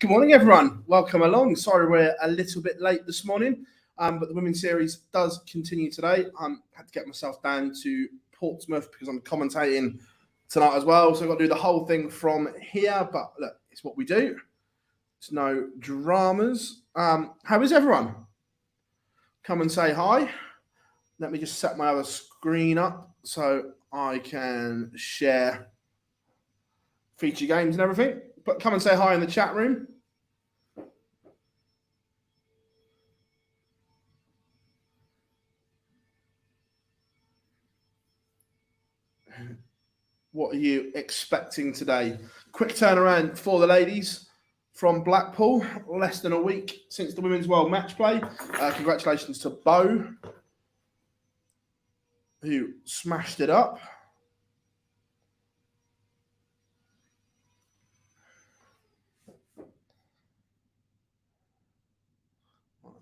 Good morning, everyone. Welcome along. Sorry we're a little bit late this morning, but the Women's Series does continue today. I had to get myself down to Portsmouth because I'm commentating tonight as well. So I've got to do the whole thing from here, but look, it's what we do. It's no dramas. How is everyone? Come and say hi. Let me just set my other screen up so I can share feature games and everything. But come and say hi in the chat room. What are you expecting today? Quick turnaround for the ladies from Blackpool. Less than a week since the Women's World Match Play. Congratulations to Bo, who smashed it up.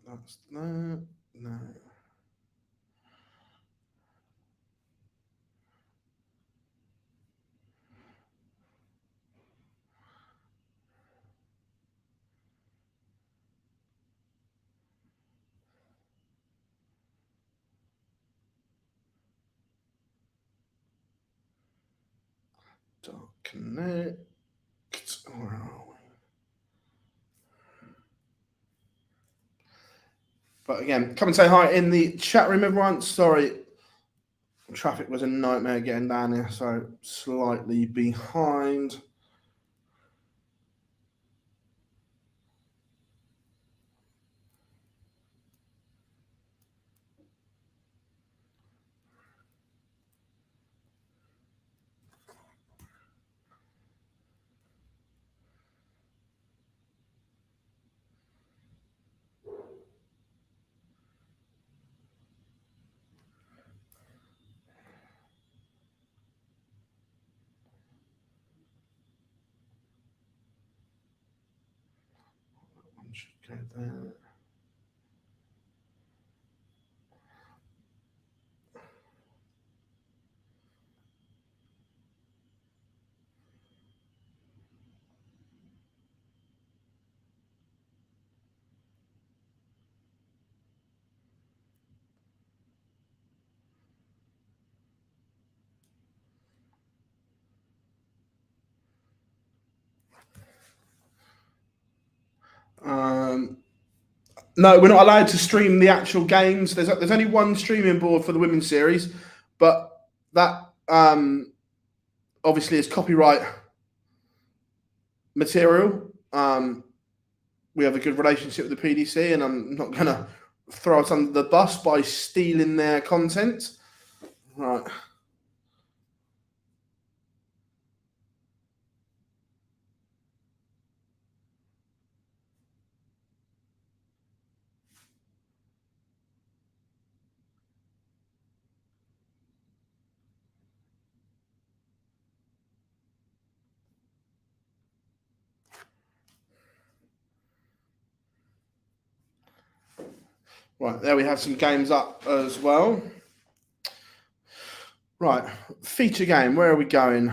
That's no. Connect. Where are we? But again, come and say hi in the chat room, everyone. Sorry, traffic was a nightmare getting down here, so slightly behind. One should go there. No, we're not allowed to stream the actual games. There's only one streaming board for the Women's Series, but that obviously is copyright material. We have a good relationship with the PDC, and I'm not going to throw us under the bus by stealing their content. Right. Right, there we have some games up as well. Right, feature game, where are we going?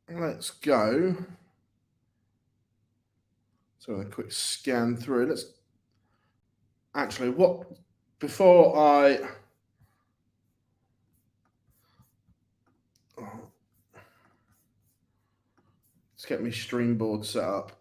Let's go. So a quick scan through. Let's actually, before I let's get my stream board set up.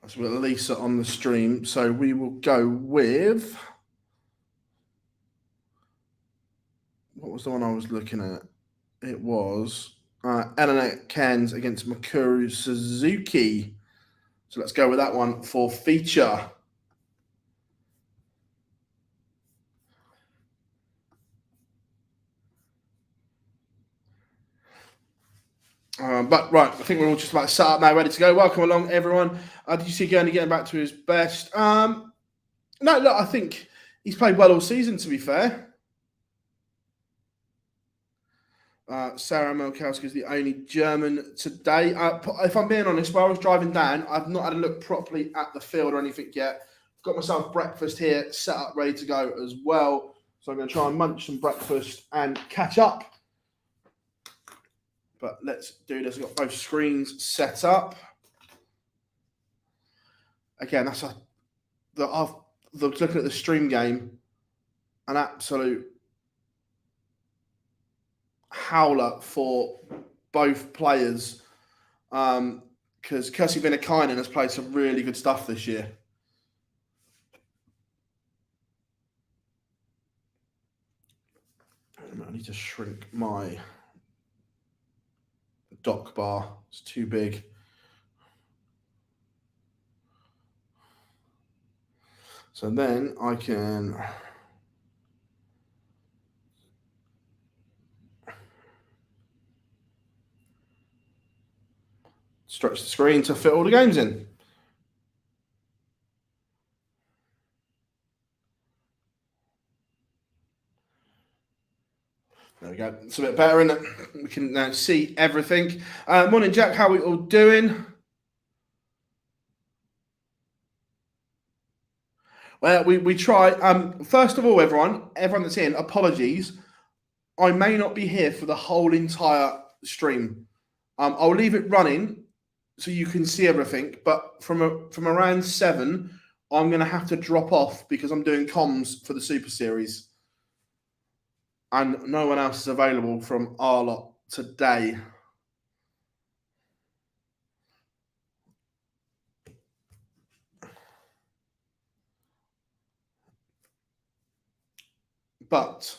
So we'll Lisa on the stream. So we will go with, what was the one I was looking at? It was Elena Cairns against Mikuru Suzuki. So let's go with that one for feature. But right, I think we're all just about set up now, ready to go. Welcome along, everyone. Did you see Gurney getting back to his best? No, look, I think he's played well all season, to be fair. Sarah Melkowski is the only German today. If I'm being honest, while I was driving down, I've not had a look properly at the field or anything yet. I've got myself breakfast here, set up, ready to go as well. So I'm going to try and munch some breakfast and catch up. But let's do this. I've got both screens set up. Again, that's looking at the stream game, an absolute howler for both players. Because Kirsi Vinnakainen has played some really good stuff this year. I need to shrink my dock bar. It's too big. So then I can stretch the screen to fit all the games in. There we go. It's a bit better, isn't it? We can now see everything. Morning, Jack. How are we all doing? Well, we try. First of all, everyone that's in, apologies. I may not be here for the whole entire stream. I'll leave it running so you can see everything. But from around 7, I'm going to have to drop off because I'm doing comms for the Super Series. And no one else is available from our lot today. But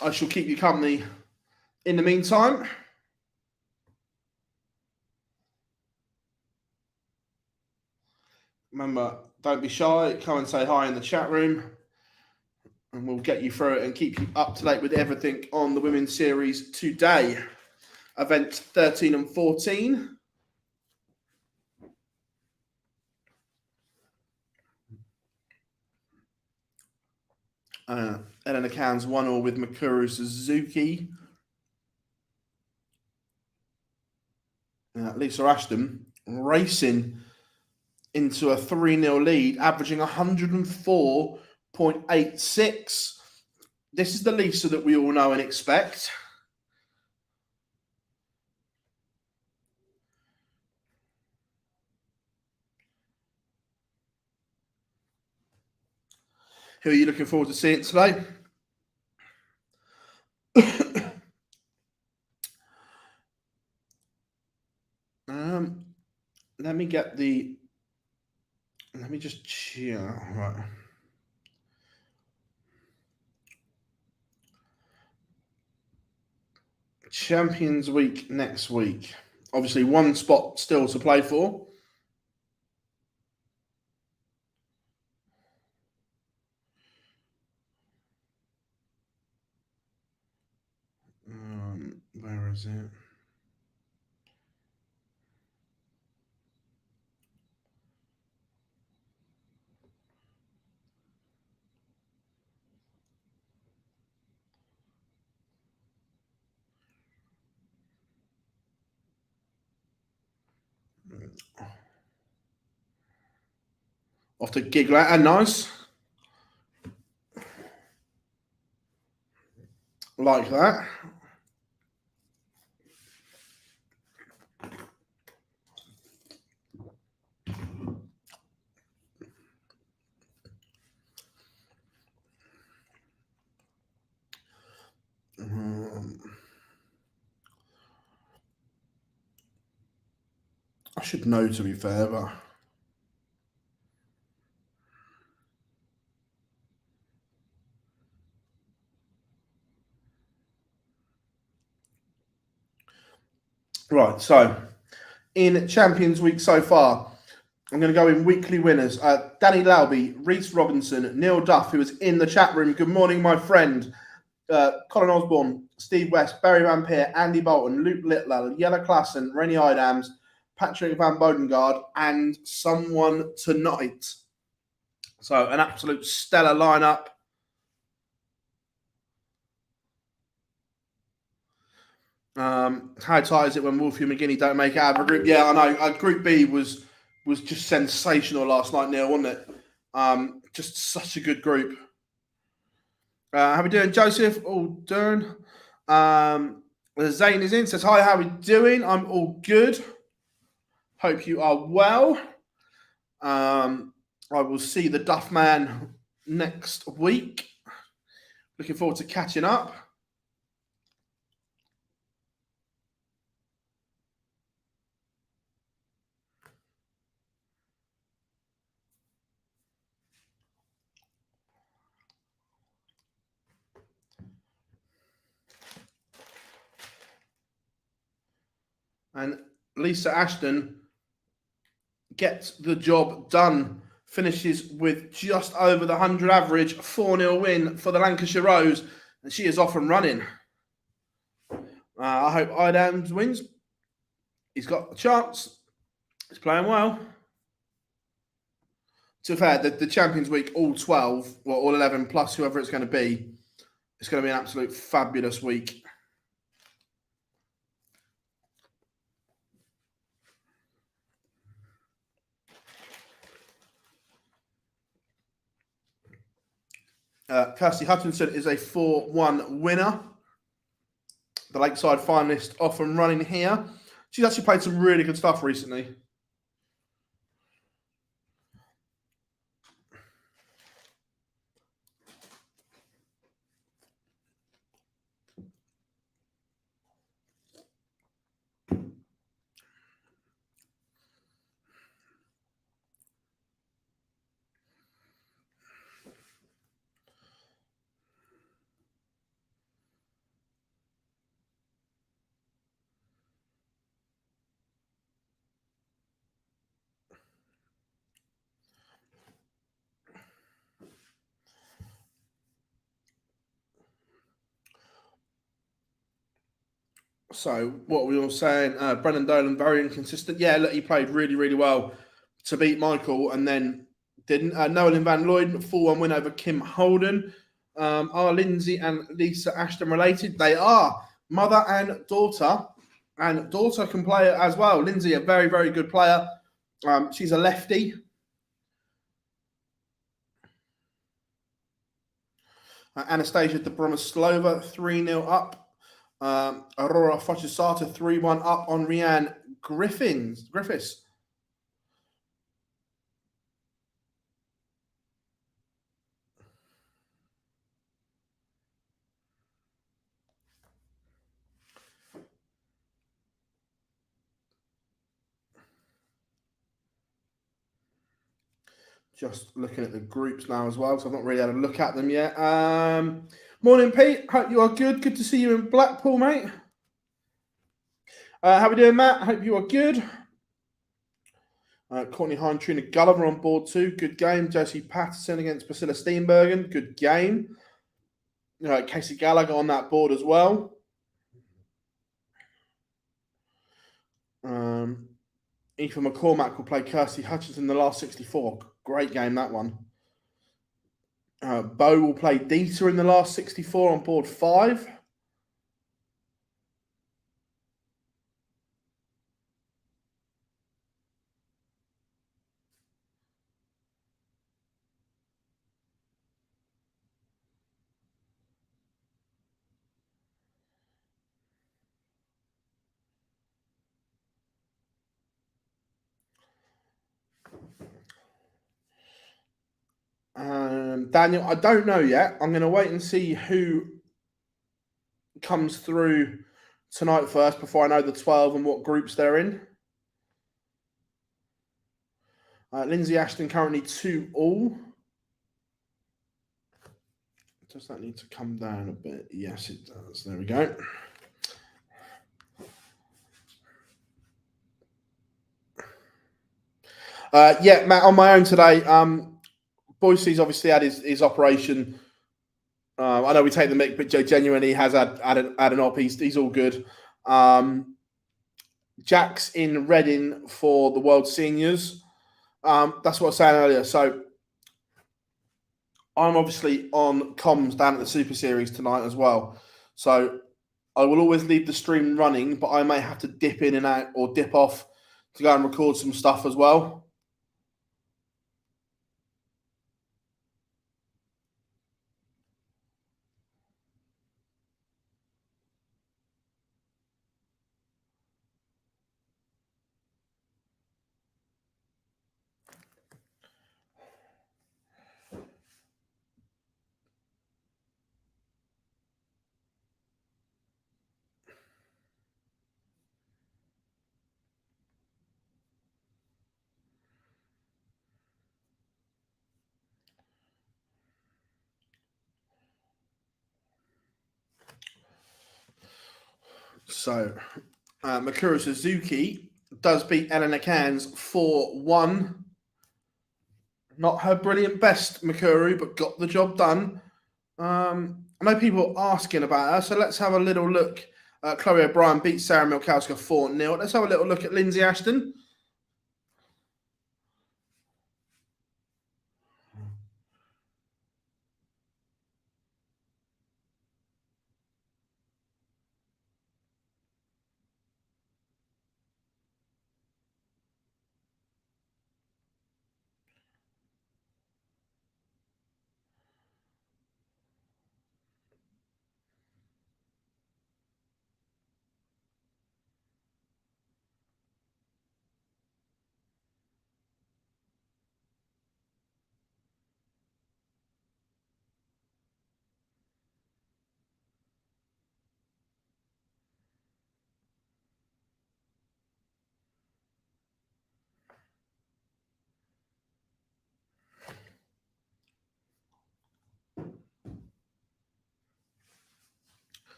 I shall keep you company in the meantime. Remember, don't be shy. Come and say hi in the chat room. And we'll get you through it and keep you up to date with everything on the Women's Series today. Events 13 and 14. Elena Cairns 1-1 with Mikuru Suzuki. Lisa Ashton racing into a 3-0 lead, averaging 104.86. This is the Lisa that we all know and expect. Who are you looking forward to seeing today? Let me just cheer. Right. Champions Week next week. Obviously, one spot still to play for. Where is it? Off to giggle at and nice. Like that. I should know, to be fair, but right, so in Champions Week so far, I'm going to go in weekly winners. Danny Lauby, Reese Robinson, Neil Duff, who was in the chat room. Good morning, my friend. Colin Osborne, Steve West, Barry Van Peer, Andy Bolton, Luke Littler, Jelle Klassen, Rennie Idams, Patrick Van Bodengard, and someone tonight. So an absolute stellar lineup. How tight is it when Wolfie McGinney don't make it out of a group? Yeah, I know. Group B was just sensational last night, Neil, wasn't it? Just such a good group. How we doing, Joseph? All done. Zane is in, says, hi, how we doing? I'm all good. Hope you are well. I will see the Duff Man next week. Looking forward to catching up. And Lisa Ashton gets the job done. Finishes with just over the 100 average, 4-0 win for the Lancashire Rose. And she is off and running. I hope Idams wins. He's got a chance. He's playing well. To be fair, the Champions Week, all 12, or all 11 plus whoever it's going to be, it's going to be an absolute fabulous week. Kirsty Hutchinson is a 4-1 winner. The Lakeside finalist off and running here. She's actually played some really good stuff recently. So, what we were saying, Brendan Dolan, very inconsistent. Yeah, look, he played really, really well to beat Michael and then didn't. Nolan Van Looyen, 4-1 win over Kim Holden. Are Lindsay and Lisa Ashton related? They are mother and daughter can play as well. Lindsay, a very, very good player. She's a lefty. Anastasia Dobromoslova, 3-0 up. Aurora Fochesata 3-1 up on Rianne Griffiths. Just looking at the groups now as well, so I've not really had a look at them yet. Morning, Pete. Hope you are good. Good to see you in Blackpool, mate. How we doing, Matt? Hope you are good. Courtney Hine, Trina Gulliver on board too. Good game. Josie Patterson against Priscilla Steenbergen. Good game. Casey Gallagher on that board as well. Aoife McCormack will play Kirsty Hutchinson in the last 64. Great game, that one. Bo will play Dita in the last 64 on board 5. Daniel, I don't know yet. I'm going to wait and see who comes through tonight first before I know the 12 and what groups they're in. Lindsay Ashton currently 2-all. Does that need to come down a bit? Yes, it does. There we go. Yeah, Matt, on my own today. Boise's obviously had his operation I know we take the mick, but Joe genuinely has had an op. He's all good. Jack's in Reading for the World Seniors. That's what I was saying earlier. So I'm obviously on comms down at the Super Series tonight as well. So I will always leave the stream running, but I may have to dip in and out or dip off to go and record some stuff as well. So, Mikuru Suzuki does beat Elena Cans 4-1. Not her brilliant best, Mikuru, but got the job done. I know people are asking about her, so let's have a little look. Chloe O'Brien beat Sarah Milkowska 4-0. Let's have a little look at Lindsay Ashton.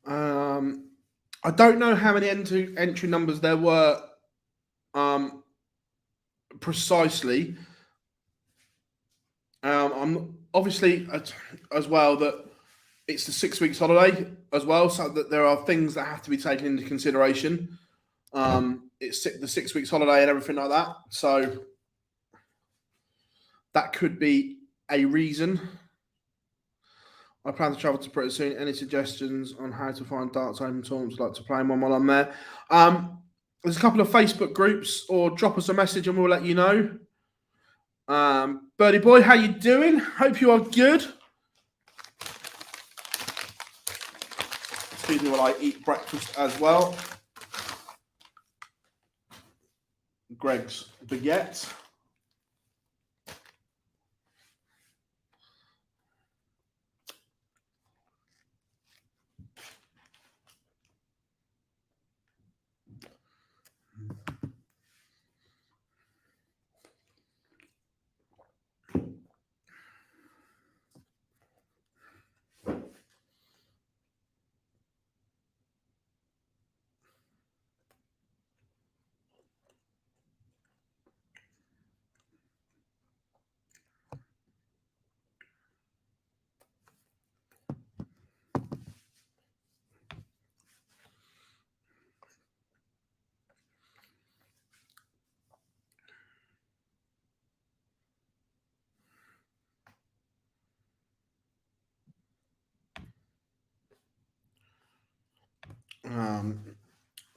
I don't know how many entry numbers there were precisely. I'm obviously as well that it's the 6 weeks holiday as well, so that there are things that have to be taken into consideration. It's the 6 weeks holiday and everything like that, so that could be a reason. I plan to travel to Britain soon. Any suggestions on how to find darts open tournaments? I'd like to play one while I'm there. There's a couple of Facebook groups, or drop us a message and we'll let you know. Birdie boy, how you doing? Hope you are good. Excuse me while I eat breakfast as well. Greg's baguette.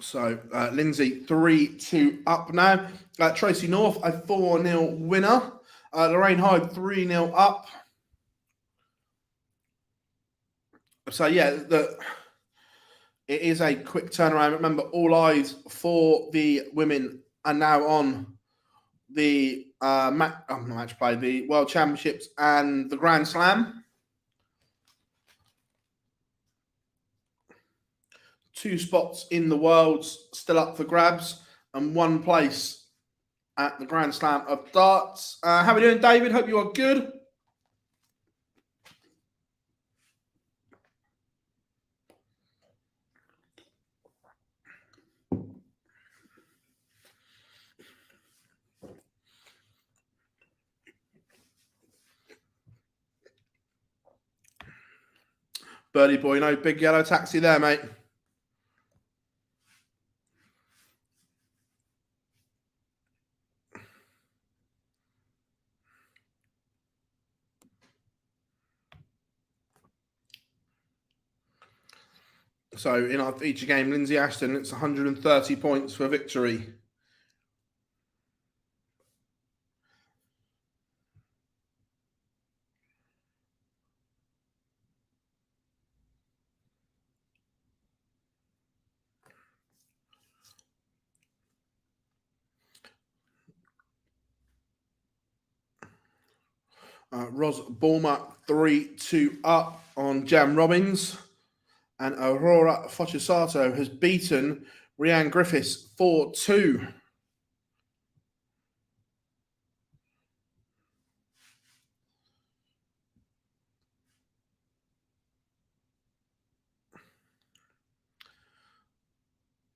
So Lindsay 3-2 up now. Tracy North a 4-0 winner. Lorraine Hyde 3-0 up. So yeah, it is a quick turnaround. Remember, all eyes for the women are now on the match play, the World Championships and the Grand Slam. 2 spots in the Worlds still up for grabs, and 1 place at the Grand Slam of Darts. How are we doing, David? Hope you are good. Birdie boy, no big yellow taxi there, mate. So in our feature game, Lindsay Ashton, it's 130 points for victory. Ros Bulmer 3-2 up on Jam Robbins. And Aurora Fochisato has beaten Rhiannon Griffiths 4-2.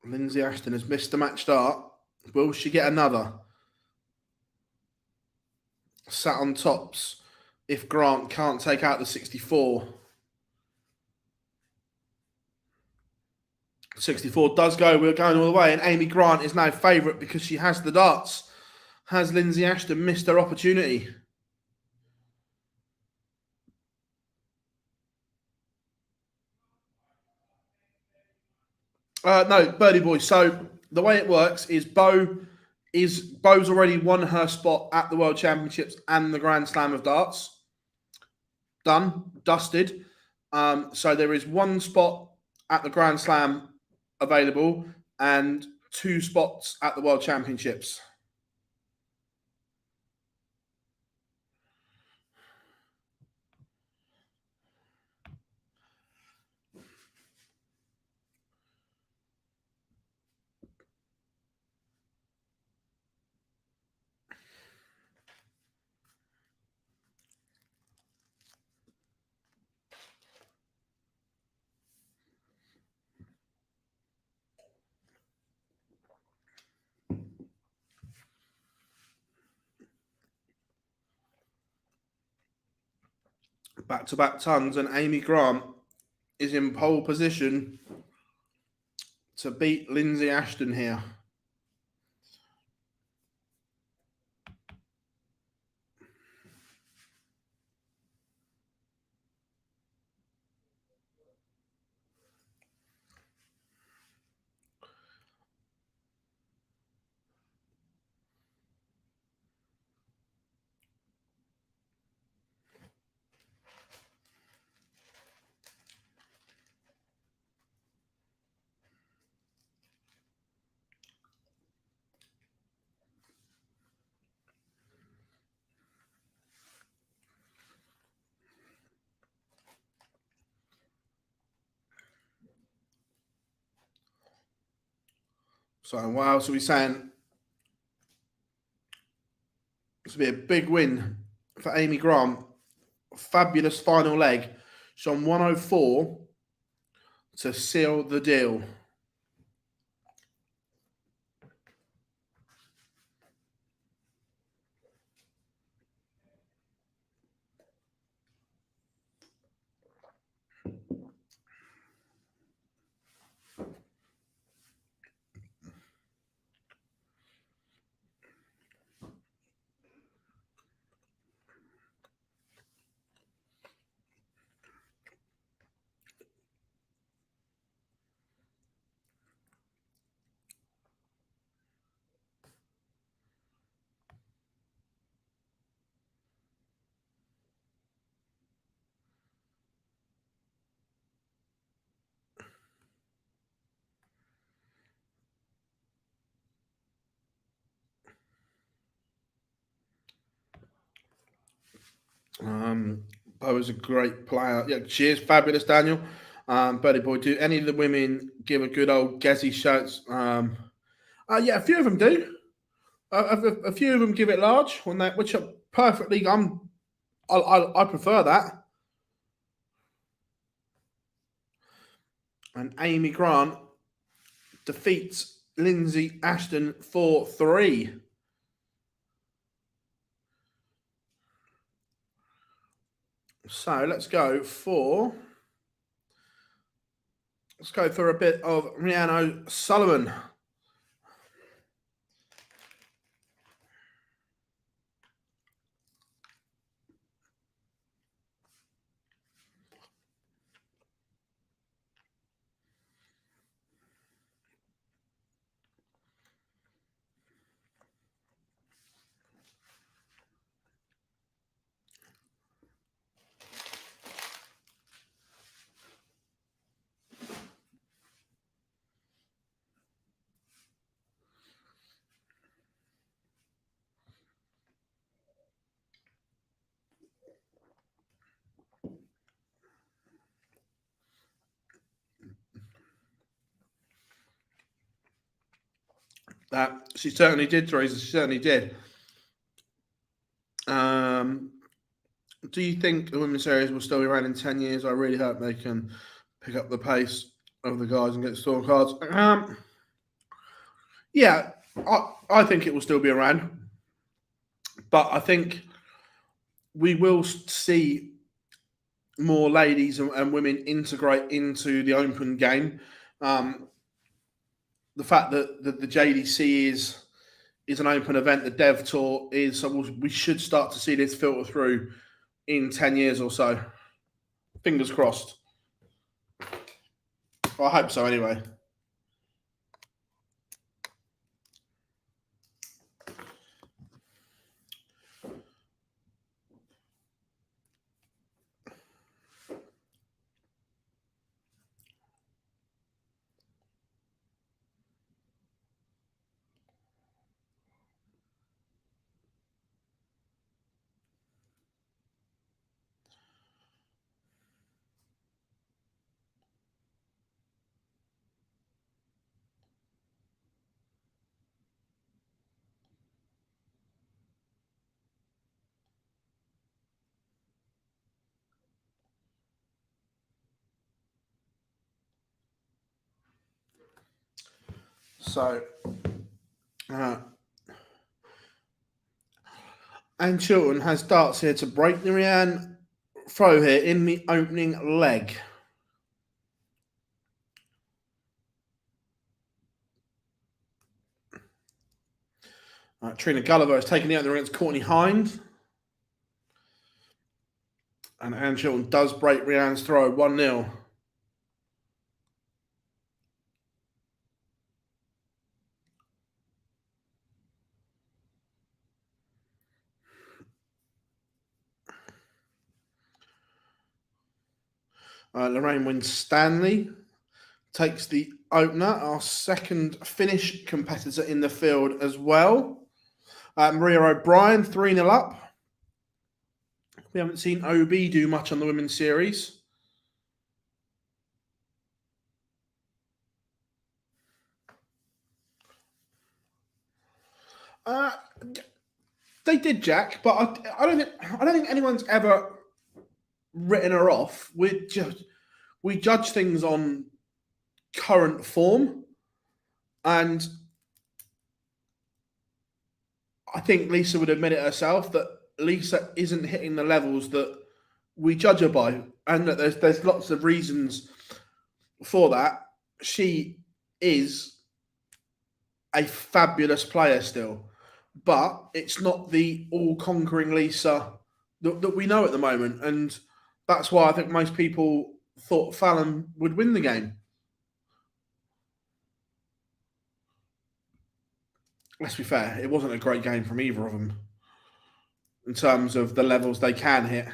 Lindsay Ashton has missed the match start. Will she get another? Sat on tops if Grant can't take out the 64. 64 does go. We're going all the way. And Amy Grant is now favourite because she has the darts. Has Lindsay Ashton missed her opportunity? No, Birdie Boy. So the way it works is Bo's already won her spot at the World Championships and the Grand Slam of Darts. Done, dusted. So there is one spot at the Grand Slam available and 2 spots at the World Championships. Back-to-back tons, and Amy Grant is in pole position to beat Lindsay Ashton here. So, what else are we saying? This will be a big win for Amy Grant. Fabulous final leg. She's on 104 to seal the deal. Bo is a great player. Yeah, she is fabulous, Daniel. Birdie Boy, do any of the women give a good old Gezi shirts? Yeah, a few of them do. A few of them give it large on that, which are perfectly. I prefer that. And Amy Grant defeats Lindsay Ashton 4-3. So let's go for Let's go for a bit of Rhiannon O'Sullivan. That she certainly did, Teresa. She certainly did. Do you think the women's series will still be around in 10 years? I really hope they can pick up the pace of the guys and get store cards. Yeah, I think it will still be around. But I think we will see more ladies and women integrate into the open game. The fact that the JDC is an open event, the Dev Tour is, so we should start to see this filter through in 10 years or so. Fingers crossed. I hope so anyway. So, and Chilton has darts here to break the Rhiannon throw here in the opening leg. Trina Gulliver is taking the other against Courtney Hind. And Anne Chilton does break Rhiannon's throw 1-0. Lorraine Winstanley takes the opener, our second Finnish competitor in the field as well. Maria O'Brien, 3-0 up. We haven't seen OB do much on the women's series. They did, Jack, but I don't think anyone's ever written her off. We judge things on current form, and I think Lisa would admit it herself that Lisa isn't hitting the levels that we judge her by, and that there's lots of reasons for that. She is a fabulous player still, but it's not the all-conquering Lisa that we know at the moment, and that's why I think most people thought Fallon would win the game. Let's be fair, it wasn't a great game from either of them in terms of the levels they can hit.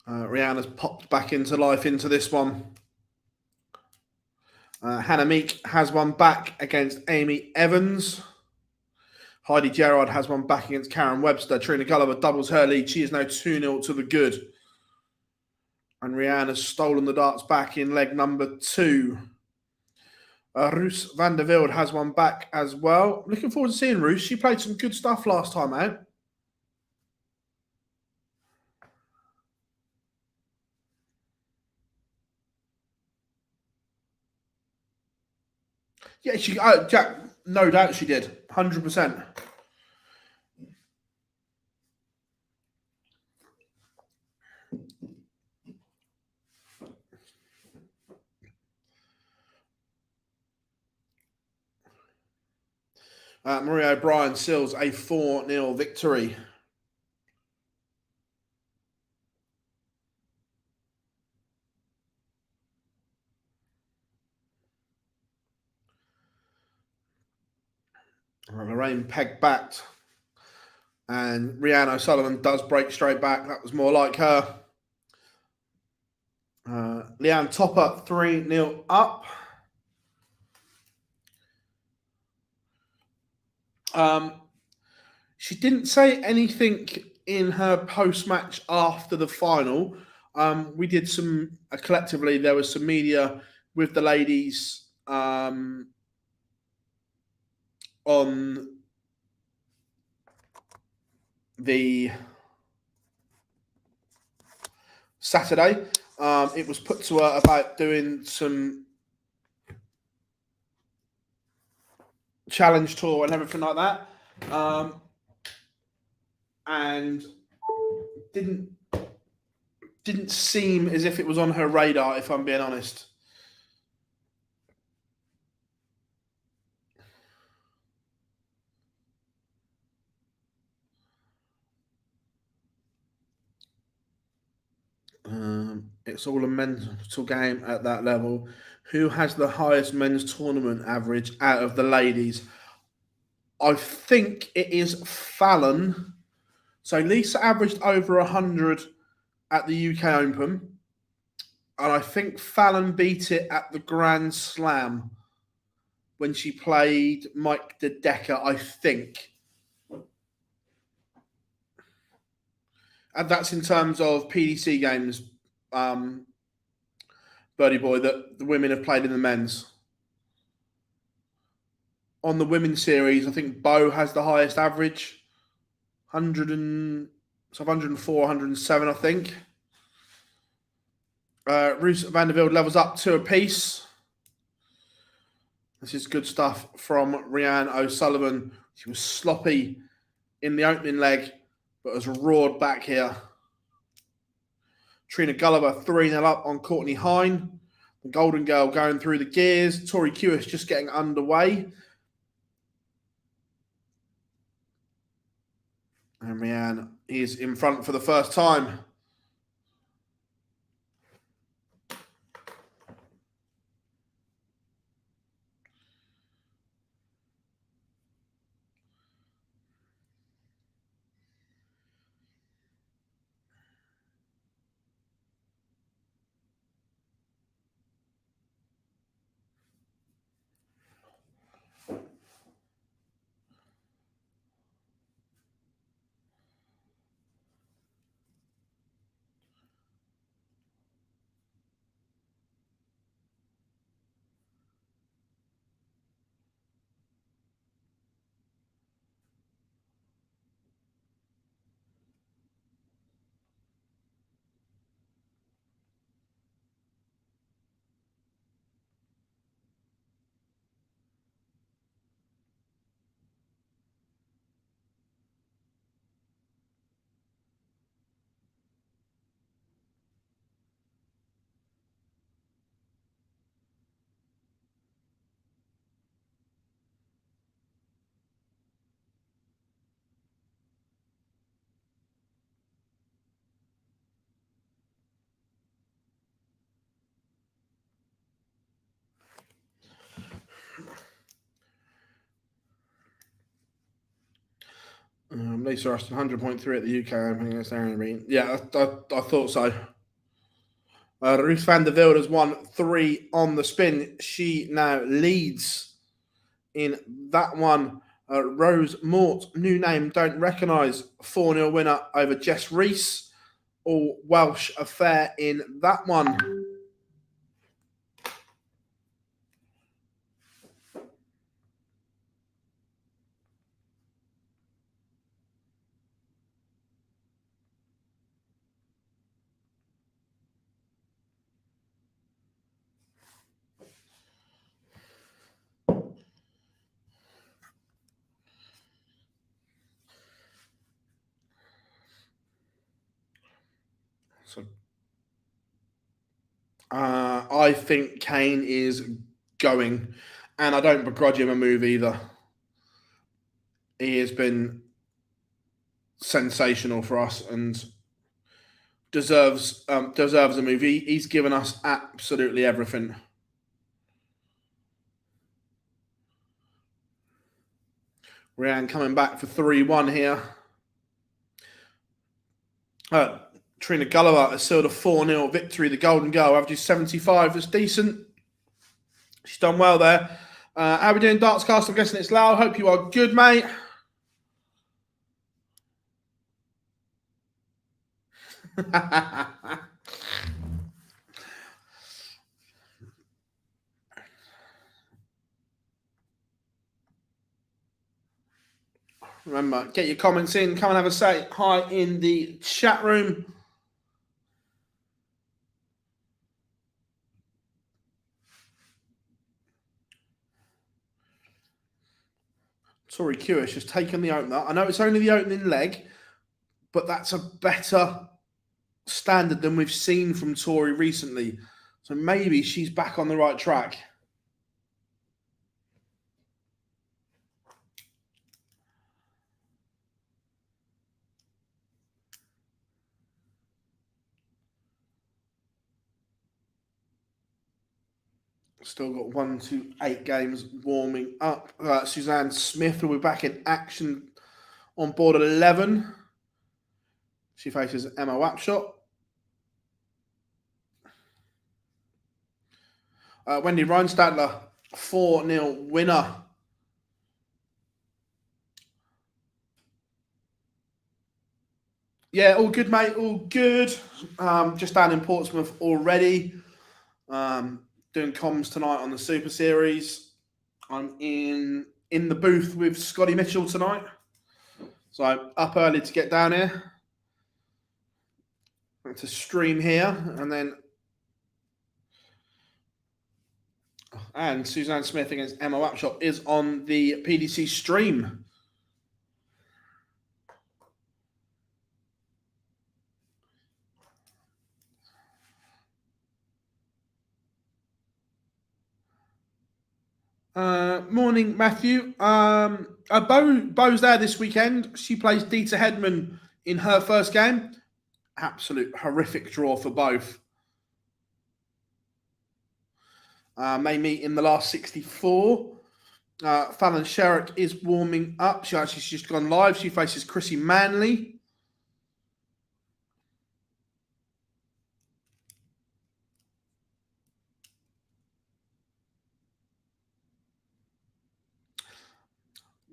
Rihanna's popped back into life into this one. Hannah Meek has one back against Amy Evans. Heidi Gerard has one back against Karen Webster. Trina Gulliver doubles her lead. She is now 2-0 to the good. And Rihanna's stolen the darts back in leg number 2. Roos van der Velde has one back as well. Looking forward to seeing Roos. She played some good stuff last time out. Yeah, Jack, no doubt she did. 100%. Maria O'Brien seals a 4-0 victory. Lorraine pegged back, and Rhiannon O'Sullivan does break straight back. That was more like her. Leanne Topper 3-0 up. She didn't say anything in her post-match after the final. We did some collectively. There was some media with the ladies on the Saturday. It was put to her about doing some challenge tour and everything like that, and didn't seem as if it was on her radar, if I'm being honest. It's all a mental game at that level. Who has the highest men's tournament average out of the ladies? I think it is Fallon. So Lisa averaged over 100 at the UK Open, and I think Fallon beat it at the Grand Slam when she played Mike De Decker, I think. And that's in terms of PDC games, Birdie Boy, that the women have played in the men's. On the women's series, I think Bo has the highest average, 104, 107, I think. Roos van der Velde levels up 2 apiece. This is good stuff from Rhiannon O'Sullivan. She was sloppy in the opening leg, but has roared back here. Trina Gulliver 3-0 up on Courtney Hine. The Golden Girl going through the gears. Tori Kewis just getting underway. And Rhiannon is in front for the first time. Lisa Austin, 100.3 at the UK Open against Aaron Reed. Yeah, I thought so. Ruth van der Velde has won 3 on the spin. She now leads in that one. Rose Mort, new name, don't recognise, 4-0 winner over Jess Reese. All Welsh affair in that one. So, I think Kane is going, and I don't begrudge him a move either. he has been sensational for us and deserves a move. He's given us absolutely everything. Ryan coming back for 3-1 here. Trina Gulliver has sealed a 4-0 victory. The golden goal, average 75. That's decent. She's done well there. How are we doing, Dartscast? I'm guessing it's loud. Hope you are good, mate. Remember, get your comments in. Come and have a say hi in the chat room. Tori Kewish has taken the opener. I know it's only the opening leg, but that's a better standard than we've seen from Tori recently. So maybe she's back on the right track. Still got 1 to 8 games warming up. Suzanne Smith will be back in action on board at 11. She faces Emma Wapshot. Wendy Reinstadler, 4-0 winner. Yeah, all good, mate. All good. Just down in Portsmouth already. Doing comms tonight on the Super Series. I'm in the booth with Scotty Mitchell tonight. So I'm up early to get down here. To stream here. And Suzanne Smith against Emma Wapshot is on the PDC stream. Morning, Matthew. Bo's there this weekend. She plays Dieter Hedman in her first game. Absolute horrific draw for both. May meet in the last 64. Fallon Sherrick is warming up. She's just gone live. She faces Chrissy Manley.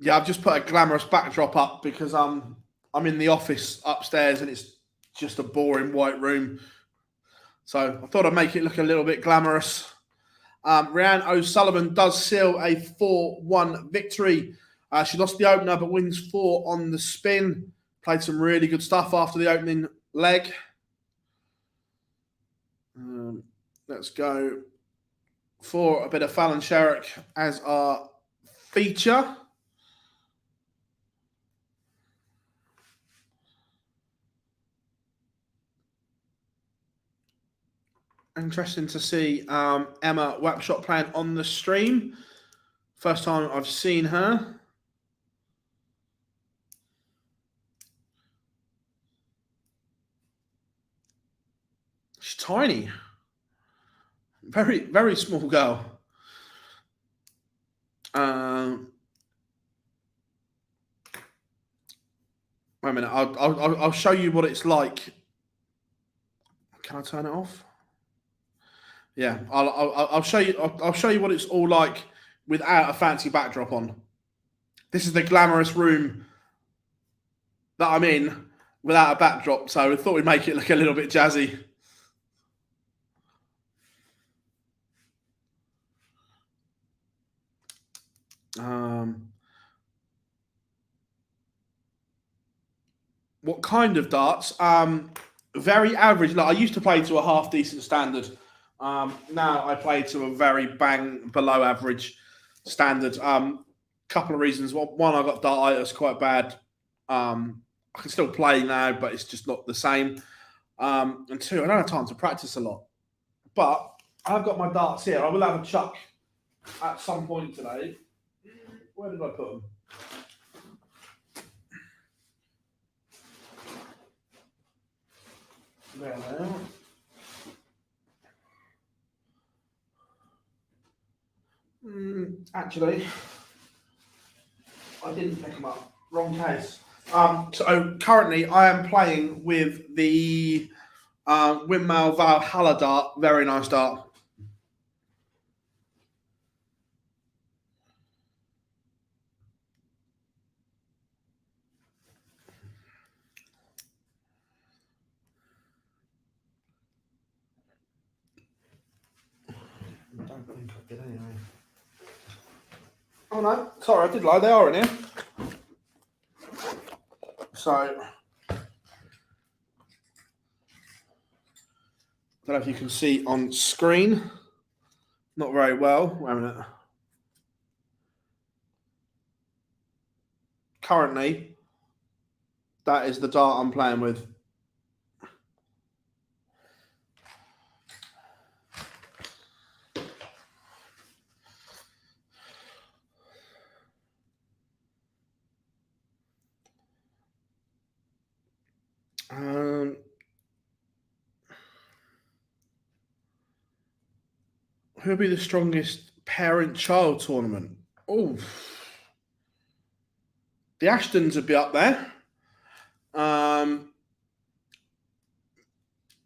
Yeah, I've just put a glamorous backdrop up because I'm in the office upstairs and it's just a boring white room. So I thought I'd make it look a little bit glamorous. Rhiannon O'Sullivan does seal a 4-1 victory. She lost the opener but wins 4 on the spin. Played some really good stuff after the opening leg. Let's go for a bit of Fallon Sherrick as our feature. Interesting to see Emma Wapshot playing on the stream. First time I've seen her. She's tiny. Very, very small girl. Wait a minute. I'll show you what it's like. Can I turn it off? Yeah, I'll show you. I'll show you what it's all like without a fancy backdrop on. This is the glamorous room that I'm in without a backdrop. So we thought we'd make it look a little bit jazzy. What kind of darts? Very average. Like I used to play to a half decent standard. Now I play to a very bang below average standard. Couple of reasons. One, I got dartitis quite bad. I can still play now, but it's just not the same. And two, I don't have time to practice a lot. But I've got my darts here. I will have a chuck at some point today. Where did I put them? There they are. Actually, I didn't pick them up. Wrong case. So currently I am playing with the Windmill Valhalla dart. Very nice dart. I don't think I did anyway. Oh no, sorry, I did lie. They are in here. So, I don't know if you can see on screen. Not very well. Wait a minute. Currently, that is the dart I'm playing with. Who'll be the strongest parent-child tournament? Oh, the Ashtons would be up there.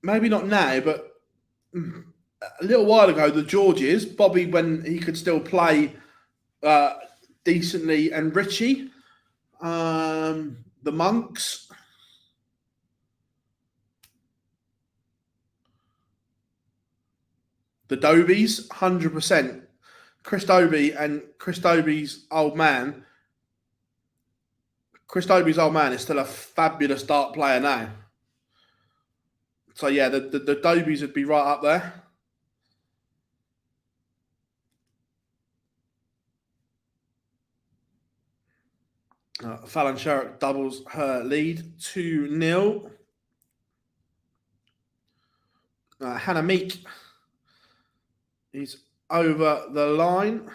Maybe not now, but a little while ago, the Georges, Bobby, when he could still play decently, and Richie, the Monks. The Dobies, 100%. Chris Dobie and Chris Dobie's old man. Chris Dobie's old man is still a fabulous dart player now. So yeah, the Dobies would be right up there. Fallon Sherrick doubles her lead 2-0. Hannah Meek is over the line.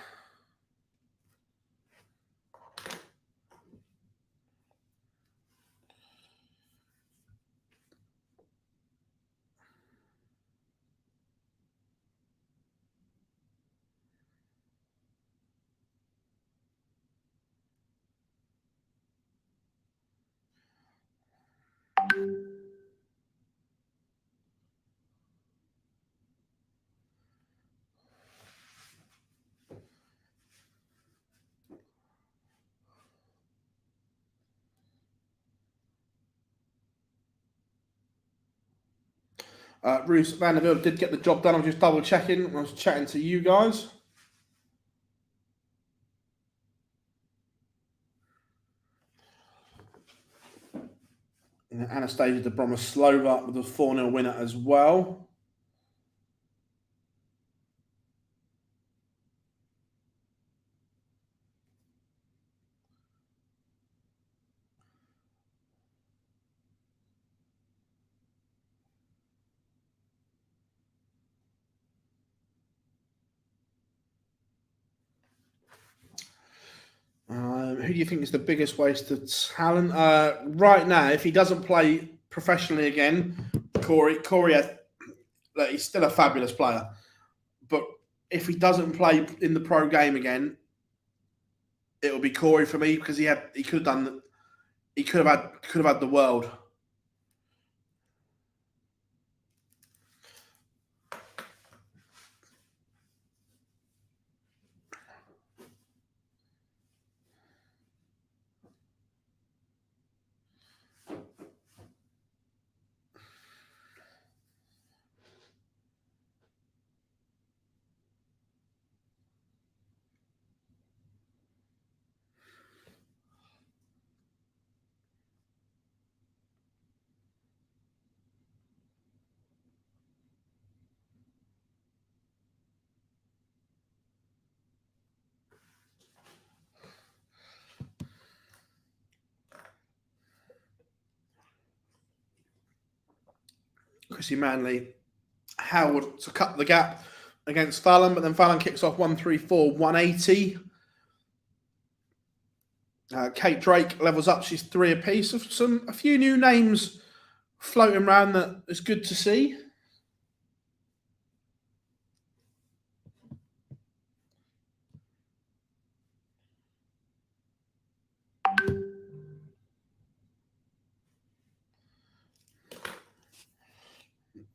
Bruce Vanderbilt did get the job done. I'm just double checking. I was chatting to you guys. And Anastasia Dobromyslova with a 4-0 winner as well. Who do you think is the biggest waste of talent? Right now, if he doesn't play professionally again, Corey, he's still a fabulous player. But if he doesn't play in the pro game again, it will be Corey for me, because he could have had the world. Chrissy Manley, Howard to cut the gap against Fallon, but then Fallon kicks off 134, 180. Kate Drake levels up. She's 3 apiece. A few new names floating around that is good to see.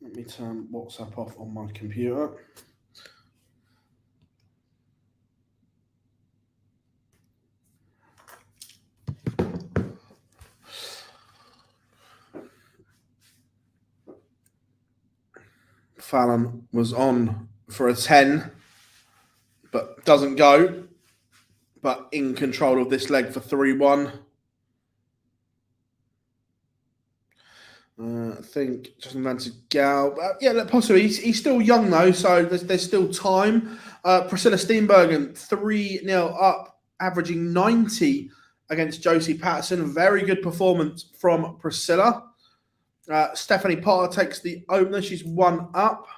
Let me turn WhatsApp off on my computer. Fallon was on for a 10, but doesn't go. But in control of this leg for 3-1. I think just invented Gal. Yeah, possibly. He's still young though, so there's still time. Priscilla Steenbergen 3-0 up, averaging 90 against Josie Patterson. Very good performance from Priscilla. Stephanie Potter takes the opener. She's 1 up.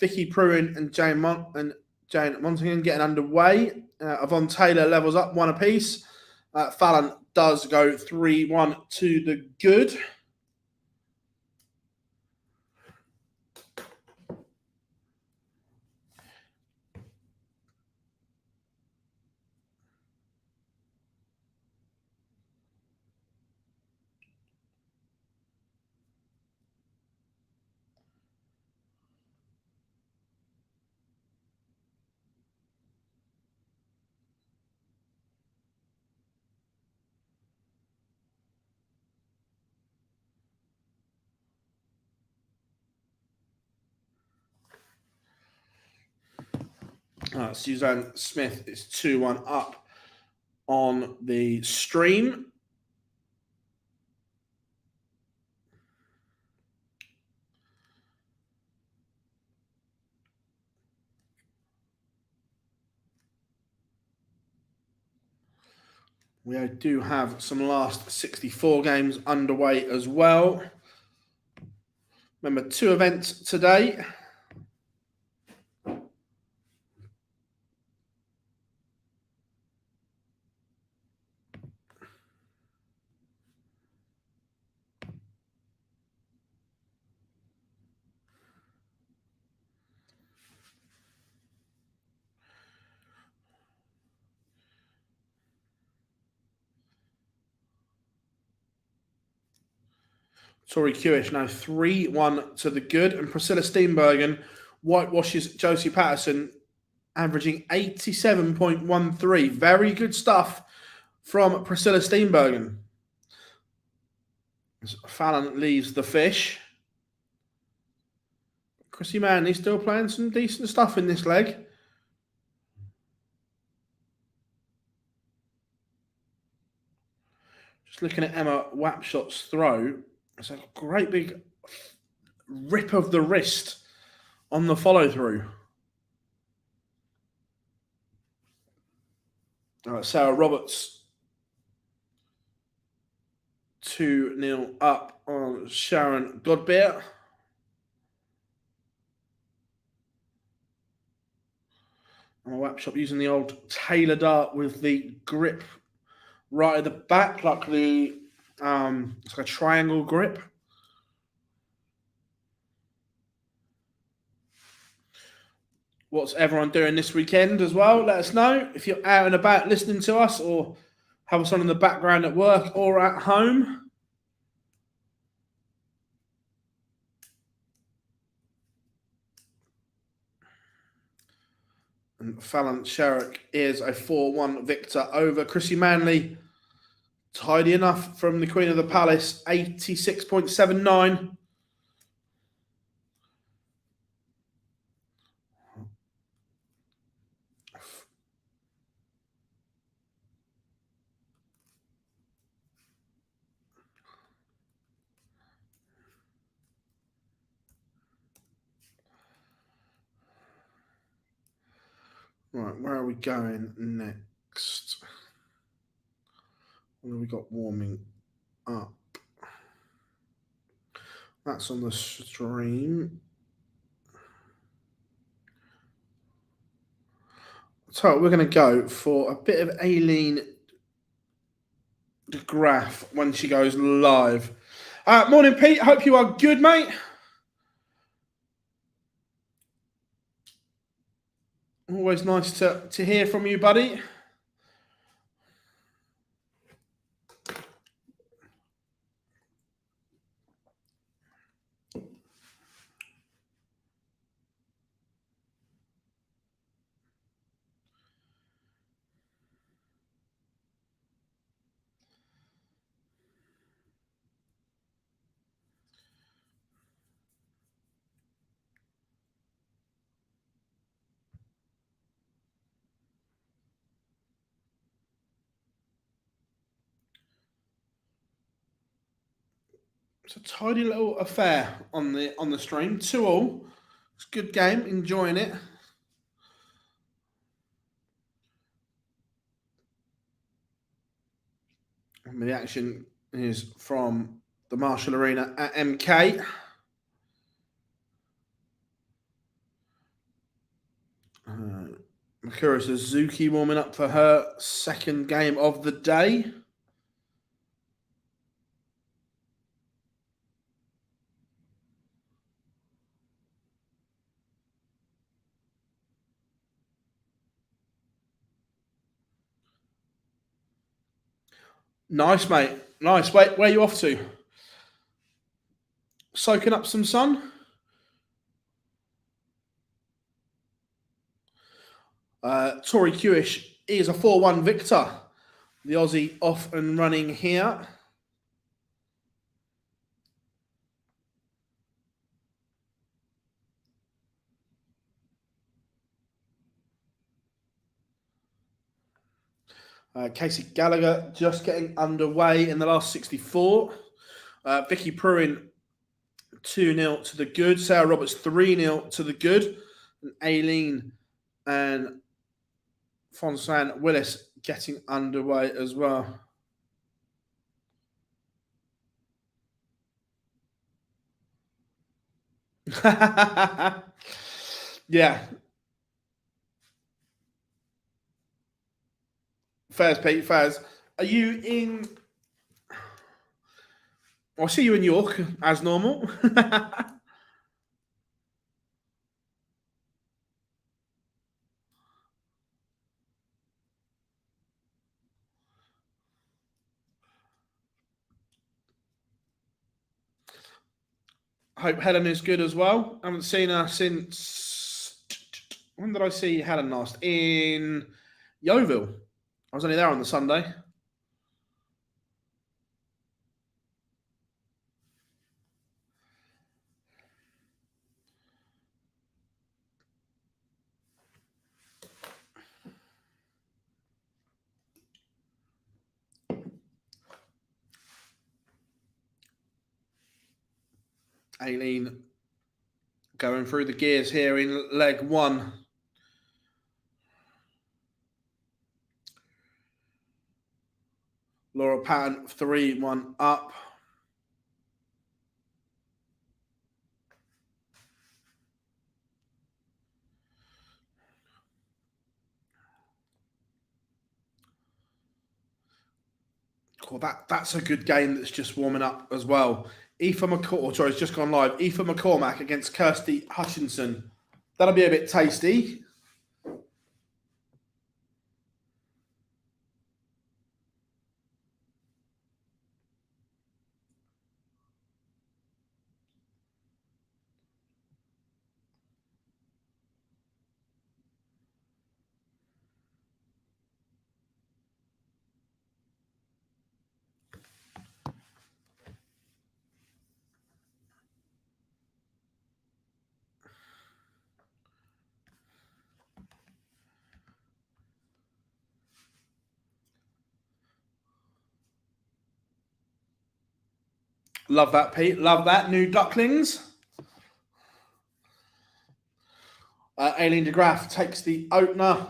Vicky Pruin and Jane Montagan getting underway. Yvonne Taylor levels up 1 apiece. Fallon does go 3-1 to the good. Suzanne Smith is 2-1 up on the stream. We do have some last 64 games underway as well. Remember, 2 events today. Tori Kewish now 3-1 to the good. And Priscilla Steenbergen whitewashes Josie Patterson, averaging 87.13. Very good stuff from Priscilla Steenbergen. Fallon leaves the fish. Chrissy Manley still playing some decent stuff in this leg. Just looking at Emma Wapshot's throw. It's a great big rip of the wrist on the follow-through. Sarah Roberts 2-0 up on Sharon Godbeer. And Wapshot using the old Taylor dart with the grip right at the back, like the it's like a triangle grip. What's everyone doing this weekend as well? Let us know if you're out and about listening to us or have us on in the background at work or at home. And Fallon Sherrick is a 4-1 victor over Chrissy Manley. Tidy enough from the Queen of the Palace, 86.79. Right, where are we going next? What have we got warming up? That's on the stream. So we're going to go for a bit of Aileen de Graaf when she goes live. Morning, Pete. Hope you are good, mate. Always nice to hear from you, buddy. It's a tidy little affair on the stream. 2-2. It's a good game. Enjoying it. And the action is from the Marshall Arena at MK. Mikura Suzuki warming up for her second game of the day. Nice, mate. Nice. Wait, where are you off to? Soaking up some sun? Tori Kewish is a 4-1 victor. The Aussie off and running here. Casey Gallagher just getting underway in the last 64. Vicky Pruin 2-0 to the good. Sarah Roberts 3-0 to the good. And Aileen and Fonsan Willis getting underway as well. Yeah. Fairs, Pete, Fairs. Are you in? I see you in York as normal. Hope Helen is good as well. I haven't seen her since. When did I see Helen last? In Yeovil. I was only there on the Sunday. Aileen going through the gears here in leg one. Laura Patton 3-1 up. Cool, that's a good game that's just warming up as well. Aoife it's just gone live. Aoife McCormack against Kirsty Hutchinson. That'll be a bit tasty. Love that, Pete. Love that. New ducklings. Aileen de Graaf takes the opener.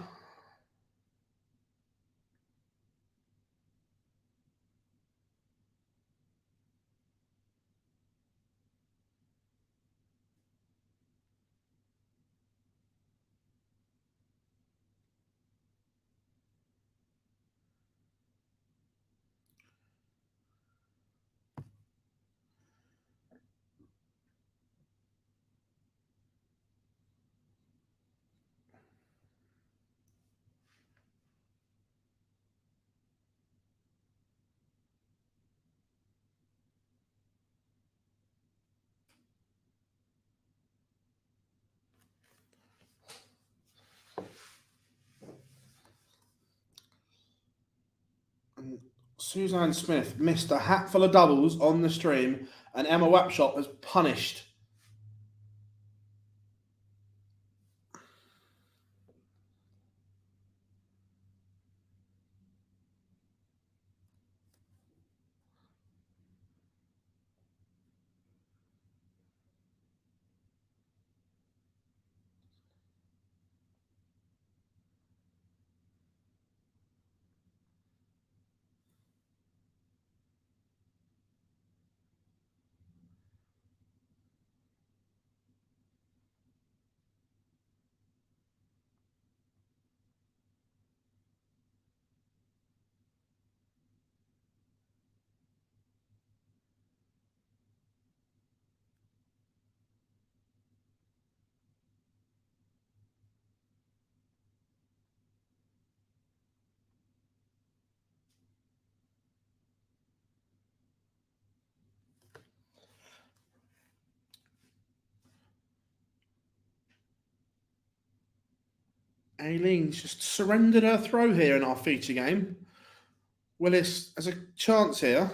Suzanne Smith missed a hatful of doubles on the stream, and Emma Wapshop has punished. Aileen's just surrendered her throw here in our feature game. Willis has a chance here.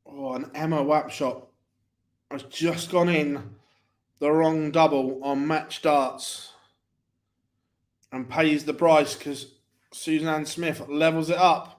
Oh, and Emma Wapshop has just gone in the wrong double on match darts and pays the price because Suzanne Smith levels it up.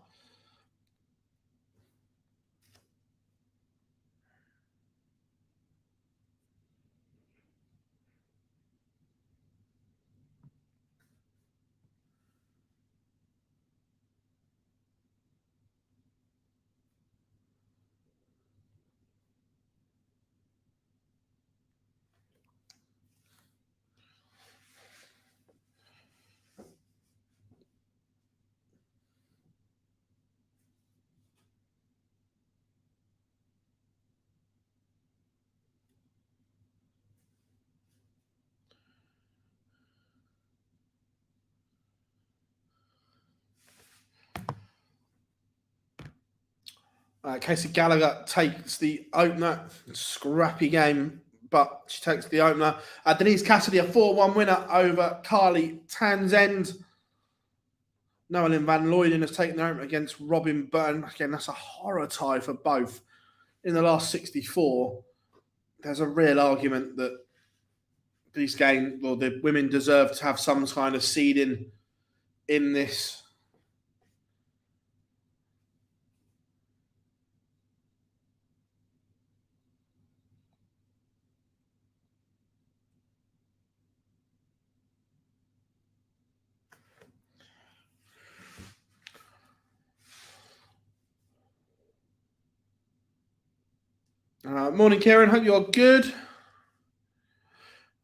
Casey Gallagher takes the opener. Scrappy game, but she takes the opener. Denise Cassidy, a 4-1 winner over Carly Townsend. Noelyn Van Luyden has taken the opener against Robin Burton. Again, that's a horror tie for both. In the last 64, there's a real argument that these games, well, the women deserve to have some kind of seeding in this. Morning, Kieran. Hope you're good.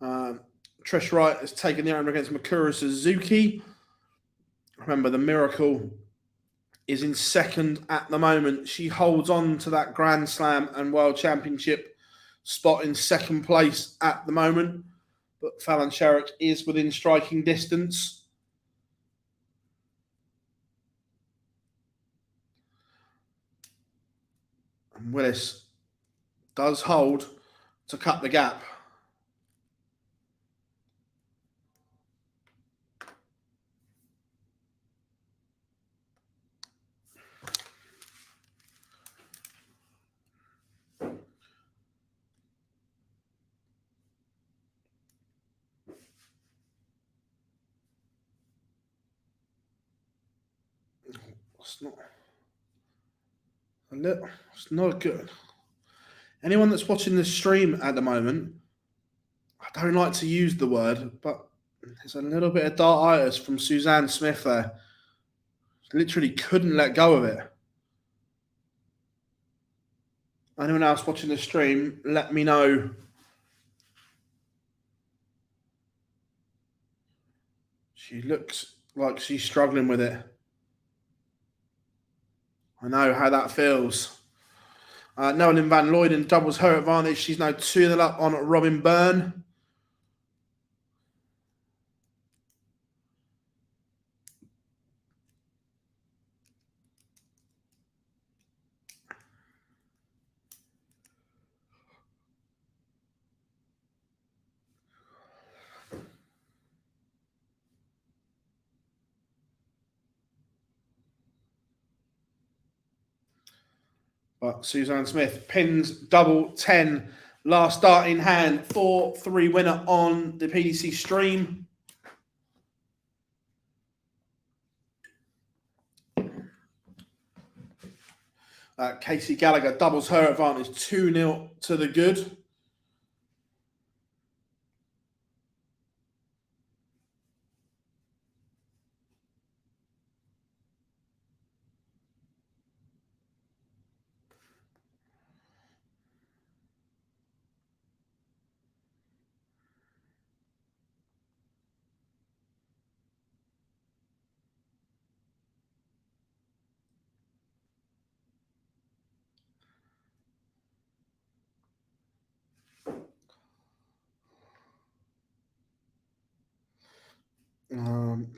Trish Wright has taken the opener against Mikura Suzuki. Remember, the Miracle is in second at the moment. She holds on to that Grand Slam and World Championship spot in second place at the moment. But Fallon Sherrick is within striking distance. And Willis does hold to cut the gap. It's not good. Anyone that's watching the stream at the moment, I don't like to use the word, but there's a little bit of dartitis from Suzanne Smith there. Literally couldn't let go of it. Anyone else watching the stream, let me know She looks like she's struggling with it. I know how that feels. Nolan Van Luyden doubles her advantage. She's now 2-0 up on Robin Byrne. But Suzanne Smith pins double 10. Last start in hand. 4-3 winner on the PDC stream. Casey Gallagher doubles her advantage. 2-0 to the good.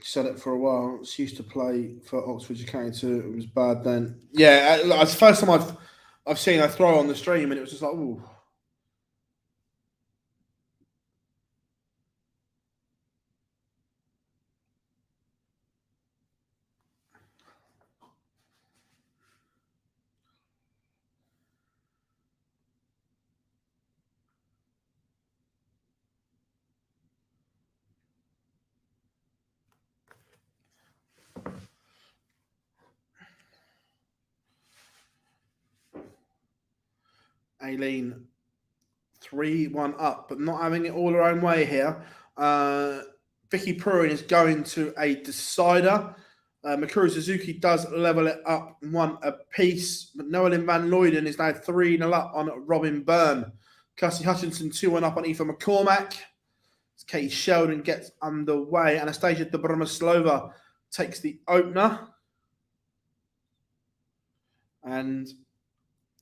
Said it for a while. She used to play for Oxford County too. It was bad then. Yeah, it's the first time I've seen her throw on the stream, and it was just like, ooh. Aileen 3-1 up, but not having it all her own way here. Vicky Pruin is going to a decider. Mikuru Suzuki does level it up 1 apiece, but Noelyn Van Luyden is now 3-0 up on Robin Byrne. Kirsty Hutchinson 2-1 up on Aoife McCormack. Katie Sheldon gets underway. Anastasia Dobromoslova takes the opener. And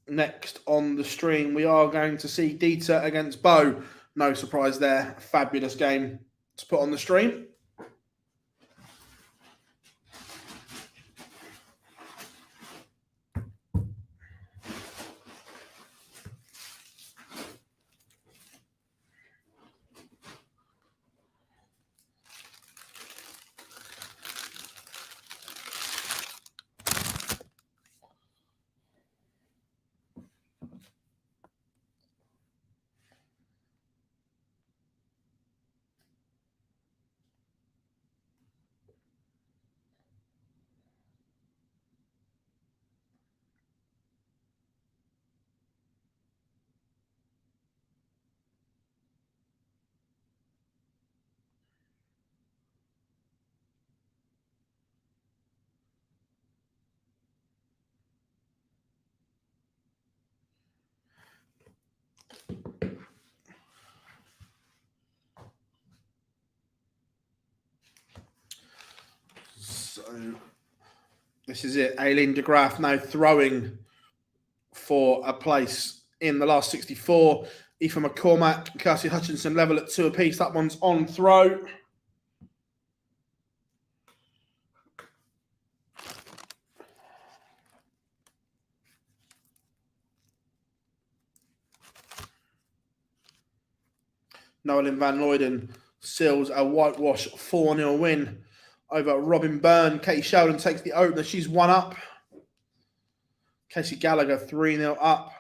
next on the stream, we are going to see Dieter against Bo. No surprise there. Fabulous game to put on the stream. So this is it. Aileen de Graaf now throwing for a place in the last 64. Aoife McCormack and Kirsty Hutchinson level at 2 apiece. That one's on throw. Noelyn Van Luyden seals a whitewash 4-0 win over Robin Byrne. Katie Sheldon takes the opener. She's 1 up. Casey Gallagher 3-0 up.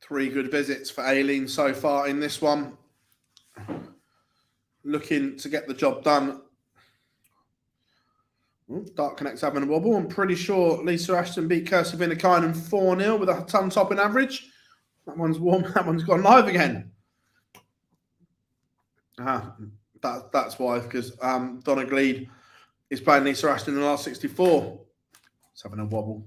Three good visits for Aileen so far in this one. Looking to get the job done. Dark Connect's having a wobble. I'm pretty sure Lisa Ashton beat Kirsty Vinakainen 4-0 with a ton top in average. That one's warm. That one's gone live again. That's why, because Donna Gleed is playing Lisa Ashton in the last 64. It's having a wobble.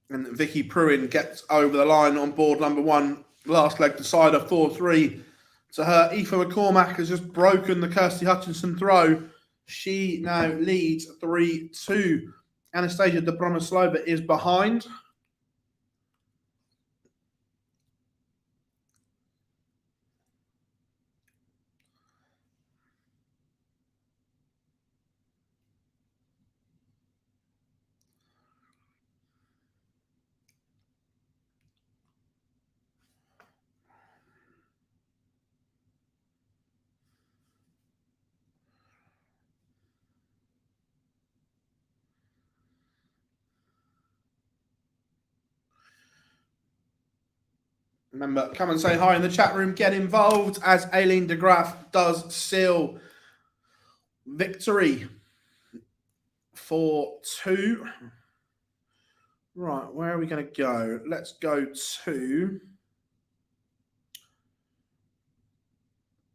And Vicky Pruin gets over the line on board number 1. Last leg decider, 4-3 to her. Aoife McCormack has just broken the Kirsty Hutchinson throw. She now leads 3-2. Anastasia Dobromyslova is behind. Remember, come and say hi in the chat room. Get involved as Aileen de Graaf does seal victory 4-2. Right, where are we going to go? Let's go to...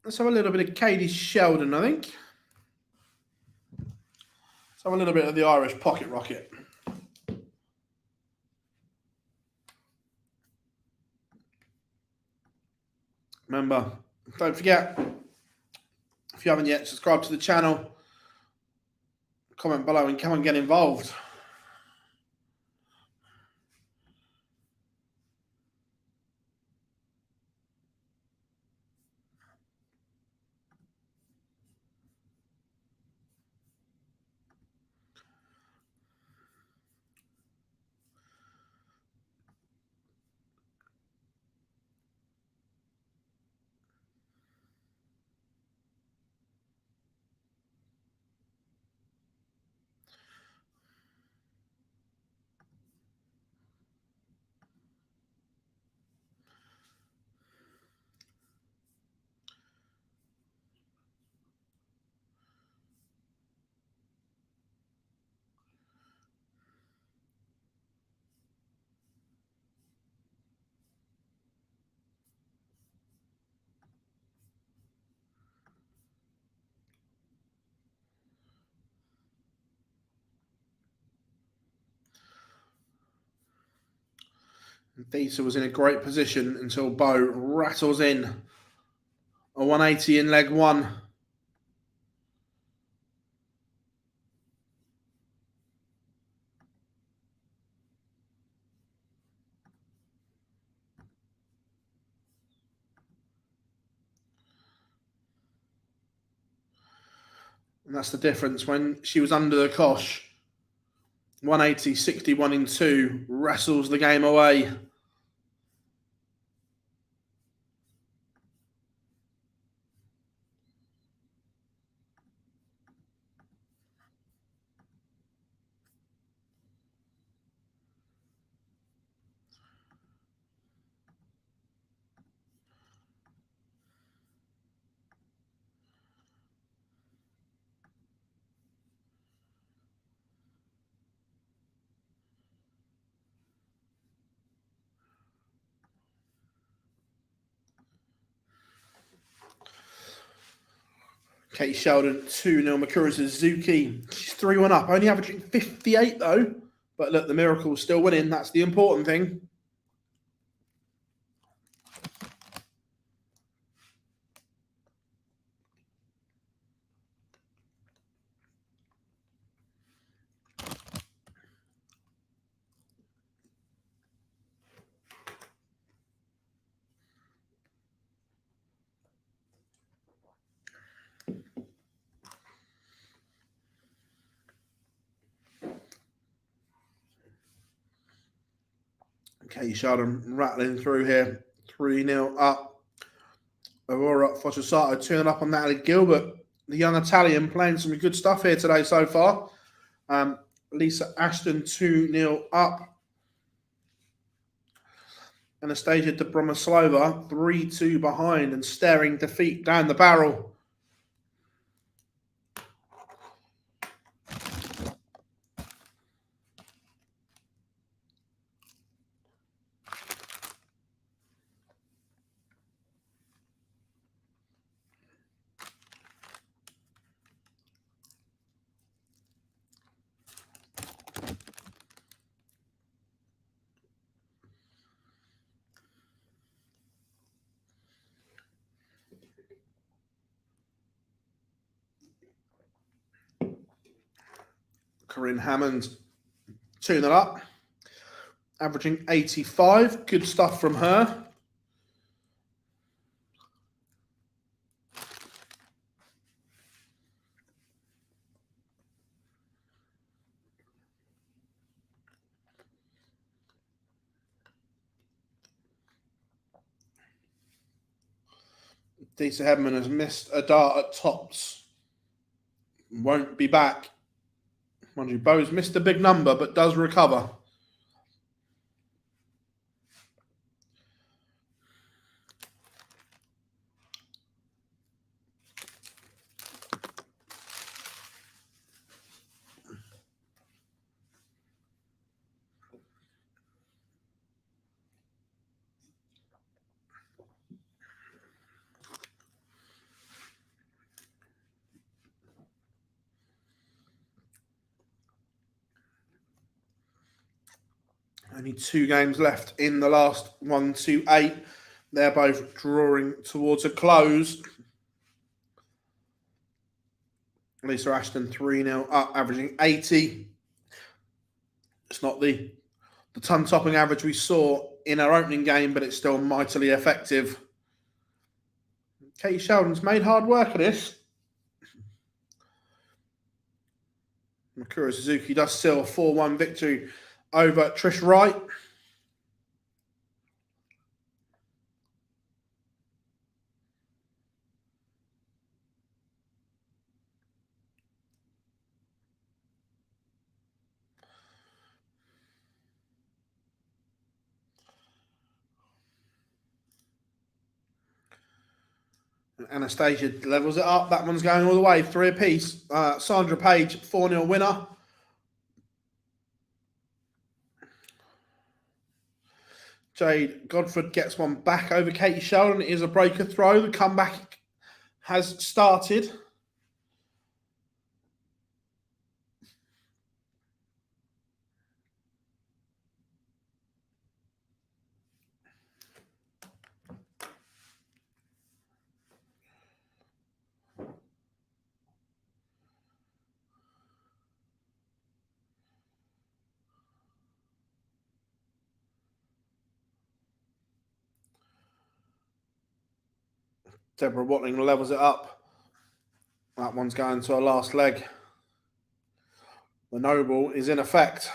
Let's have a little bit of Katie Sheldon, I think. Let's have a little bit of the Irish pocket rocket. Remember, don't forget, if you haven't yet, subscribe to the channel, comment below and come and get involved. Disa was in a great position until Bo rattles in a 180 in leg 1. And that's the difference. When she was under the cosh, 180, 61 in 2, wrestles the game away. Katie Sheldon, 2-0. Mikura Suzuki, she's 3-1 up. Only averaging 58, though. But look, the miracle's still winning. That's the important thing. Katie Sheldon rattling through here. 3-0 up. Aurora Fotosato 2-0 up on Natalie Gilbert. The young Italian playing some good stuff here today so far. Lisa Ashton 2-0 up. Anastasia Dobromoslova 3-2 behind and staring defeat down the barrel. Corinne Hammond 2-0 up, averaging 85. Good stuff from her. Disa Hedman has missed a dart at tops. Won't be back. Mind you, Bo's missed a big number, but does recover. Only 2 games left in the last 1, 2, 8. They're both drawing towards a close. Lisa Ashton 3-0 up, averaging 80. It's not the ton-topping average we saw in our opening game, but it's still mightily effective. Katie Sheldon's made hard work of this. Makura Suzuki does seal a 4-1 victory over Trish Wright. Anastasia levels it up. That one's going all the way, 3 apiece. Sandra Page, 4-0 winner. Jade Godford gets one back over Katie Sheldon. It is a breaker throw. The comeback has started. Deborah Watling levels it up. That one's going to her last leg. The Noble is in effect.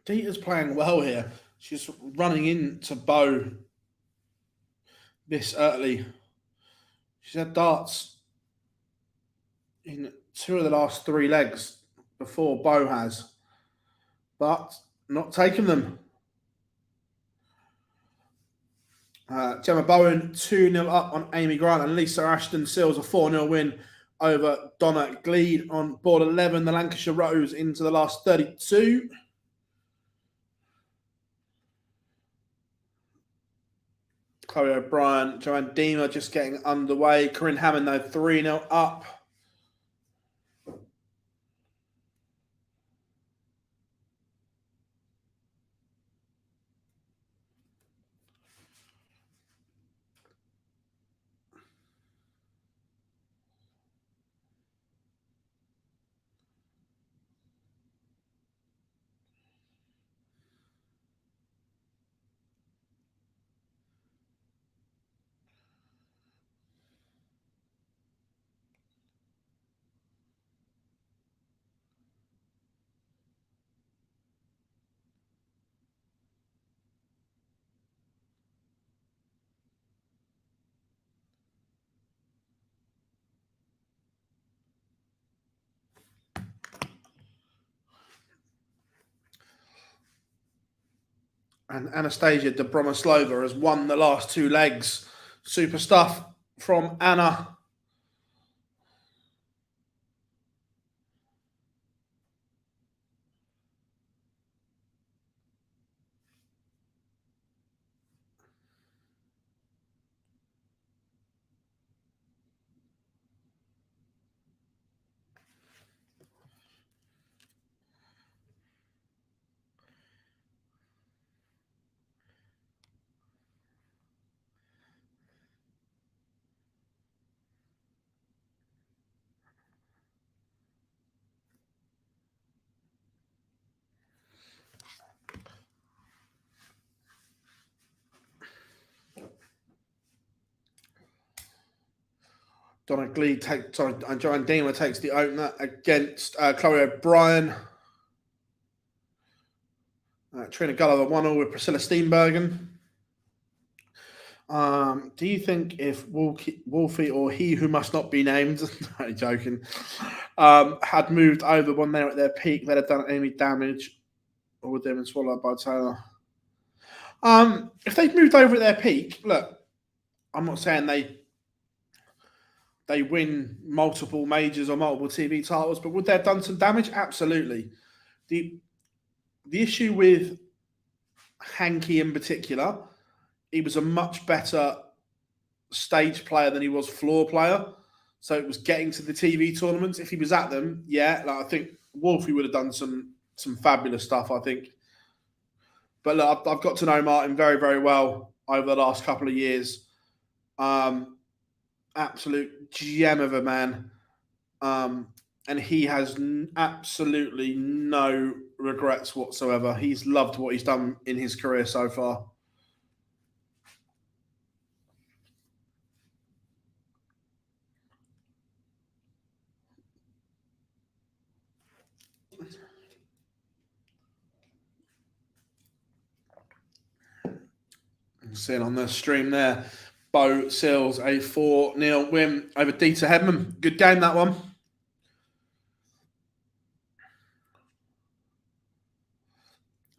Dita's playing well here. She's running into Bo this early. She's had darts in 2 of the last 3 legs before Bo has, but not taken them. Gemma Bowen 2-0 up on Amy Grant, and Lisa Ashton seals a 4-0 win over Donna Gleed on board 11. The Lancashire Rose into the last 32. Chloe O'Brien, Joanne Deemer just getting underway. Corinne Hammond, though, 3-0 up. And Anastasia Dobromoslova has won the last 2 legs. Super stuff from Anna. Joanna Dima takes the opener against Chloe O'Brien. Trina Gulliver 1-0 with Priscilla Steenbergen. Do you think if Wolfie or he who must not be named, no, joking, had moved over when they were at their peak, they'd have done any damage, or would they have been swallowed by Taylor? If they'd moved over at their peak, look, I'm not saying they win multiple majors or multiple TV titles, but would they have done some damage? Absolutely. The issue with Hanky in particular, he was a much better stage player than he was floor player. So it was getting to the TV tournaments. If he was at them, yeah, I think Wolfie would have done some fabulous stuff, I think. But look, I've got to know Martin very, very well over the last couple of years. Absolute gem of a man. And he has absolutely no regrets whatsoever. He's loved what he's done in his career so far. Seeing on the stream there, Bo Sills a 4-0 win over Dieter Hedman. Good game, that one.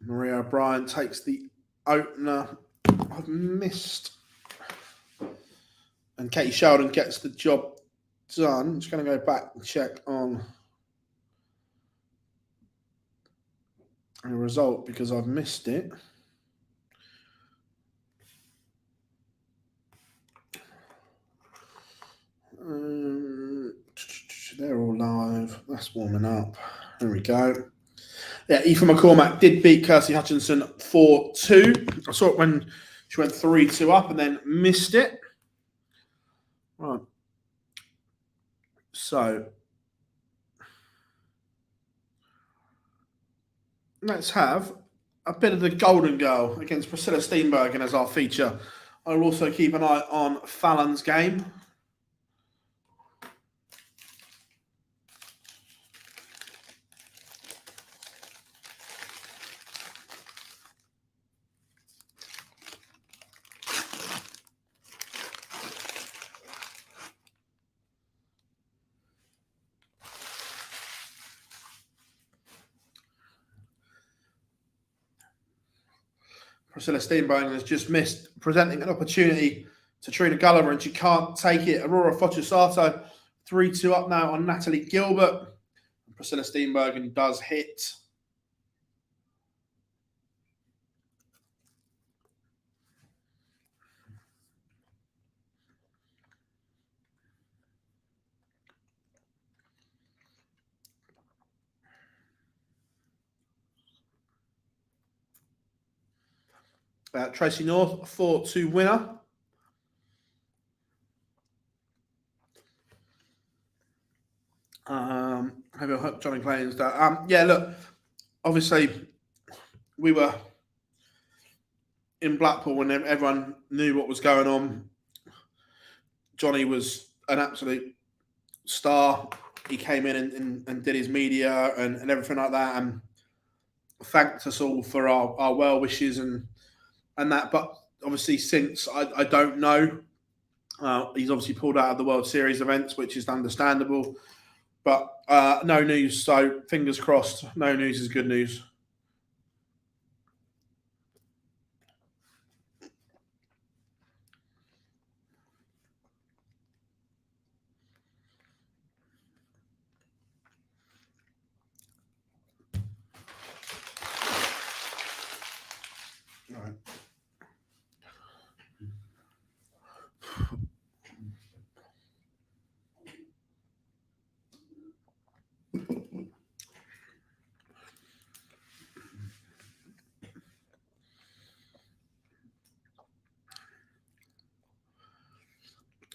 Maria O'Brien takes the opener. I've missed. And Katie Sheldon gets the job done. I'm just going to go back and check on a result because I've missed it. They're all live. That's warming up. There we go. Yeah, Aoife McCormack did beat Kirsty Hutchinson 4-2. I saw it when she went 3-2 up and then missed it. Right. So let's have a bit of the Golden Girl against Priscilla Steenbergen as our feature. I'll also keep an eye on Fallon's game. Priscilla Steenbergen has just missed presenting an opportunity to Trina Gulliver, and she can't take it. Aurora Fotusato 3-2 up now on Natalie Gilbert. Priscilla Steenbergen does hit. Tracy North, 4-2 winner. I hope Johnny Clayton's that. Yeah, look, obviously we were in Blackpool when everyone knew what was going on. Johnny was an absolute star. He came in and did his media and everything like that, and thanked us all for our well wishes and that. But obviously since, I don't know. He's obviously pulled out of the World Series events, which is understandable. But no news, so fingers crossed. No news is good news.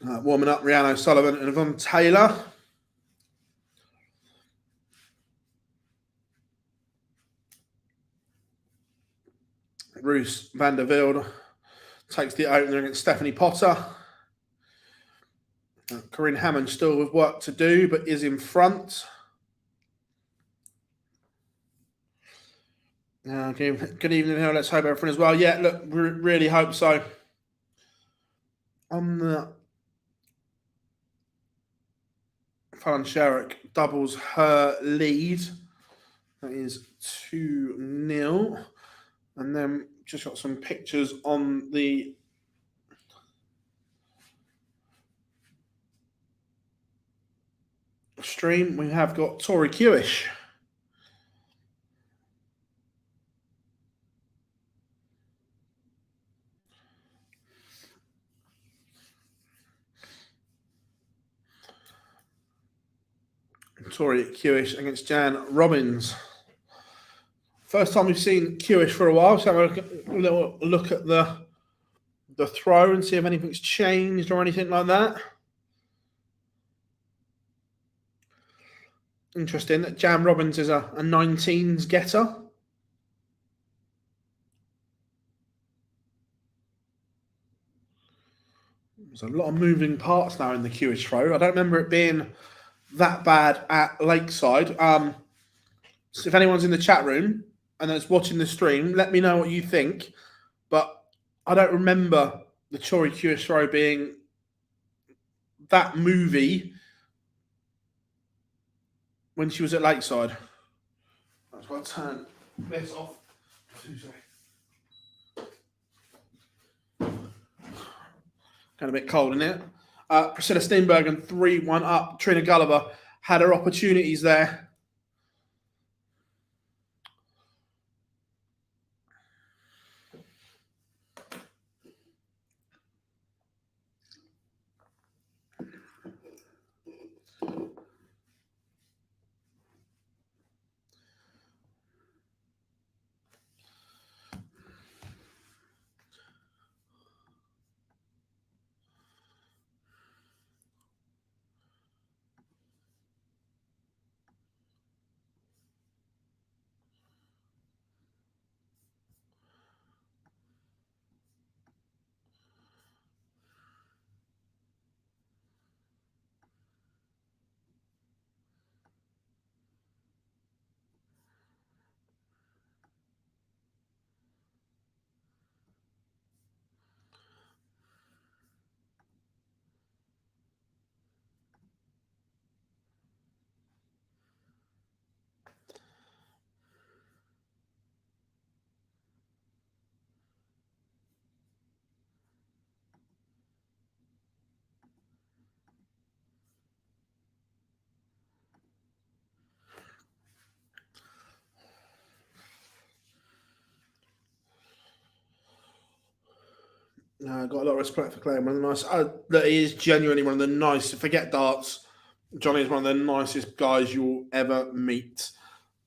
Warming up Rhiannon O'Sullivan and Yvonne Taylor. Roos van der Velde takes the opener against Stephanie Potter. Corinne Hammond still with work to do, but is in front. Good evening. Let's hope everything as well. Yeah, look, we really hope so. On the Fallon Sherrick doubles her lead. That is 2-0. And then just got some pictures on the stream. We have got Tori Kewish. Tori Kewish against Jan Robbins. First time we've seen Kewish for a while, so have a little look at the throw and see if anything's changed or anything like that. Interesting that Jan Robbins is a 19s getter. There's a lot of moving parts now in the Kewish throw. I don't remember it being that bad at Lakeside. So if anyone's in the chat room and that's watching the stream, let me know what you think. But I don't remember the Tori Kewish throw being that movie when she was at Lakeside. That's why I'll turn this off. Kind of a bit cold in it. Priscilla Steenbergen 3-1 up. Trina Gulliver had her opportunities there. Got a lot of respect for Claire. One of the nice. That is genuinely one of the nicest. Forget darts. Johnny is one of the nicest guys you'll ever meet.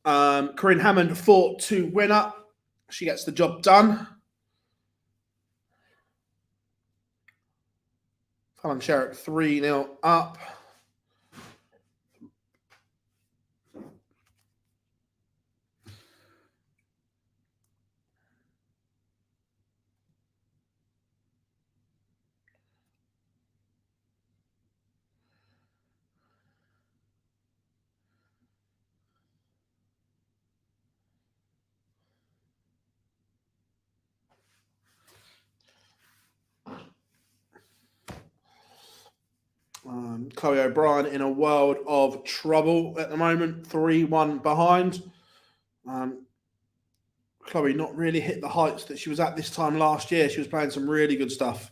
Corinne Hammond fought to win up. She gets the job done. Fallon Sherrick 3-0 up. Chloe O'Brien in a world of trouble at the moment, 3-1 behind. Chloe not really hit the heights that she was at this time last year. She was playing some really good stuff.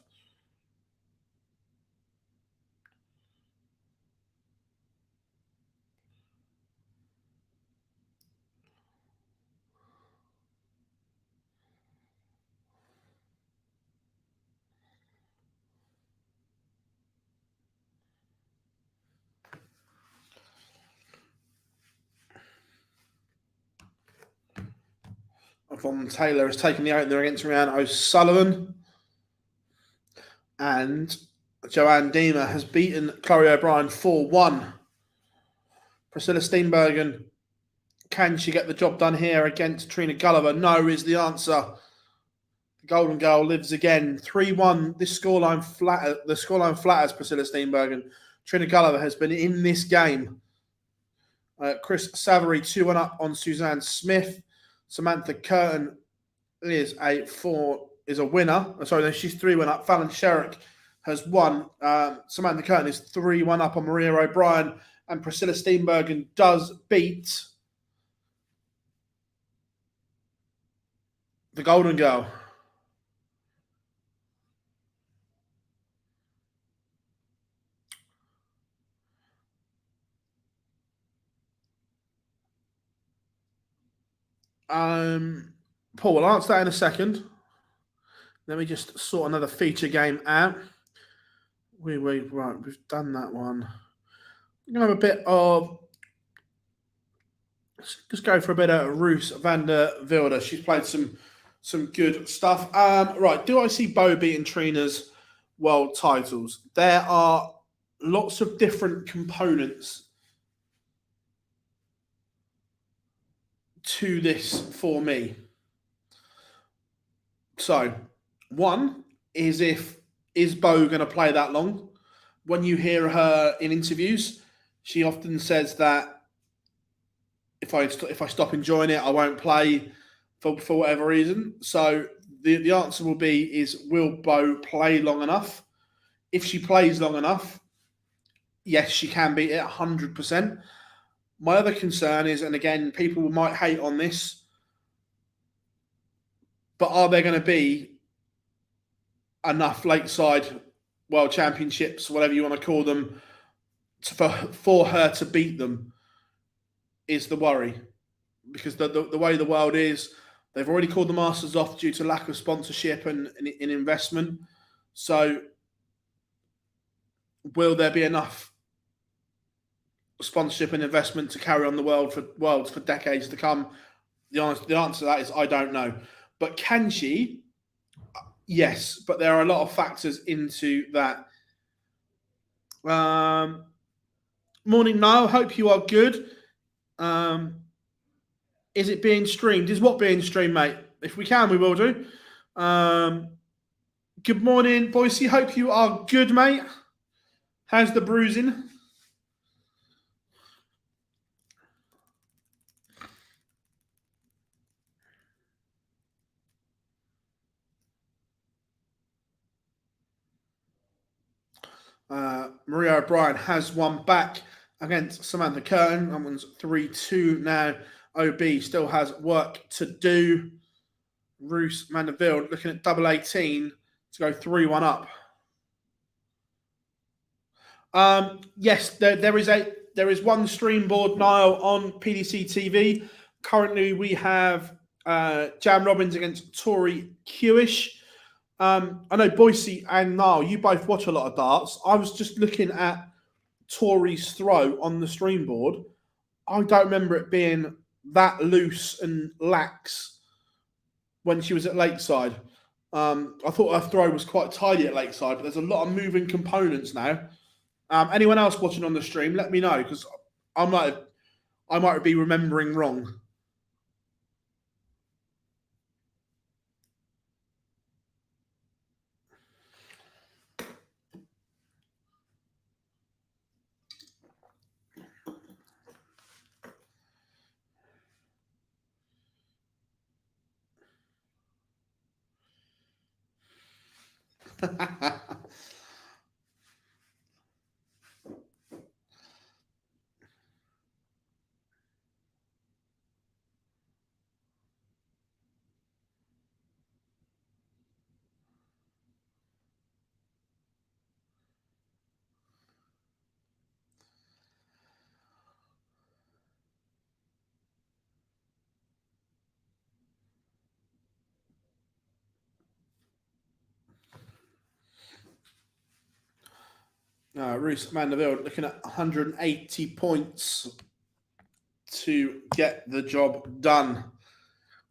Yvonne Taylor has taken the opener against Rhiannon O'Sullivan. And Joanne Deemer has beaten Chloe O'Brien 4-1. Priscilla Steenbergen, can she get the job done here against Trina Gulliver? No is the answer. The Golden Girl lives again. 3-1. The scoreline flatters Priscilla Steenbergen. Trina Gulliver has been in this game. Chris Savary 2-1 up on Suzanne Smith. Samantha Curtin is a winner. Sorry, no, she's 3-1 up. Fallon Sherrick has won. Samantha Curtin is 3-1 up on Maria O'Brien. And Priscilla Steenbergen does beat the Golden Girl. Paul, we'll answer that in a second. Let me just sort another feature game out. Right, we've done that one. We're going to have a bit of... Let's go for a bit of Roos van der Wilde. She's played some good stuff. Right, do I see Bo beating Trina's world titles? There are lots of different components to this for me. So, one is Bo going to play that long? When you hear her in interviews, she often says that if I stop enjoying it, I won't play for whatever reason. So the answer will be will Bo play long enough? If she plays long enough, yes, she can beat it 100%. My other concern is, and again, people might hate on this, but are there going to be enough Lakeside World Championships, whatever you want to call them, for her to beat them? Is the worry. Because the way the world is, they've already called the Masters off due to lack of sponsorship and investment. So will there be enough sponsorship and investment to carry on the worlds for decades to come? The answer to that is I don't know. But can she? Yes, but there are a lot of factors into that. Morning, Niall. Hope you are good. Is it being streamed? Is what being streamed, mate? If we can, we will do. Good morning, Boise. Hope you are good, mate. How's the bruising? Maria O'Brien has won back against Samantha Curtin. That one's 3-2 now. OB still has work to do. Roos van der Wilde looking at double 18 to go 3-1 up. Yes, there is one stream board now on PDC TV. Currently, we have Jan Robbins against Tori Kewish. I know Boise and Niall, you both watch a lot of darts. I was just looking at Tori's throw on the stream board. I don't remember it being that loose and lax when she was at Lakeside. I thought her throw was quite tidy at Lakeside, but there's a lot of moving components now. Anyone else watching on the stream, let me know, because I might be remembering wrong. Roos van der Wilde looking at 180 points to get the job done.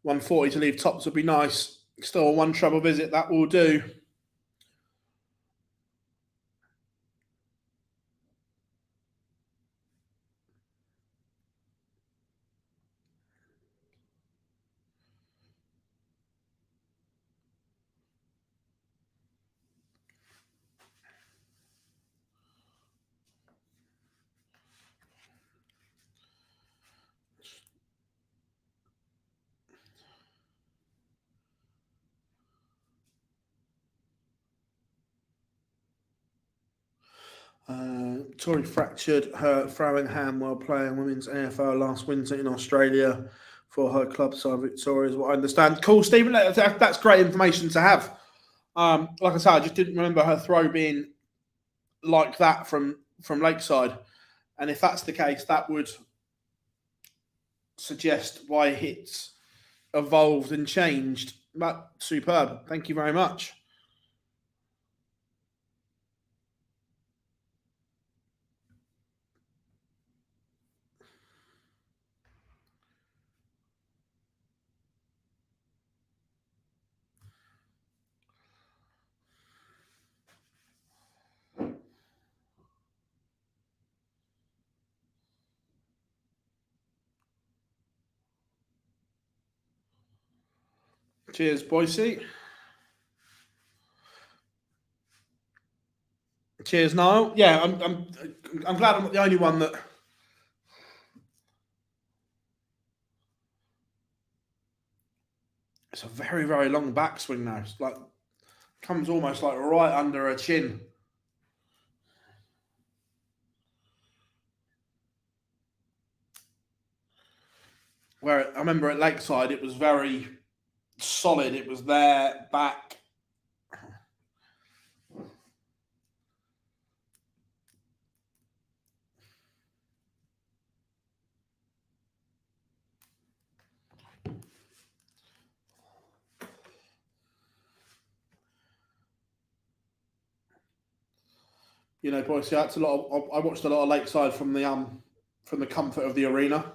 140 to leave tops would be nice. Still a one treble visit, that will do. Tori fractured her throwing hand while playing women's AFL last winter in Australia for her club side Victoria, is what I understand. Cool, Stephen. That's great information to have. Like I said, I just didn't remember her throw being like that from Lakeside. And if that's the case, that would suggest why hits evolved and changed. But superb. Thank you very much. Cheers, Boise. Cheers, Niall. Yeah, I'm glad I'm not the only one that. It's a very, very long backswing now. It's like comes almost like right under her chin. Where I remember at Lakeside, it was very solid. It was there, back. You know, boys, that's a lot of, I watched a lot of Lakeside from the comfort of the arena.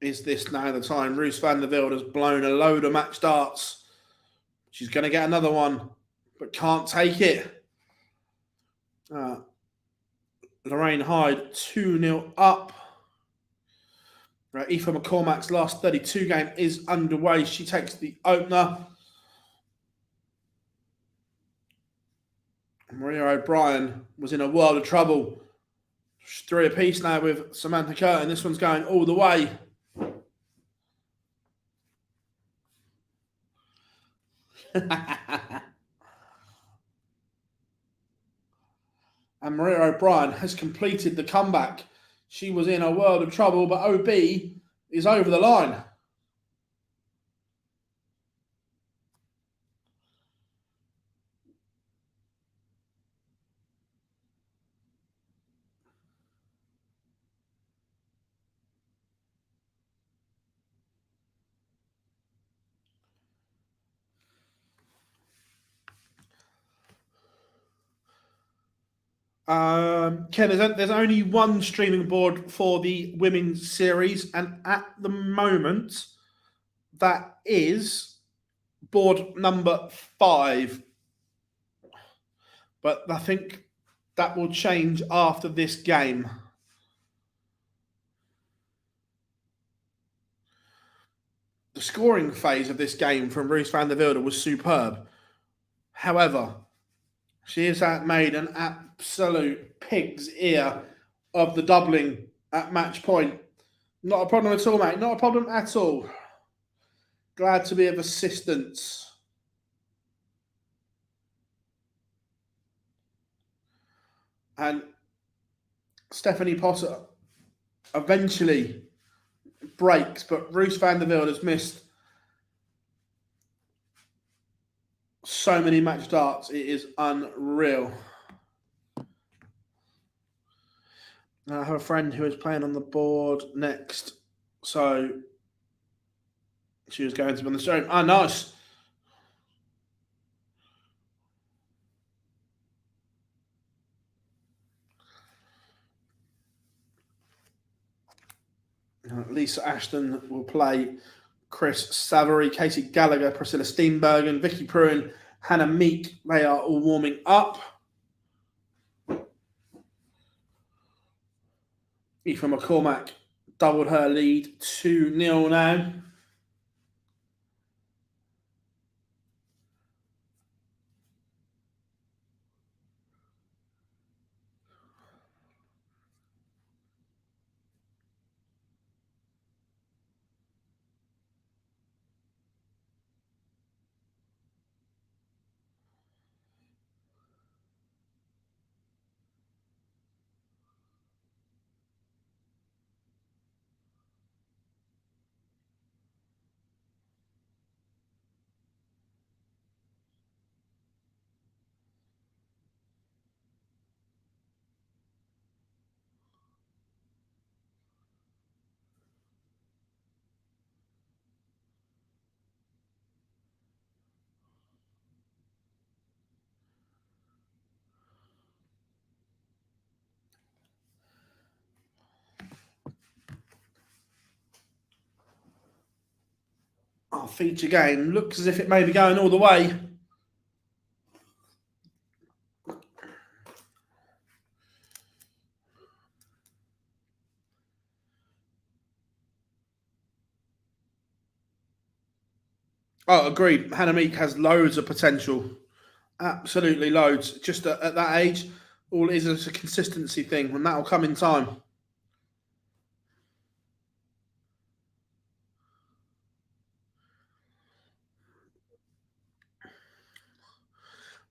Is this now the time? Roos van der Velde has blown a load of match darts. She's going to get another one, but can't take it. Lorraine Hyde 2-0 up. Right, Aoife McCormack's last 32 game is underway. She takes the opener. Maria O'Brien was in a world of trouble. She's 3 apiece now with Samantha Curtin. This one's going all the way. And Maria O'Brien has completed the comeback. She was in a world of trouble, but OB is over the line. Ken, there's only one streaming board for the women's series, and at the moment, that is board number 5. But I think that will change after this game. The scoring phase of this game from Roos van der Velde was superb. However, she has made an absolute pig's ear of the doubling at match point. Not a problem at all, mate. Not a problem at all. Glad to be of assistance. And Stephanie Potter eventually breaks, but Roos van der Velde has missed so many match darts. It is unreal. Now I have a friend who is playing on the board next, so she was going to be on the stream. Ah, nice. Lisa Ashton will play Chris Savary, Casey Gallagher, Priscilla Steenbergen, Vicky Pruin, Hannah Meek. They are all warming up. Ethan McCormack doubled her lead 2-0 now. Our feature game looks as if it may be going all the way. Oh, agreed. Hannah Meek has loads of potential. Absolutely loads. Just at that age, all it is a consistency thing, and that will come in time.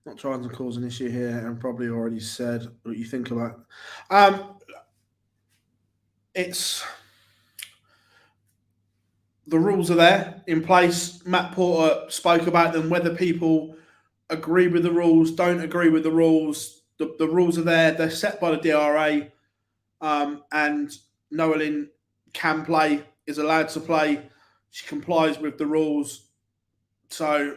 Not trying to cause an issue here, and probably already said what you think about. It's the rules are there in place. Matt Porter spoke about them. Whether people agree with the rules, don't agree with the rules, the rules are there. They're set by the DRA, and Noeline can play, is allowed to play. She complies with the rules, so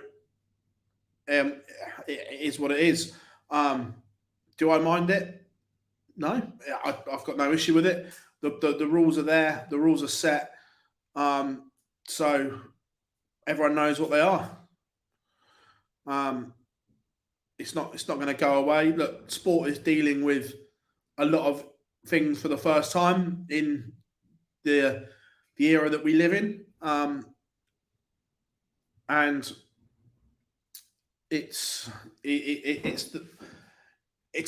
it is what it is. Do I mind it? No, I've got no issue with it. The rules are there. The rules are set. So everyone knows what they are. It's not going to go away. Look, sport is dealing with a lot of things for the first time in the era that we live in, and it's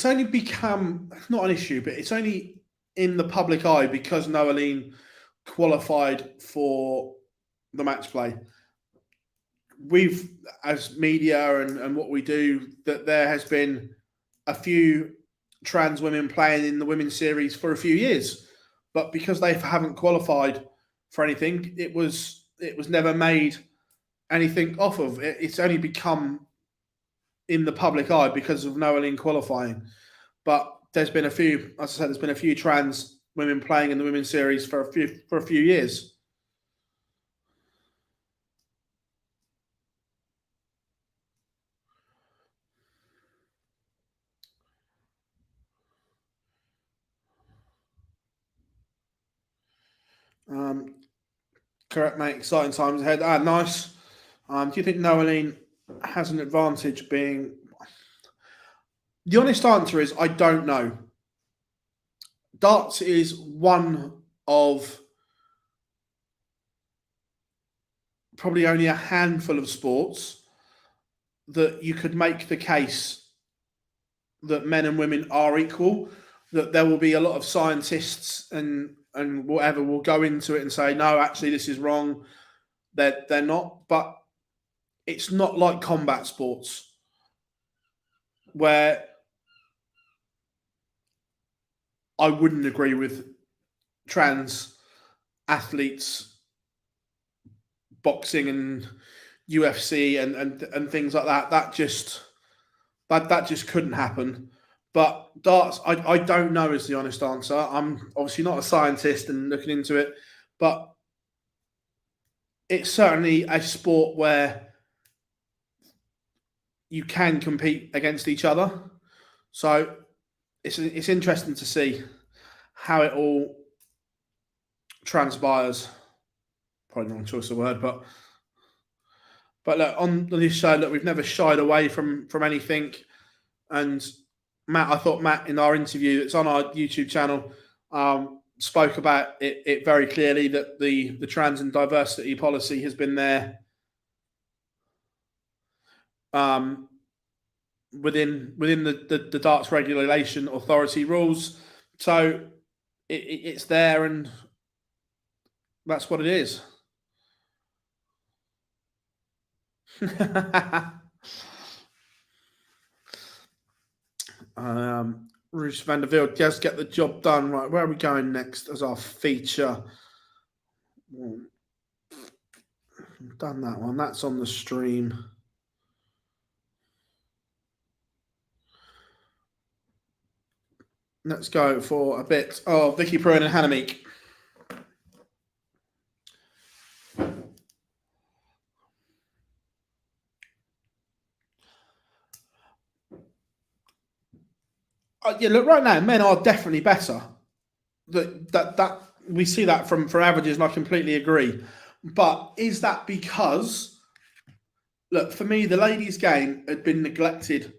only become not an issue, but it's only in the public eye because Noeline qualified for the match play. We've, as media and what we do, that there has been a few trans women playing in the women's series for a few years, but because they haven't qualified for anything, it was never made anything off of it. It's only become in the public eye because of Noeline qualifying. But there's been a few, as I said, there's been a few trans women playing in the women's series for a few years. Correct, mate. Exciting times ahead. Nice. Do you think Noeline has an advantage being? The honest answer is I don't know. Darts is one of probably only a handful of sports that you could make the case that men and women are equal. That there will be a lot of scientists and whatever will go into it and say, no, actually, this is wrong. They're not. But it's not like combat sports where I wouldn't agree with trans athletes boxing and UFC and things like that. That just couldn't happen. But darts, I don't know is the honest answer. I'm obviously not a scientist and looking into it, but it's certainly a sport where you can compete against each other. So it's interesting to see how it all transpires. Probably the wrong choice of word, but look, on this show, look, we've never shied away from anything. And Matt, I thought Matt in our interview, it's on our YouTube channel, spoke about it very clearly that the trans and diversity policy has been there within the darts regulation authority rules. So it's there, and that's what it is. Roos van der Velde does get the job done. Right, where are we going next as our feature? Done that one. That's on the stream. Let's go for a bit of Vicky Pruitt and Hannah Meek. Yeah, look, right now, men are definitely better. That we see that from averages, and I completely agree. But is that because, look, for me, the ladies' game had been neglected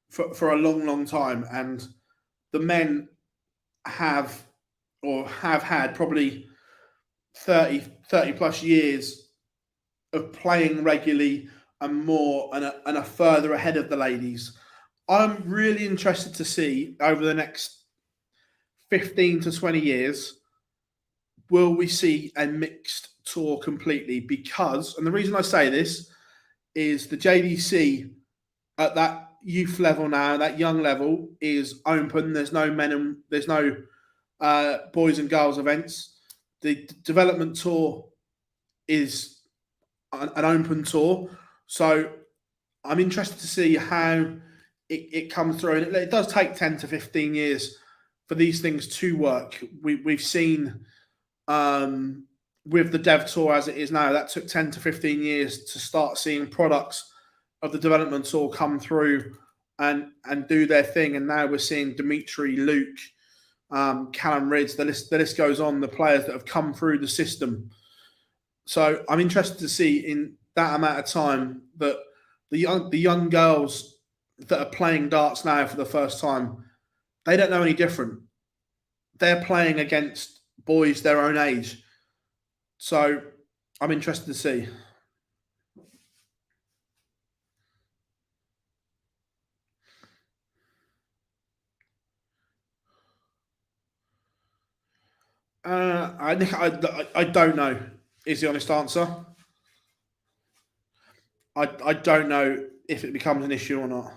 for a long, long time, and the men have had probably 30 plus years of playing regularly and more and are further ahead of the ladies. I'm really interested to see over the next 15 to 20 years, will we see a mixed tour completely? Because, and the reason I say this is the JDC at that youth level now, that young level, is open. There's no men and there's no boys and girls events. The development tour is an open tour. So I'm interested to see how it comes through. And it does take 10 to 15 years for these things to work. We've seen with the Dev Tour as it is now, that took 10 to 15 years to start seeing products of the development tour come through and do their thing. And now we're seeing Dimitri, Luke, Callum Ridds, the list goes on, the players that have come through the system. So I'm interested to see in that amount of time that the young girls that are playing darts now for the first time, they don't know any different. They're playing against boys their own age. So I'm interested to see. I don't know is the honest answer. I don't know if it becomes an issue or not.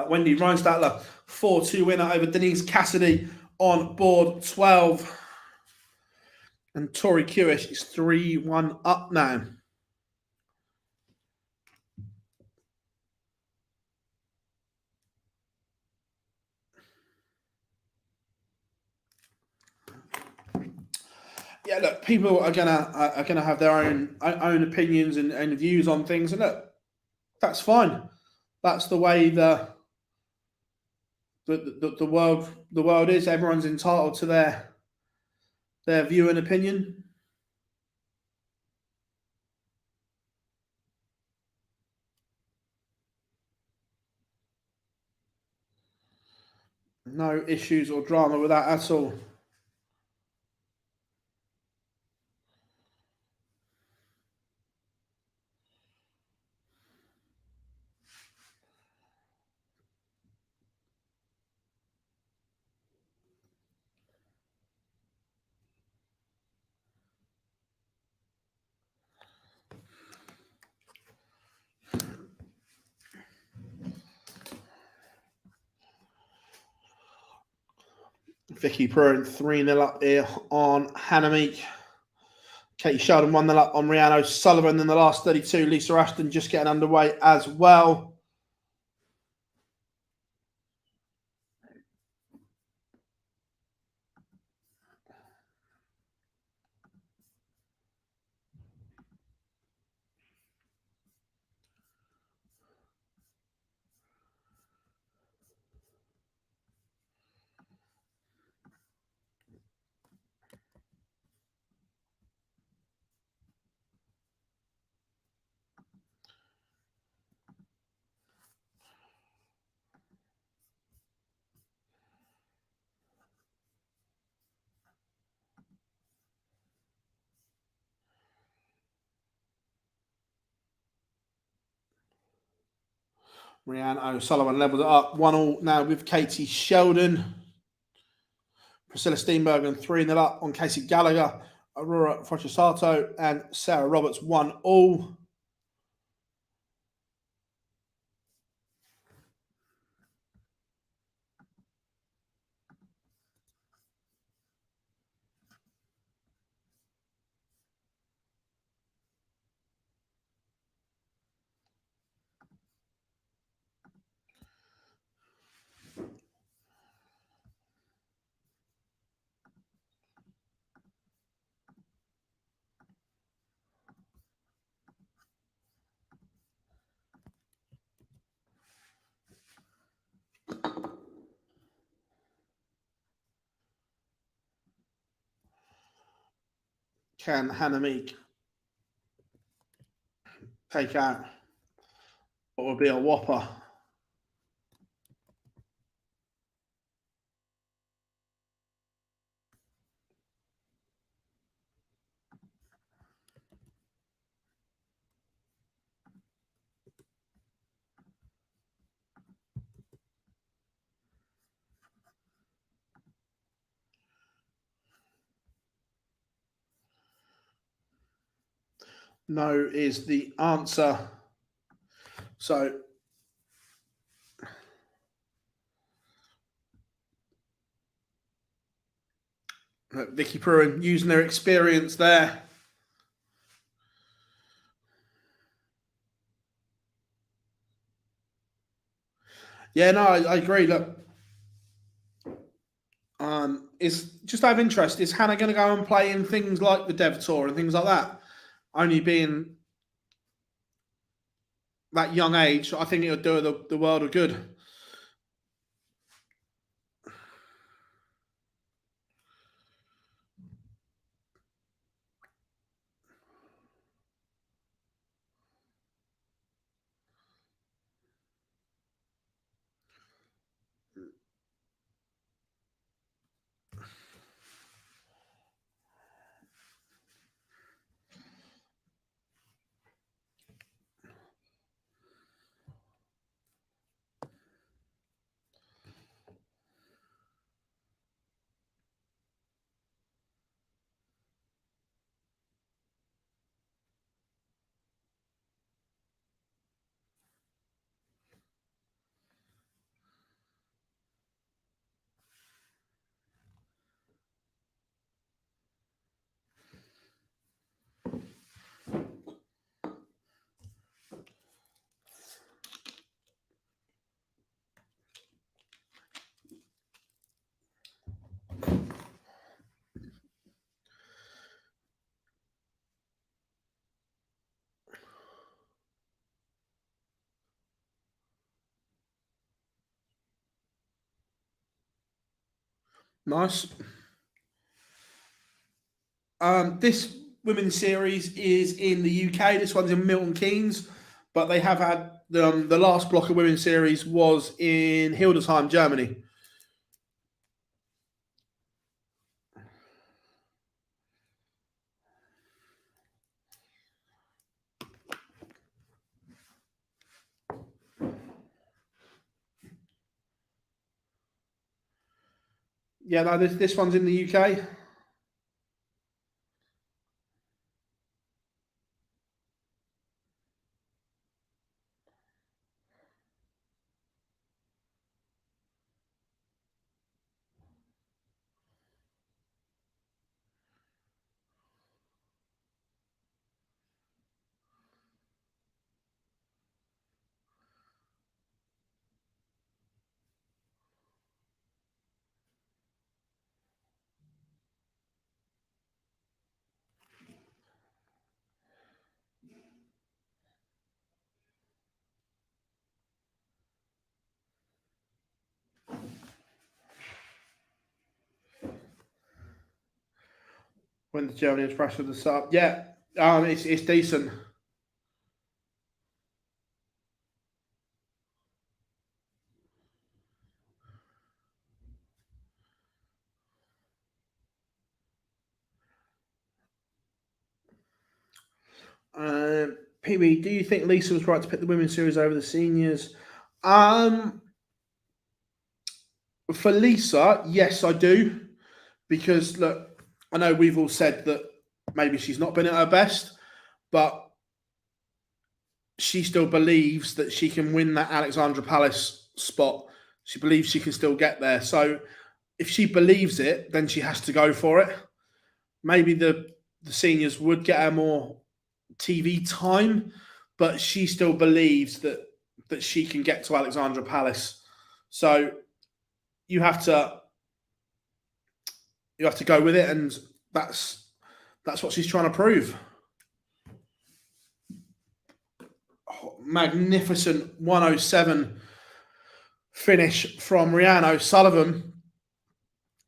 Wendy Reinstatler, 4-2 winner over Denise Cassidy on board 12. And Tori Kewish is 3-1 up now. Yeah, look, people are gonna have their own opinions and views on things, and look, that's fine. That's the way the world is. Everyone's entitled to their view and opinion. No issues or drama with that at all. Vicky Pruitt 3-0 up here on Hannah Meek. Katie Sheldon 1-0 up on Rhiannon O'Sullivan in the last 32. Lisa Ashton just getting underway as well. Rianne O'Sullivan levelled it up 1-1 now with Katie Sheldon. Priscilla Steenbergen 3-0 up on Casey Gallagher. Aurora Frochasato and Sarah Roberts 1-1. Can Hannah Meek take out what would be a whopper? No is the answer. So Vicky Pruin using their experience there. Yeah, no, I agree. Look, is just out of interest, is Hannah going to go and play in things like the Dev Tour and things like that? Only being that young age, I think it'll do her the world of good. Nice. This women's series is in the UK. This one's in Milton Keynes, but they have had the last block of women's series was in Hildesheim, Germany. Yeah, no, this one's in the UK. When the Germany was pressed with the sub. Yeah, it's decent. PB, do you think Lisa was right to pick the women's series over the seniors? For Lisa, yes, I do. Because look, I know we've all said that maybe she's not been at her best, but she still believes that she can win that Alexandra Palace spot. She believes she can still get there. So if she believes it, then she has to go for it. Maybe the seniors would get her more TV time, but she still believes that she can get to Alexandra Palace. So you have to go with it, and that's what she's trying to prove. Oh, magnificent 107 finish from Rhiannon O'Sullivan.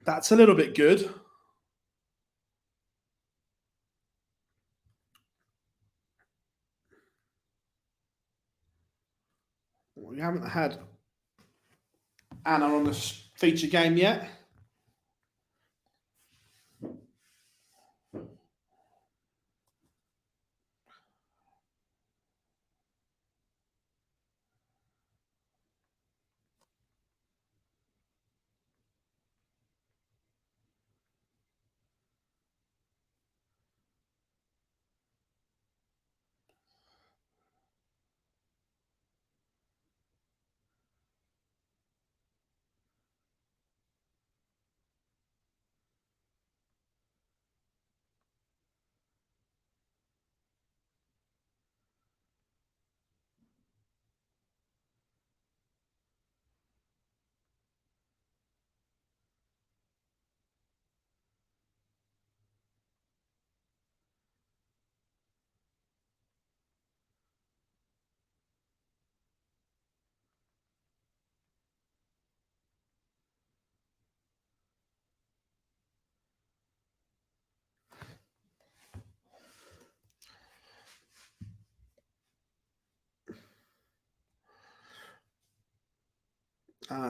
That's a little bit good. We haven't had Anna on the feature game yet.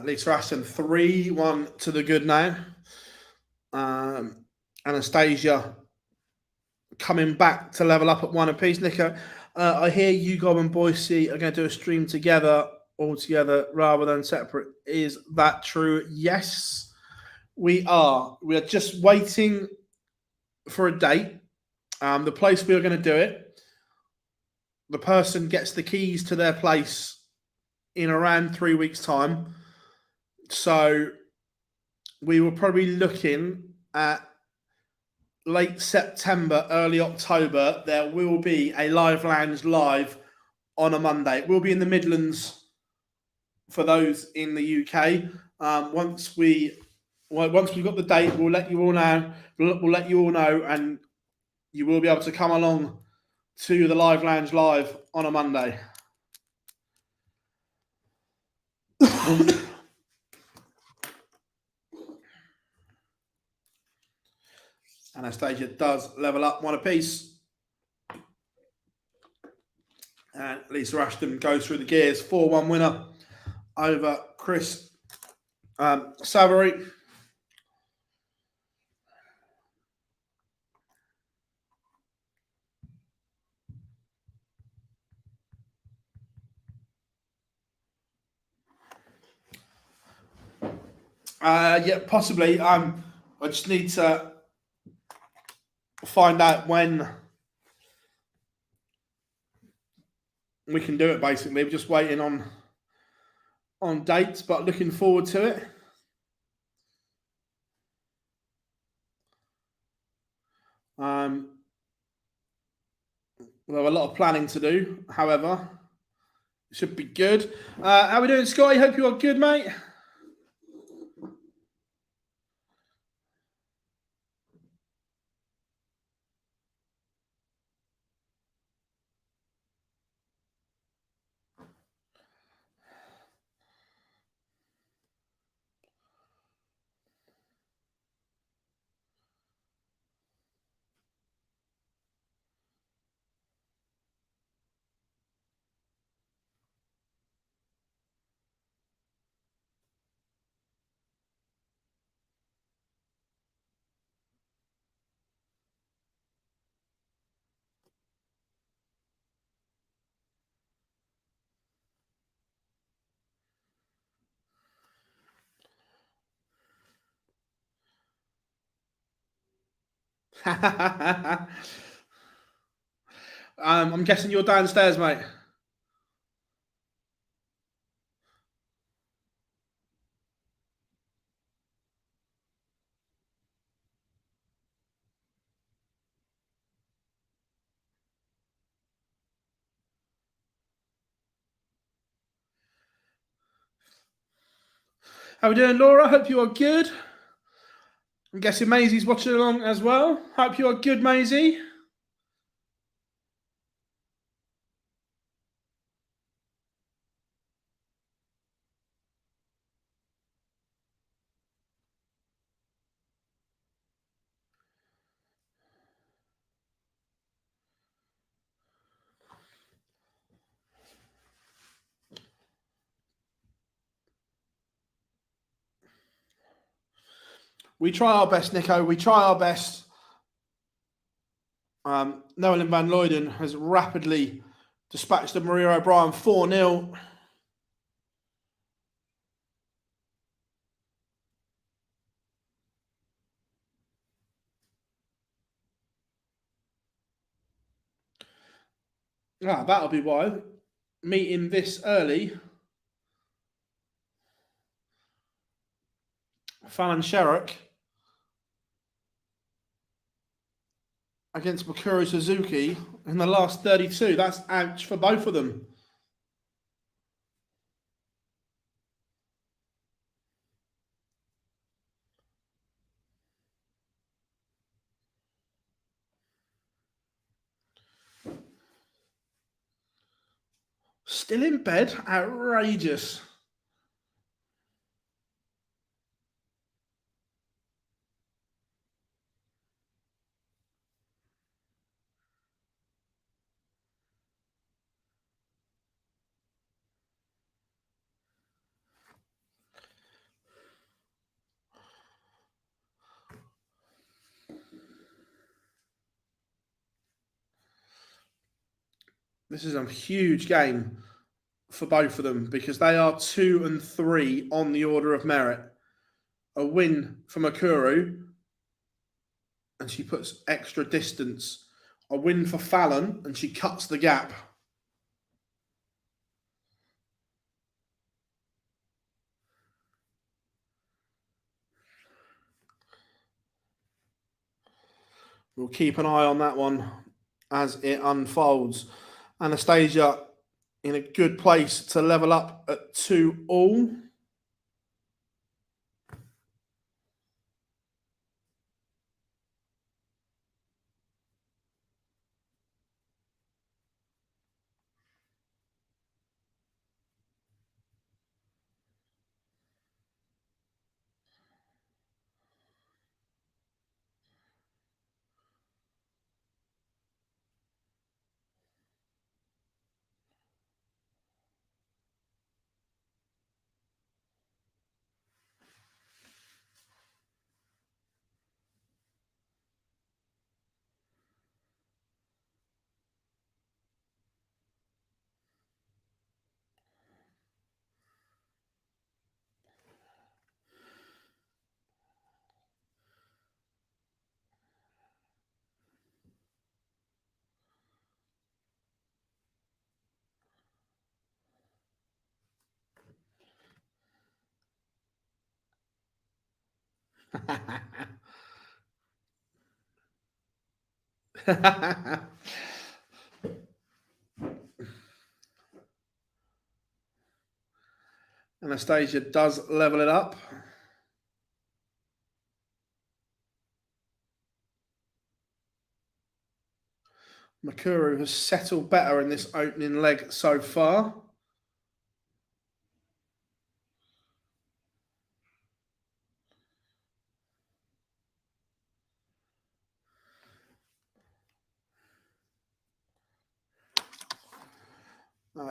Lisa Ashton 3-1 to the good now. Anastasia coming back to level up at 1 apiece. Nico, I hear you, Gob and Boise are going to do a stream together, all together, rather than separate. Is that true? Yes, we are. We are just waiting for a date. The place we are going to do it, the person gets the keys to their place in around 3 weeks' time. So we were probably looking at late September, early October. There will be a Live Lounge live on a Monday. It will be in the Midlands for those in the UK. Once we've got the date, we'll let you all know. We'll let you all know, and you will be able to come along to the Live Lounge live on a Monday. Anastasia does level up 1 apiece. And Lisa Ashton goes through the gears. 4-1 winner over Chris Savary. Yeah, possibly. I just need to find out when we can do it. Basically, we're just waiting on dates, but looking forward to it. We'll have a lot of planning to do. However, it should be good. How are we doing, Scotty? Hope you are good, mate. I'm guessing you're downstairs, mate. How we doing, Laura? Hope you are good. I'm guessing Maisie's watching along as well. Hope you are good, Maisie. We try our best, Nico. We try our best. Nolan van Luyden has rapidly dispatched the Maria O'Brien 4-0. That'll be why. Meeting this early. Fallon Sherrock against Mikuru Suzuki in the last 32. That's ouch for both of them. Still in bed? Outrageous. This is a huge game for both of them because they are 2 and 3 on the order of merit. A win for Mikuru, and she puts extra distance. A win for Fallon, and she cuts the gap. We'll keep an eye on that one as it unfolds. Anastasia in a good place to level up at 2-all. Anastasia does level it up. Mikuru has settled better in this opening leg so far.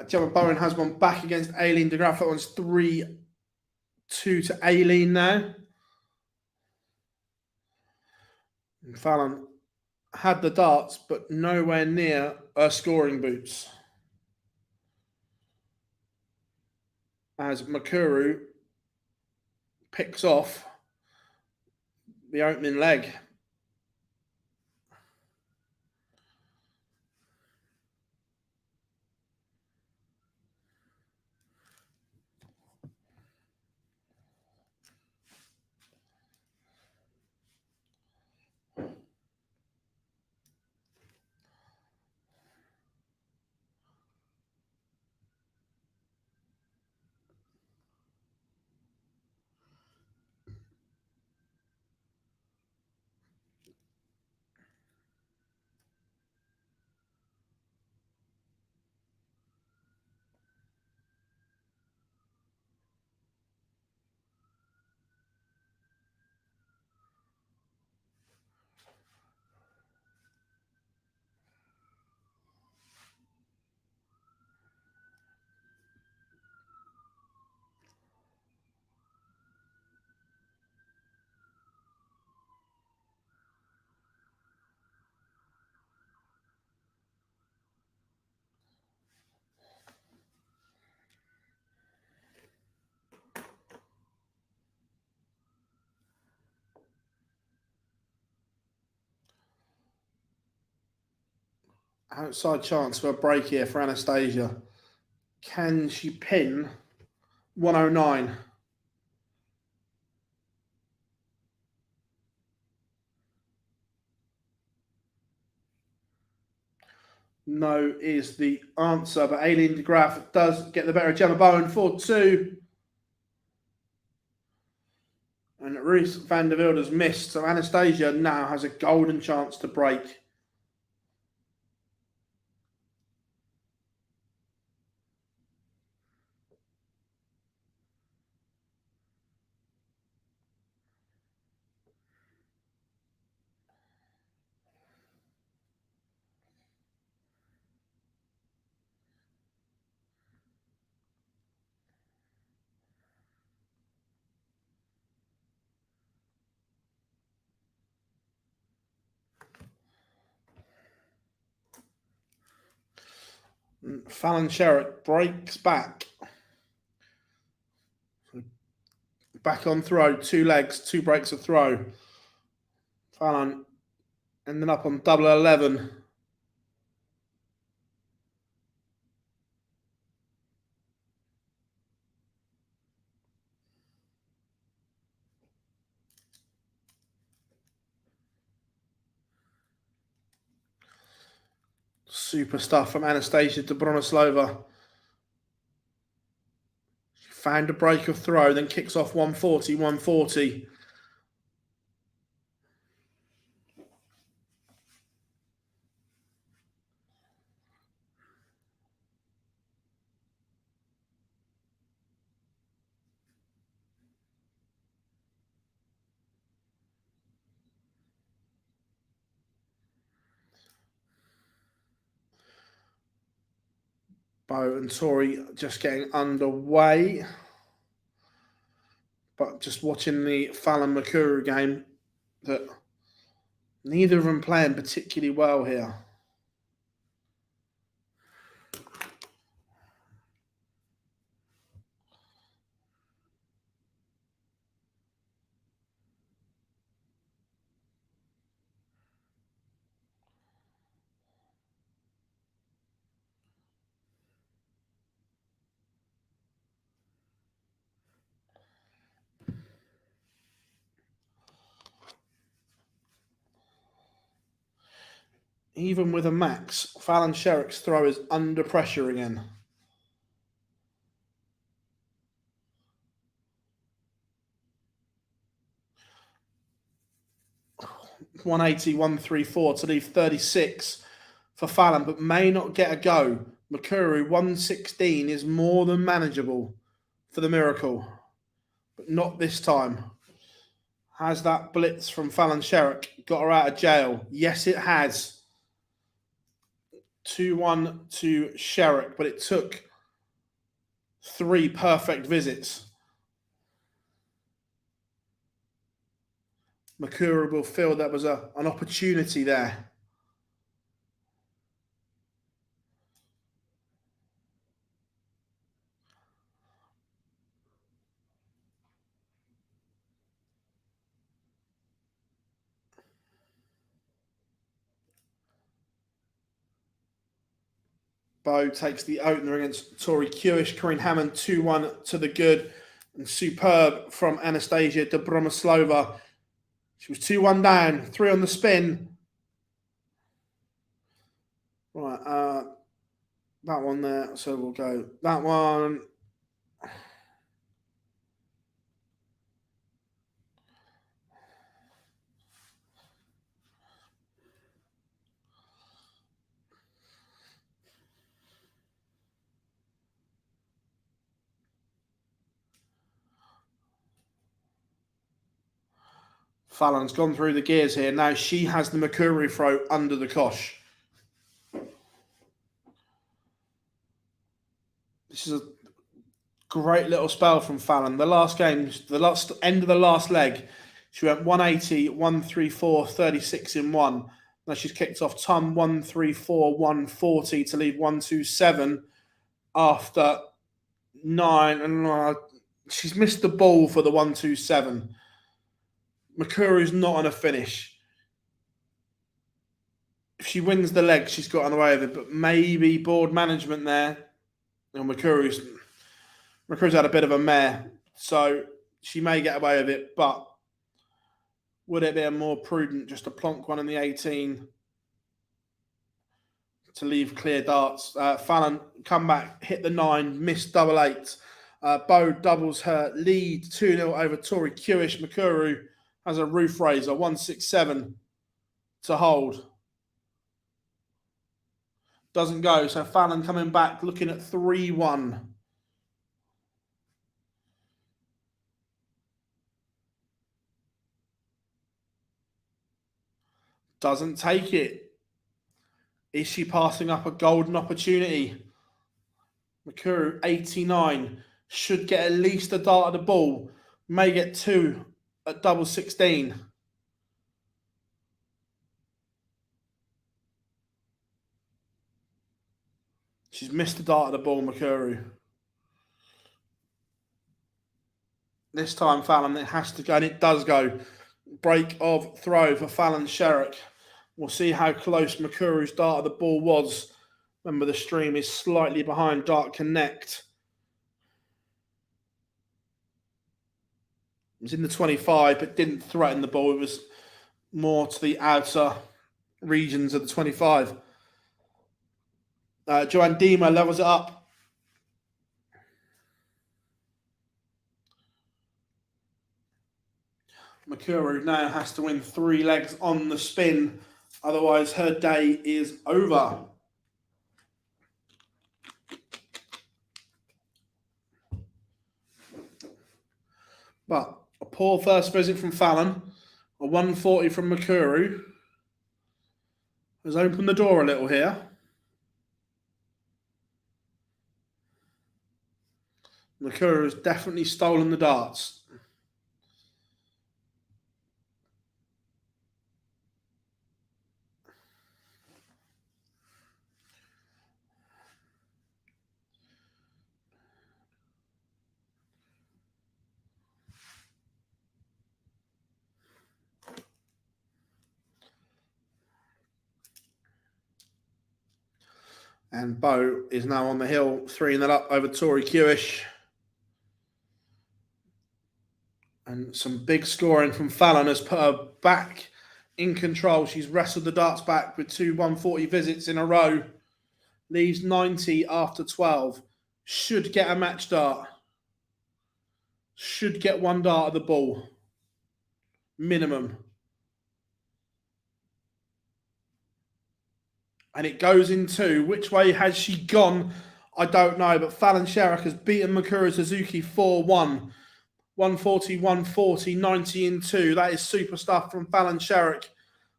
Gemma Bowen has gone back against Aileen de Graaf. That one's 3-2 to Aileen now. And Fallon had the darts, but nowhere near her scoring boots. As Mikuru picks off the opening leg. Outside chance for a break here for Anastasia. Can she pin 109? No is the answer, but Aileen de Graaf does get the better of Gemma Bowen 4-2. And Ruth van der Wilder's missed, so Anastasia now has a golden chance to break. Fallon Sherrick breaks back. Back on throw, 2 legs, 2 breaks of throw. Fallon ending up on double 11. Super stuff from Anastasia Dobronislova. She found a break of throw, then kicks off 140, 140. Bo and Tori just getting underway. But just watching the Fallon Makuru game, that neither of them playing particularly well here. Even with a max, Fallon Sherrick's throw is under pressure again. .180, 134 to leave 36 for Fallon, but may not get a go. Makuru 116 is more than manageable for the Miracle, but not this time. Has that blitz from Fallon Sherrick got her out of jail? Yes, it has. 2-1 to Sherrick, but it took 3 perfect visits. Makuru will feel that was an opportunity there. Bo takes the opener against Tori Kewish. Corinne Hammond 2-1 to the good. And superb from Anastasia Dobronislova. She was 2-1 down, 3 on the spin. Right, that one there. So we'll go that one. Fallon's gone through the gears here. Now she has the Makuru throw under the kosh. This is a great little spell from Fallon. The last game, the last end of the last leg, she went 180, 134, 36 in 1. Now she's kicked off Tom 134, 140 to leave 127 after 9. And she's missed the ball for the 127. Makuru's not on a finish. she wins the leg, she's got on the way of it, but maybe board management there. And Makuru's had a bit of a mare, so she may get away with it, but would it be more prudent just to plonk one in the 18 to leave clear darts? Fallon come back, hit the 9, missed double 8. Bo doubles her lead 2-0 over Tori Kewish. Makuru has a roof raiser 167 to hold. Doesn't go, so Fallon coming back looking at 3-1. Doesn't take it. Is she passing up a golden opportunity? Makuru, 89. Should get at least a dart at the ball. May get 2 at double 16. She's missed the dart at the ball, Makuru. This time, Fallon, it has to go, and it does go. Break of throw for Fallon Sherrick. We'll see how close Makuru's dart at the ball was. Remember, the stream is slightly behind Dart Connect. It was in the 25, but didn't threaten the ball. It was more to the outer regions of the 25. Joanne Dima levels it up. Makuru now has to win 3 legs on the spin. Otherwise, her day is over. But a poor first visit from Fallon. A 140 from Makuru has opened the door a little here. Makuru has definitely stolen the darts. And Bo is now on the hill, 3-0 up over Tori Kewish. And some big scoring from Fallon has put her back in control. She's wrestled the darts back with 2 140 visits in a row. Leaves 90 after 12. Should get a match dart. Should get 1 dart at the ball. Minimum. And it goes in 2. Which way has she gone? I don't know. But Fallon Sherrick has beaten Makuru Suzuki 4-1. 140, 140, 90 in 2. That is super stuff from Fallon Sherrick.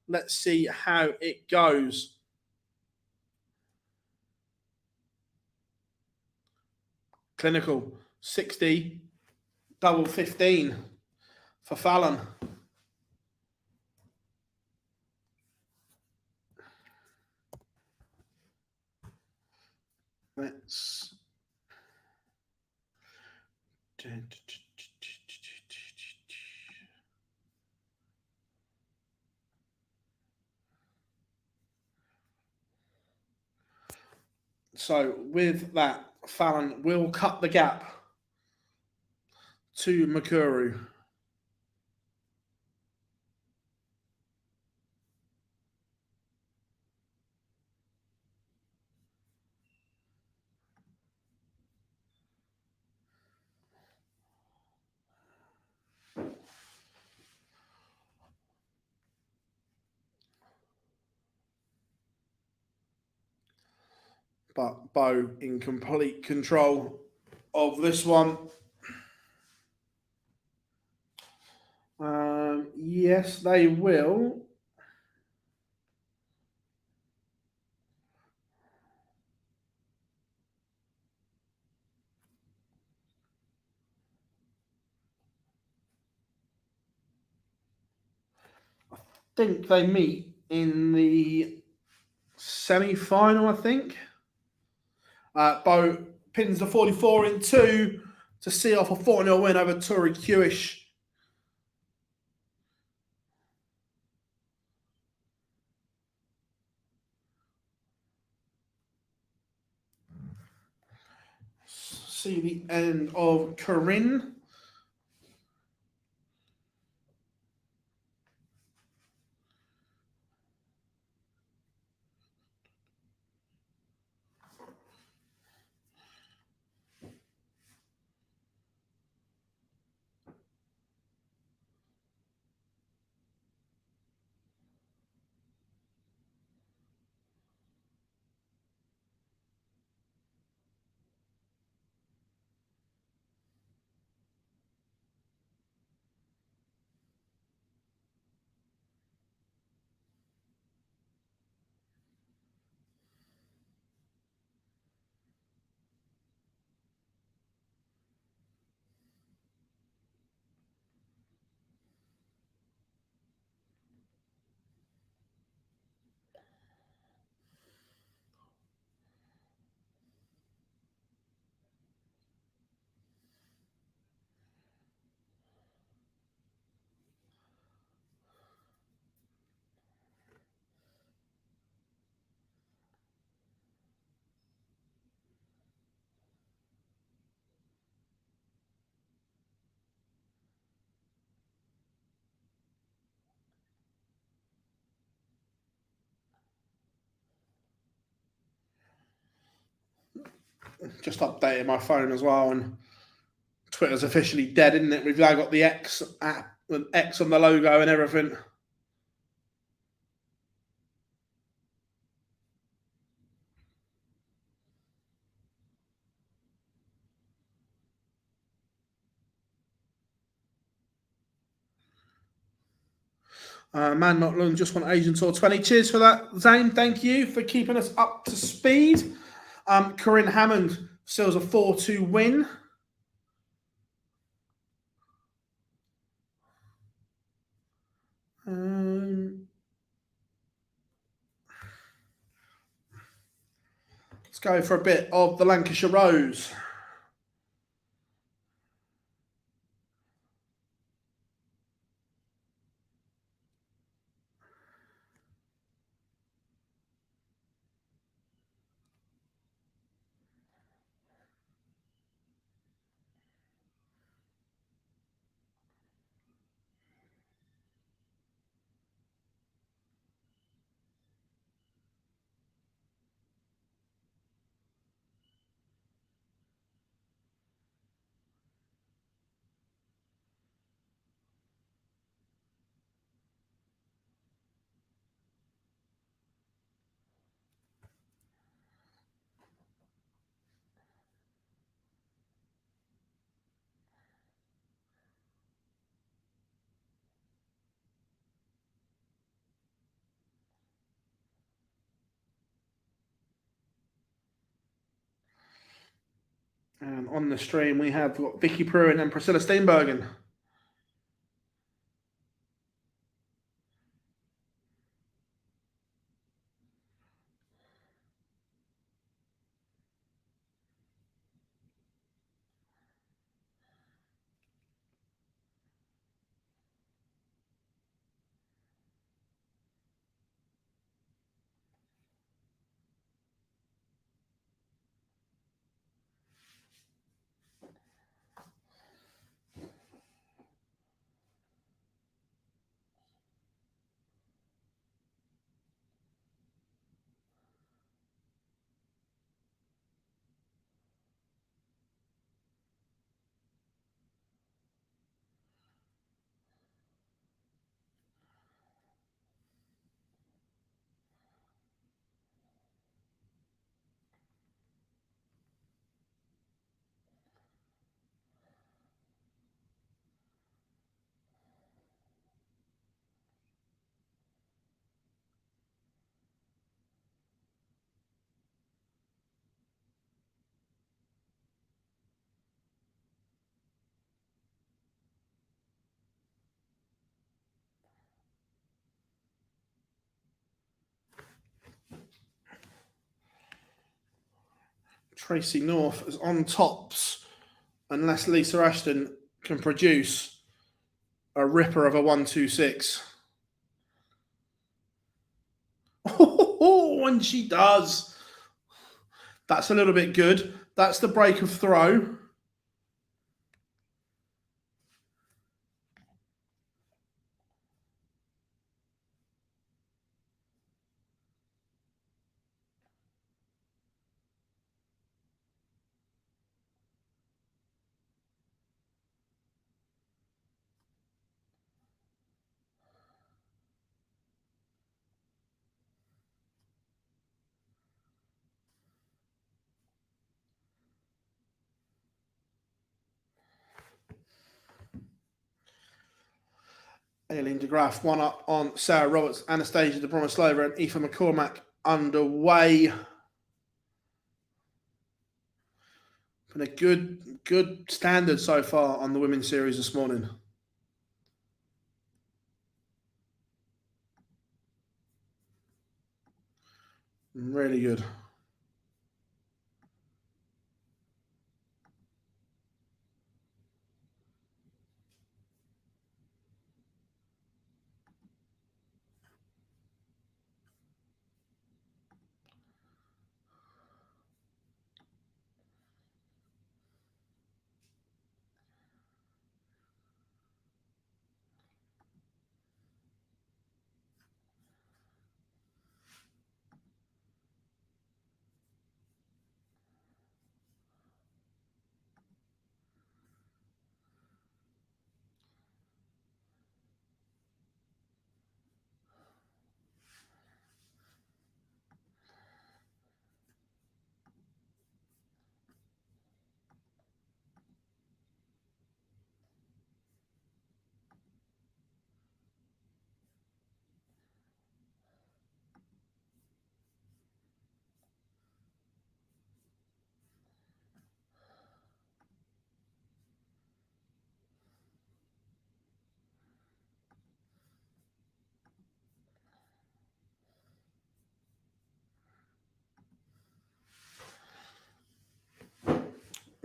Let's see how it goes. Clinical, 60, double 15 for Fallon. Let's... So with that, Fallon will cut the gap to Makuru. But Bo in complete control of this one. Yes, they will. I think they meet in the semi-final, I think. Bo pins the 44 in 2 to see off a 4-0 win over Tori Kewish. see the end of Corinne. Just updated my phone as well, and Twitter's officially dead, isn't it? We've now got the X app with X on the logo and everything. Man Not Long just won Asian Tour 20. Cheers for that, Zane. Thank you for keeping us up to speed. Corinne Hammond seals a 4-2 win. Let's go for a bit of the Lancashire Rose. And on the stream, we have got Vicky Pruin and Priscilla Steenbergen. Tracy North is on tops, unless Lisa Ashton can produce a ripper of a 1-2-6. Oh, and she does. That's a little bit good. That's the break of throw. Aileen de Graaf, one up on Sarah Roberts, Anastasia de Bromoslova, and Aoife McCormack underway. Been a good standard so far on the women's series this morning. Really good.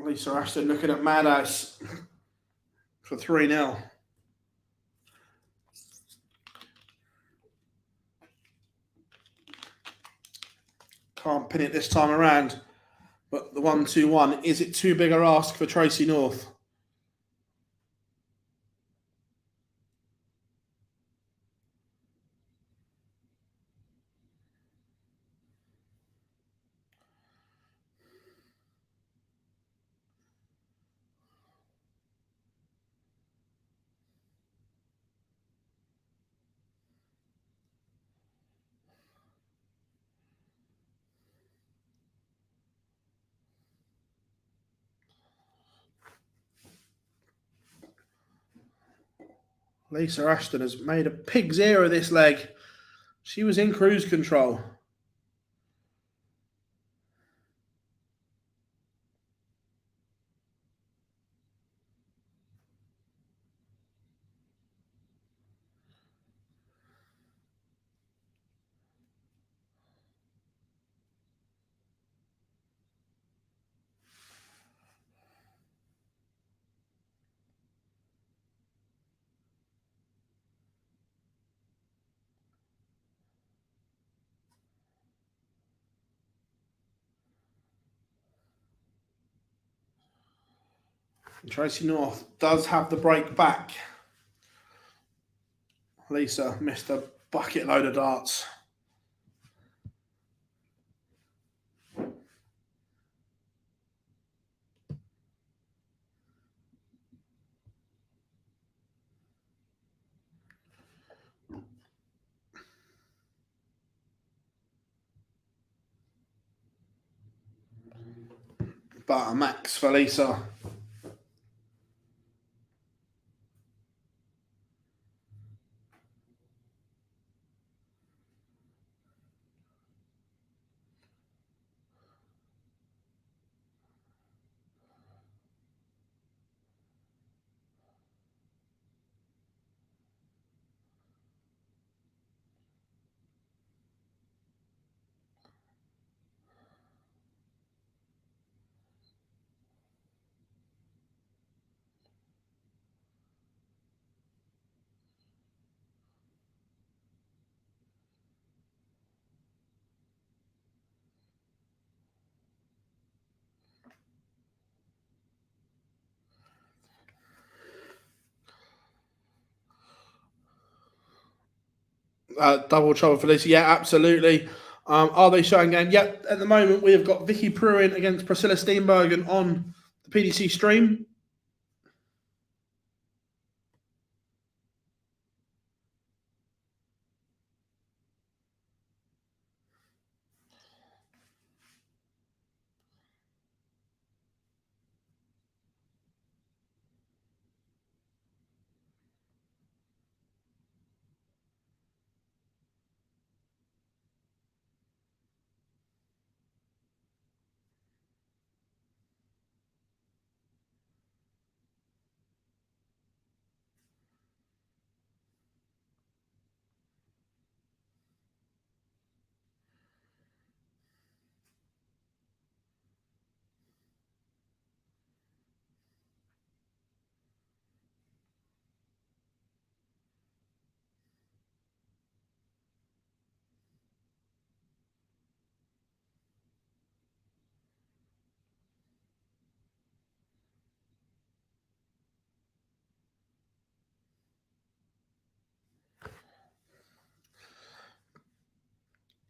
Lisa Ashton looking at Madhouse for 3-0. Can't pin it this time around. But the 1-2-1, is it too big a ask for Tracy North? Lisa Ashton has made a pig's ear of this leg. She was in cruise control. Tracy North does have the break back. Lisa missed a bucket load of darts. But a max for Lisa. Double trouble for this. Yeah, absolutely. Are they showing game? Yep. At the moment, we have got Vicky Pruin against Priscilla Steenbergen on the PDC stream.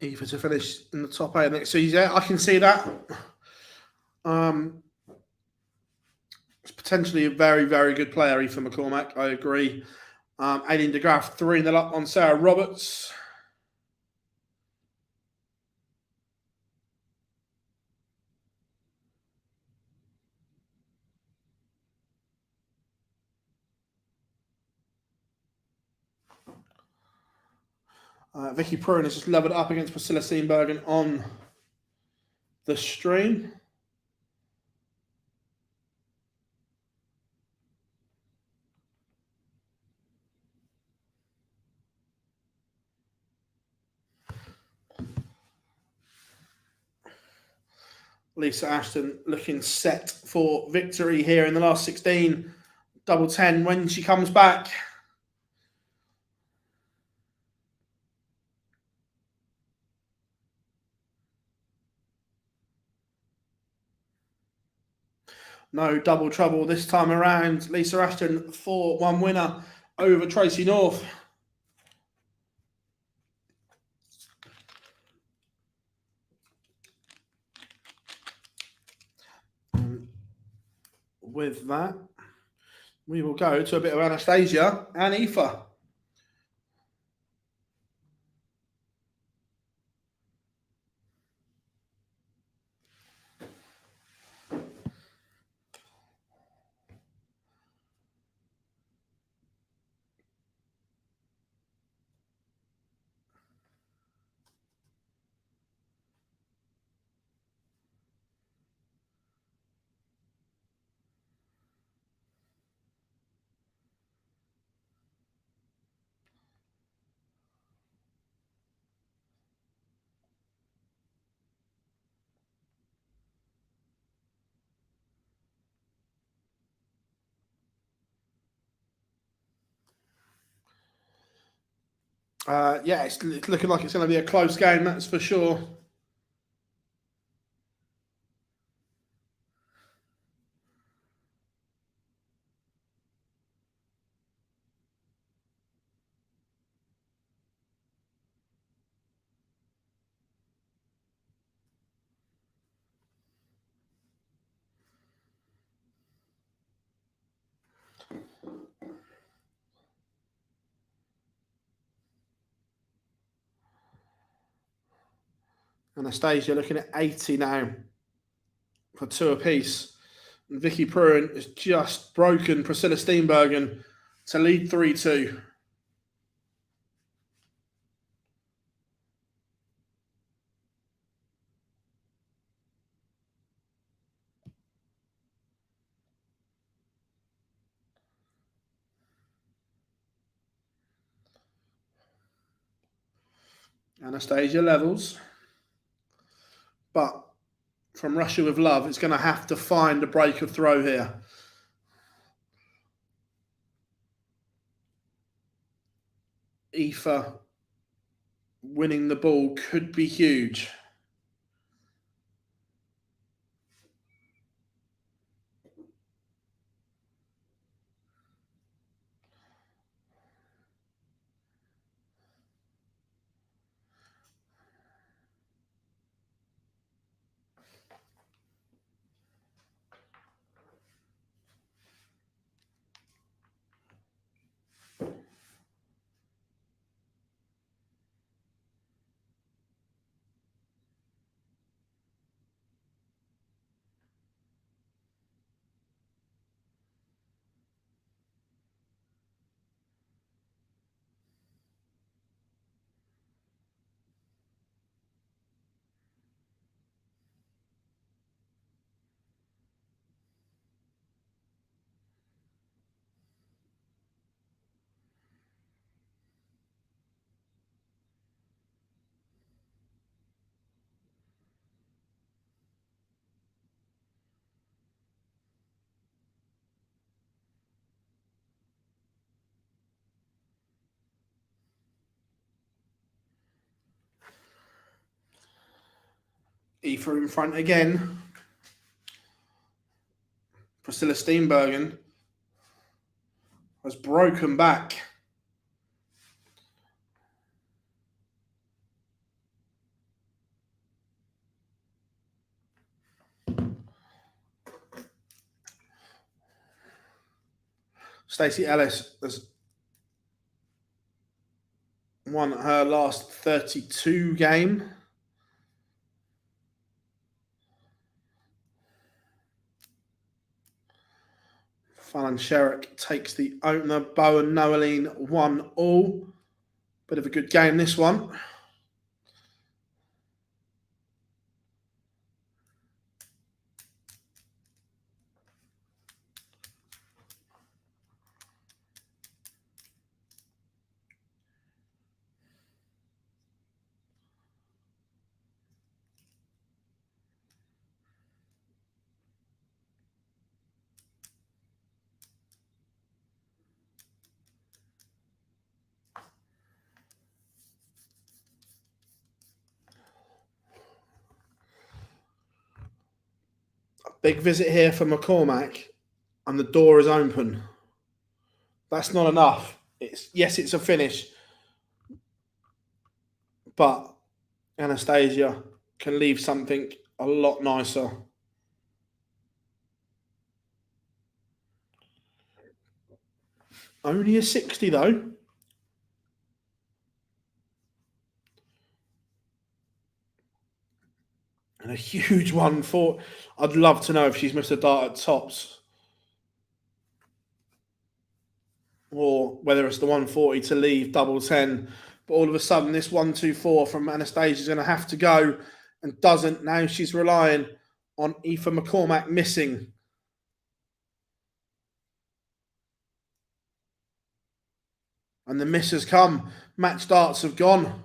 Eva to finish in the top 8 next season. Yeah, I can see that. It's potentially a very, very good player, Aoife McCormack. I agree. Aileen de Graaf 3-0 up on Sarah Roberts. Vicky Pruin has just leveled up against Priscilla Steenbergen on the stream. Lisa Ashton looking set for victory here in the last 16. Double 10 when she comes back. No double trouble this time around. Lisa Ashton 4-1 winner over Tracy North. With that, we will go to a bit of Anastasia and Aoife. Yeah, it's looking like it's going to be a close game, that's for sure. Anastasia looking at 80 now for 2 apiece. And Vicky Pruin has just broken Priscilla Steenbergen to lead 3-2. Anastasia levels. But from Russia with Love, it's going to have to find a break of throw here. Aoife winning the ball could be huge. Aoife in front again. Priscilla Steenbergen has broken back. Stacey Ellis has won her last 32 game. Fallon Sherrick takes the opener. Bo and Noeline 1-all. Bit of a good game, this one. Big visit here for McCormack, and the door is open. That's not enough. Yes, it's a finish, but Anastasia can leave something a lot nicer. Only a 60 though. And a huge one for. I'd love to know if she's missed a dart at tops, or whether it's the 140 to leave double 10. But all of a sudden, this 124 from Anastasia is going to have to go, and doesn't. Now she's relying on Aoife McCormack missing. And the miss has come. Match darts have gone.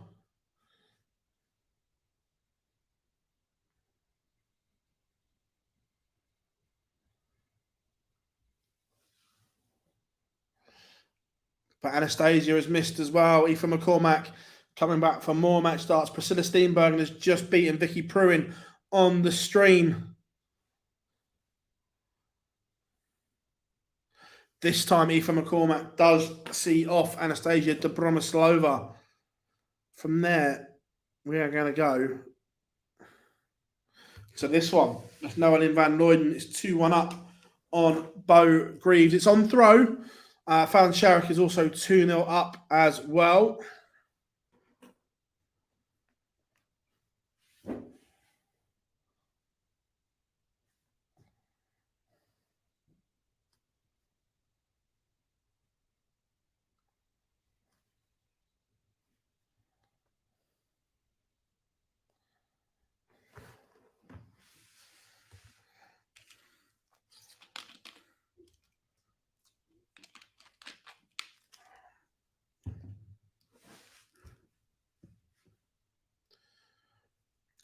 But Anastasia has missed as well. Aoife McCormack coming back for more match starts. Priscilla Steenbergen has just beaten Vicky Pruin on the stream. This time, Aoife McCormack does see off Anastasia Dobromoslova. From there, we are going to go to this one. There's Noeline van Luyden. It's 2-1 up on Bo Greaves. It's on throw. Fallon Sherrick is also 2-0 up as well.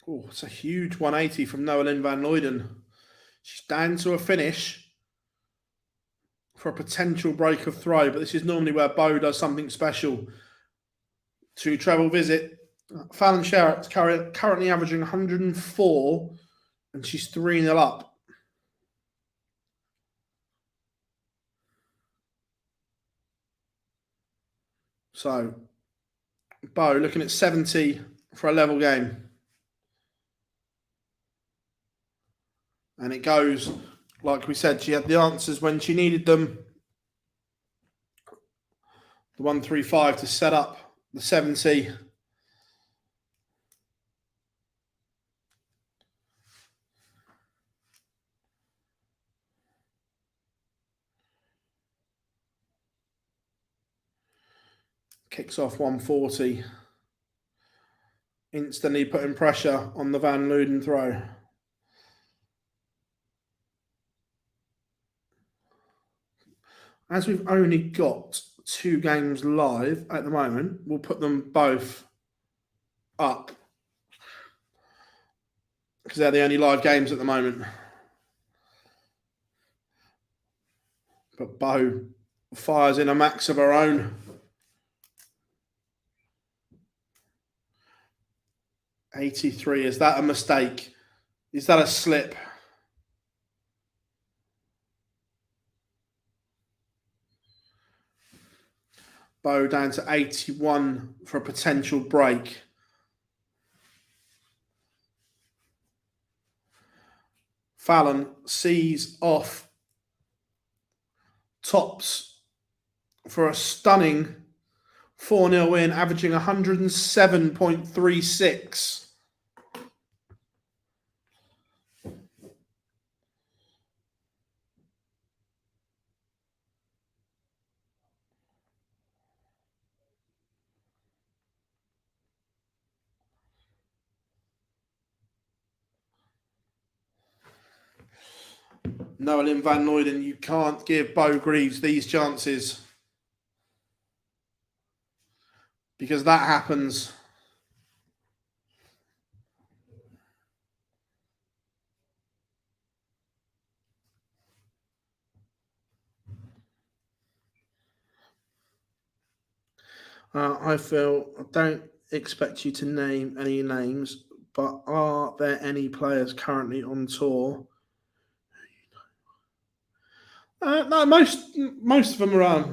Oh, it's a huge 180 from Noeline van Luyden. She's down to a finish for a potential break of throw, but this is normally where Bo does something special to treble visit. Fallon Sherrick's currently averaging 104, and she's 3-0 up. So, Bo looking at 70 for a level game. And it goes, like we said, she had the answers when she needed them. The 135 to set up the 70. Kicks off 140. Instantly putting pressure on the Van Luyden throw. As we've only got 2 games live at the moment, we'll put them both up because they're the only live games at the moment. But Bo fires in a max of her own. 83. Is that a mistake? Is that a slip? Bow down to 81 for a potential break. Fallon sees off Tops for a stunning 4-0 win, averaging 107.36. Noelin van Noyden, you can't give Bo Greaves these chances, because that happens. I don't expect you to name any names, but are there any players currently on tour? No, most of them are.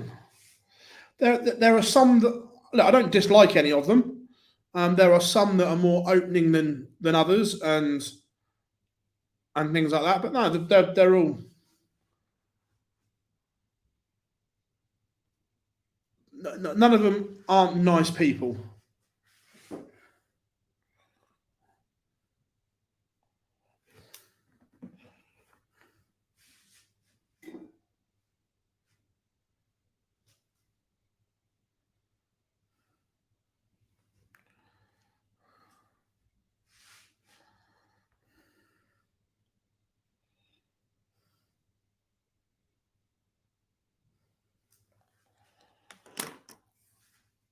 There are some that, look, I don't dislike any of them. There are some that are more opening than others, and things like that. But no, they're all. None of them aren't nice people.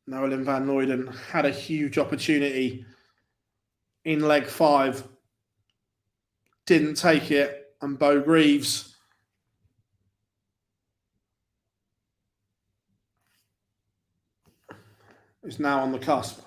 Noelin van Noyden had a huge opportunity in leg 5, didn't take it, and Bo Greaves is now on the cusp.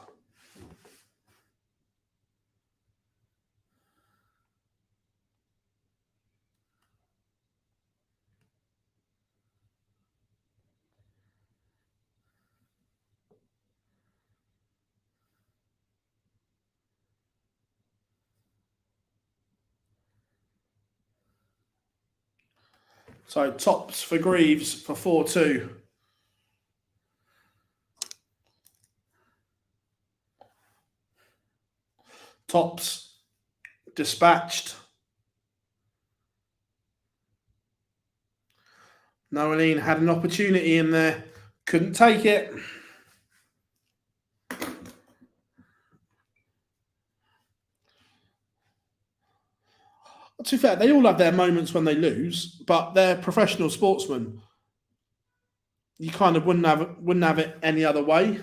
So Tops for Greaves for 4-2. Tops dispatched. Noeline had an opportunity in there, couldn't take it. To be fair, they all have their moments when they lose, but they're professional sportsmen. You kind of wouldn't have it any other way.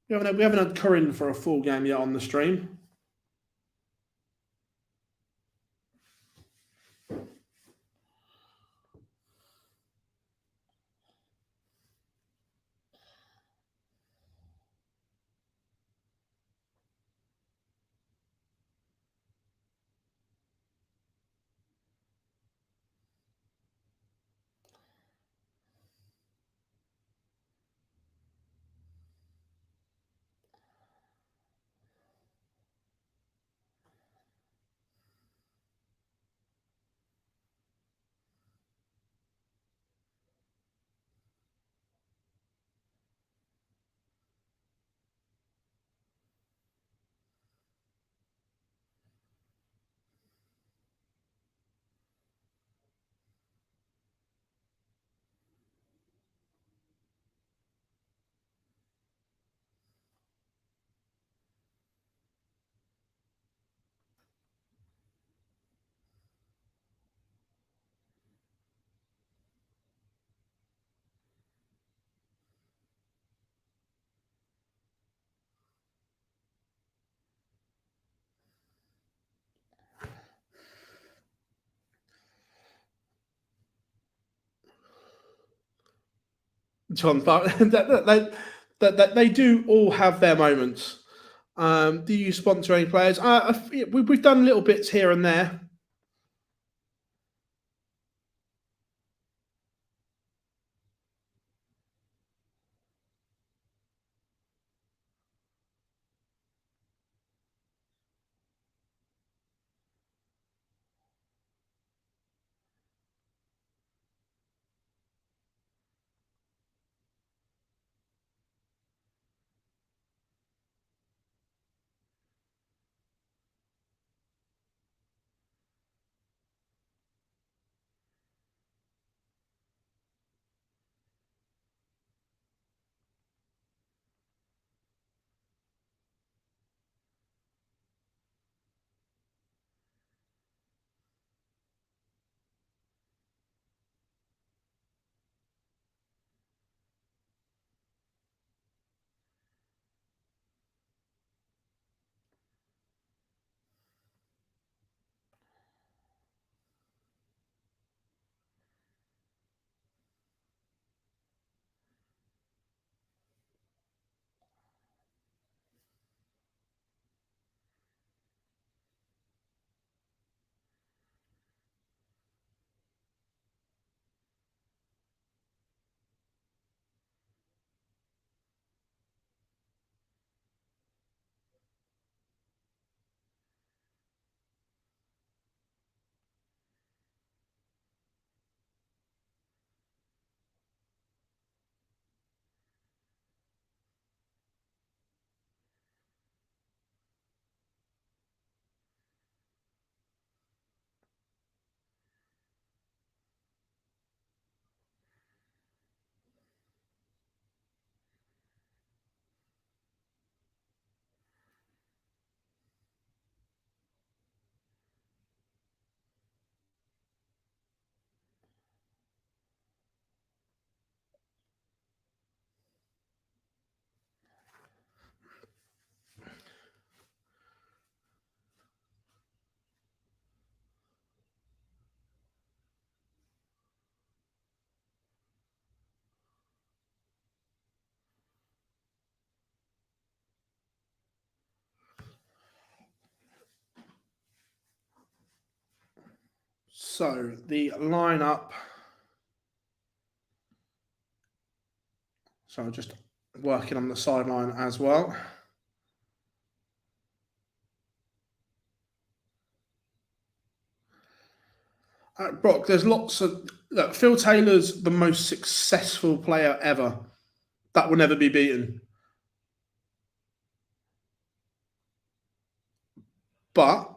We haven't had Corinne for a full game yet on the stream. John, they do all have their moments. Do you sponsor any players? We've done little bits here and there. So the lineup. So I'm just working on the sideline as well. Brock, there's lots of look. Phil Taylor's the most successful player ever. That will never be beaten. But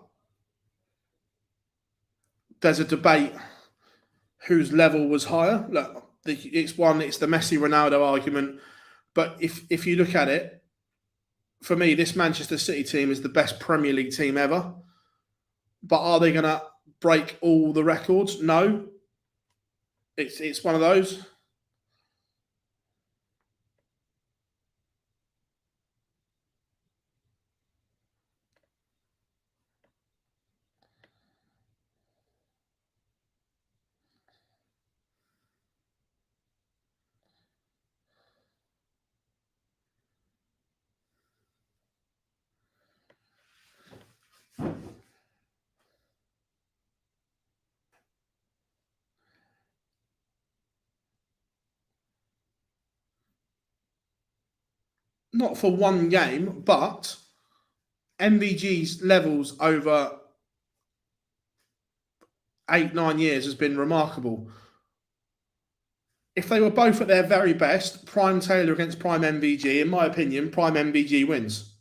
there's a debate whose level was higher. Look, it's the Messi Ronaldo argument. But if you look at it, for me, this Manchester City team is the best Premier League team ever. But are they going to break all the records? No. It's one of those. Not for one game, but MVG's levels over 8-9 years has been remarkable. If they were both at their very best, Prime Taylor against Prime MVG, in my opinion, Prime MVG wins.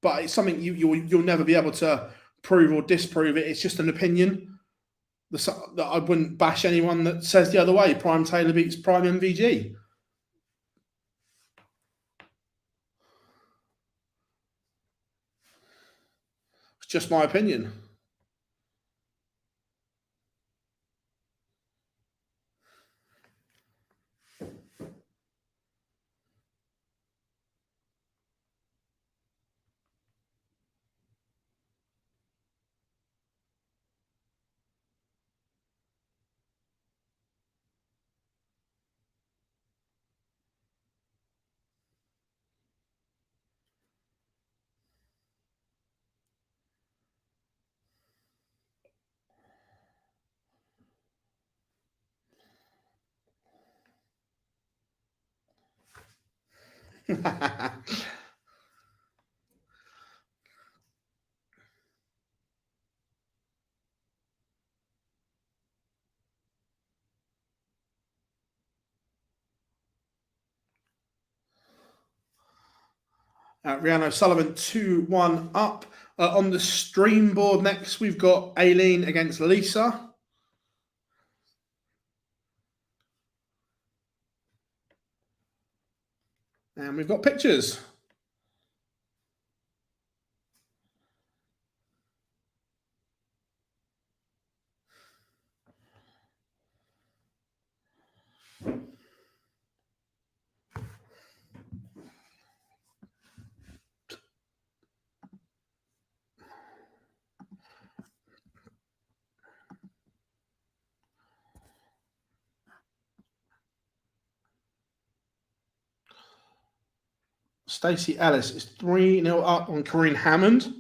But it's something you'll never be able to prove or disprove it. It's just an opinion. I wouldn't bash anyone that says the other way. Prime Taylor beats Prime MVG. It's just my opinion. Rhiannon Sullivan 2-1 up. On the stream board next, we've got Aileen against Lisa. And we've got pictures. Stacey Ellis is 3-0 up on Corinne Hammond.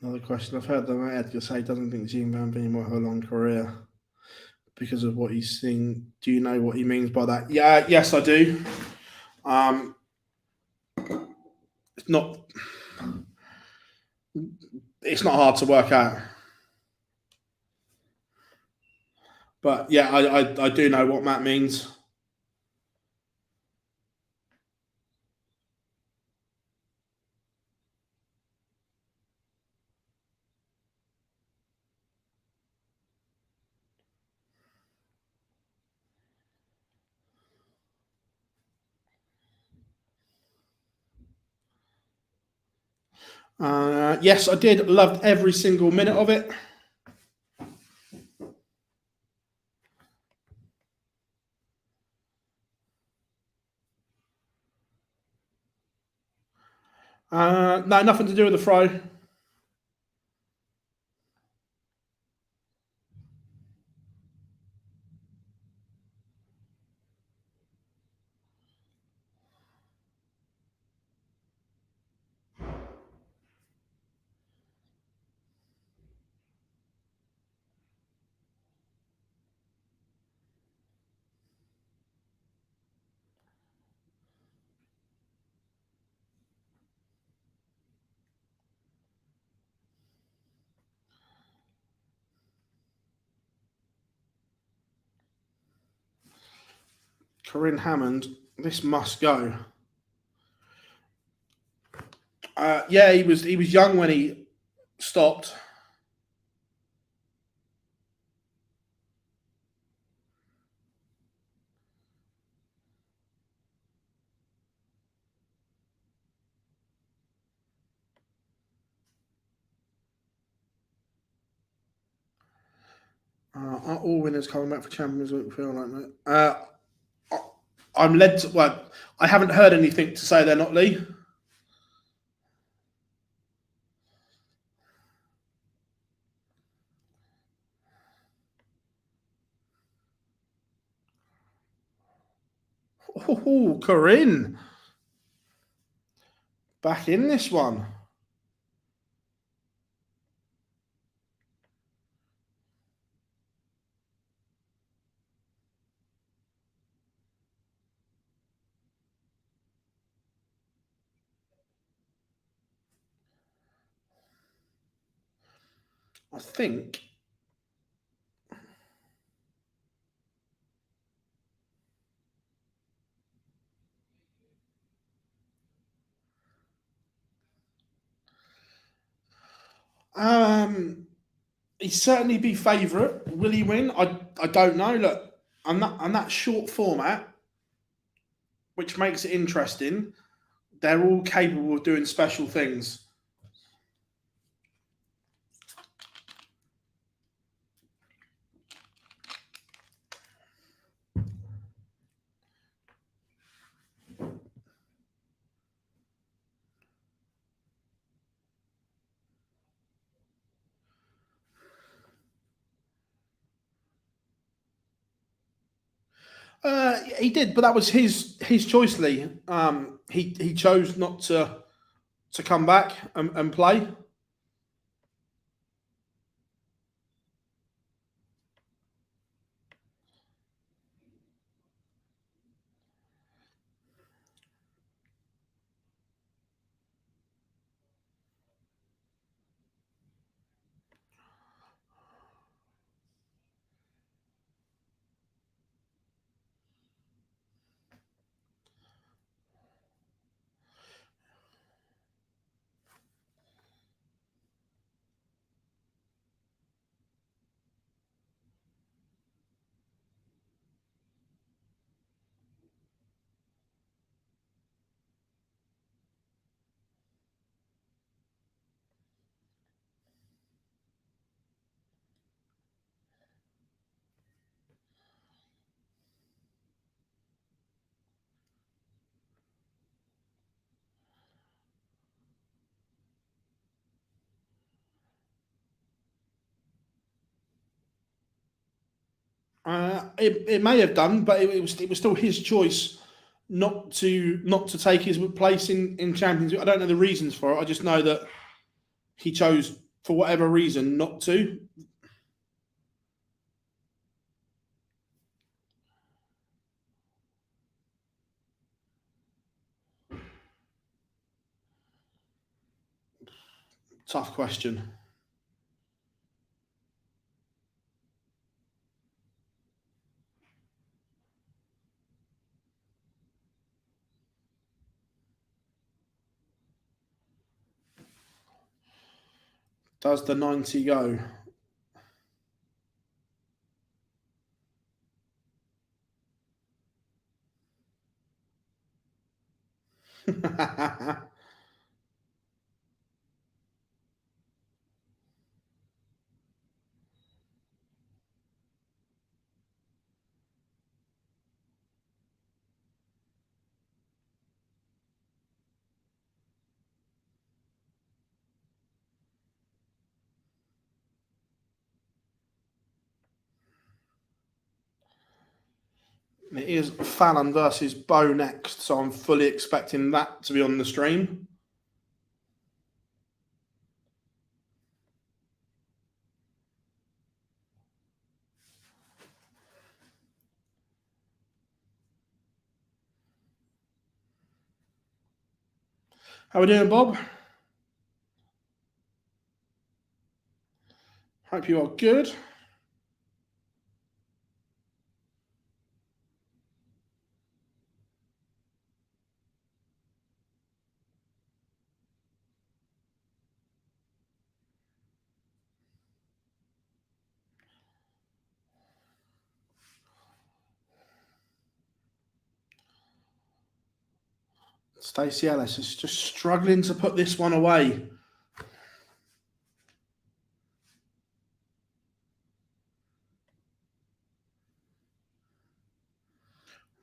Another question I've heard that Edgar say doesn't think Jean Van Veen will have a long career because of what he's seen. Do you know what he means by that? Yeah, yes, I do. It's not hard to work out. But yeah, I do know what Matt means. Yes, I did. Loved every single minute of it. No, nothing to do with the throw. Corinne Hammond, this must go. Yeah, he was young when he stopped. Are all winners coming back for Champions League? Feel like that? I'm led to. Well, I haven't heard anything to say they're not, Lee. Oh, Corinne. Back in this one. I think. He'd certainly be favourite. Will he win? I don't know. Look, on that short format, which makes it interesting, they're all capable of doing special things. He did, but that was his choice, Lee. He chose not to come back and play. It may have done, but it was still his choice not to take his place in Champions League. I don't know the reasons for it. I just know that he chose for whatever reason not to. Tough question. Does the 90 go? It is Fallon versus Bo next, so I'm fully expecting that to be on the stream. How are we doing, Bob? Hope you are good. Stacey Ellis is just struggling to put this one away.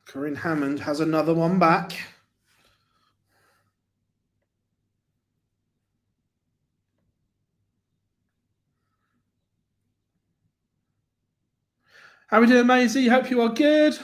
Corinne Hammond has another one back. How are we doing, Maisie? Hope you are good.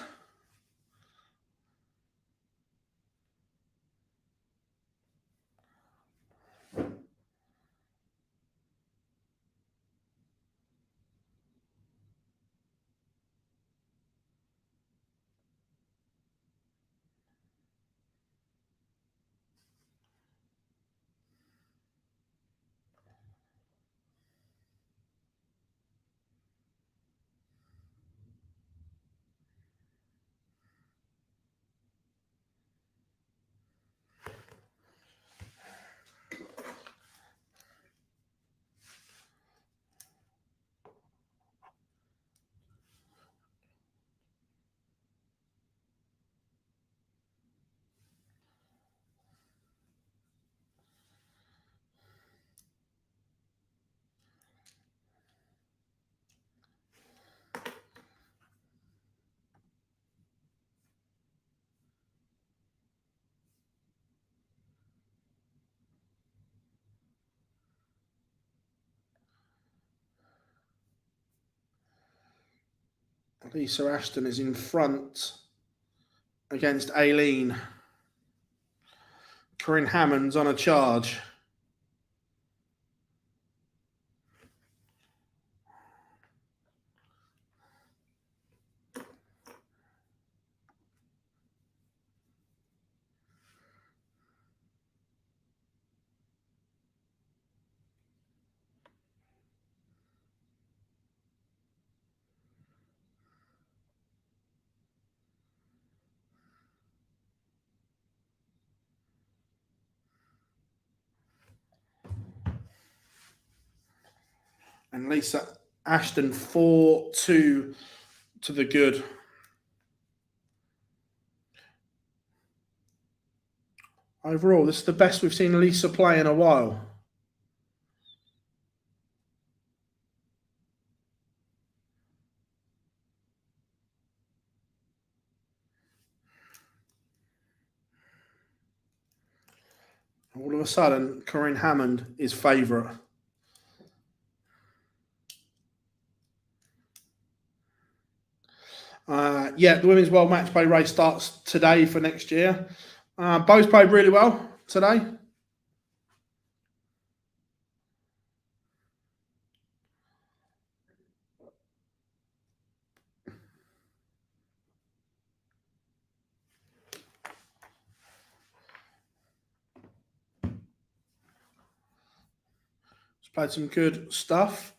Lisa Ashton is in front against Aileen. Corinne Hammond's on a charge. And Lisa Ashton 4-2 to the good. Overall, this is the best we've seen Lisa play in a while. All of a sudden, Corinne Hammond is favourite. Yeah, the Women's World Match Play race starts today for next year. Both played really well today. Played some good stuff.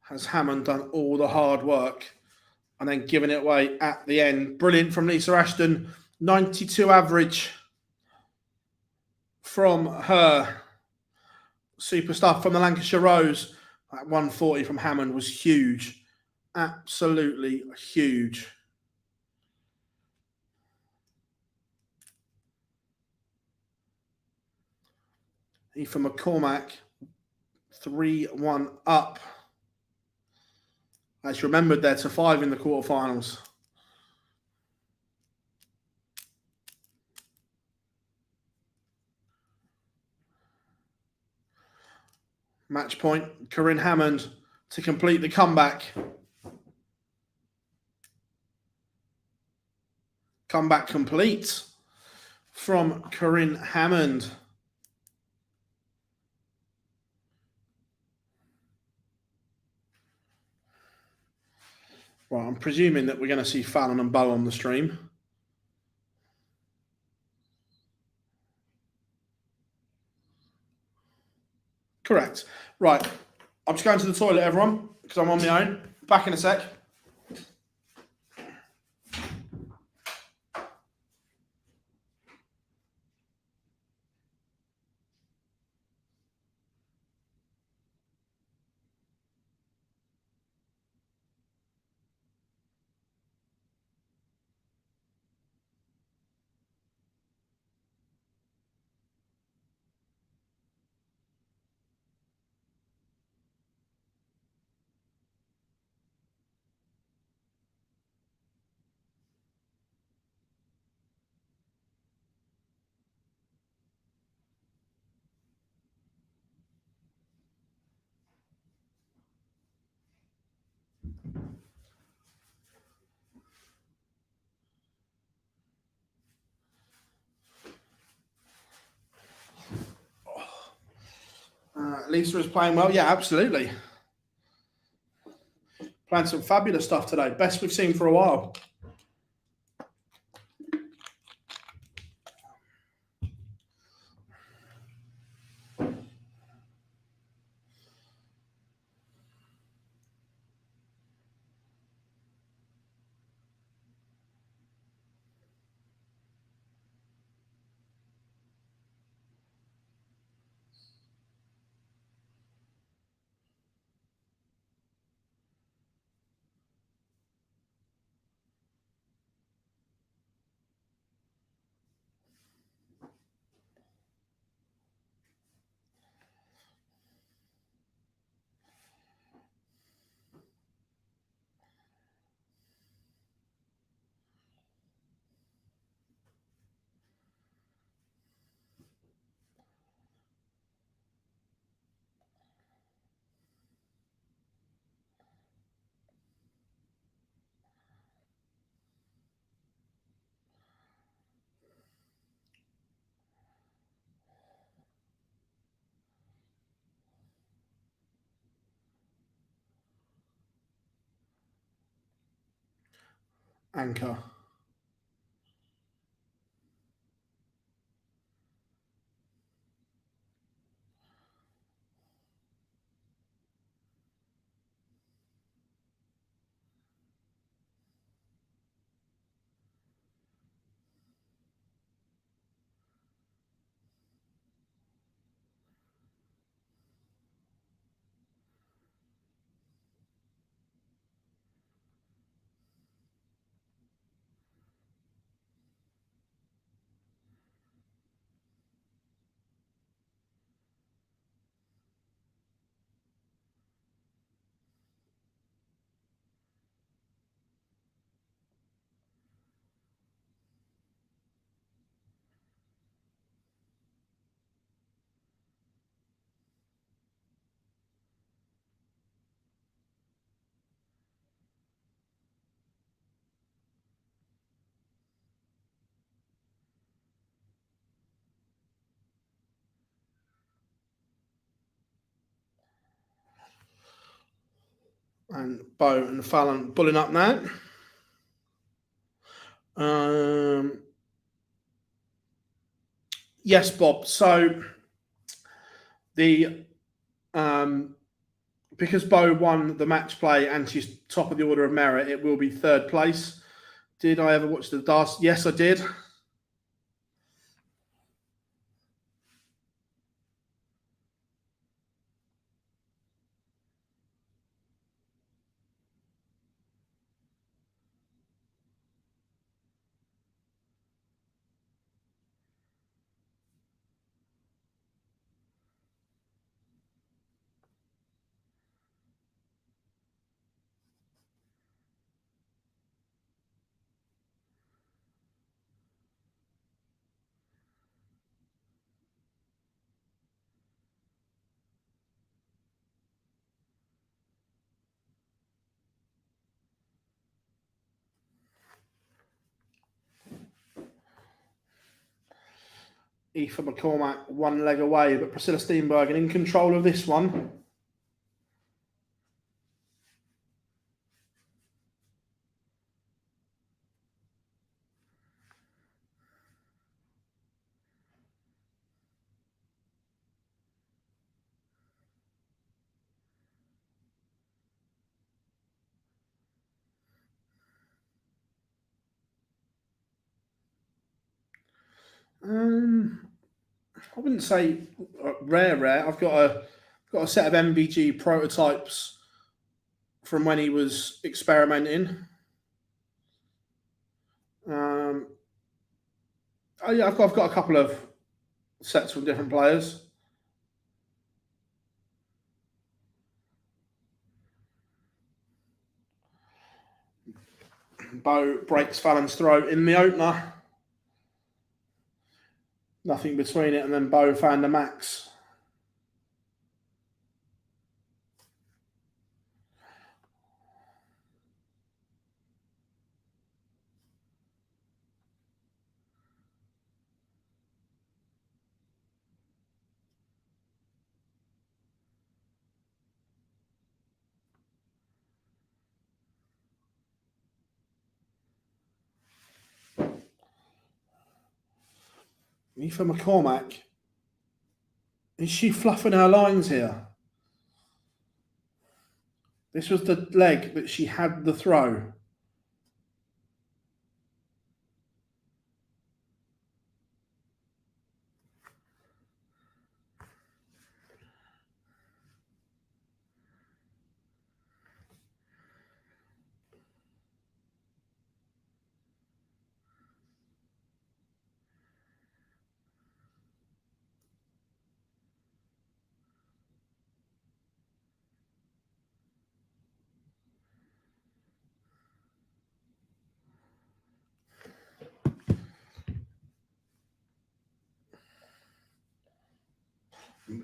Has Hammond done all the hard work and then given it away at the end? Brilliant from Lisa Ashton. 92 average from her. Super stuff from the Lancashire Rose. That 140 from Hammond was huge. Absolutely huge. Aoife McCormack, 3-1 up. As you remembered, they're to 5 in the quarterfinals. Match point, Corinne Hammond to complete the comeback. Comeback complete from Corinne Hammond. Right, I'm presuming that we're going to see Fallon and Bo on the stream. Correct. Right, I'm just going to the toilet, everyone, because I'm on my own. Back in a sec. Lisa is playing well. Yeah, absolutely. Playing some fabulous stuff today. Best we've seen for a while. Anchor. And Bo and Fallon pulling up now. Yes, Bob. So the because Bo won the match play and she's top of the order of merit, it will be third place. Did I ever watch the Darts? Yes, I did. Aoife McCormack one leg away, but Priscilla Steenbergen in control of this one. I wouldn't say rare. I've got a set of MVG prototypes from when he was experimenting. Yeah, I've got a couple of sets from different players. Bo breaks Fallon's throat in the opener. Nothing between it, and then Bo found the max. Aoife McCormack, is she fluffing her lines here? This was the leg that she had the throw.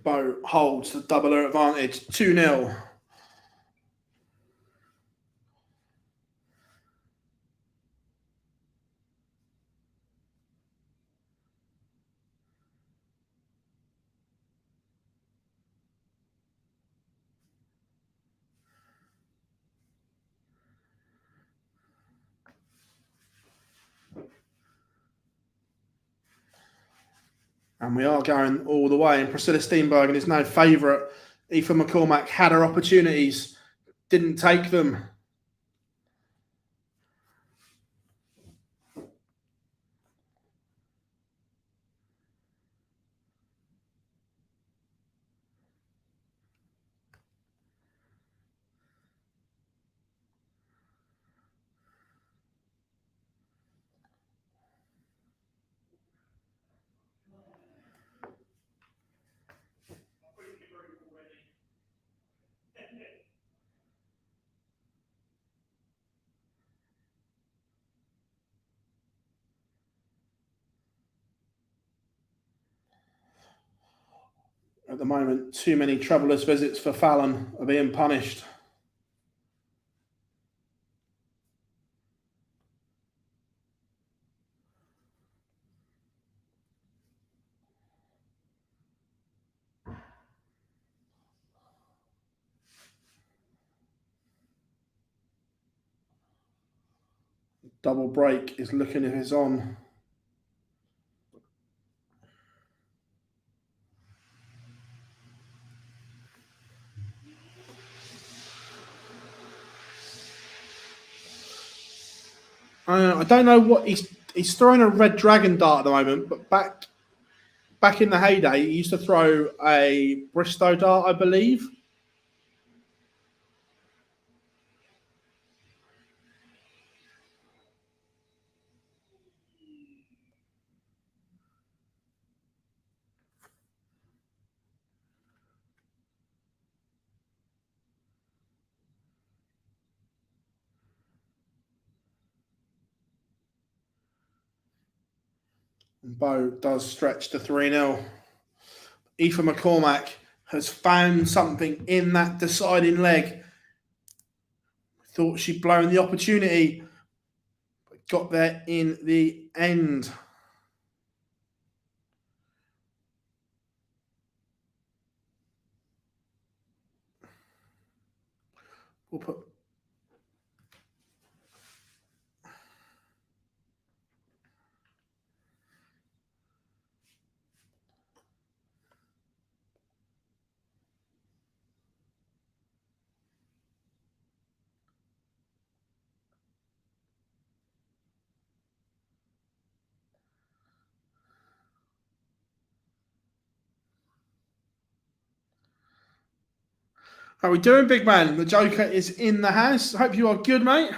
Bo holds the doubler advantage, 2-0. And we are going all the way. And Priscilla Steenbergen is no favourite. Aoife McCormack had her opportunities, didn't take them. At the moment, too many troublous visits for Fallon are being punished. Double break is looking if it's on. I don't know what he's throwing a red dragon dart at the moment, but back in the heyday, he used to throw a Bristow dart, I believe. And Bo does stretch to 3-0. Aoife McCormack has found something in that deciding leg. Thought she'd blown the opportunity, but got there in the end. We'll put How are we doing, big man? The Joker is in the house. Hope you are good, mate.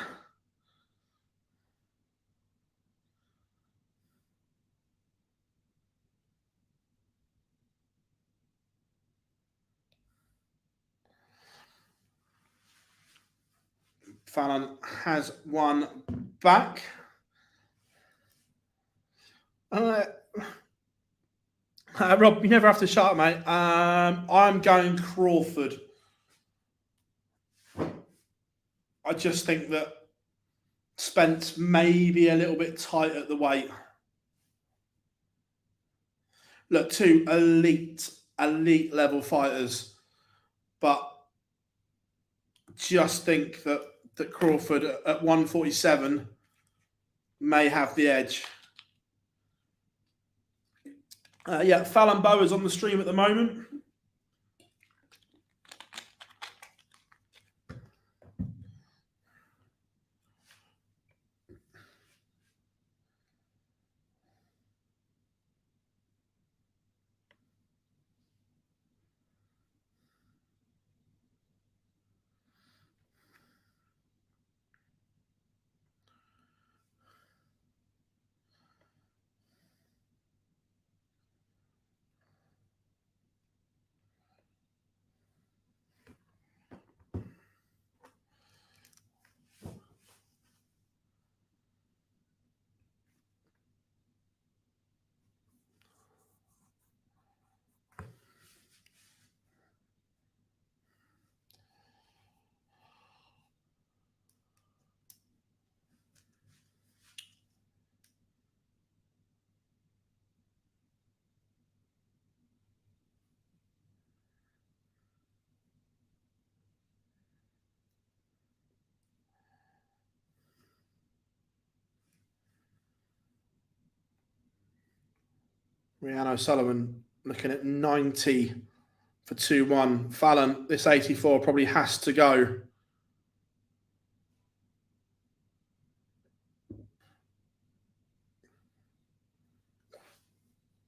Fallon has one back. Rob, you never have to shout, mate. I'm going Crawford. I just think that Spence may be a little bit tight at the weight. Look, two elite level fighters, but just think that Crawford at 147 may have the edge. Yeah, Fallon Bow is on the stream at the moment. Rhiannon O'Sullivan looking at 90 for 2-1. Fallon, this 84 probably has to go.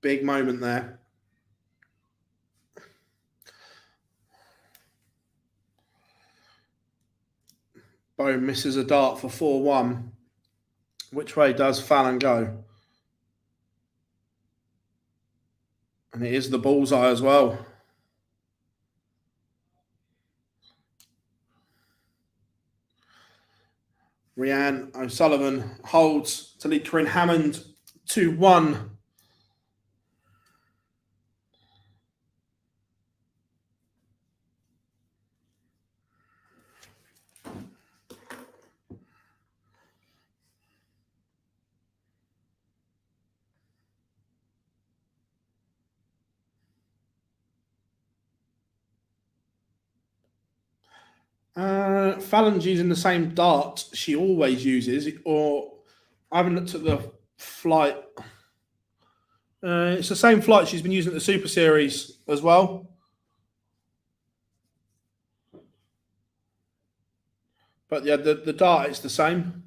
Big moment there. Bo misses a dart for 4-1. Which way does Fallon go? And it is the bullseye as well. Rhiannon O'Sullivan holds to lead Corinne Hammond 2-1. Fallon's using the same dart she always uses, or I haven't looked at the flight. It's the same flight she's been using at the Super Series as well. But yeah, the dart is the same.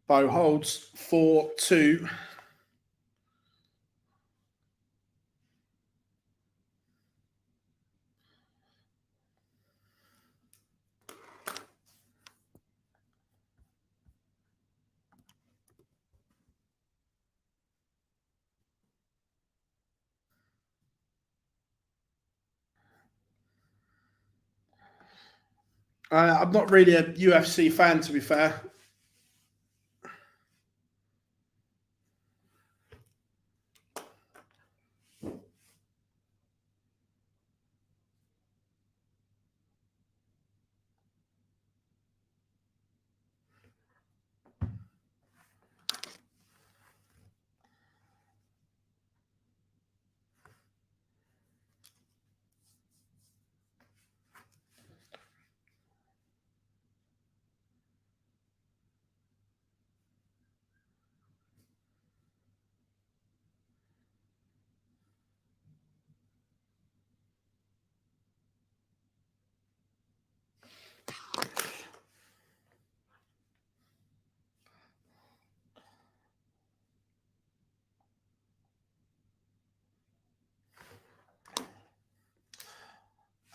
Bo holds 4-2. I'm not really a UFC fan, to be fair.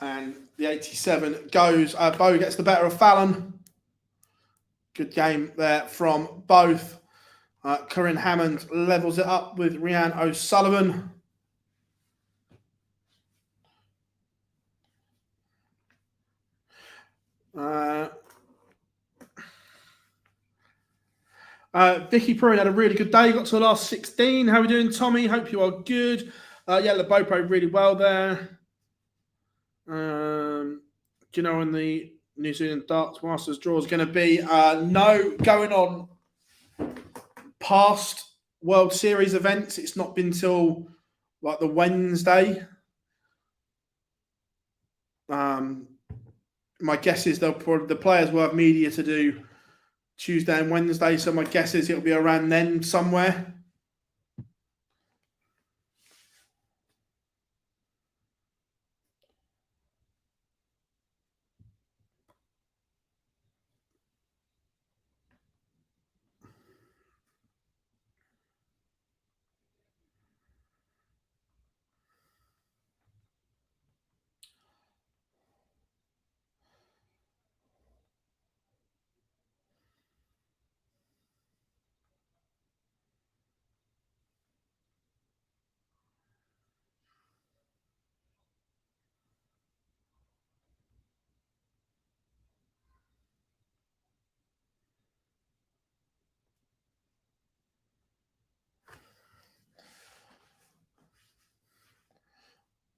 And the 87 goes. Bo gets the better of Fallon. Good game there from both. Corinne Hammond levels it up with Rhiannon O'Sullivan. Vicky Perrin had a really good day. Got to the last 16. How are we doing, Tommy? Hope you are good. Yeah, Bo played really well there. Do you know when the New Zealand Darts Masters draw is going to be? No, going on past World Series events. It's not been till like the Wednesday. My guess is the players will have media to do Tuesday and Wednesday, so my guess is it'll be around then somewhere.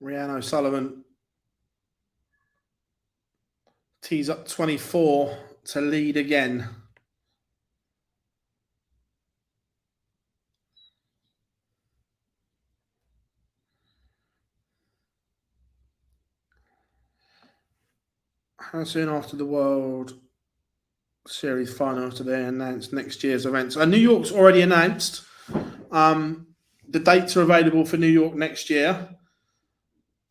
Rhiannon O'Sullivan tees up 24 to lead again. How soon after the World Series final do they announce next year's events? New York's already announced. The dates are available for New York next year.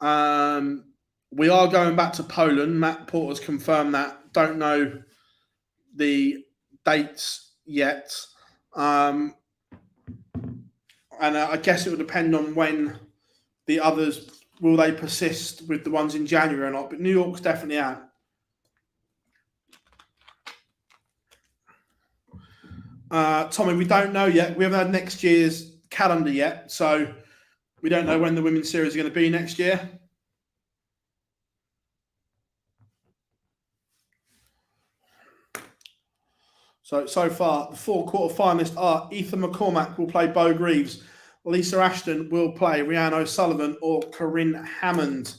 We are going back to Poland. Matt Porter's confirmed that. Don't know the dates yet. And I guess it will depend on when the others, will they persist with the ones in January or not. But New York's definitely out. Tommy, we don't know yet. We haven't had next year's calendar yet. So we don't know when the Women's Series is going to be next year. So far, the 4 quarter-finalists are Ethan McCormack will play Bo Greaves, Lisa Ashton will play Rhiannon O'Sullivan or Corinne Hammond.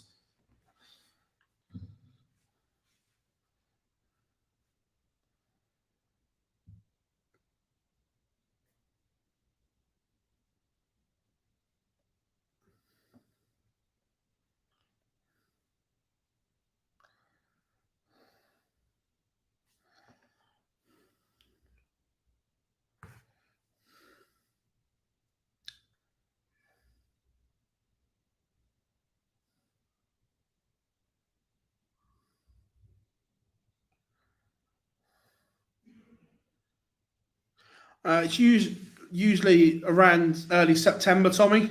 It's usually around early September, Tommy.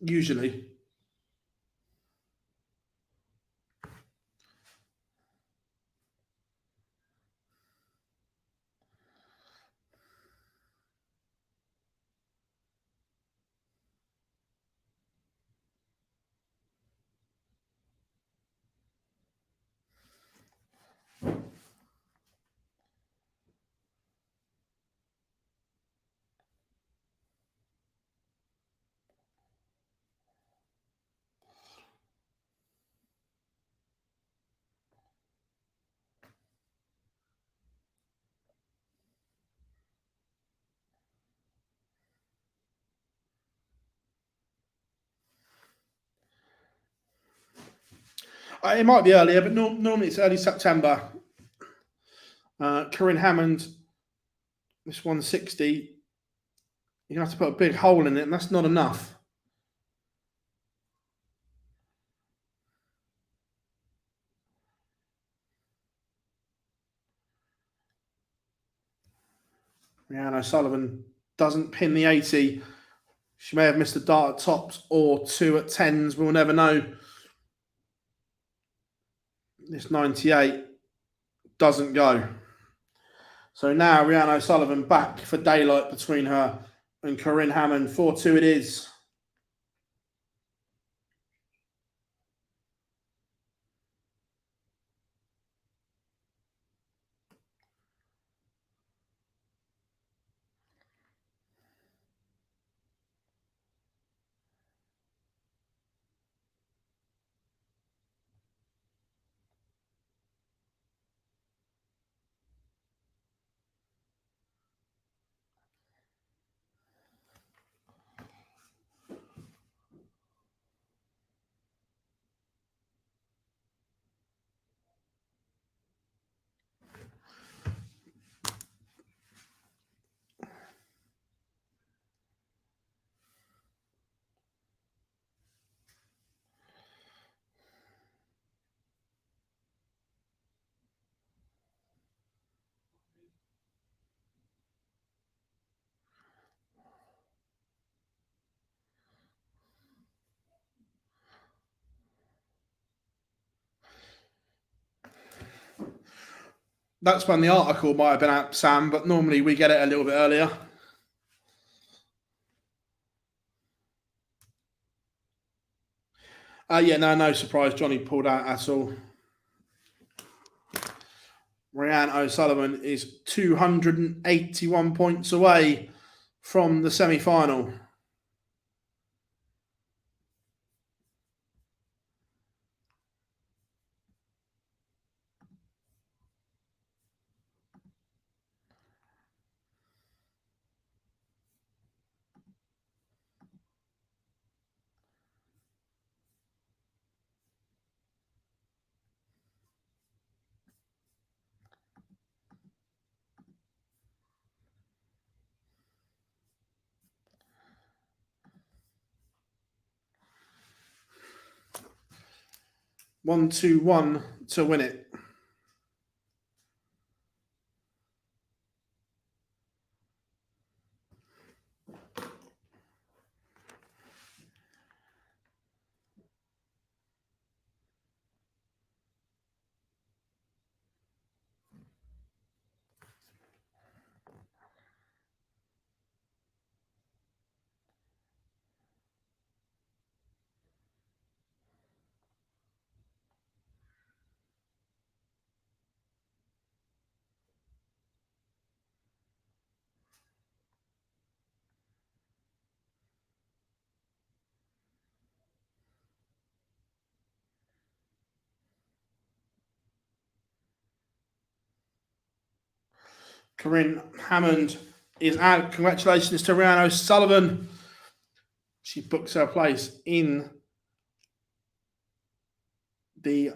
Usually. It might be earlier, but normally it's early September. Corinne Hammond, this 160, you have to put a big hole in it, and that's not enough. Rhiannon O'Sullivan doesn't pin the 80. She may have missed a dart at tops or 2 at 10s. We'll never know. This 98 doesn't go. So now Rhiannon O'Sullivan back for daylight between her and Corinne Hammond. 4-2 it is. That's when the article might have been out, Sam, but normally we get it a little bit earlier. No surprise. Johnny pulled out at all. Rhiannon O'Sullivan is 281 points away from the semi-final. 1-2-1 to win it. Corinne Hammond is out. Congratulations to Rhiannon O'Sullivan. She books her place in the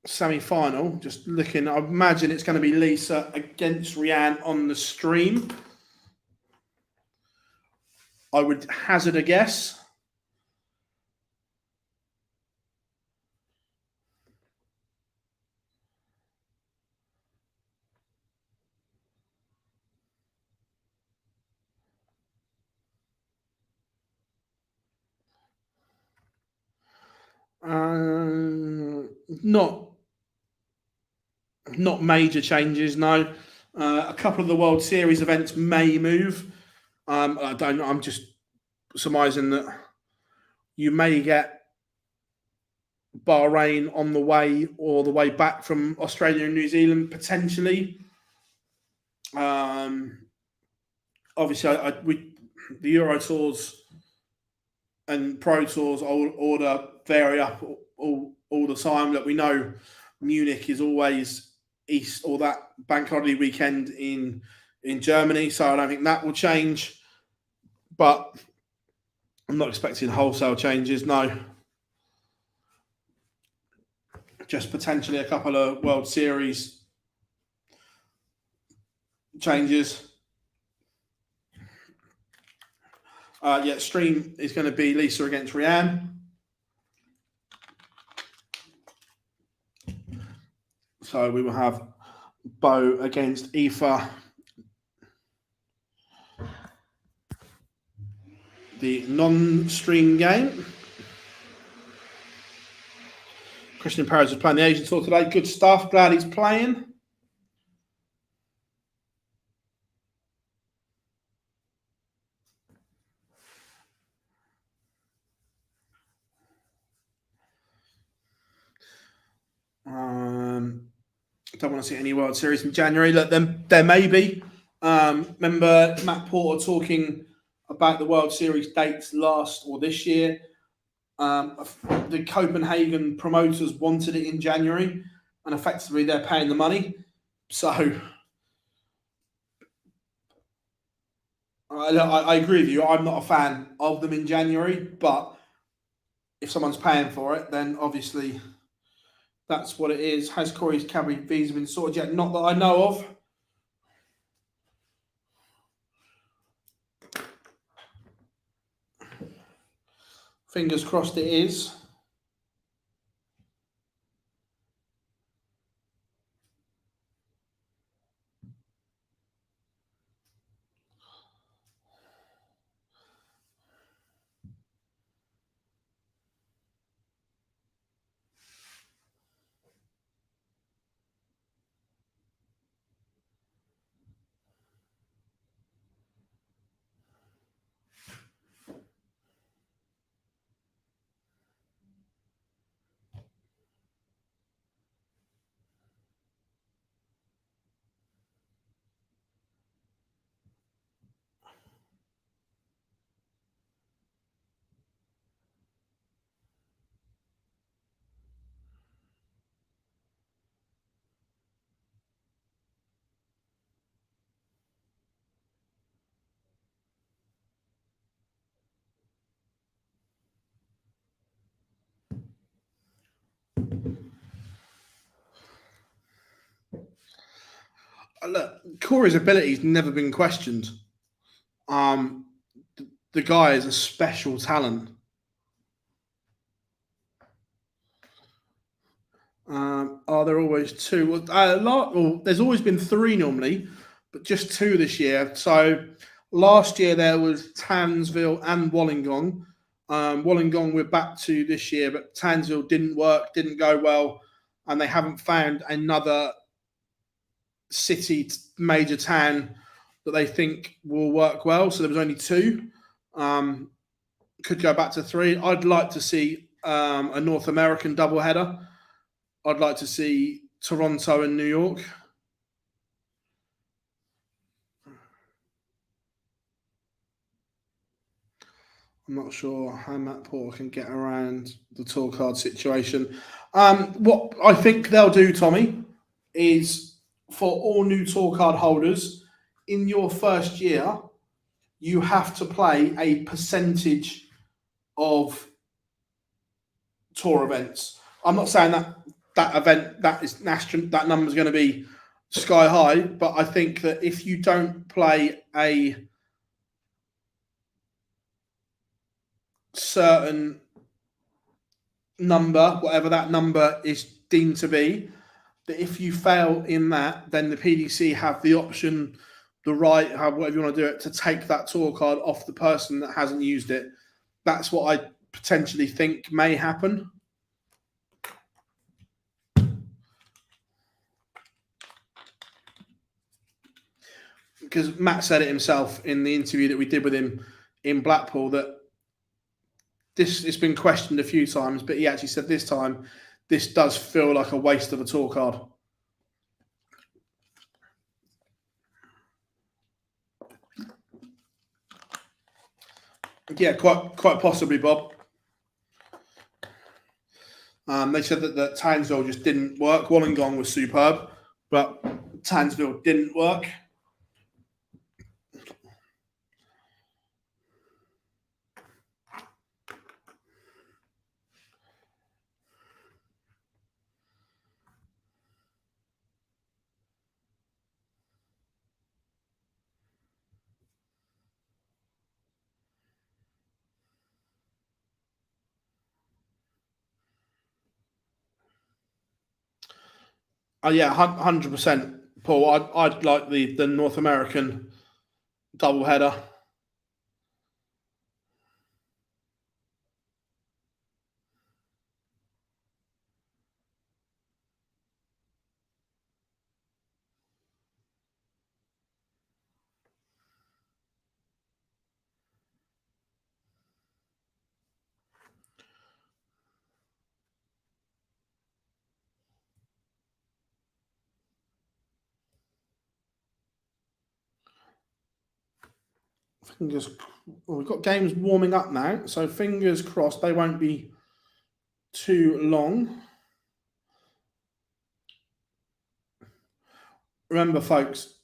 semi-final. Just looking, I imagine it's going to be Lisa against Rhiannon on the stream. I would hazard a guess. Not major changes, no. A couple of the World Series events may move. I don't know. I'm just surmising that you may get Bahrain on the way or the way back from Australia and New Zealand potentially. Obviously, the Euro Tours and Pro Tours order vary up all the time. That we know Munich is always east, or that bank holiday weekend in Germany, so I don't think that will change. But I'm not expecting wholesale changes, no. Just potentially a couple of World Series changes. Stream is going to be Lisa against Rhiannon. So we will have Bo against Aoife. The non-stream game. Christian Perez is playing the Asian Tour today. Good stuff. Glad he's playing. Don't want to see any World Series in January. Look, there may be. Remember Matt Porter talking about the World Series dates last or this year. The Copenhagen promoters wanted it in January, and effectively they're paying the money. So I agree with you. I'm not a fan of them in January, but if someone's paying for it, then obviously that's what it is. Has Corey's Cadbury visa been sorted yet? Not that I know of. Fingers crossed it is. Look, Corey's ability's never been questioned. The guy is a special talent. There always two? There's always been three normally, but just two this year. So last year there was Townsville and Wollongong. Wollongong we're back to this year, but Townsville didn't work, didn't go well, and they haven't found another city, major town that they think will work well. So there was only two. Could go back to three. I'd like to see a North American doubleheader. I'd like to see Toronto and New York. I'm not sure how Matt Porter can get around the tour card situation. What I think they'll do, Tommy, is for all new tour card holders, in your first year, you have to play a percentage of tour events. I'm not saying that event that number is going to be sky high, but I think that if you don't play a certain number, whatever that number is deemed to be, that if you fail in that, then the PDC have the option, the right, whatever you want to do it, to take that tour card off the person that hasn't used it. That's what I potentially think may happen. Because Matt said it himself in the interview that we did with him in Blackpool that it's been questioned a few times, but he actually said this time, this does feel like a waste of a tour card. Yeah, quite possibly, Bob. They said that Townsville just didn't work. Wollongong was superb, but Townsville didn't work. Yeah, 100%, Paul. I'd like the North American doubleheader. We've got games warming up now, so fingers crossed they won't be too long. Remember, folks,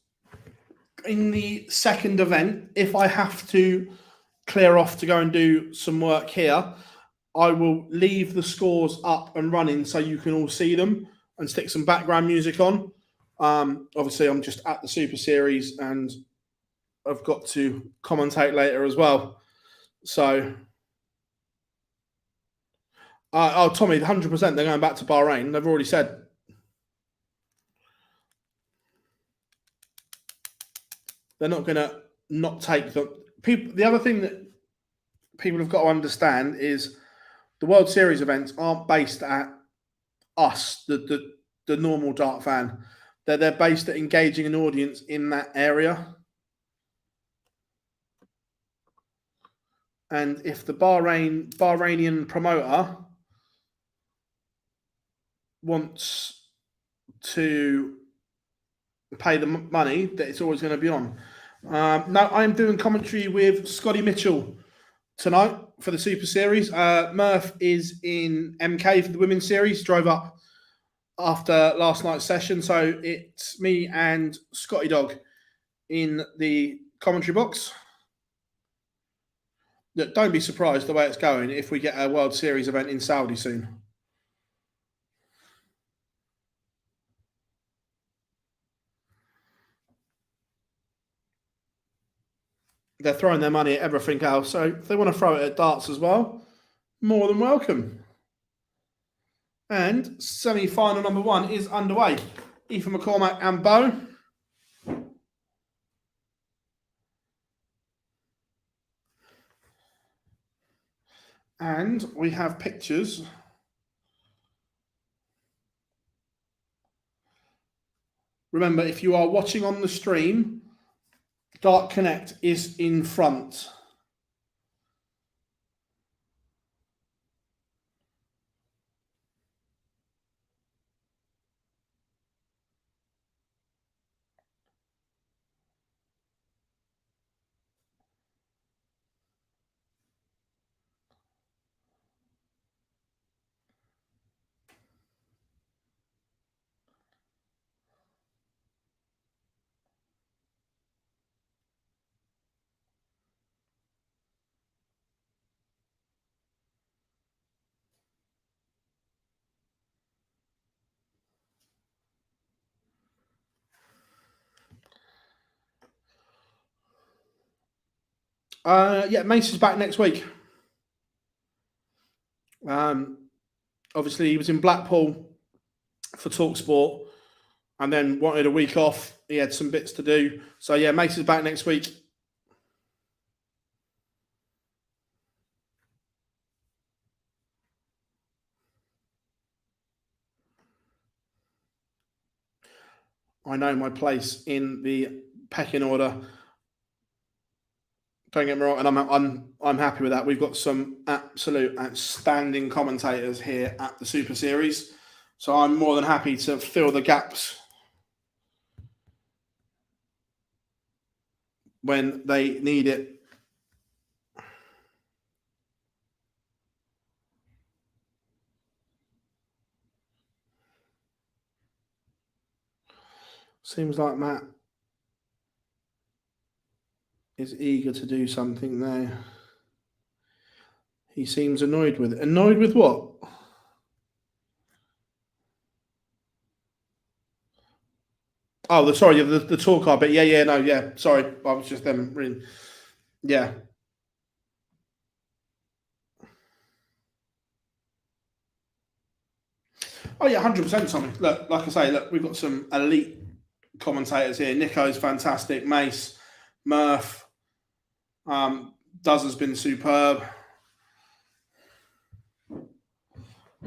in the second event, if I have to clear off to go and do some work here, I will leave the scores up and running so you can all see them and stick some background music on. Obviously, I'm just at the Super Series and I've got to commentate later as well. So, Tommy, 100%, they're going back to Bahrain. They've already said. They're not going to not take them. The other thing that people have got to understand is the World Series events aren't based at us, the normal dart fan. They're based at engaging an audience in that area. And if the Bahrainian promoter wants to pay the money, that it's always going to be on. Now, I'm doing commentary with Scotty Mitchell tonight for the Super Series. Murph is in MK for the Women's Series, drove up after last night's session. So it's me and Scotty Dog in the commentary box. Look, don't be surprised the way it's going if we get a World Series event in Saudi soon. They're throwing their money at everything else. So if they want to throw it at darts as well, more than welcome. And semi-final number 1 is underway. Ethan McCormack and Bo. And we have pictures. Remember, if you are watching on the stream, Dark Connect is in front. Yeah, Mace is back next week. Obviously, he was in Blackpool for TalkSport and then wanted a week off. He had some bits to do. So, yeah, Mace is back next week. I know my place in the pecking order. Don't get me wrong, and I'm happy with that. We've got some absolute outstanding commentators here at the Super Series, so I'm more than happy to fill the gaps when they need it. Seems like Matt is eager to do something there. He seems annoyed with it. Annoyed with what? Oh, the tour card bit. Yeah. Sorry, I was just them reading. Yeah. Oh yeah, 100%, Tommy. Look, like I say, look, we've got some elite commentators here. Nico's fantastic. Mace, Murph, Duz has been superb.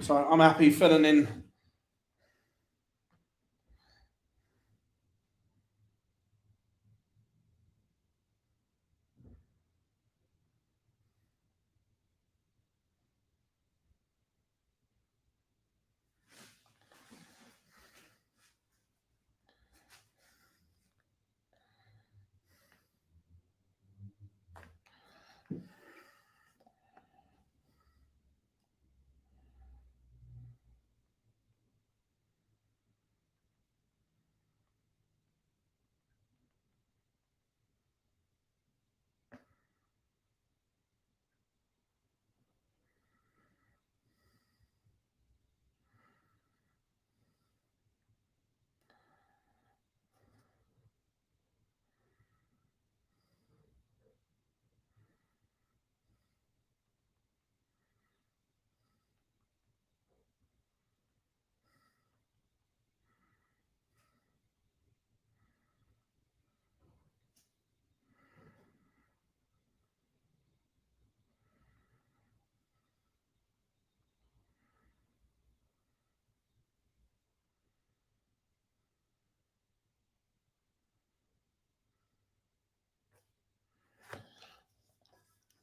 So I'm happy filling in.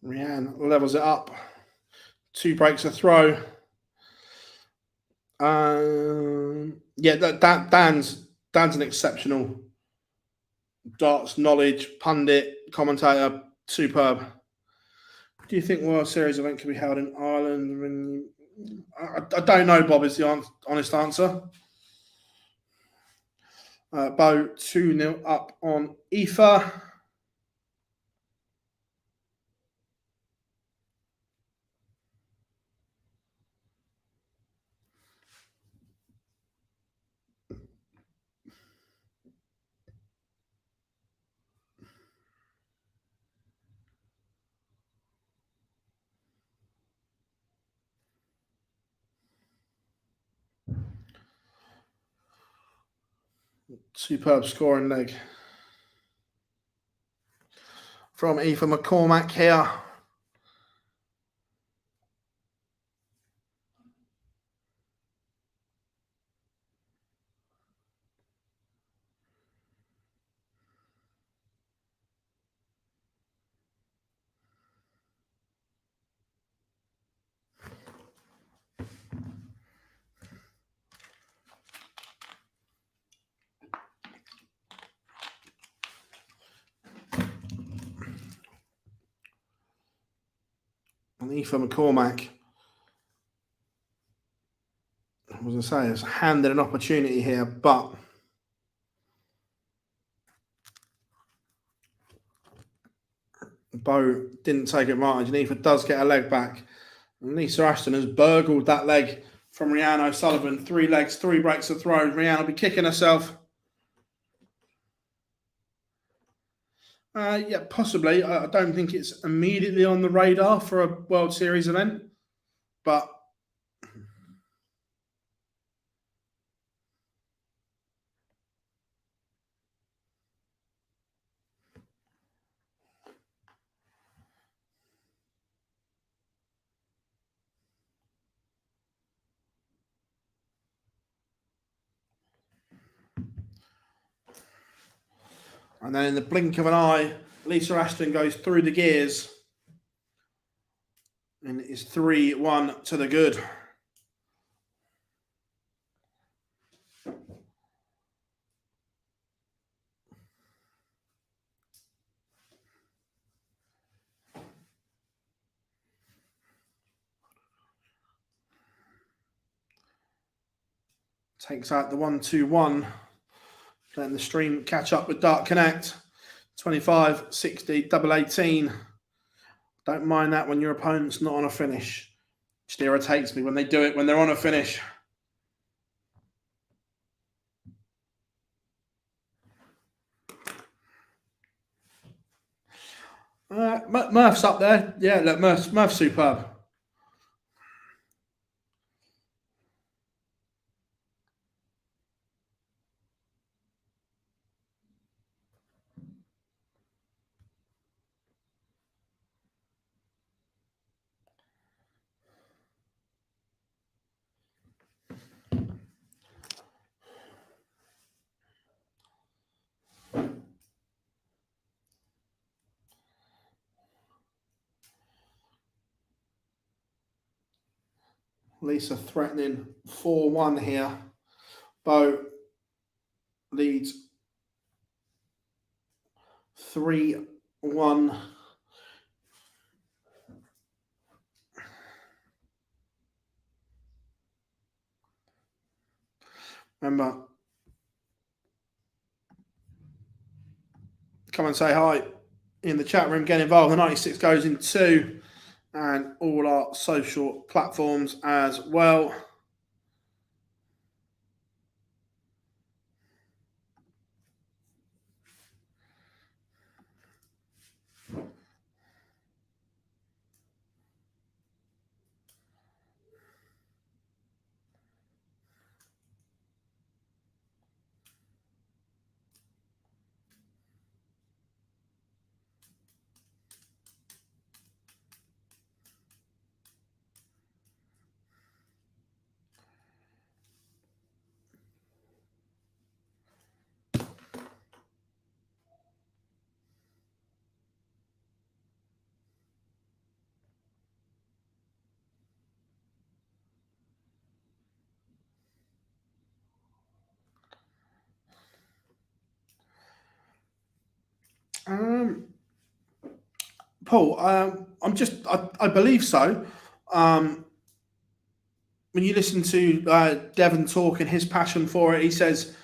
Rianne levels it up. 2 breaks a throw. Yeah, Dan's an exceptional darts knowledge, pundit, commentator, superb. Do you think World Series event can be held in Ireland? I don't know, Bob, is the honest answer. Bo 2-0 up on Aoife. Superb scoring leg from Ethan McCormack here. And Ethan McCormack, as I say, has handed an opportunity here, but Bo didn't take advantage, and Ethan does get a leg back. And Lisa Ashton has burgled that leg from Rhiannon O'Sullivan. 3 legs, 3 breaks of throws. Rhiannon will be kicking herself. Yeah, possibly. I don't think it's immediately on the radar for a World Series event, but and then in the blink of an eye, Lisa Ashton goes through the gears, and it is 3-1 to the good. Takes out the 1-2-1. Letting the stream catch up with Dark Connect. 25, 60, double 18. Don't mind that when your opponent's not on a finish. It just irritates me when they do it when they're on a finish. Murph's up there. Yeah, look, Murph's superb. Lisa threatening 4-1 here. Bo leads 3-1. Remember, come and say hi in the chat room. Get involved. The 96 goes in 2, and all our social platforms as well. Paul, I believe so. When you listen to Devon talk and his passion for it, he says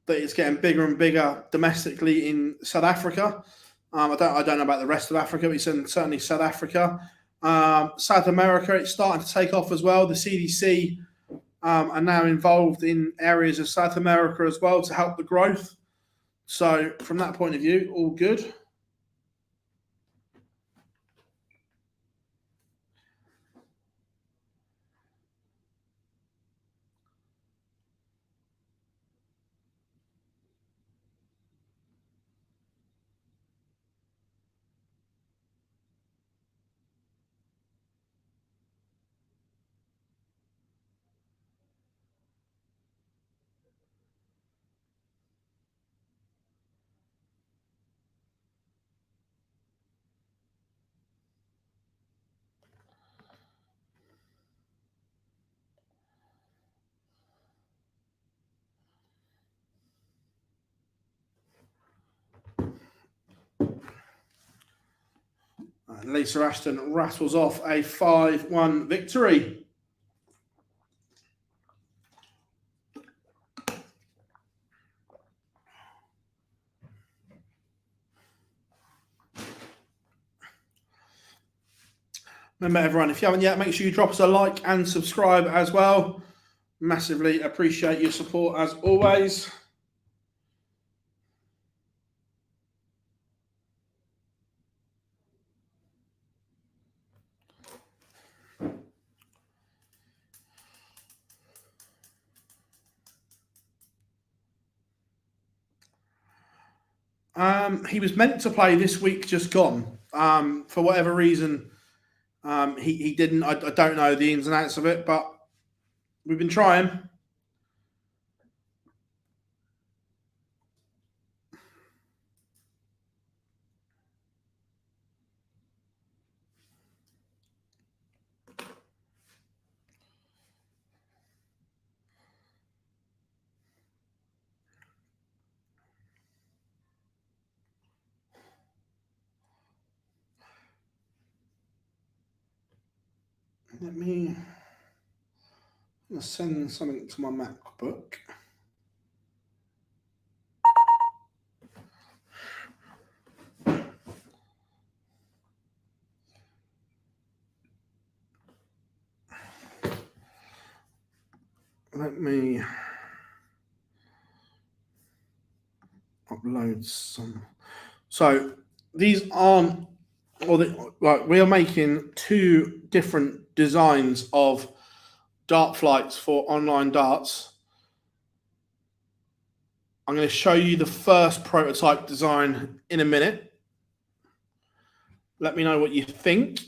that it's getting bigger and bigger domestically in South Africa. I don't know about the rest of Africa, but he said certainly South Africa. South America, it's starting to take off as well. The CDC are now involved in areas of South America as well to help the growth. So from that point of view, all good. And Lisa Ashton rattles off a 5-1 victory. Remember, everyone, if you haven't yet, make sure you drop us a like and subscribe as well. Massively appreciate your support as always. He was meant to play this week, just gone. For whatever reason, he didn't. I don't know the ins and outs of it, but we've been trying. Let me send something to my MacBook. Let me upload some. So these aren't, we are making two different designs of dart flights for online darts. I'm going to show you the first prototype design in a minute. Let me know what you think.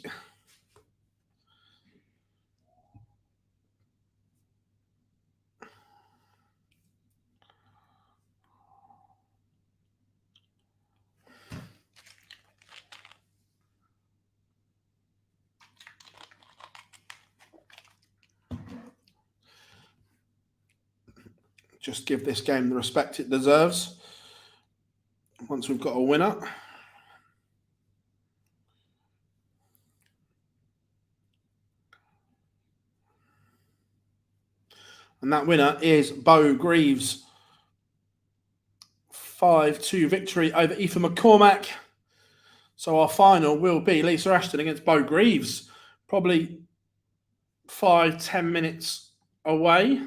Just give this game the respect it deserves. Once we've got a winner. And that winner is Bo Greaves. 5-2 victory over Aoife McCormack. So our final will be Lisa Ashton against Bo Greaves. Probably 5-10 minutes away.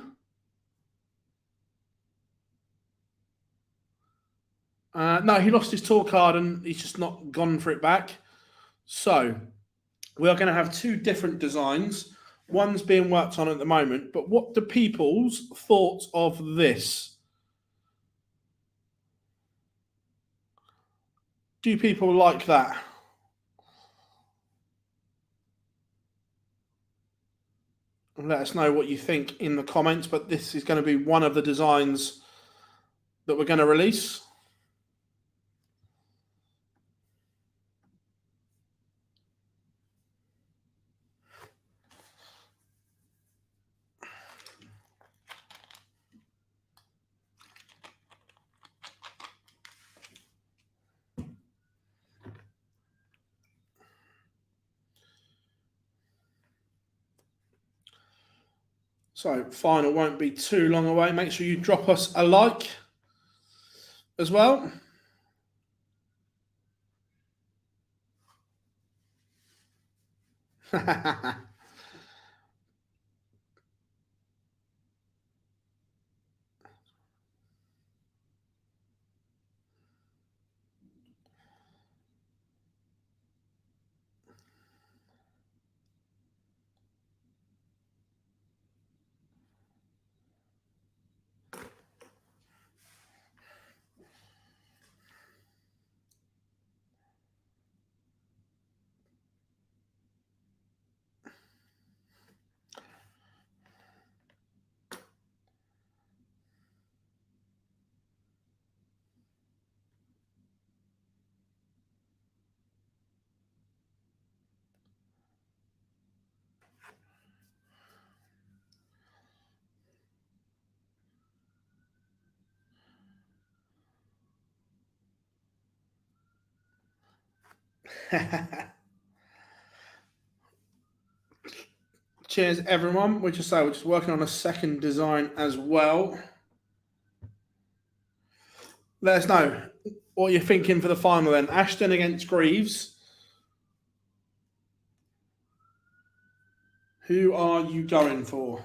No, he lost his tour card and he's just not gone for it back. So we are going to have two different designs. One's being worked on at the moment. But what do people's thoughts of this? Do people like that? Let us know what you think in the comments. But this is going to be one of the designs that we're going to release. So final won't be too long away. Make sure you drop us a like as well. Cheers, everyone. We're just working on a second design as well. Let us know what you're thinking for the final then. Ashton against Greaves. Who are you going for?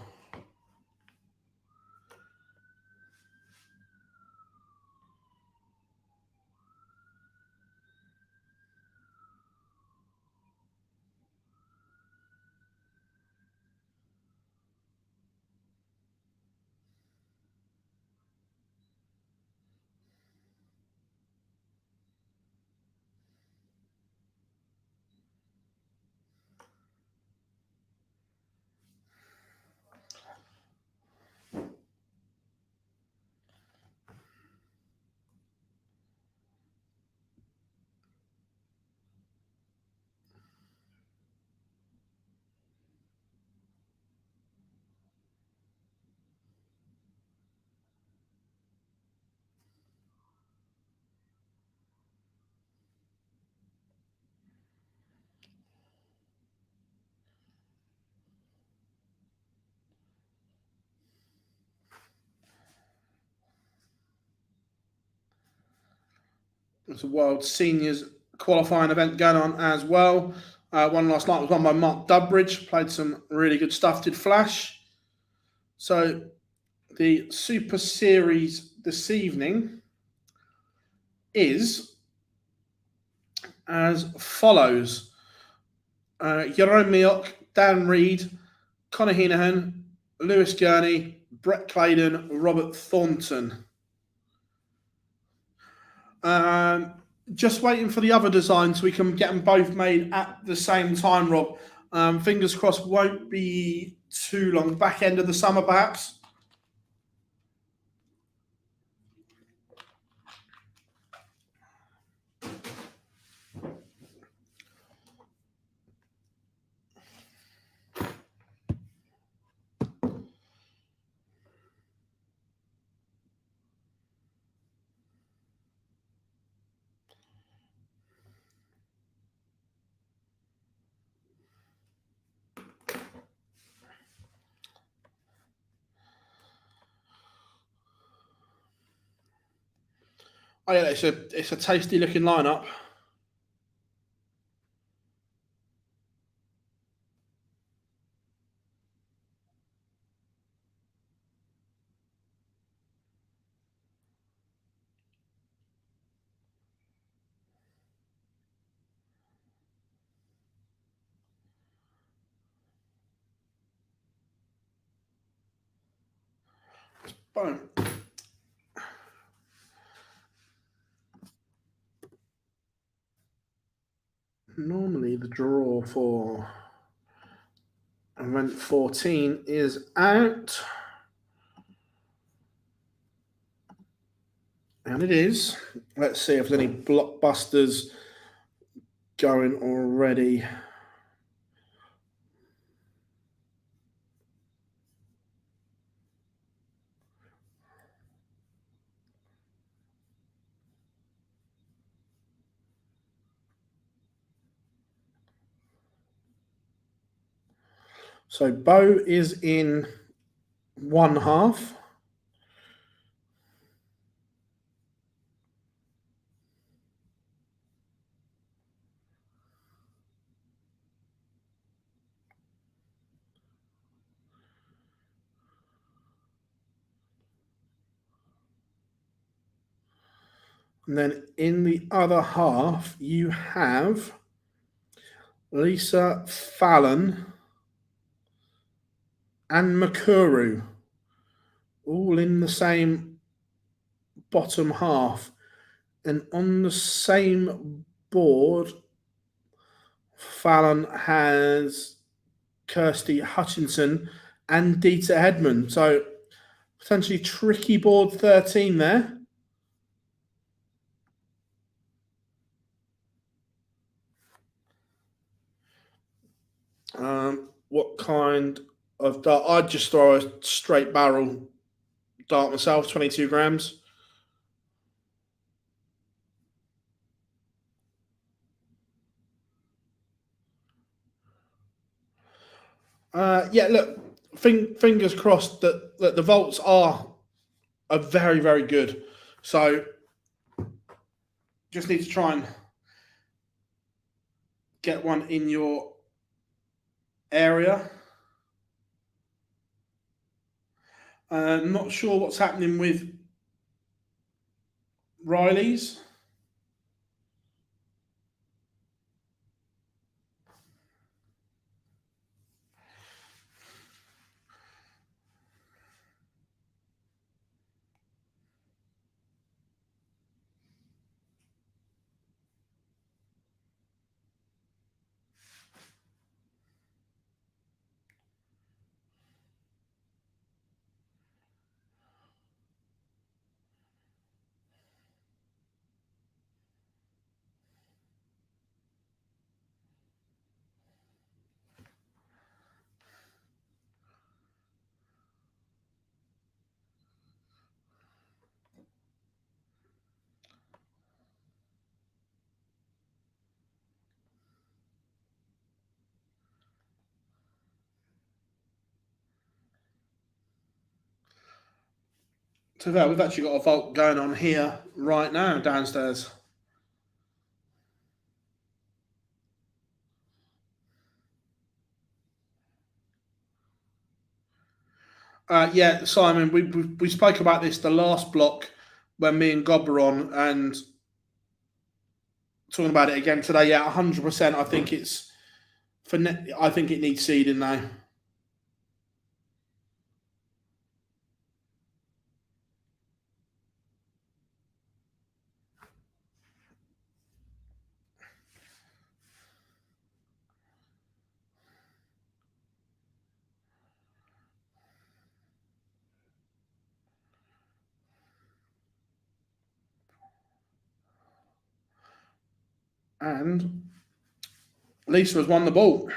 There's a World Seniors qualifying event going on as well. One last night was won by Mark Dubbridge. Played some really good stuff. Did flash. So the Super Series this evening is as follows. Jeroen Mioch, Dan Reed, Conor Heenahan, Lewis Gurney, Brett Claydon, Robert Thornton. Just waiting for the other design so we can get them both made at the same time, Rob. Fingers crossed, won't be too long. Back end of the summer, perhaps. Oh yeah, it's a tasty looking lineup. Boom. Normally the draw for event 14 is out. And it is. Let's see if there's any blockbusters going already. So Bo is in one half. And then in the other half, you have Lisa Fallon and Makuru, all in the same bottom half. And on the same board, Fallon has Kirsty Hutchinson and Dieter Hedman. So potentially tricky board 13 there. What kind of dart? I'd just throw a straight barrel dart myself, 22 grams. Yeah, look, fingers crossed that the vaults are very, very good. So just need to try and get one in your area. Not sure what's happening with Riley's. So there, we've actually got a vault going on here right now downstairs. Yeah, Simon, we spoke about this the last block when me and Gob were on, and talking about it again today. Yeah, 100%. I think it's I think it needs seeding now. And Lisa has won the ball.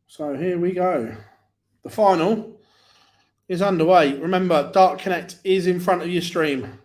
So here we go. The final is underway. Remember, Dark Connect is in front of your stream.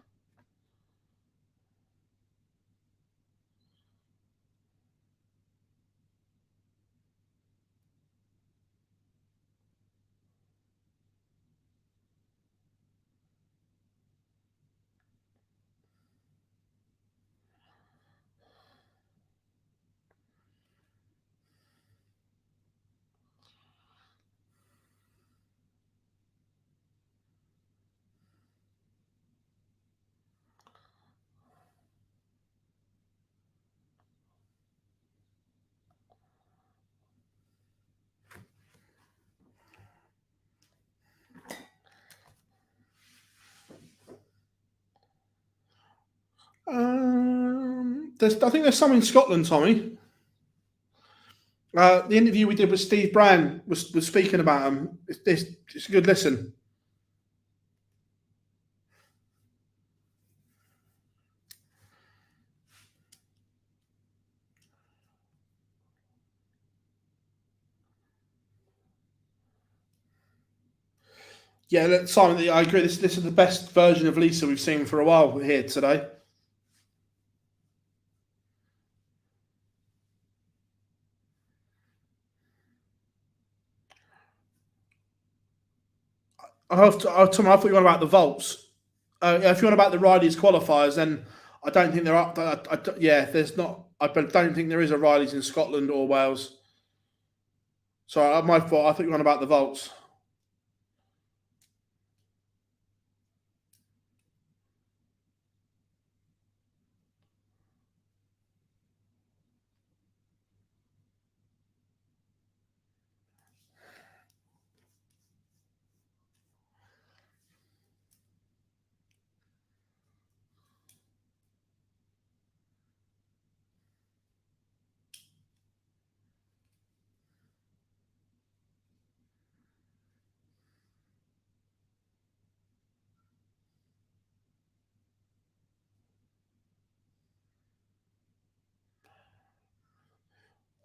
I think there's some in Scotland, Tommy. The interview we did with Steve Brown was speaking about them. It's a good listen. Yeah, Simon, I agree. This is the best version of Lisa we've seen for a while here today. Tom, I thought you were on about the vaults. If you're on about the Riley's qualifiers, then I don't think they're up. Yeah, there's not. I don't think there is a Riley's in Scotland or Wales. So my fault. I thought you were on about the vaults.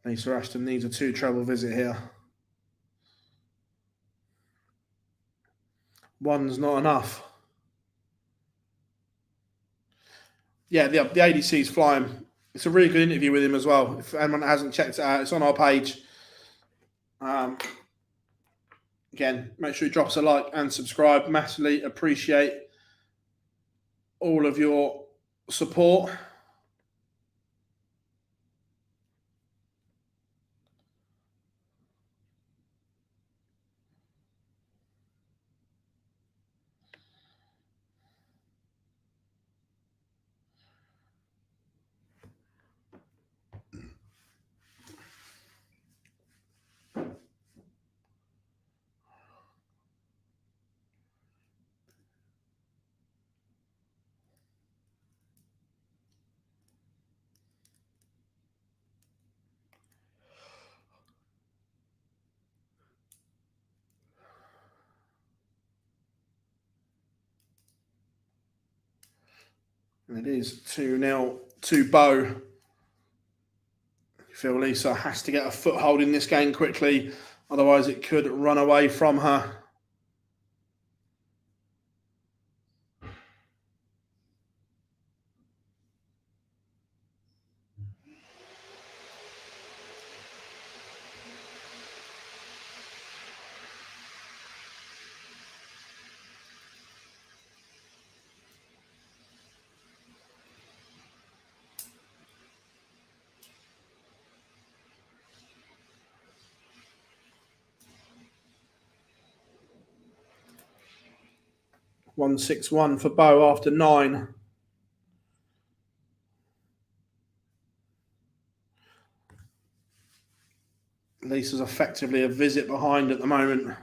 Lisa Ashton needs a 2 treble visit here. One's not enough. Yeah, the ADC is flying. It's a really good interview with him as well. If anyone hasn't checked it out, it's on our page. Again, make sure you drop us a like and subscribe. Massively appreciate all of your support. And it is 2-0 to Bo. I feel Lisa has to get a foothold in this game quickly, otherwise it could run away from her. (161) for Bo after 9. Lisa's effectively a visit behind at the moment.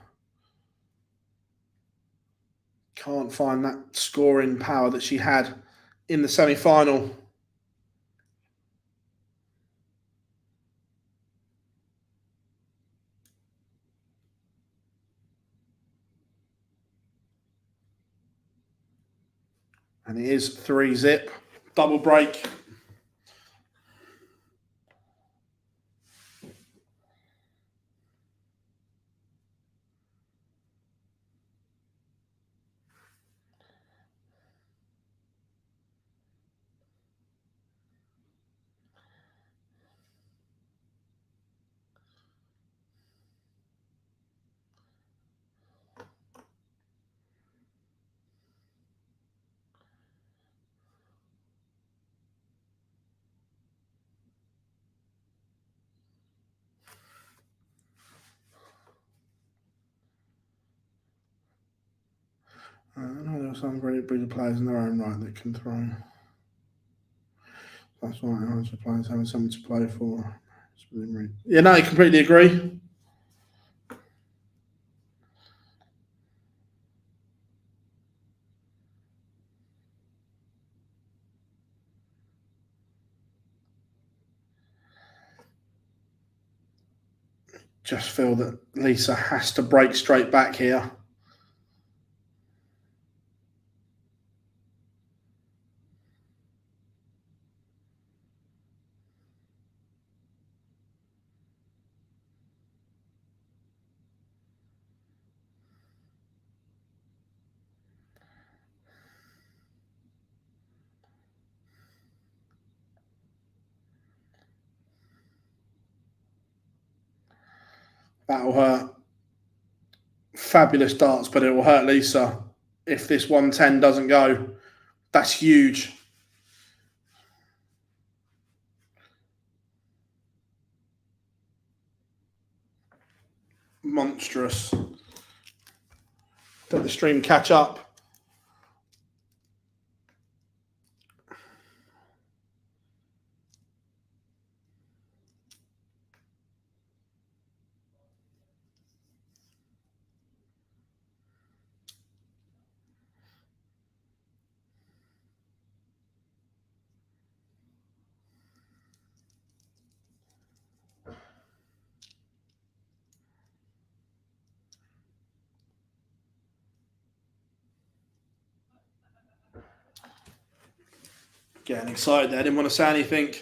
Can't find that scoring power that she had in the semi-final. And it is 3-zip. Double break. I know there are some great breed of players in their own right that can throw. That's why I was players having something to play for. Yeah, no, I completely agree. Just feel that Lisa has to break straight back here. That'll hurt. Fabulous darts, but it will hurt Lisa if this 110 doesn't go. That's huge. Monstrous. Let the stream catch up. Getting excited there. I didn't want to say anything.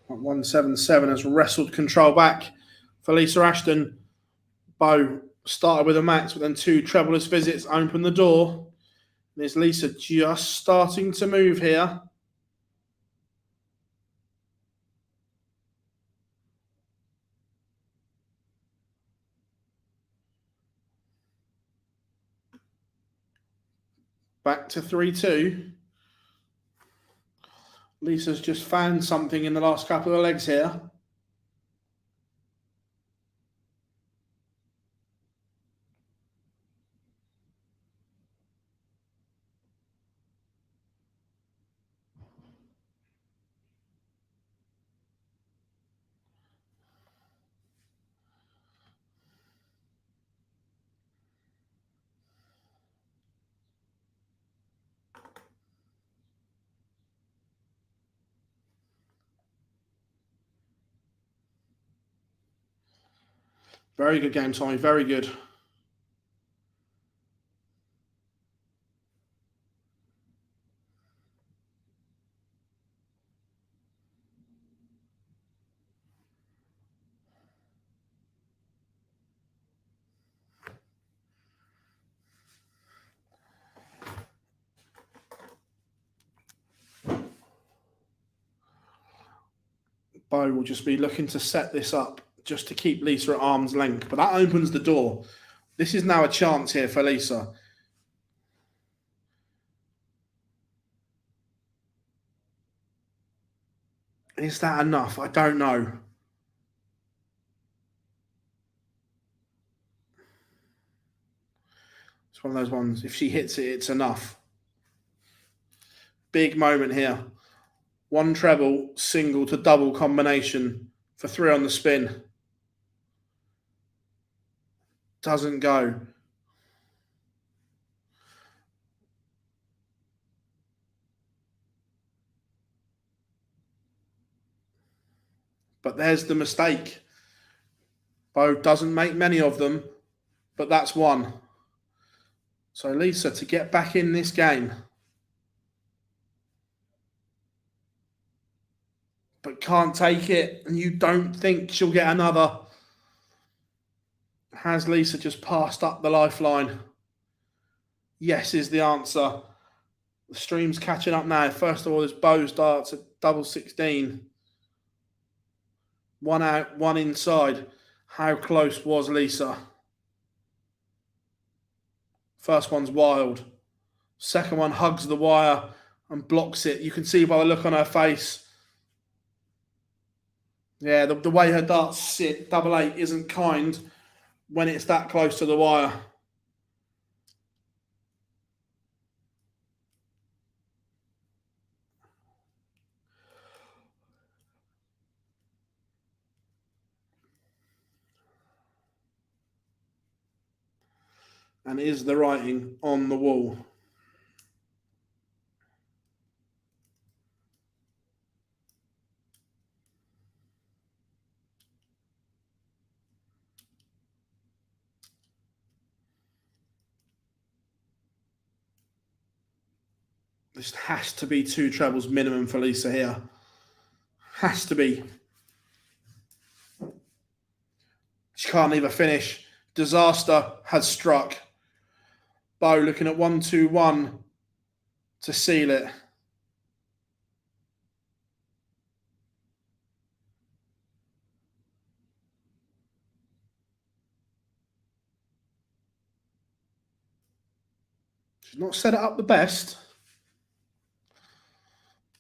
177 has wrestled control back for Lisa Ashton. Bo started with a max, but then 2 trebleless visits opened the door. There's Lisa just starting to move here. Back to 3-2. Lisa's just found something in the last couple of legs here. Very good game, Tommy. Very good. Bo will just be looking to set this up just to keep Lisa at arm's length. But that opens the door. This is now a chance here for Lisa. Is that enough? I don't know. It's one of those ones. If she hits it, it's enough. Big moment here. 1 treble, single to double combination for 3 on the spin. Doesn't go. But there's the mistake. Bo doesn't make many of them, but that's one. So Lisa, to get back in this game, but can't take it, and you don't think she'll get another. Has Lisa just passed up the lifeline? Yes is the answer. The stream's catching up now. First of all, there's Bo's darts at double 16. 1 out, 1 inside. How close was Lisa? First one's wild. Second one hugs the wire and blocks it. You can see by the look on her face. Yeah, the way her darts sit, double 8 isn't kind when it's that close to the wire. And is the writing on the wall? This has to be 2 trebles minimum for Lisa here. Has to be. She can't leave a finish. Disaster has struck. Bo looking at 1-2-1 to seal it. She's not set it up the best,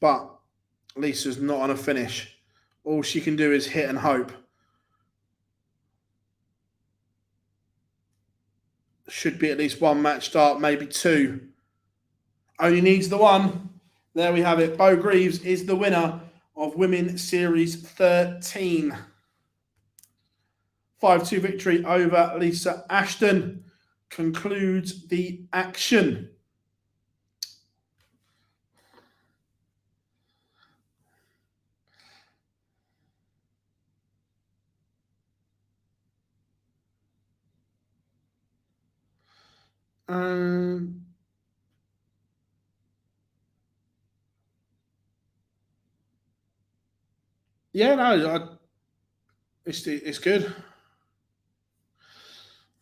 but Lisa's not on a finish. All she can do is hit and hope. Should be at least 1 match start, maybe 2. Only needs the 1. There we have it. Bo Greaves is the winner of Women Series 13. 5-2 victory over Lisa Ashton concludes the action. Yeah, no, it's good.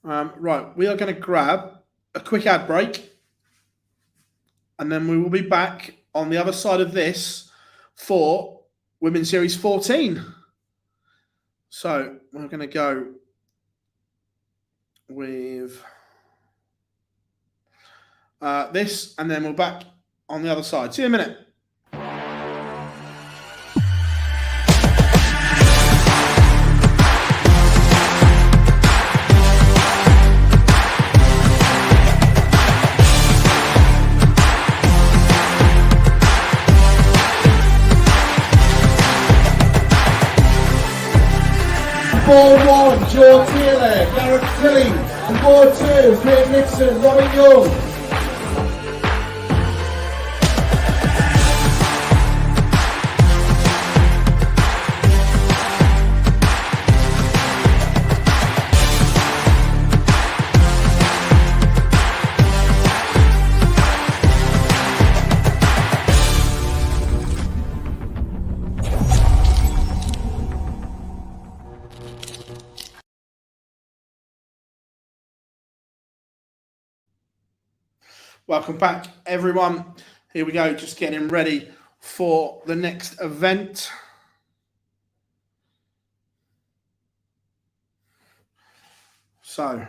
Right, we are going to grab a quick ad break, and then we will be back on the other side of this for Women's Series 14. So we're going to go with this, and then we're back on the other side. See you in a minute. Ball 1, Joe Taylor, Gareth Tilly, and ball 2, Craig Nixon, Robin Young. Welcome back, everyone. Here we go, just getting ready for the next event. So,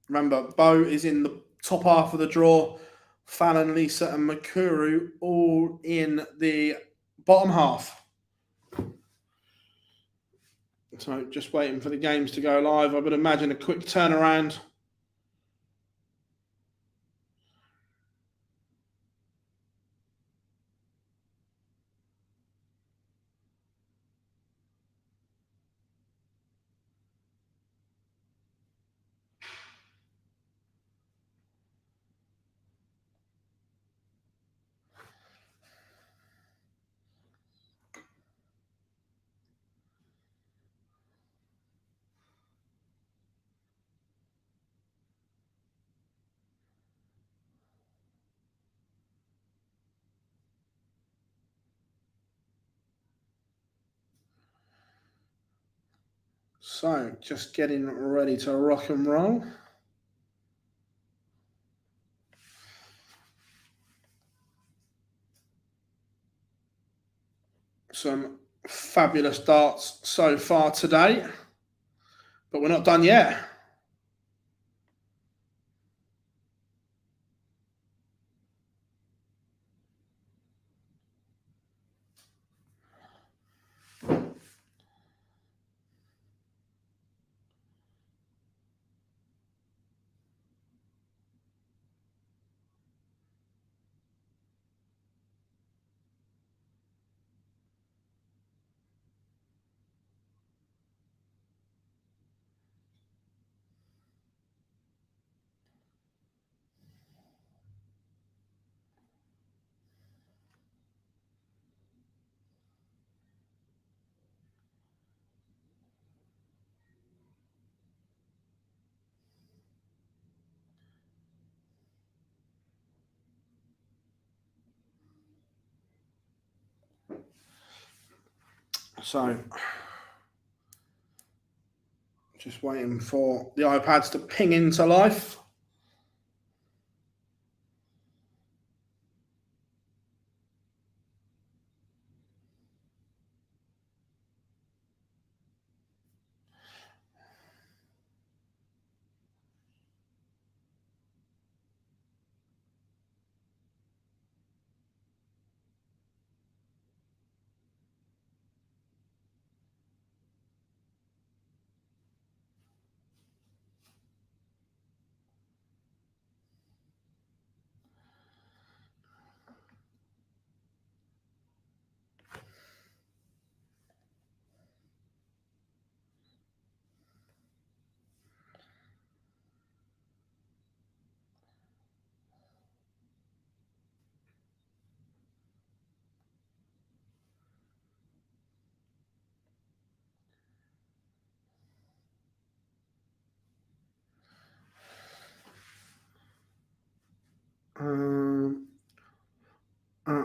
remember, Bo is in the top half of the draw. Fallon, Lisa, and Makuru all in the bottom half. So, just waiting for the games to go live. I would imagine a quick turnaround. So, just getting ready to rock and roll. Some fabulous darts so far today, but we're not done yet. So, just waiting for the iPads to ping into life.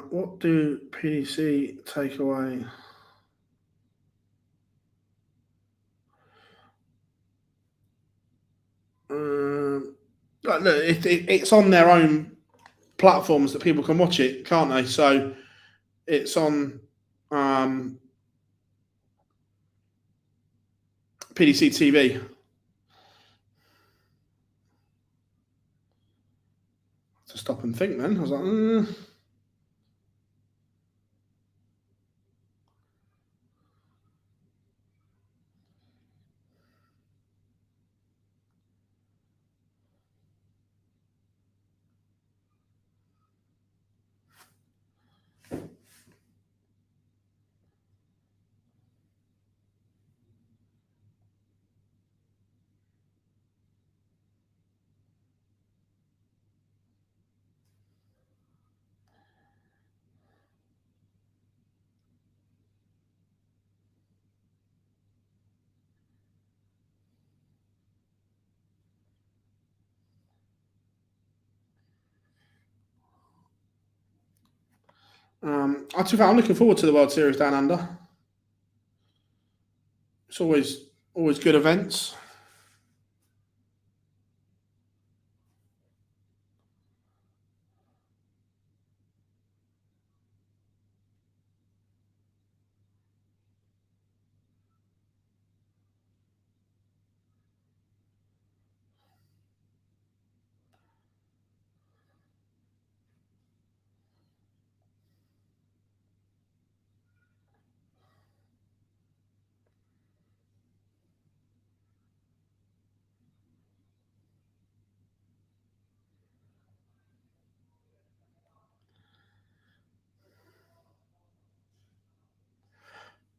What do PDC take away? like, look, it's on their own platforms that people can watch it, can't they? So it's on PDC TV. To stop and think, then I was like, I'm looking forward to the World Series down under. It's always good events.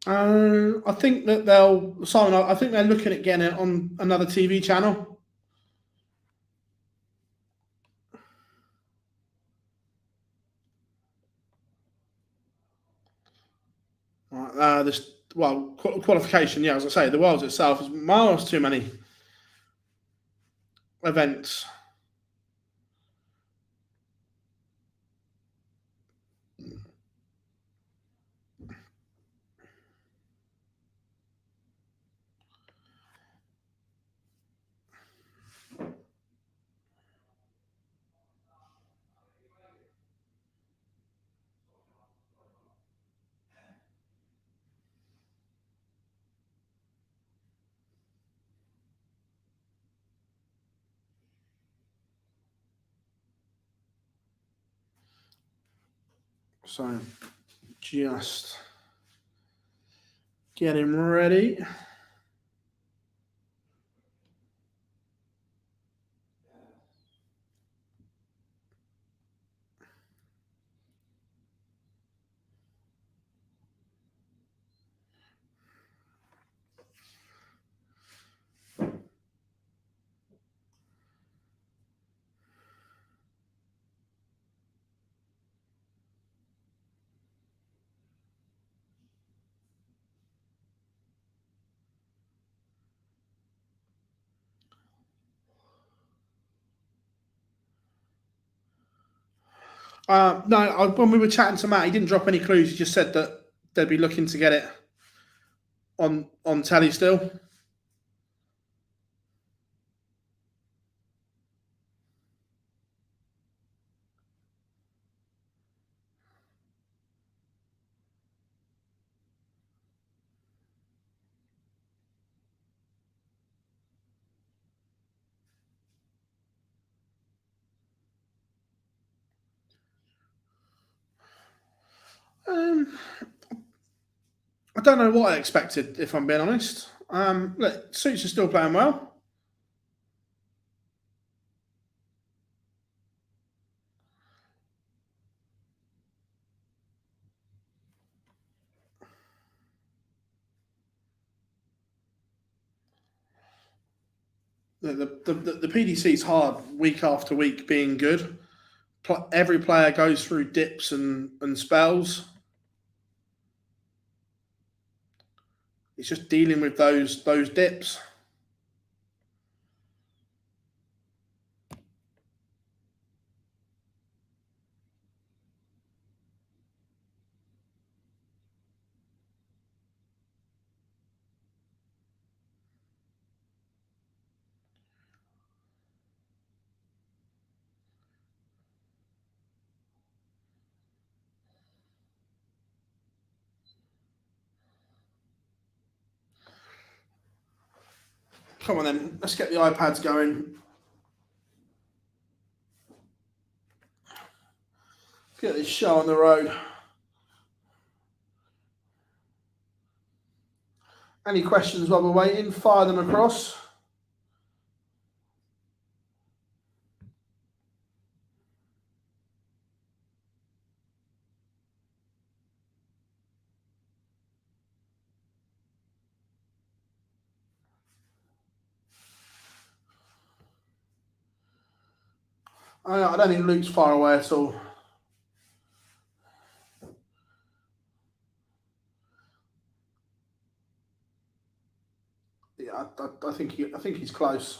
I think that Simon. I think they're looking at getting it on another TV channel. Qualification. Yeah, as I say, the Worlds itself is miles too many events. So just getting ready. No, when we were chatting to Matt, he didn't drop any clues. He just said that they'd be looking to get it on telly still. I don't know what I expected, if I'm being honest. Look, Suits are still playing well. The PDC is hard week after week being good. Every player goes through dips and spells. It's just dealing with those dips. Come on then, let's get the iPads going. Get this show on the road. Any questions while we're waiting? Fire them across. I don't think Luke's far away at all. Yeah, I think he's close.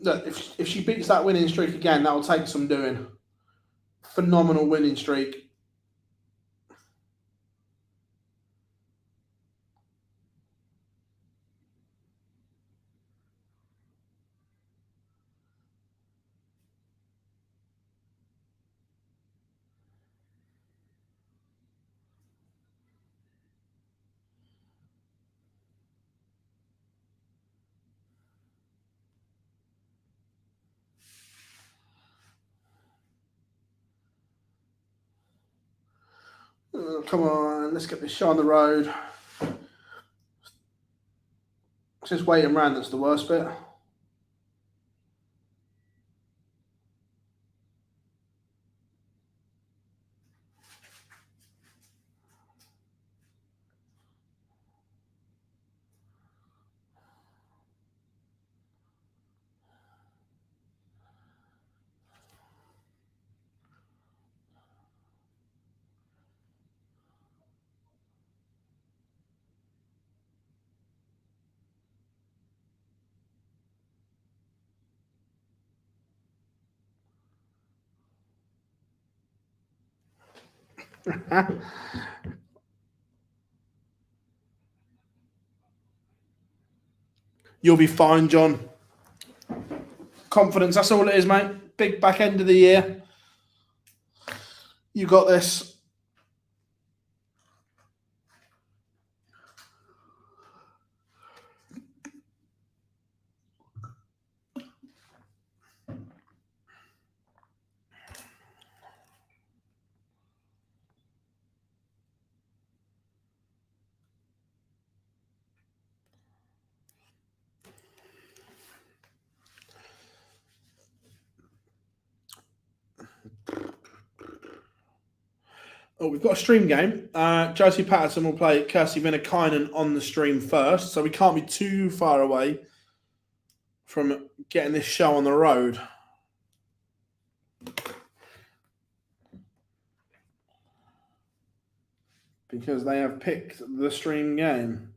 Look, if she beats that winning streak again, that'll take some doing. Phenomenal winning streak. Come on, let's get this show on the road. It's just waiting around that's the worst bit. You'll be fine, John. Confidence, that's all it is, mate. Big back end of the year. You got this. Oh, we've got a stream game. Josie Patterson will play Kirsty Vinnakainen on the stream first, so we can't be too far away from getting this show on the road. Because they have picked the stream game.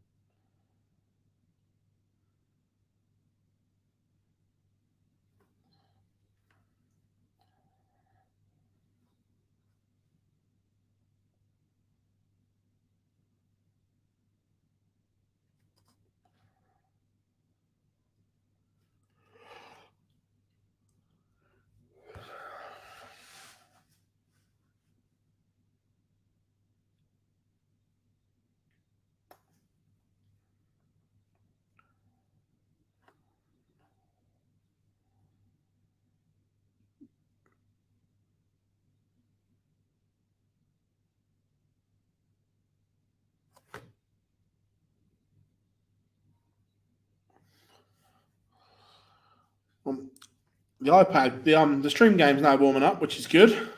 The iPad, the stream game's now warming up, which is good.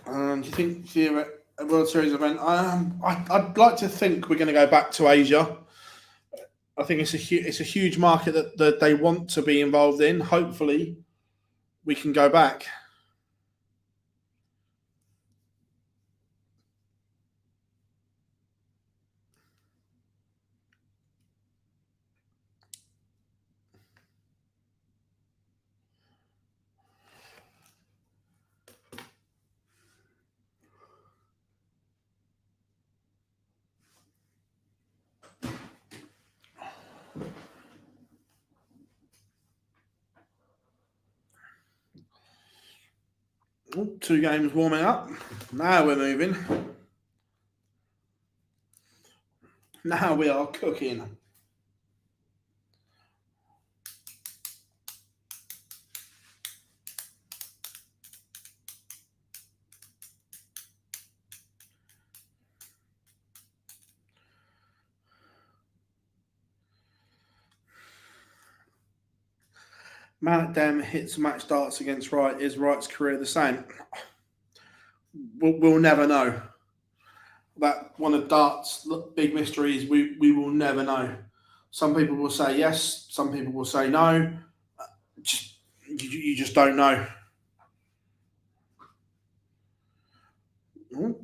Do you think the World Series event? I'd like to think we're going to go back to Asia. I think it's a huge market that they want to be involved in. Hopefully, we can go back. Oh, 2 games warming up. Now we're moving. Now we are cooking. Malik Dem hits match darts against Wright. Is Wright's career the same? We'll never know. That one of darts' big mysteries. We will never know. Some people will say yes. Some people will say no. You just don't know.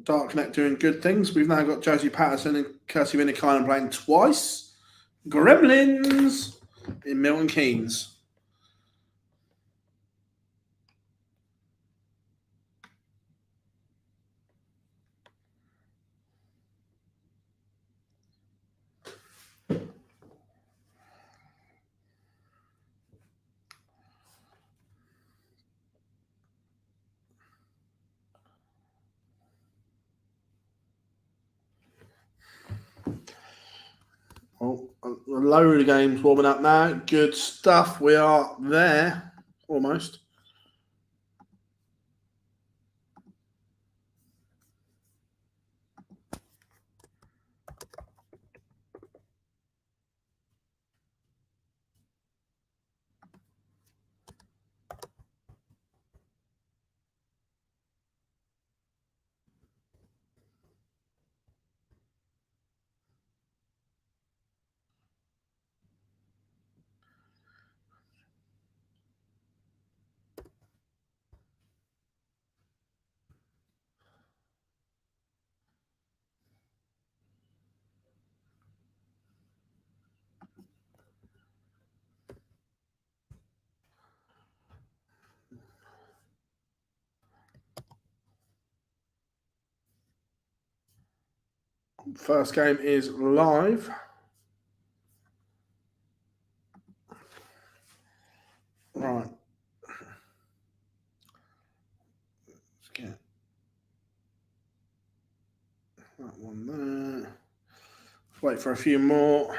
Dark Connect doing good things. We've now got Josie Patterson and Kirsty Winnicott playing twice. Gremlins in Milton Keynes. Oh, a load of games warming up now. Good stuff. We are there almost. First game is live. Right. Let's get that one there. Let's wait for a few more.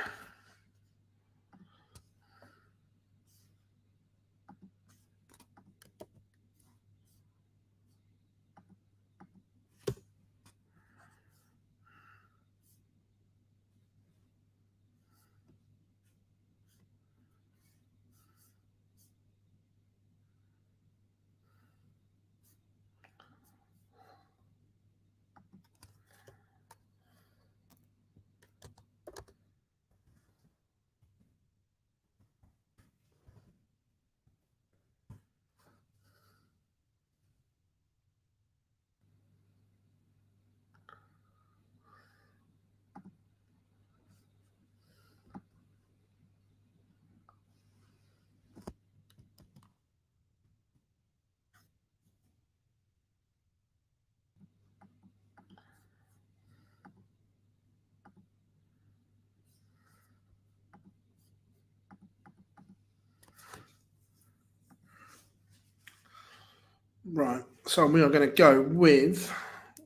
Right. So we are going to go with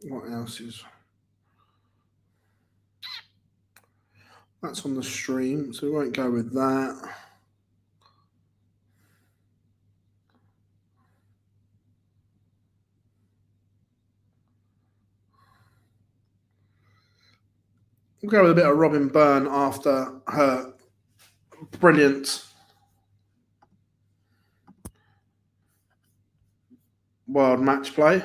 what else is. That's on the stream, so we won't go with that. We'll go with a bit of Robin Byrne after her brilliant world match play.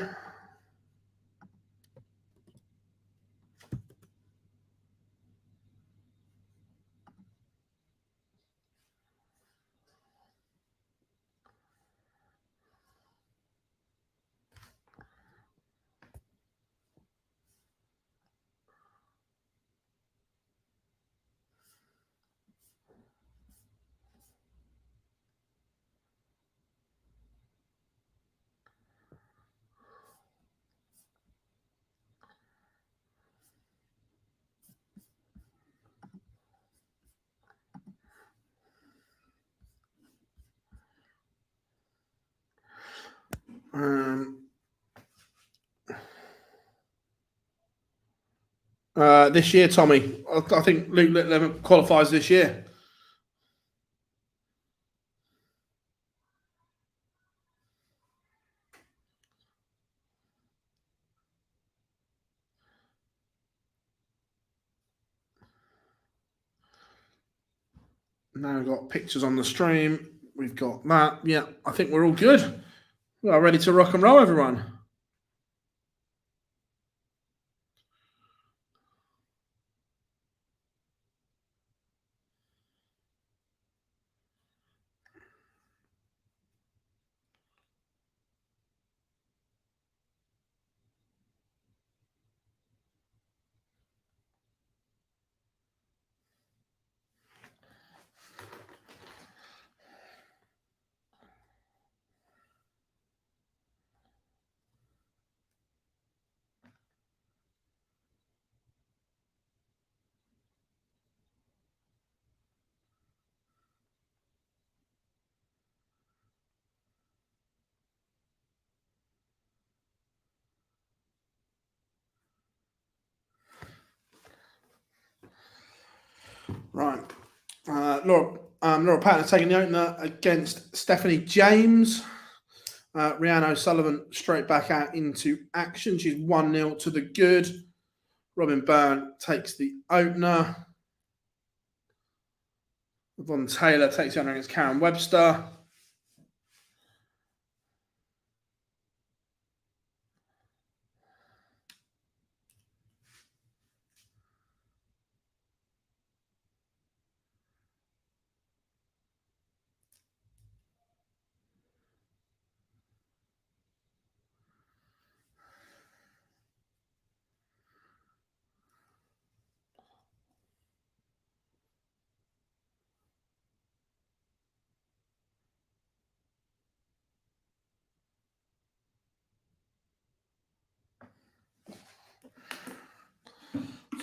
This year, Tommy, I think Luke Littler qualifies this year. Now we've got pictures on the stream. We've got that. Yeah, I think we're all good. We are ready to rock and roll, everyone. Right. Laura Patton taking the opener against Stephanie James. Rhiannon O'Sullivan straight back out into action. She's 1-0 to the good. Robin Byrne takes the opener. Yvonne Taylor takes the opener against Karen Webster.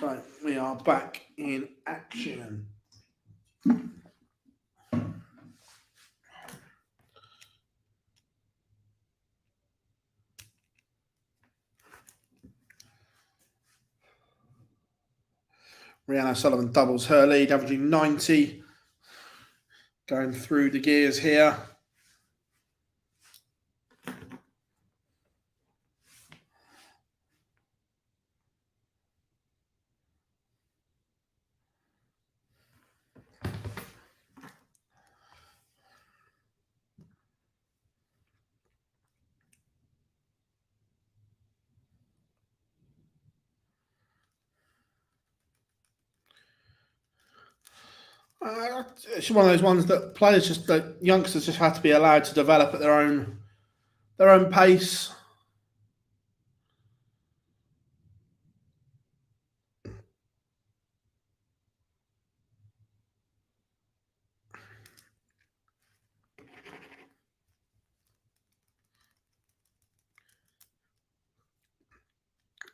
So we are back in action. Rhiannon Sullivan doubles her lead, averaging 90. Going through the gears here. It's one of those ones that that youngsters just have to be allowed to develop at their own pace.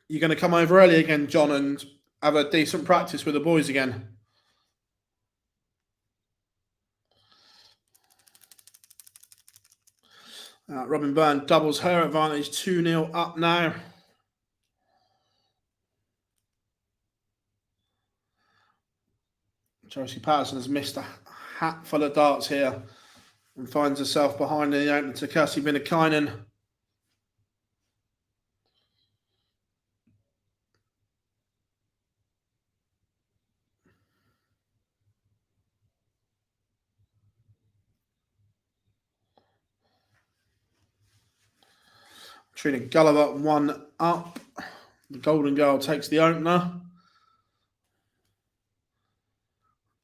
You're going to come over early again, John, and have a decent practice with the boys again. Robin Byrne doubles her advantage, 2-0 up now. Josie Patterson has missed a hat full of darts here and finds herself behind in the opener to Kirsty Vinnakainen. Trina Gulliver 1 up. The Golden Girl takes the opener.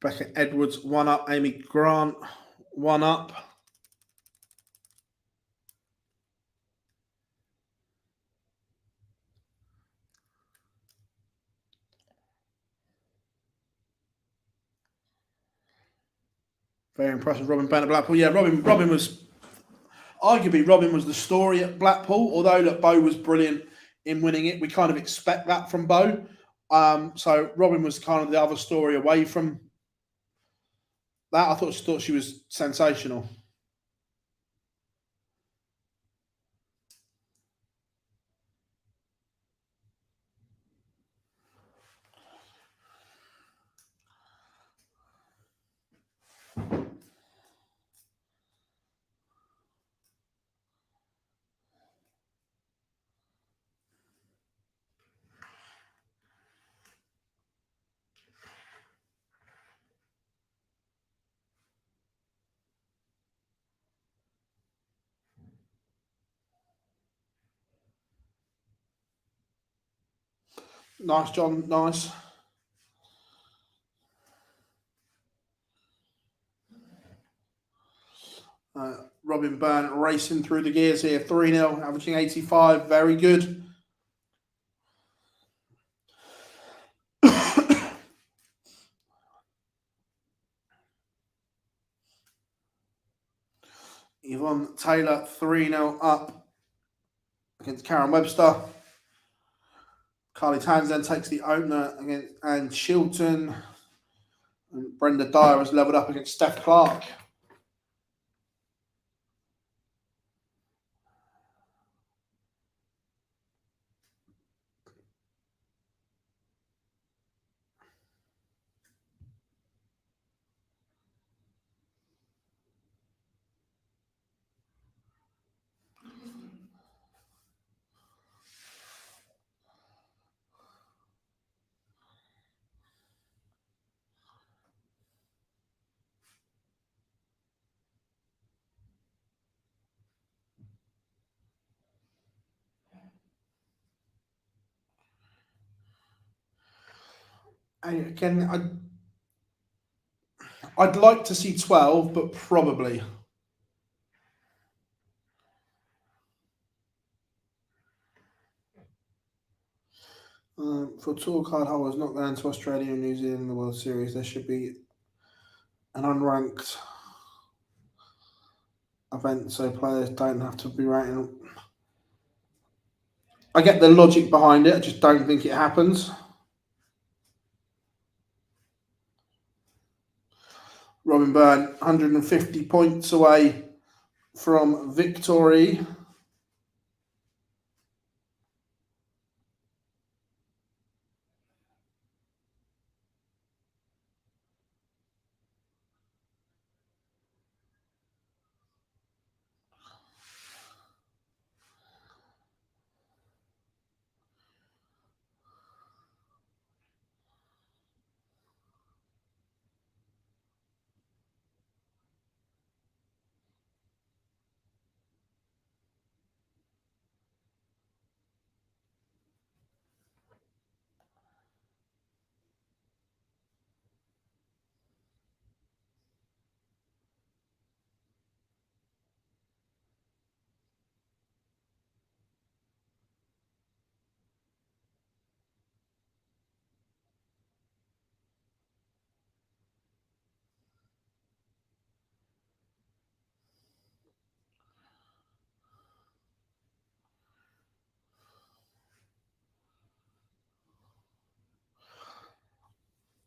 Becca Edwards 1 up. Amy Grant 1 up. Very impressive, Robin Byrne at Blackpool. Yeah, Robin was arguably the story at Blackpool. Although look, Bo was brilliant in winning it. We kind of expect that from Bo. So Robin was kind of the other story away from that. I thought she was sensational. Nice, John. Nice. Robin Byrne racing through the gears here. 3-0, averaging 85. Very good. Yvonne Taylor, 3-0 up against Karen Webster. Carly Townsend takes the opener against Anne Shilton. And Brenda Dyer has levelled up against Steph Clark. And again, I'd like to see 12, but probably. For tour card holders not going to Australia and New Zealand in the World Series, there should be an unranked event so players don't have to be rating. I get the logic behind it, I just don't think it happens. Robin Byrne, 150 points away from victory.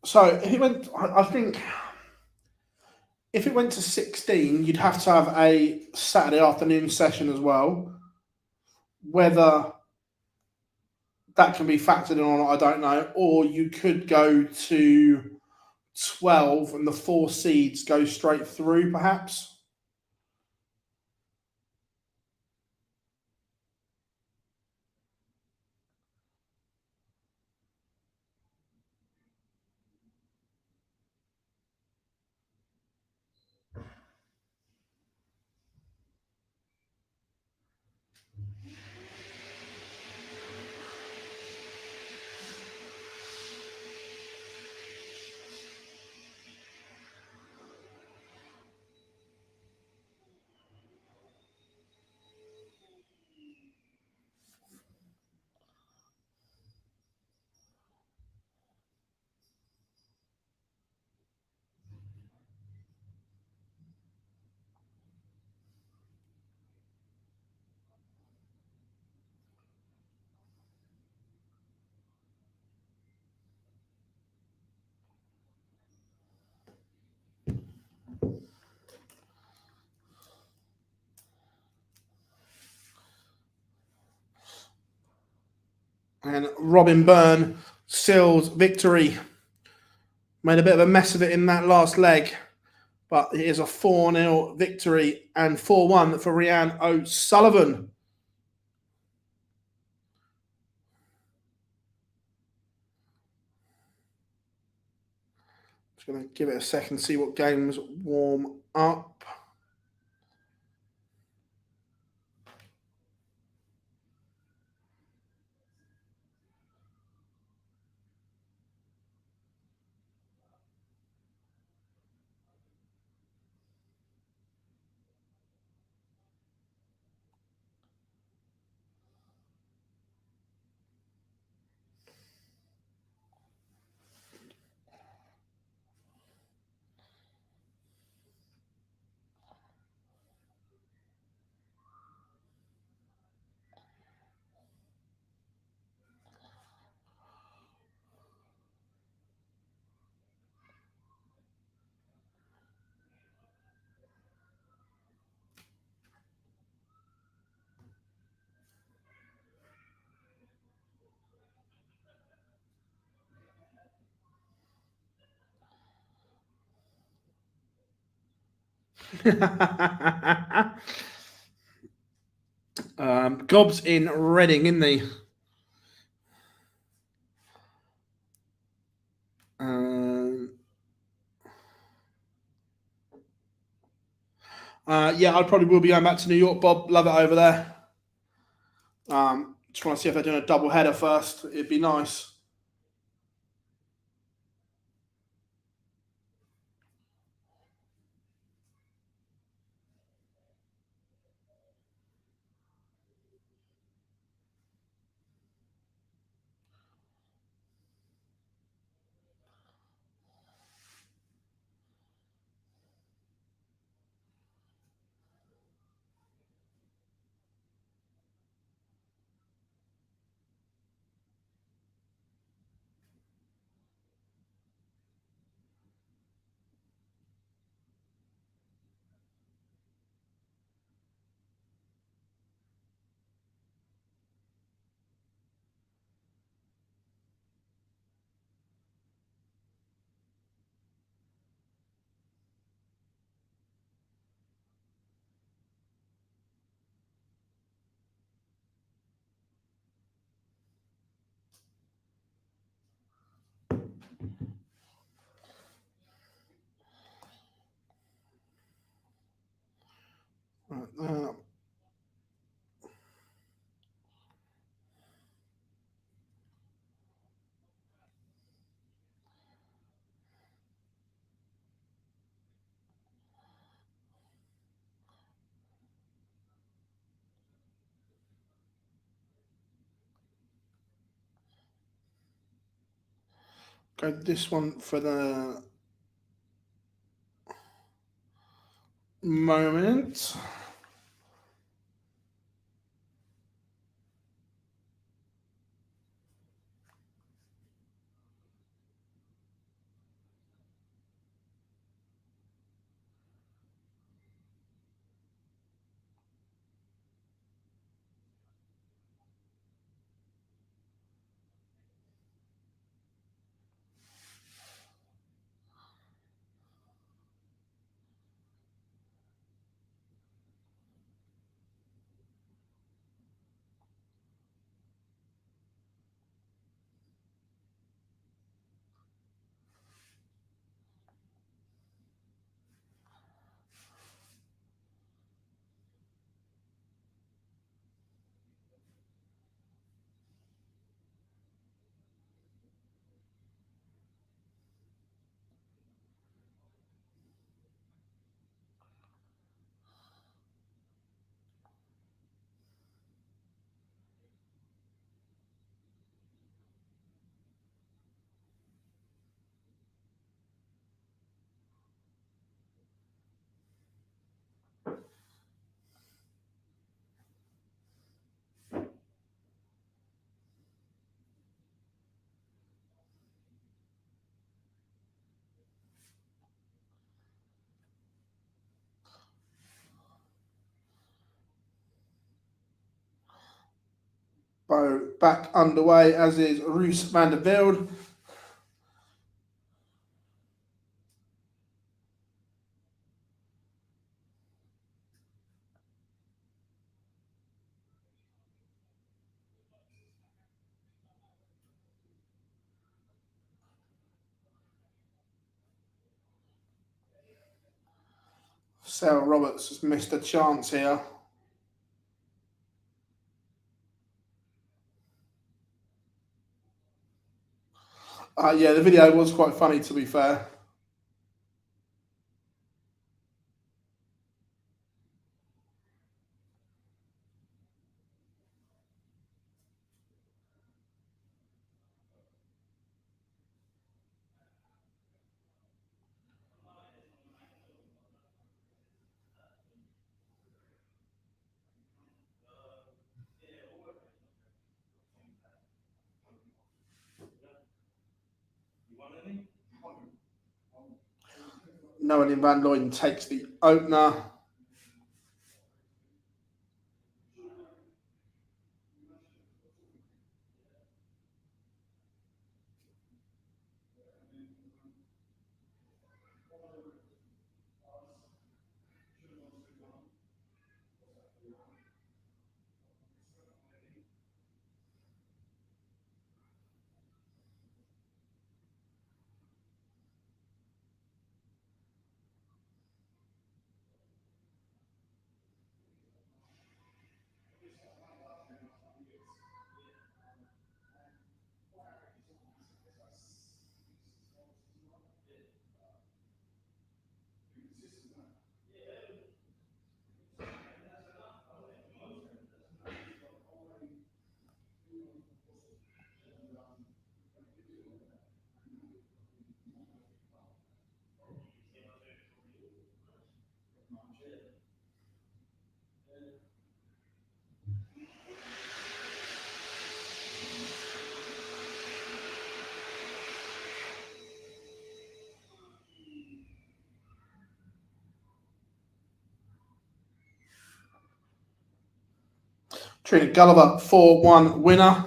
So if it went, I think if it went to 16, you'd have to have a Saturday afternoon session as well. Whether that can be factored in or not, I don't know. Or you could go to 12 and the 4 seeds go straight through, perhaps. And Robin Byrne seals victory. Made a bit of a mess of it in that last leg, but it is a 4-0 victory and 4-1 for Rhiannon O'Sullivan. Just going to give it a second, see what games warm up. Gob's in Reading, isn't he? Yeah, I probably will be going back to New York, Bob. Love it over there. Just want to see if they're doing a double header first. It'd be nice. Go this one for the moment. Back underway, as is Roos van der Velde. Sarah Roberts has missed a chance here. Yeah, the video was quite funny, to be fair. Noel van Looyen takes the opener. Trina Gulliver, 4-1 winner.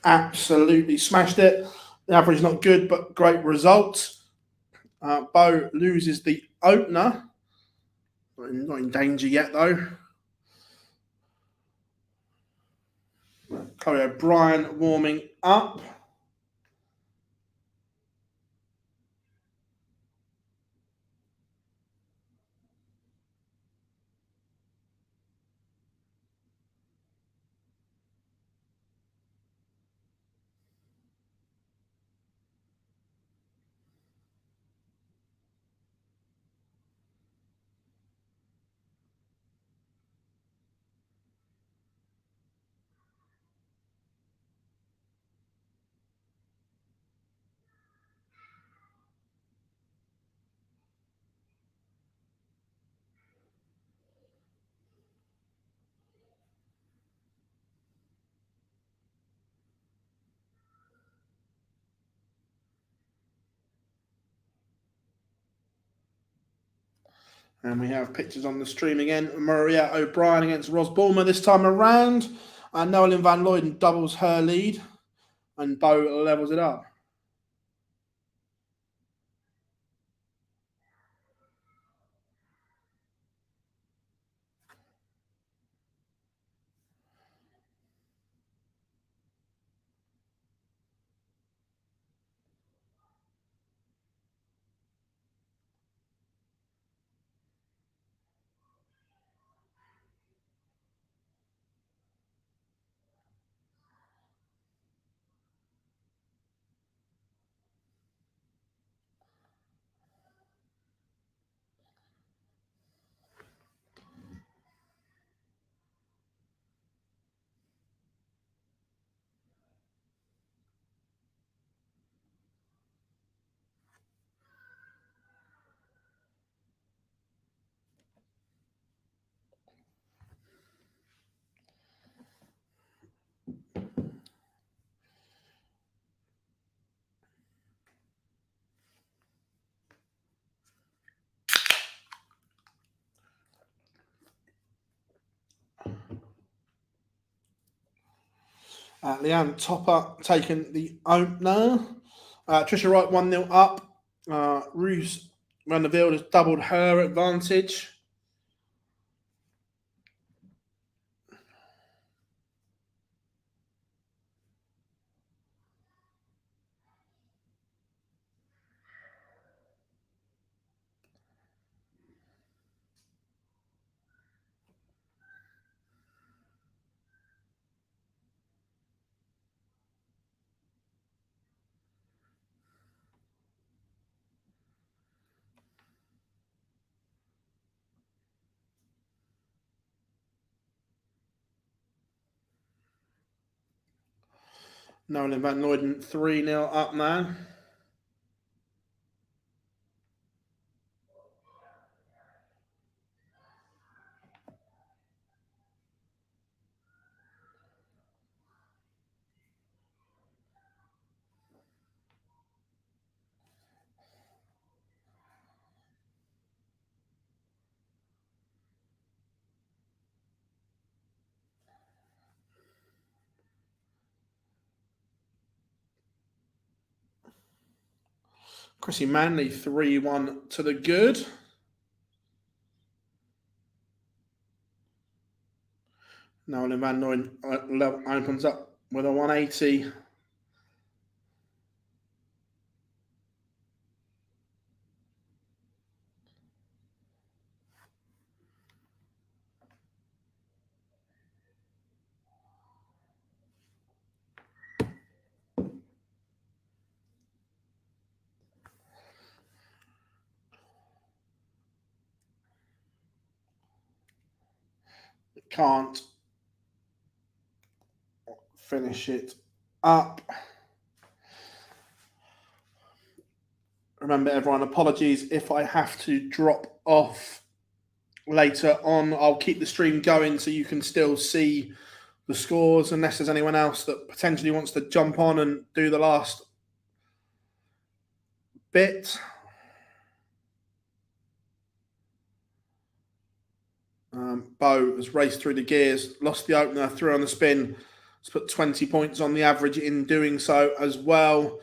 Absolutely smashed it. The average not good, but great result. Bo loses the opener. Not in danger yet, though. Chloe O'Brien warming up. And we have pictures on the stream again. Maria O'Brien against Ros Bulmer this time around. And Noelyn Van Luyden doubles her lead. And Bo levels it up. Leanne Topper taking the opener. Trisha Wright 1-0 up. Ruse Van der Velde has doubled her advantage. Noelyn Van Luyden 3-0 up now. Chrissy Manley 3-1 to the good. Noelyn Van Luyden opens up with a 180. Can't finish it up. Remember, everyone, apologies if I have to drop off later on. I'll keep the stream going so you can still see the scores, unless there's anyone else that potentially wants to jump on and do the last bit. Bo has raced through the gears, lost the opener, threw on the spin. Has put 20 points on the average in doing so as well.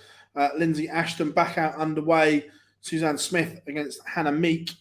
Lindsay Ashton back out underway. Suzanne Smith against Hannah Meek.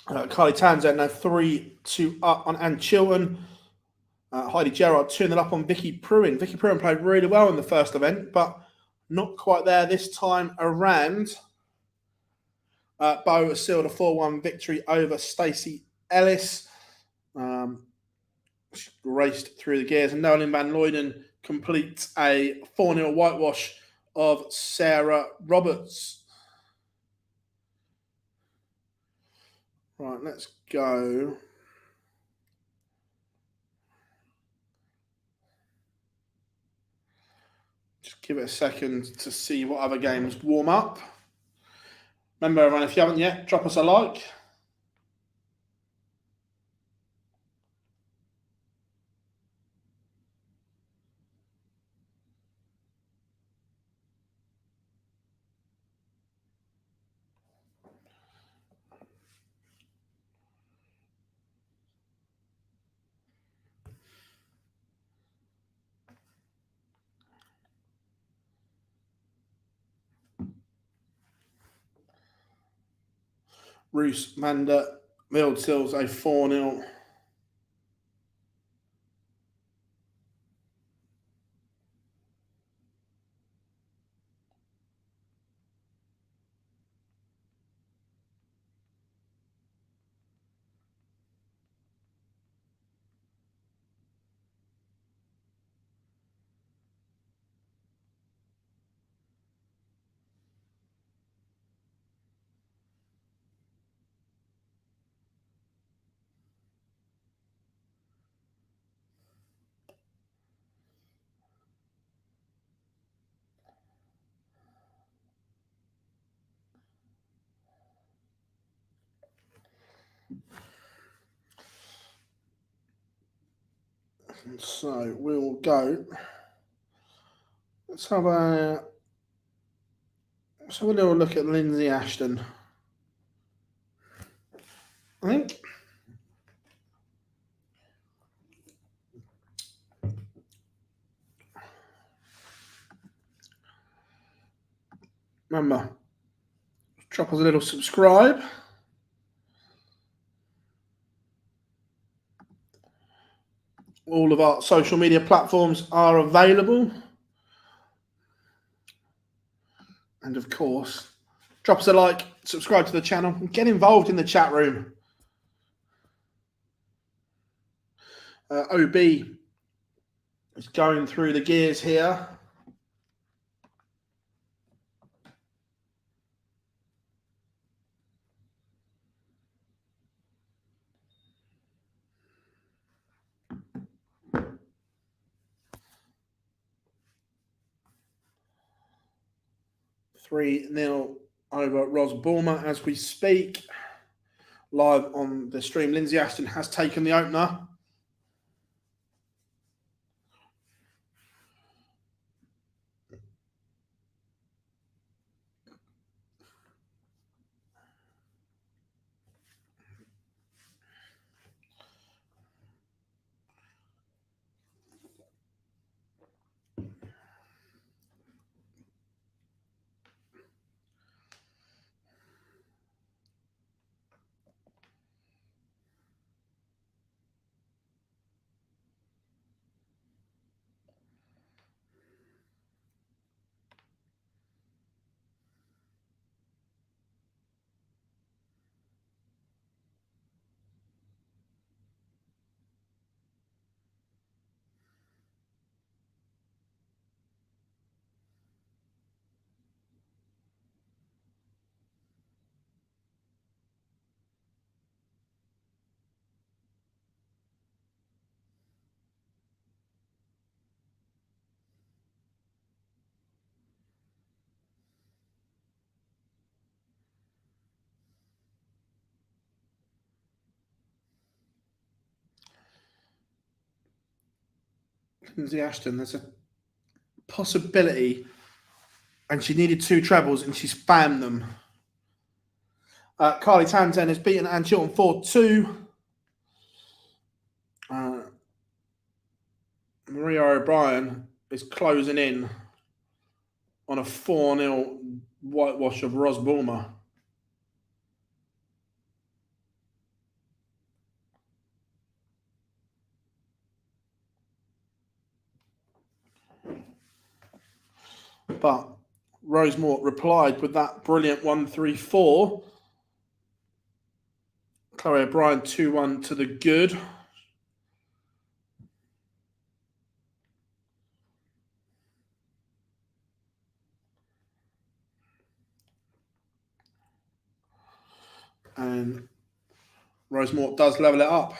Kylie Townsend now 3-2 up on Anne Chilton. Heidi Gerard 2-0 up on Vicky Pruin. Vicky Pruin played really well in the first event, but not quite there this time around. Bo sealed a 4-1 victory over Stacey Ellis. She raced through the gears, and Nolan Van Luyden completes a 4-0 whitewash of Sarah Roberts. Right, let's go. Just give it a second to see what other games warm up. Remember, everyone, if you haven't yet, drop us a like. Roos Manda Mildstills a 4-0. So we'll go. Let's have a little look at Lindsay Ashton. I think remember, drop us a little subscribe. All of our social media platforms are available. And of course, drop us a like, subscribe to the channel, and get involved in the chat room. OB is going through the gears here. (3-0) over Ros Bulmer as we speak. Live on the stream, Lindsay Ashton has taken the opener. Lindsay Ashton, there's a possibility, and she needed 2 trebles, and she's found them. Carly Townsend has beaten Ann Chilton 4-2. Maria O'Brien is closing in on a 4-0 whitewash of Ros Bulmer. But Rosemort replied with that brilliant 1-3-4. Chloe O'Brien 2-1 to the good. And Rosemort does level it up.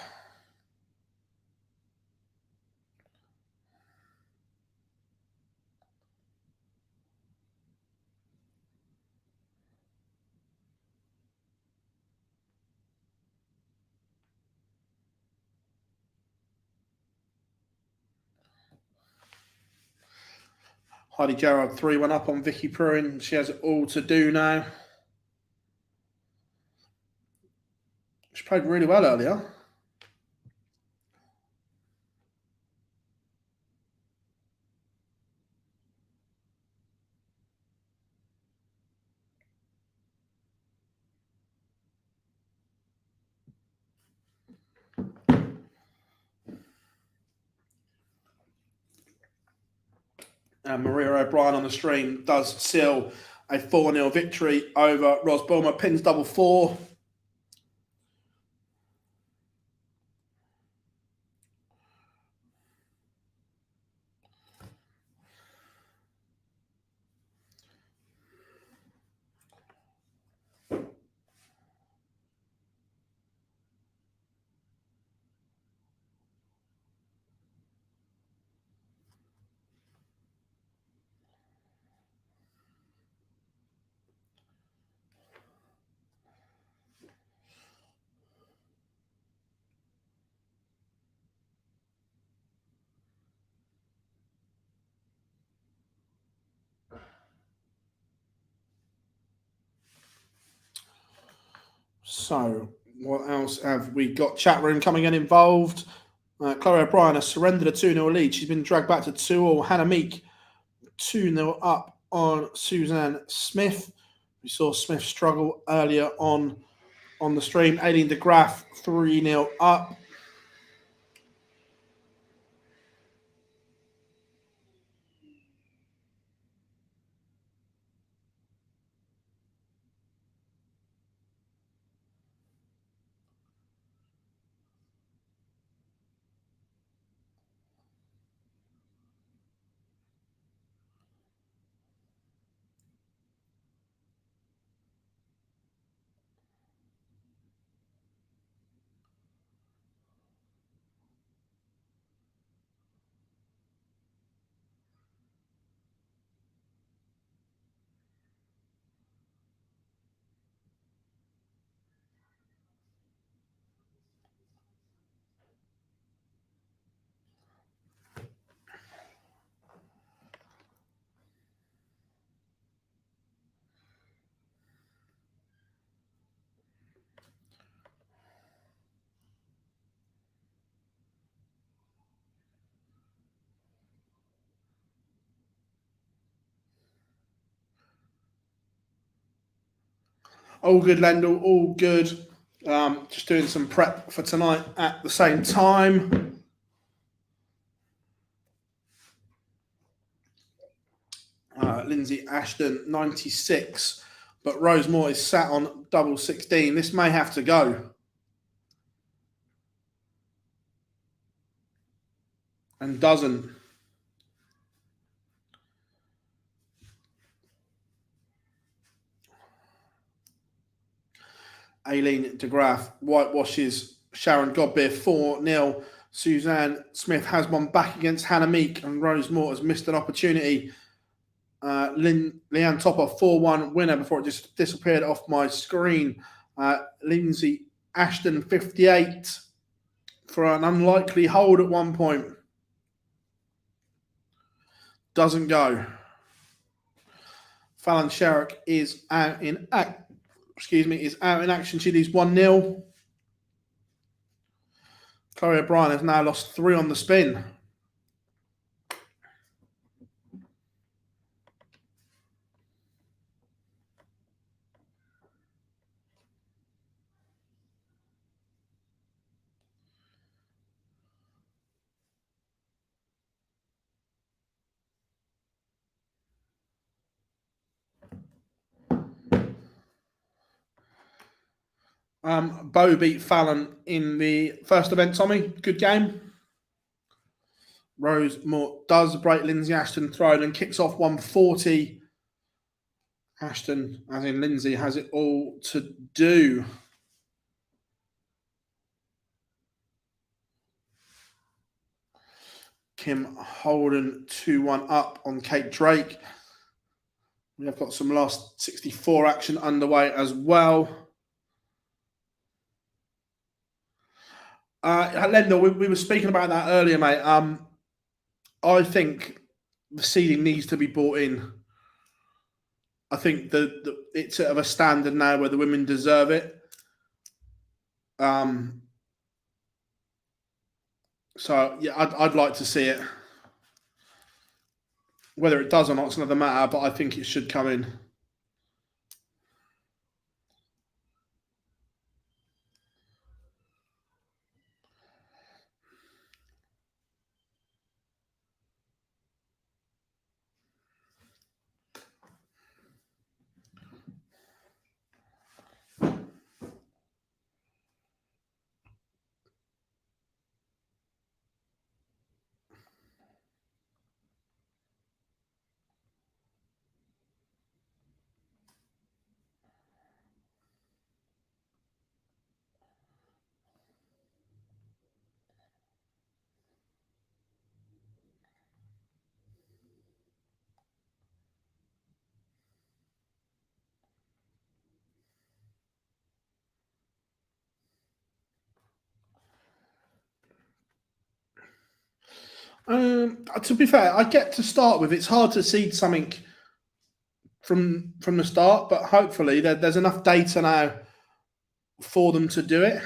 Heidi Gerard 3-1 up on Vicky Pruin. She has it all to do now. She played really well earlier. And Maria O'Brien on the stream does seal a 4-0 victory over Ros Bulmer. Pins double 4. So, what else have we got? Chat room coming in involved. Chloe O'Brien has surrendered a 2-0 lead. She's been dragged back to 2-2. Hannah Meek 2-0 up on Suzanne Smith. We saw Smith struggle earlier on the stream. Aileen de Graaf 3-0 up. All good, Lendl. All good. Just doing some prep for tonight at the same time. Lindsay Ashton, 96. But Rosemort is sat on double 16. This may have to go. And doesn't. Aileen de Graaf whitewashes Sharon Godbeer 4-0. Suzanne Smith has one back against Hannah Meek, and Rosemort has missed an opportunity. Leanne Topper 4-1 winner before it just disappeared off my screen. Lindsay Ashton 58 for an unlikely hold at one point. doesn't go. Fallon Sherrick is out in action. She leads 1-0. Chloe O'Brien has now lost 3 on the spin. Bo beat Fallon in the first event, Tommy. Good game. Rose Moore does break Lindsay Ashton throne and kicks off 140. Ashton, as in Lindsay, has it all to do. Kim Holden 2-1 up on Kate Drake. We have got some last 64 action underway as well. Lendl, we were speaking about that earlier, mate. I think the seeding needs to be brought in. I think it's at a standard now where the women deserve it. So yeah, I'd like to see it. Whether it does or not, it's another matter. But I think it should come in. To be fair, I get to start with. It's hard to seed something from the start, but hopefully there's enough data now for them to do it.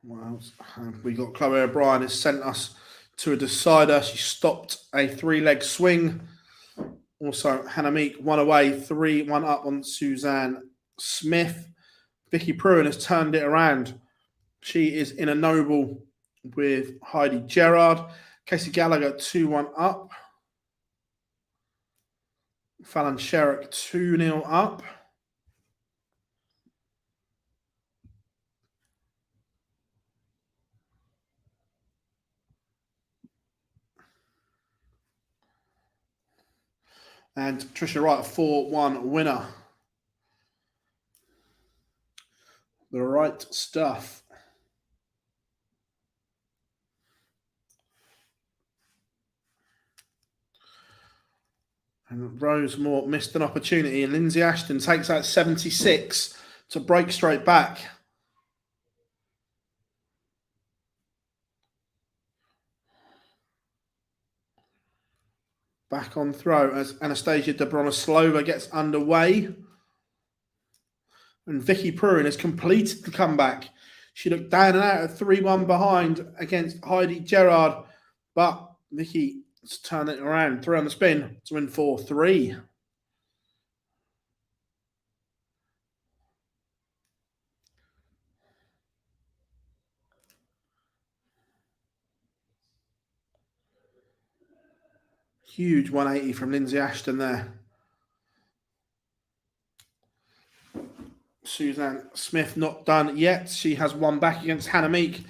What else have we got? Chloe O'Brien has sent us to a decider. She stopped a 3-leg swing. Also, Hannah Meek 1 away, 3-1 up on Suzanne Smith. Vicky Pruin has turned it around. She is in a noble with Heidi Gerard. Casey Gallagher 2-1 up. Fallon Sherrick 2-0 up. And Tricia Wright, 4-1 winner. The right stuff. And Rose Moore missed an opportunity, and Lindsay Ashton takes out 76 to break straight back. Back on throw as Anastasia Dobronislova gets underway. And Vicky Pruin has completed the comeback. She looked down and out at 3-1 behind against Heidi Gerard, but Vicky has turned it around, 3 on the spin to win 4-3. Huge 180 from Lindsay Ashton there. Suzanne Smith not done yet. She has won back against Hannah Meek.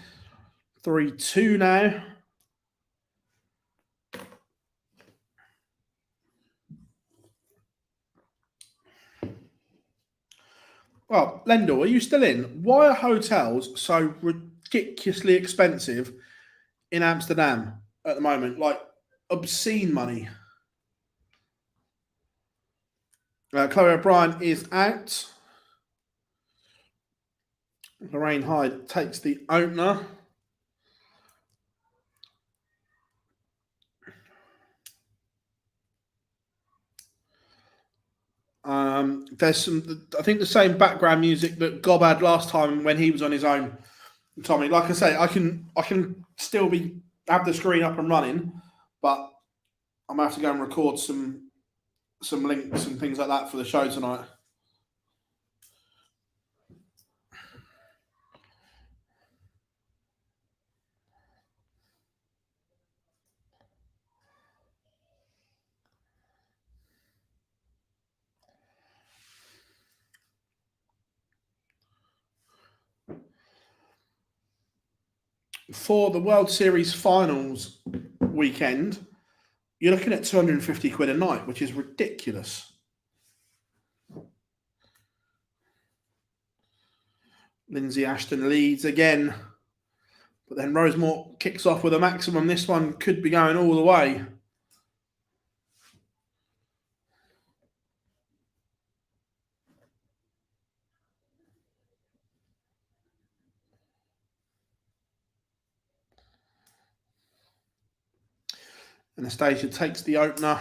3-2 now. Well, Lendl, are you still in? Why are hotels so ridiculously expensive in Amsterdam at the moment? Like obscene money. Chloe O'Brien is out. Lorraine Hyde takes the opener. There's some, I think, the same background music that Gob had last time when he was on his own. Tommy, like I say, I can still have the screen up and running, but I'm gonna have to go and record some links and things like that for the show tonight. For the World Series finals weekend, you're looking at 250 quid a night, which is ridiculous. Lindsay Ashton leads again, but then Rosemore kicks off with a maximum. This one could be going all the way. Anastasia takes the opener.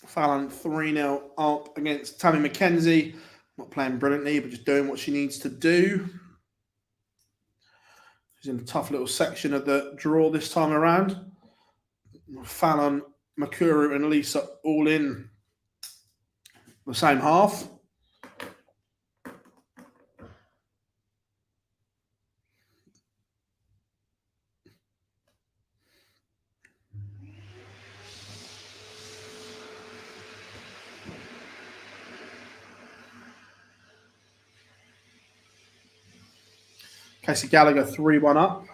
Fallon 3-0 up against Tammy McKenzie. Not playing brilliantly, but just doing what she needs to do. She's in a tough little section of the draw this time around. Fallon, Makuru and Lisa all in the same half. Casey Gallagher 3-1 up.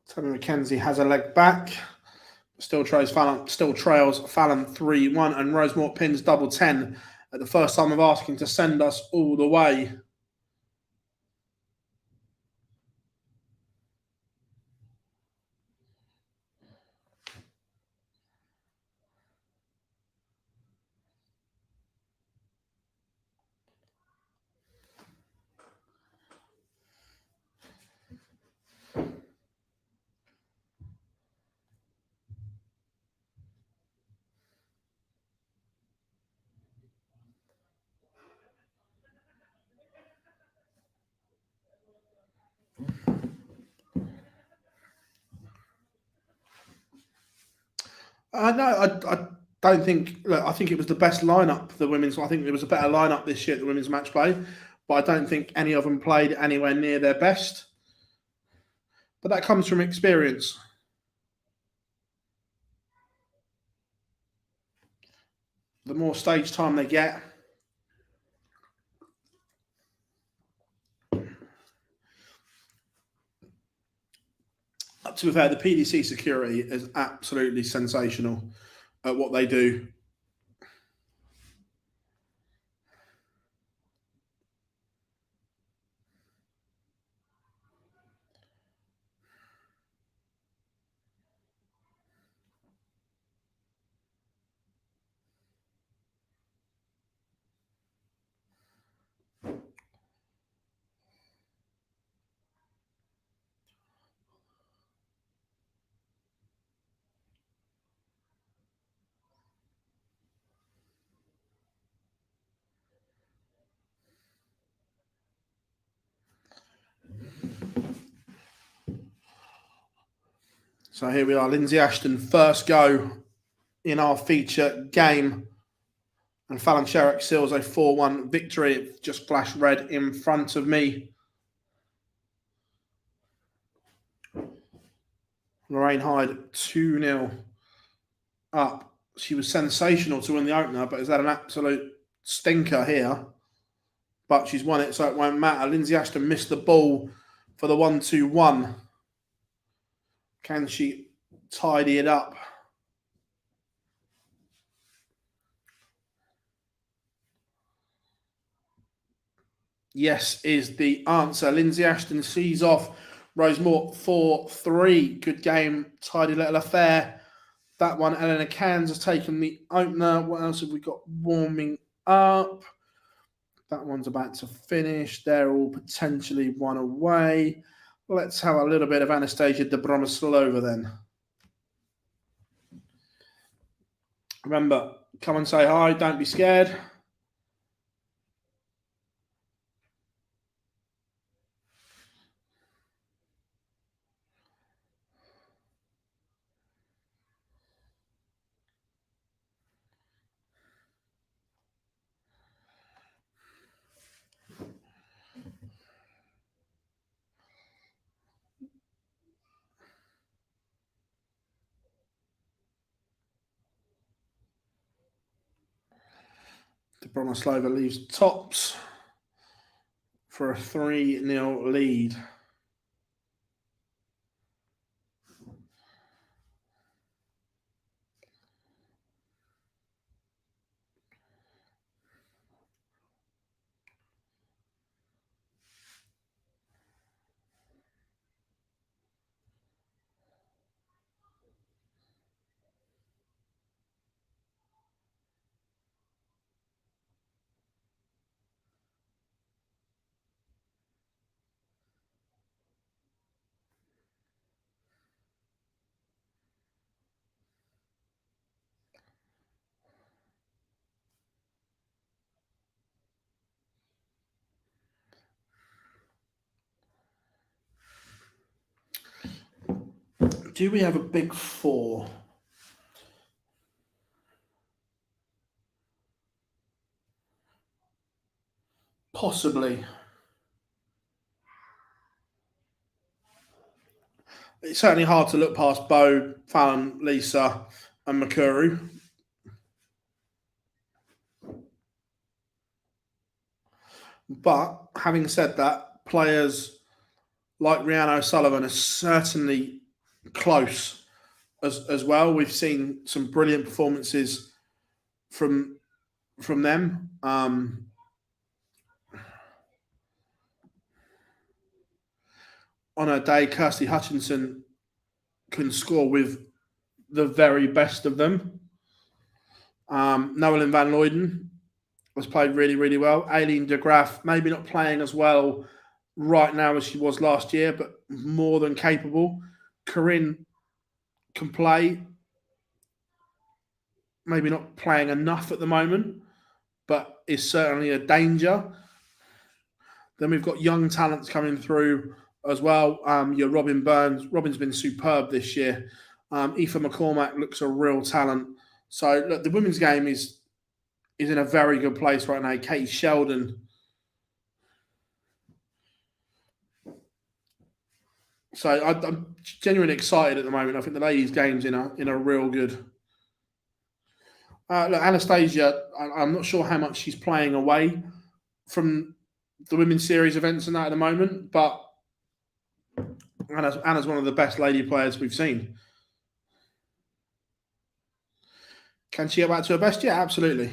Tammy McKenzie has a leg back. Still trails Fallon 3-1, and Rosemore pins double 10 at the first time of asking to send us all the way. No, I don't think. Look, I think it was the best lineup. The women's. I think there was a better lineup this year at the women's match play, but I don't think any of them played anywhere near their best. But that comes from experience. The more stage time they get, to be fair, the PDC security is absolutely sensational at what they do. So here we are, Lindsay Ashton, first go in our feature game. And Fallon Sherrick seals a 4-1 victory. It just flashed red in front of me. Lorraine Hyde, 2-0 up. She was sensational to win the opener, but has had an absolute stinker here. But she's won it, so it won't matter. Lindsay Ashton missed the ball for the 1-2-1. Can she tidy it up? Yes, is the answer. Lindsay Ashton sees off Rosemore 4-3. Good game, tidy little affair. That one, Eleanor Cairns has taken the opener. What else have we got warming up? That one's about to finish. They're all potentially one away. Let's have a little bit of Anastasia Dobromoslova then. Remember, come and say hi. Don't be scared. Dobromoslova leaves tops for a 3-0 lead. Do we have a big four? Possibly. It's certainly hard to look past Bo, Fallon, Lisa, and Makuru. But having said that, players like Rhiannon O'Sullivan are certainly close as well. We've seen some brilliant performances from them. On a day, Kirsty Hutchinson can score with the very best of them. Noelyn Van Luyden has played really, really well. Aileen de Graaf, maybe not playing as well right now as she was last year, but more than capable. Corinne can play. Maybe not playing enough at the moment, but is certainly a danger. Then we've got young talents coming through as well. Your Robin Burns. Robin's been superb this year. Aoife McCormack looks a real talent. So look, the women's game is in a very good place right now. Katie Sheldon. So I'm genuinely excited at the moment. I think the ladies' game's in a real good. Look, Anastasia, I'm not sure how much she's playing away from the women's series events and that at the moment, but Anna's one of the best lady players we've seen. Can she get back to her best? Yeah, absolutely.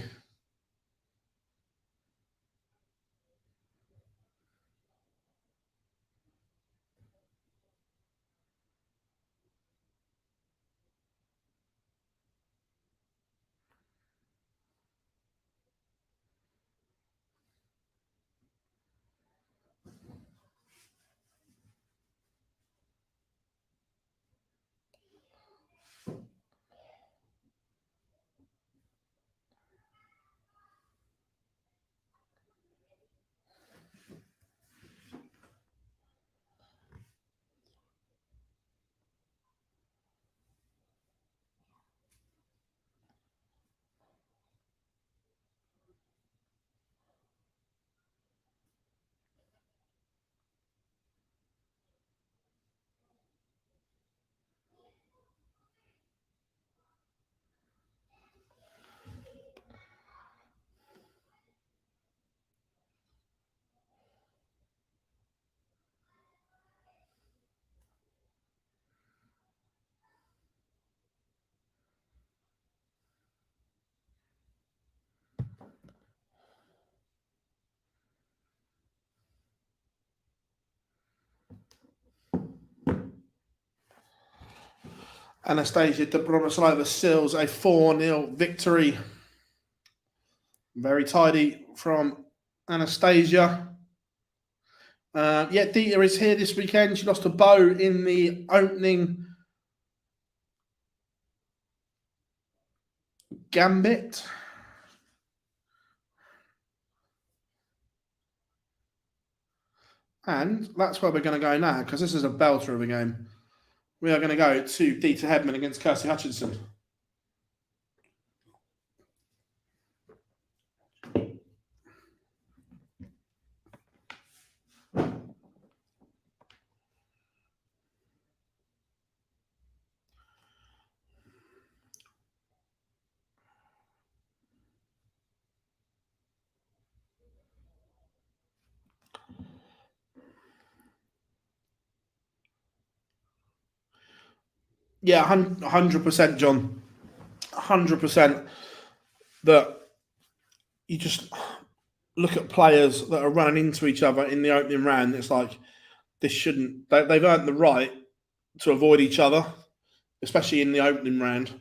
Anastasia Dobromyslova seals a 4-0 victory. Very tidy from Anastasia. Dita is here this weekend. She lost to Bo in the opening gambit. And that's where we're going to go now, because this is a belter of a game. We are going to go to Dita Hedman against Kirsty Hutchinson. Yeah, 100%, John. 100% that you just look at players that are running into each other in the opening round. It's like, this shouldn't. They've earned the right to avoid each other, especially in the opening round.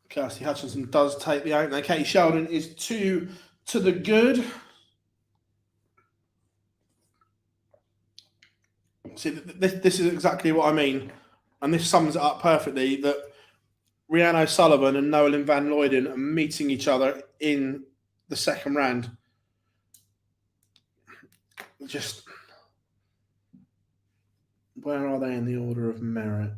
Kirsty Hutchinson does take the opener. Katie Sheldon is 2 to the good. See, this is exactly what I mean. And this sums it up perfectly, that Rhiannon O'Sullivan and Noelyn Van Luyden are meeting each other in the second round. Just, where are they in the order of merit?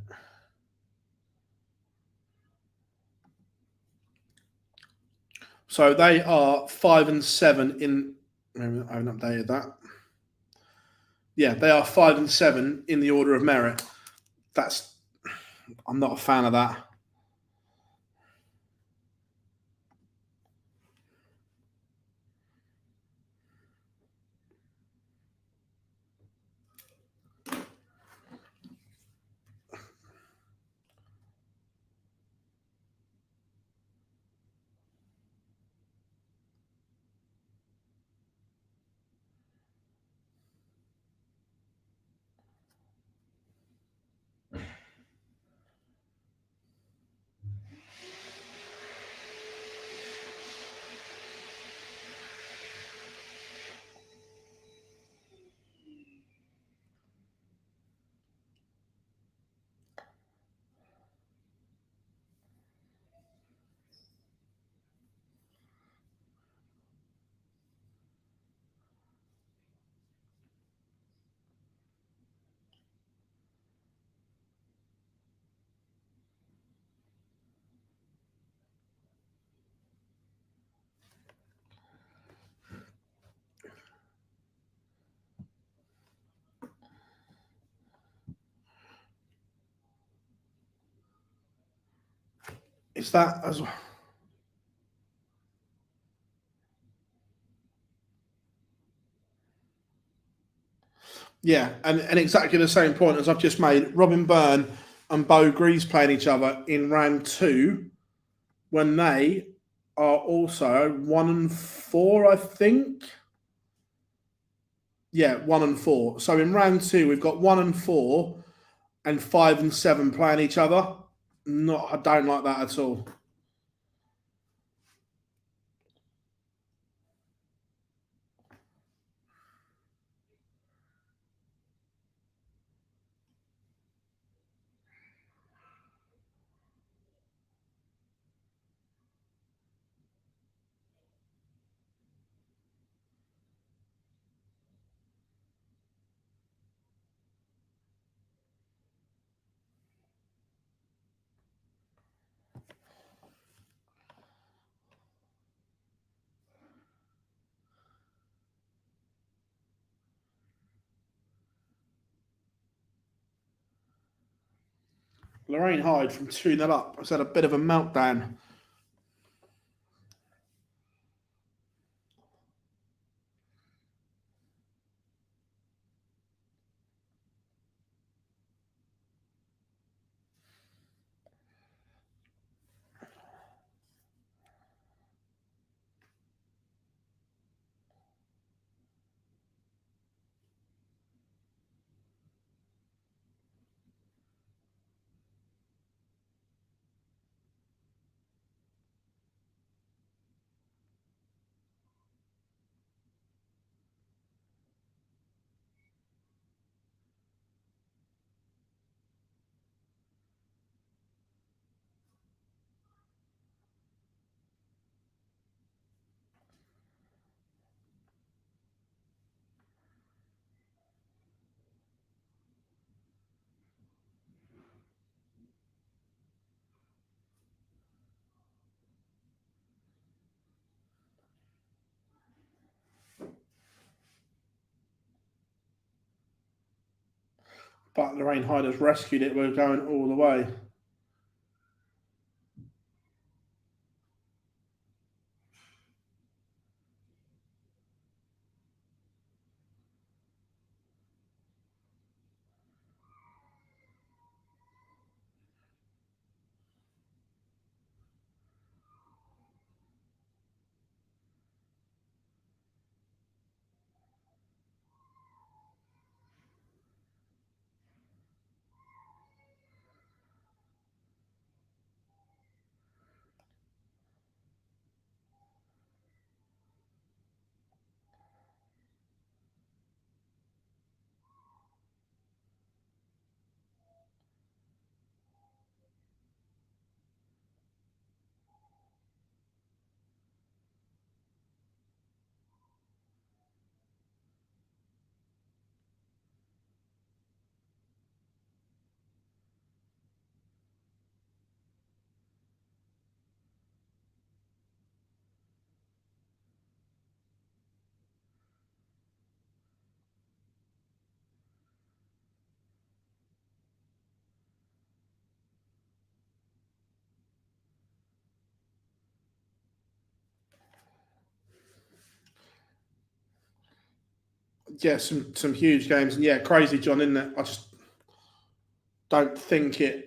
So they are 5 and 7 in. I haven't updated that. Yeah, they are 5 and 7 in the order of merit. I'm not a fan of that. It's that as well. Yeah, and exactly the same point as I've just made. Robin Byrne and Bo Greaves playing each other in round 2 when they are also 1-4, I think. Yeah, 1-4. So in round 2, we've got 1-4 and 5-7 playing each other. I don't like that at all. Lorraine Hyde from 2-0 up has had a bit of a meltdown. But Lorraine Hyde has rescued it. We're going all the way. Yeah, some huge games. And yeah, crazy, John, isn't it? I just don't think it.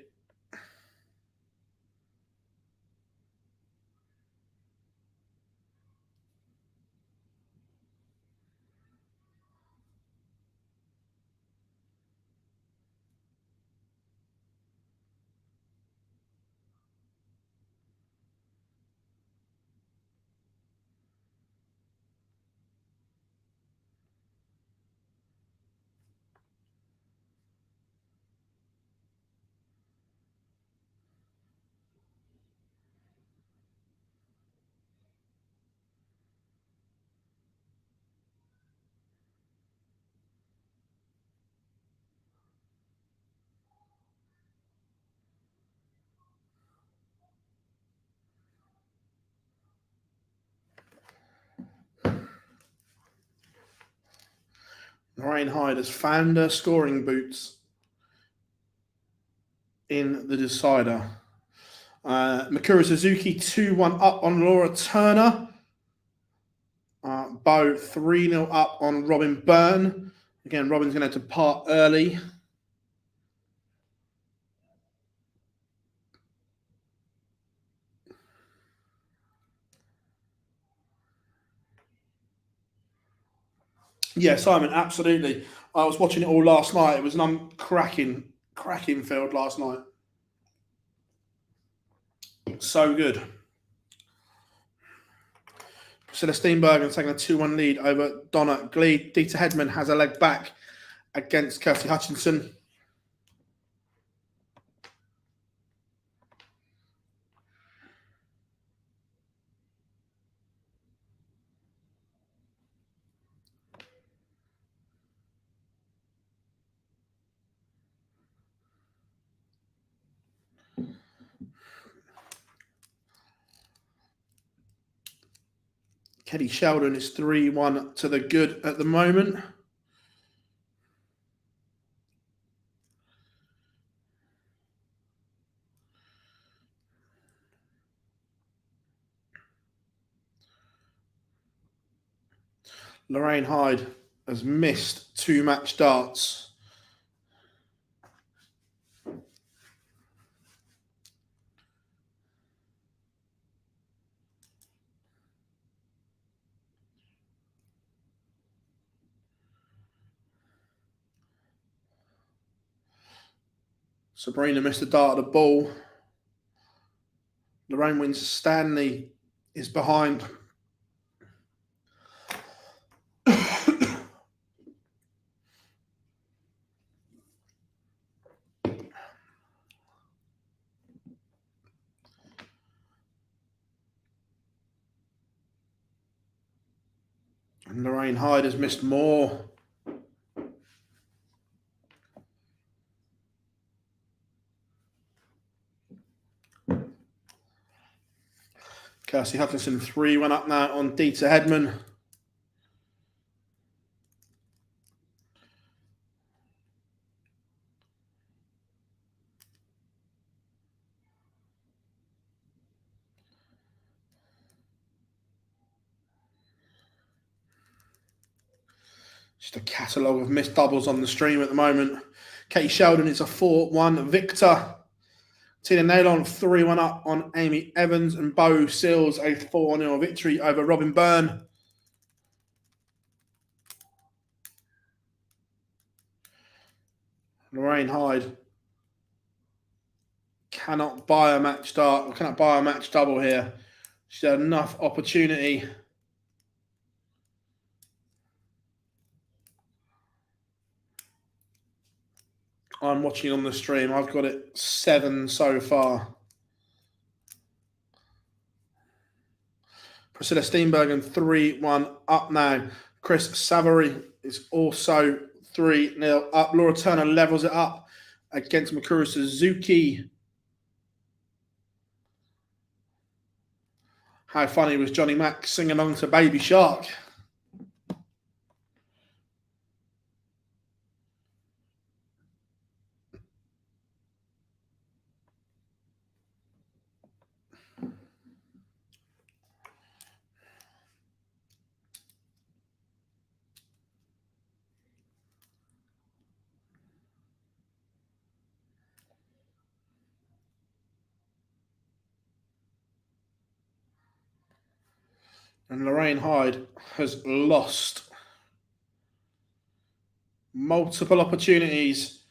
Lorraine Hyde has found her scoring boots in the decider. Mikuru Suzuki 2-1 up on Laura Turner. Bo 3-0 up on Robin Byrne. Again, Robin's going to depart early. Yeah, Simon, absolutely. I was watching it all last night. It was an cracking field last night. So good. Priscilla Steenbergen taking a 2-1 lead over Donna Gleed. Dieter Hedman has a leg back against Kirsty Hutchinson. Kelly Sheldon is 3-1 to the good at the moment. Lorraine Hyde has missed 2 match darts. Sabrina missed a dart at the ball. Lorraine wins. Stanley is behind. And Lorraine Hyde has missed more. Kirsty Hutchinson 3-1 up now on Dieter Hedman. Just a catalogue of missed doubles on the stream at the moment. Katie Sheldon is a 4-1 victor. Tina Nailon 3-1 up on Amy Evans, and Bo Sills a 4-0 victory over Robin Byrne. Lorraine Hyde cannot buy a match dart, or cannot buy a match double here. She had enough opportunity. I'm watching on the stream. I've got it 7 so far. Priscilla Steenbergen 3-1 up now. Chris Savary is also 3-0 up. Laura Turner levels it up against Mikuru Suzuki. How funny was Johnny Mack singing along to Baby Shark? And Lorraine Hyde has lost multiple opportunities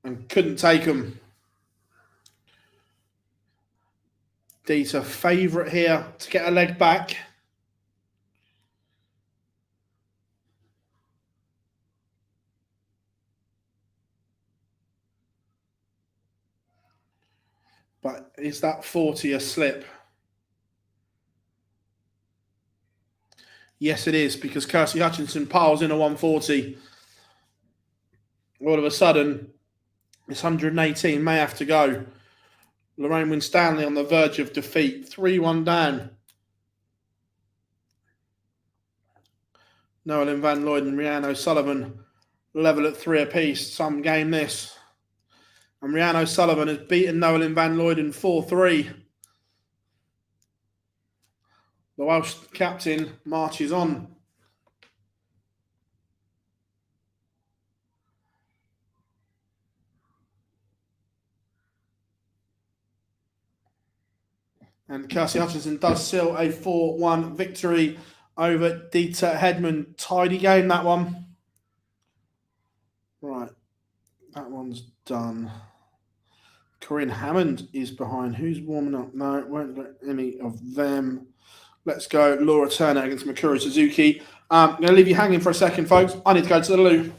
and couldn't take them. Dieter favourite here to get a leg back. But is that 40 a slip? Yes, it is, because Kirsty Hutchinson piles in a 140. All of a sudden, this 118 may have to go. Lorraine Winstanley on the verge of defeat. 3-1 down. Noelyn Van Lloyd and Rhiannon O'Sullivan level at 3 apiece. Some game this. And Rhiannon O'Sullivan has beaten Nolan Van Luyden 4-3. The Welsh captain marches on. And Kirsty Hutchinson does seal a 4-1 victory over Dieter Hedman. Tidy game, that one. Right. That one's done. Corinne Hammond is behind. Who's warming up? No, it won't let any of them. Let's go. Laura Turner against Mikuru Suzuki. I'm going to leave you hanging for a second, folks. I need to go to the loo.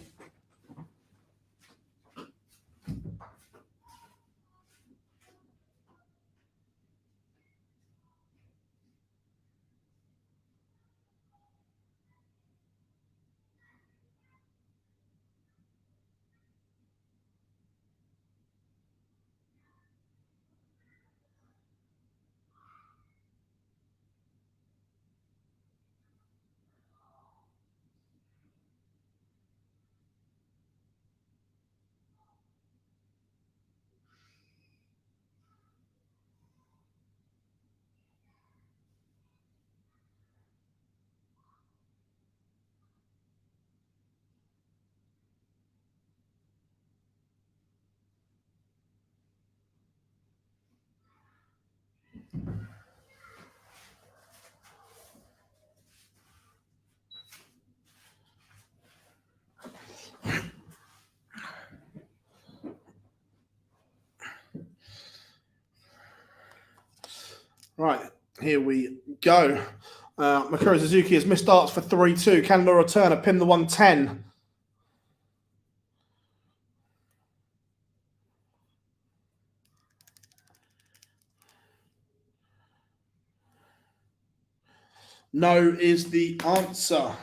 Right, here we go. Mikuru Suzuki has missed starts for 3-2. Can Laura Turner pin the 110? No is the answer.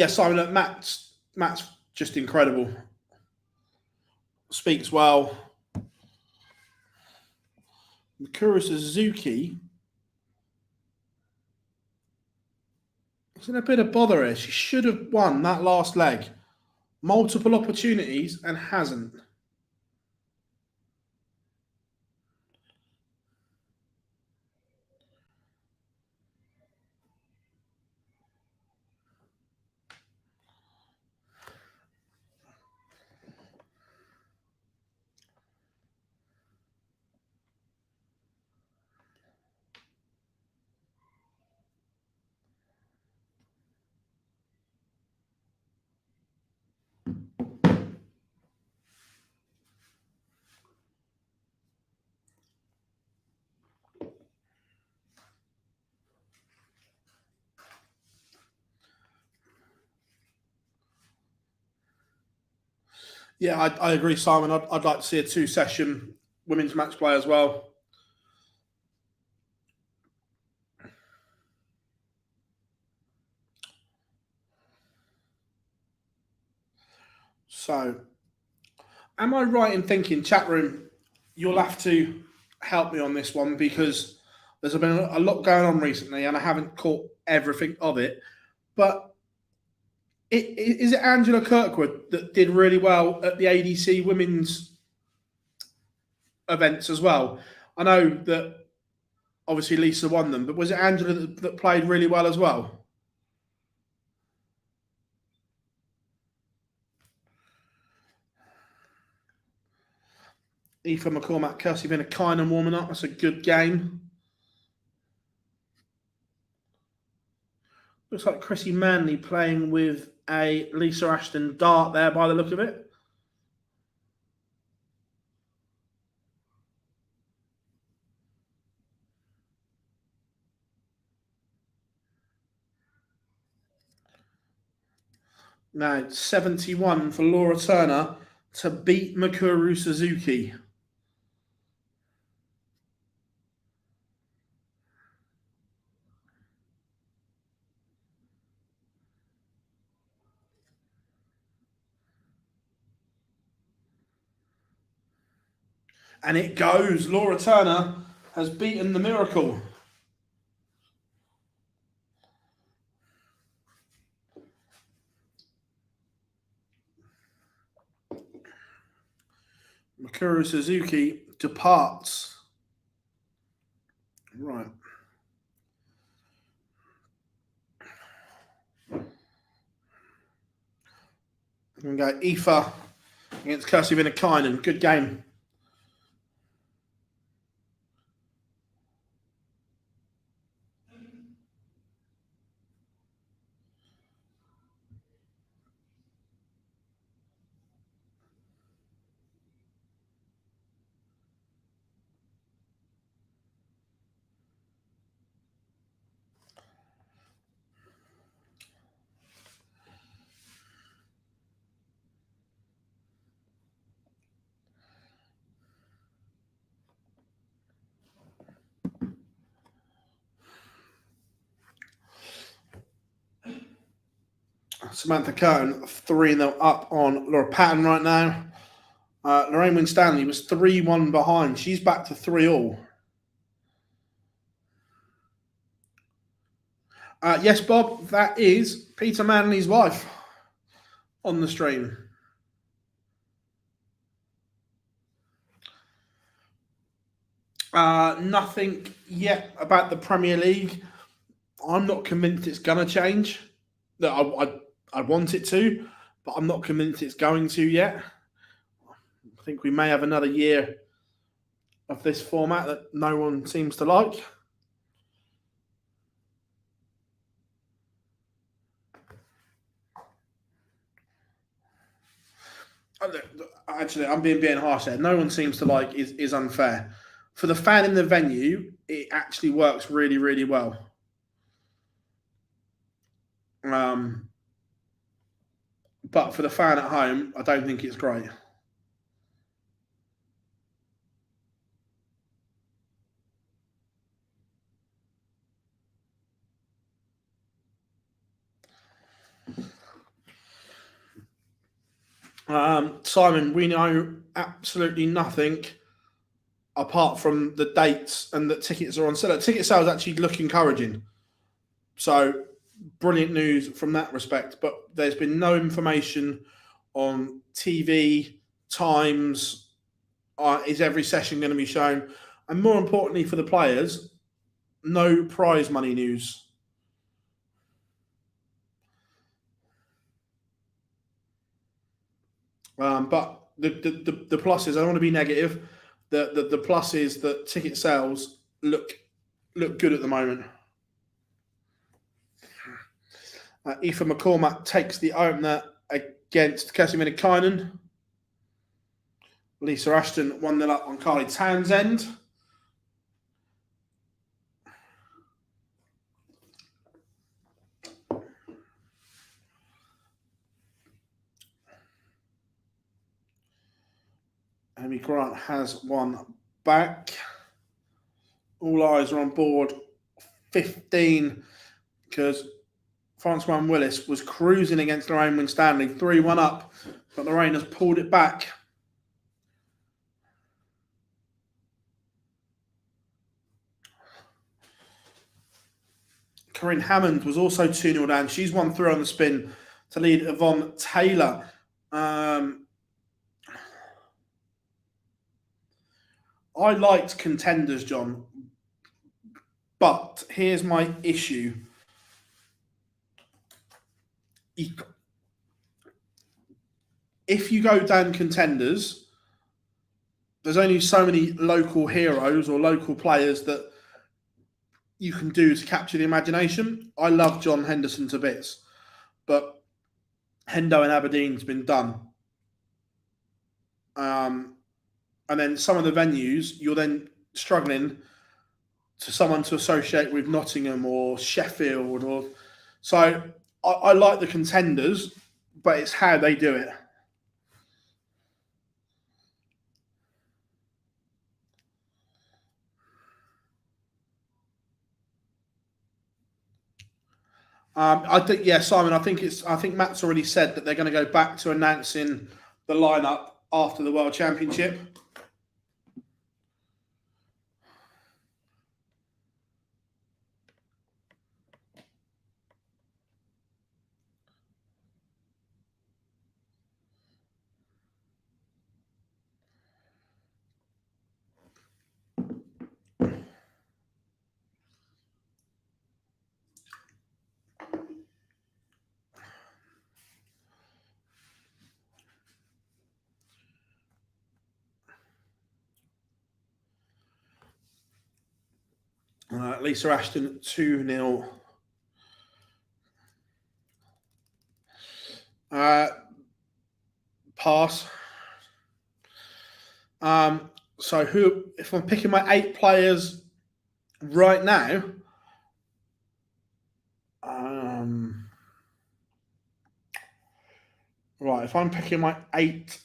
Simon, look, Matt's just incredible. Speaks well. Mikuru Suzuki is in a bit of bother here. She should have won that last leg. Multiple opportunities and hasn't. Yeah, I agree, Simon. I'd like to see a 2-session women's match play as well. So, am I right in thinking, chat room, you'll have to help me on this one because there's been a lot going on recently and I haven't caught everything of it. But is it Angela Kirkwood that did really well at the ADC women's events as well? I know that obviously Lisa won them, but was it Angela that played really well as well? Aoife McCormack, Kirsty been a kind and warming up. That's a good game. Looks like Chrissy Manley playing with a Lisa Ashton dart there by the look of it. Now, 71 for Laura Turner to beat Mikuru Suzuki. And it goes. Laura Turner has beaten the Miracle. Mikuru Suzuki departs. Right. We go Aoife against Kirsty Vinakainen. Good game. Samantha Curtin 3-0 up on Laura Patton right now. Lorraine Winstanley was 3-1 behind. She's back to 3-all. Yes, Bob, that is Peter Manley's wife on the stream. Nothing yet about the Premier League. I'm not convinced it's going to change. I want it to, but I'm not convinced it's going to yet. I think we may have another year of this format that no one seems to like. Actually, I'm being harsh there. No one seems to like is unfair. For the fan in the venue, it actually works really, really well. But for the fan at home, I don't think it's great. Simon, we know absolutely nothing apart from the dates and that tickets are on sale. Ticket sales actually look encouraging. So, brilliant news from that respect. But there's been no information on TV, times, is every session going to be shown? And more importantly for the players, no prize money news. But the plus is, I don't want to be negative. The plus is that ticket sales look good at the moment. Aoife McCormack takes the opener against Kirsty Vinakainen. Lisa Ashton 1-0 up on Carly Townsend. Amy Grant has one back. All eyes are on board 15 because Francois Willis was cruising against Lorraine Winstanley, 3-1 up, but Lorraine has pulled it back. Corinne Hammond was also 2-0 down. She's 1-3 on the spin to lead Yvonne Taylor. I liked Contenders, John, but here's my issue. If you go down Contenders, there's only so many local heroes or local players that you can do to capture the imagination. I love John Henderson to bits, but Hendo and Aberdeen's been done. And then some of the venues, you're then struggling to someone to associate with Nottingham or Sheffield. So I like the contenders, but it's how they do it. I think, yeah, Simon. I think Matt's already said that they're going to go back to announcing the lineup after the World Championship. Lisa Ashton 2-0. Pass. So if I'm picking my 8 players right now, right, if I'm picking my 8,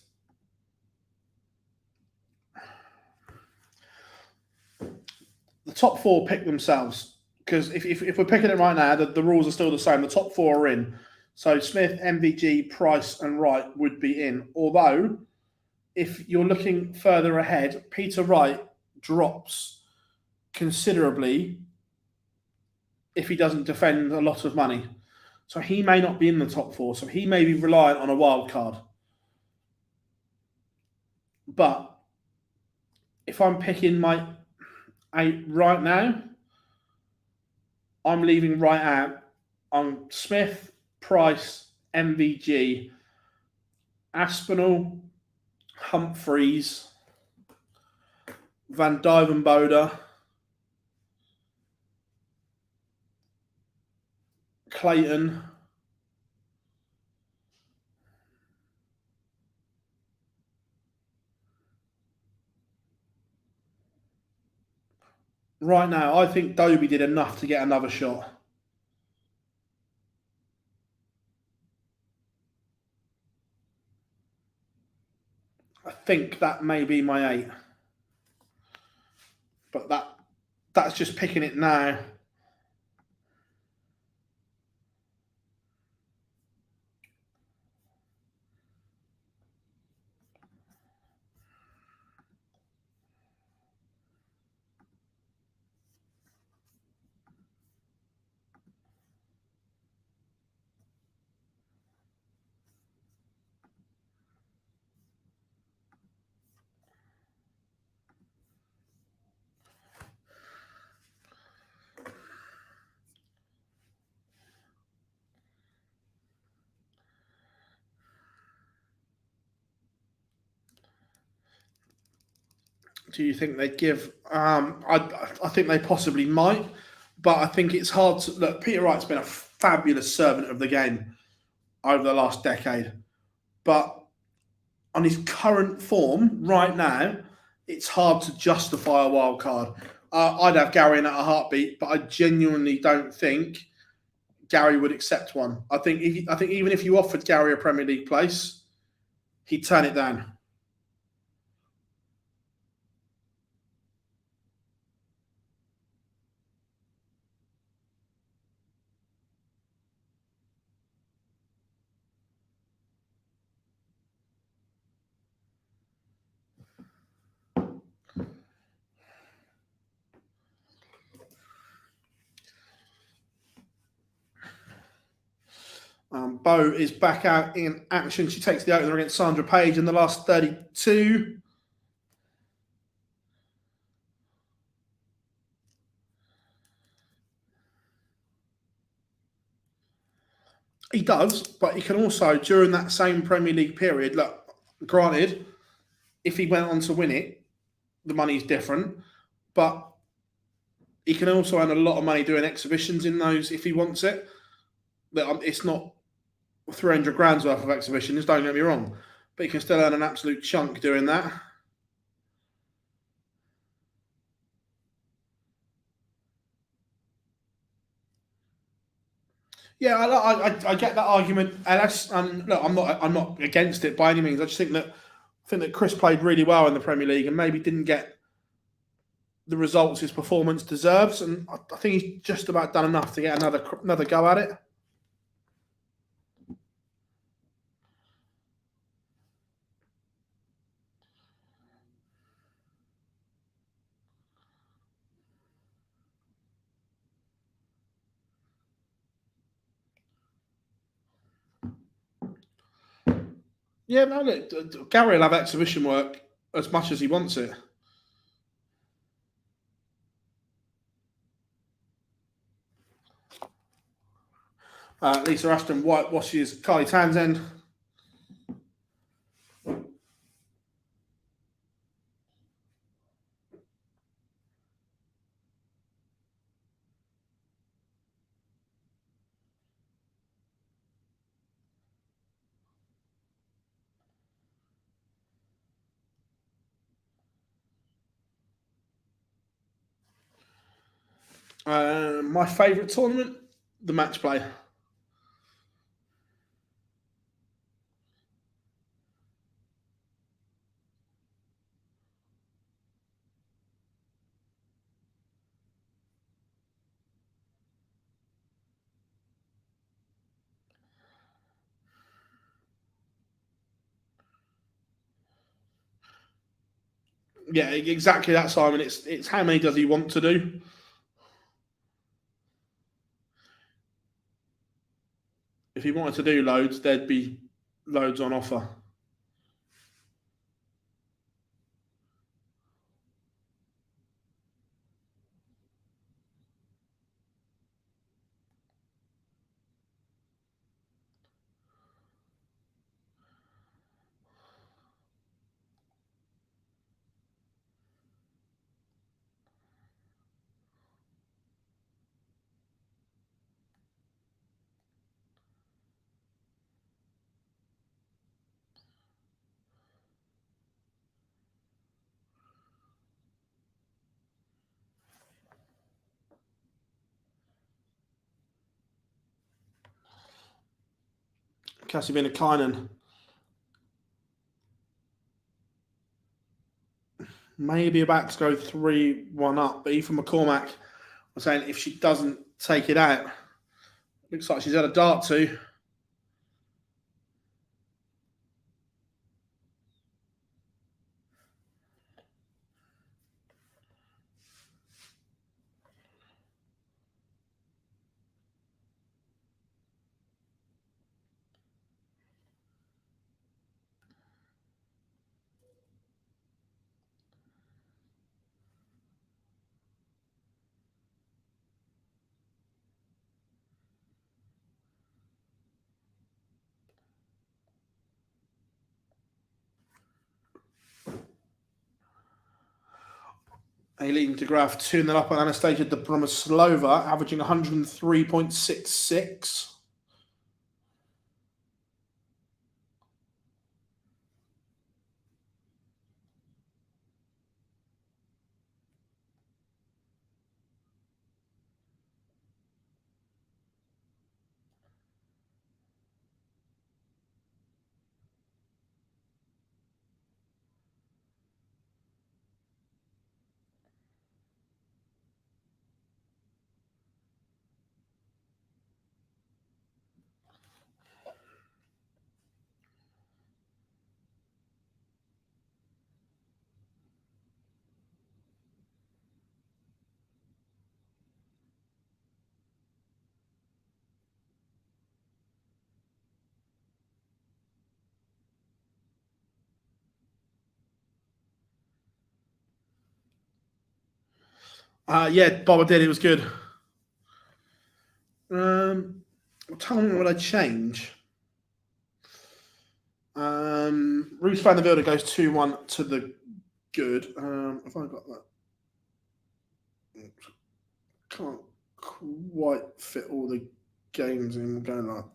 the top 4 pick themselves, because if we're picking it right now, the rules are still the same. The top 4 are in. So Smith, MVG, Price, and Wright would be in. Although, if you're looking further ahead, Peter Wright drops considerably if he doesn't defend a lot of money. So he may not be in the top 4. So he may be reliant on a wild card. But if I'm picking my 8 right now, I'm leaving Wright out. I'm Smith, Price, MVG, Aspinall, Humphreys, Van Duijvenbode, Clayton, right now, I think Dobie did enough to get another shot. I think that may be my 8. But that's just picking it now. Do you think they'd give? I think they possibly might, but I think it's hard to look. Peter Wright's been a fabulous servant of the game over the last decade, but on his current form right now, it's hard to justify a wild card. I'd have Gary in at a heartbeat, but I genuinely don't think Gary would accept one. I think even if you offered Gary a Premier League place, he'd turn it down. Bo is back out in action. She takes the opener against Sandra Page in the last 32. He does, but he can also, during that same Premier League period, look, granted, if he went on to win it, the money's different, but he can also earn a lot of money doing exhibitions in those if he wants it. It's not 300 grand's worth of exhibitions, don't get me wrong, but you can still earn an absolute chunk doing that. Yeah, I get that argument, and look, I'm not against it by any means. I just think that Chris played really well in the Premier League and maybe didn't get the results his performance deserves, and I think he's just about done enough to get another go at it. Yeah, no, look, Gary will have exhibition work as much as he wants it. Lisa Ashton whitewashes Carly Townsend. My favourite tournament, the match play. Yeah, exactly that, Simon. It's how many does he want to do? If he wanted to do loads, there'd be loads on offer. Cassie Vinakainen maybe about to go 3-1 up, but Aoife McCormack was saying if she doesn't take it out, looks like she's had a dart too. Aileen de Graaf 2-0 up on Anastasia Dobromoslova, averaging 103.66. Yeah, Bob, I did. It was good. Tell me what I change. Ruth van der Wilde goes 2-1 to the good. Have I got that? Can't quite fit all the games in. We're going like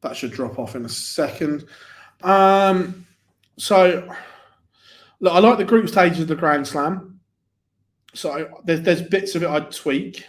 That should drop off in a second. So, look, I like the group stages of the Grand Slam. So there's bits of it I'd tweak.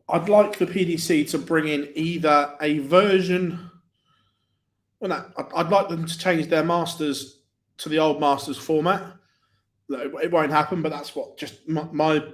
I'd like the PDC to bring in either a version. Well, no, I'd like them to change their Masters to the old Masters format. It won't happen, but that's what just my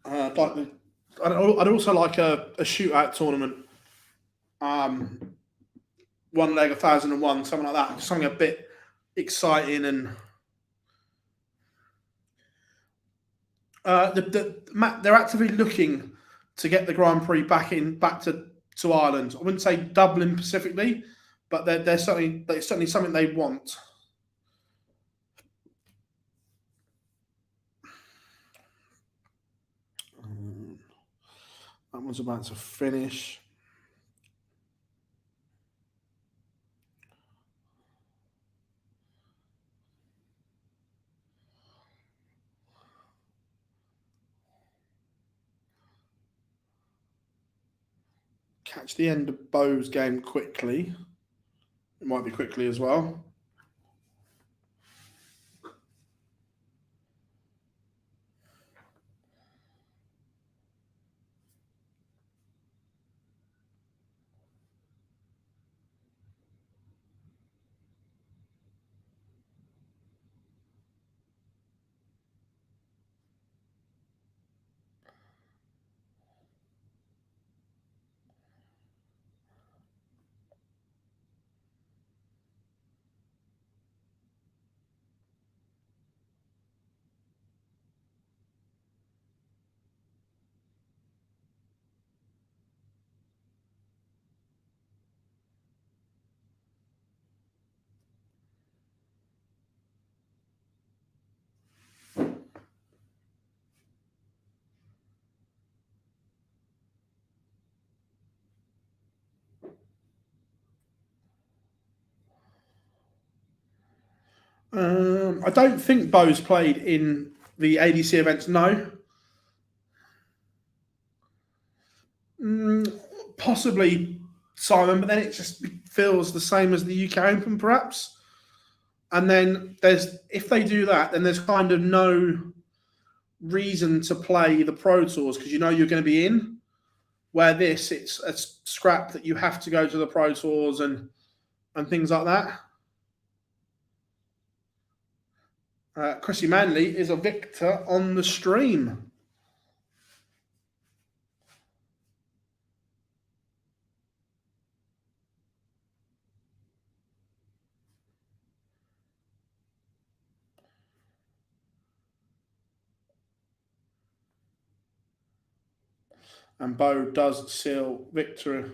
I'd also like a shootout tournament. One leg 1001, something like that. Something a bit exciting and they're actively looking to get the Grand Prix back to Ireland. I wouldn't say Dublin specifically, but they're certainly something they want. That one's about to finish. Catch the end of Bo's game quickly. It might be quickly as well. I don't think Bo's played in the ADC events. No. Possibly Simon, but then it just feels the same as the UK Open, perhaps. And then if they do that, then there's kind of no reason to play the Pro Tours because you know you're going to be in. Where it's a scrap that you have to go to the Pro Tours and things like that. Chrissy Manley is a victor on the stream. And Bo does seal victory.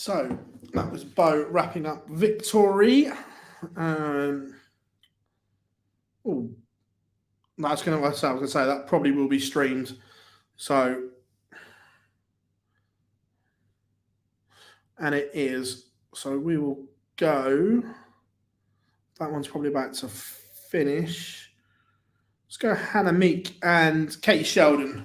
So that was Bo wrapping up victory. Oh, I was going to say that probably will be streamed. So, and it is. So we will go. That one's probably about to finish. Let's go Hannah Meek and Katie Sheldon.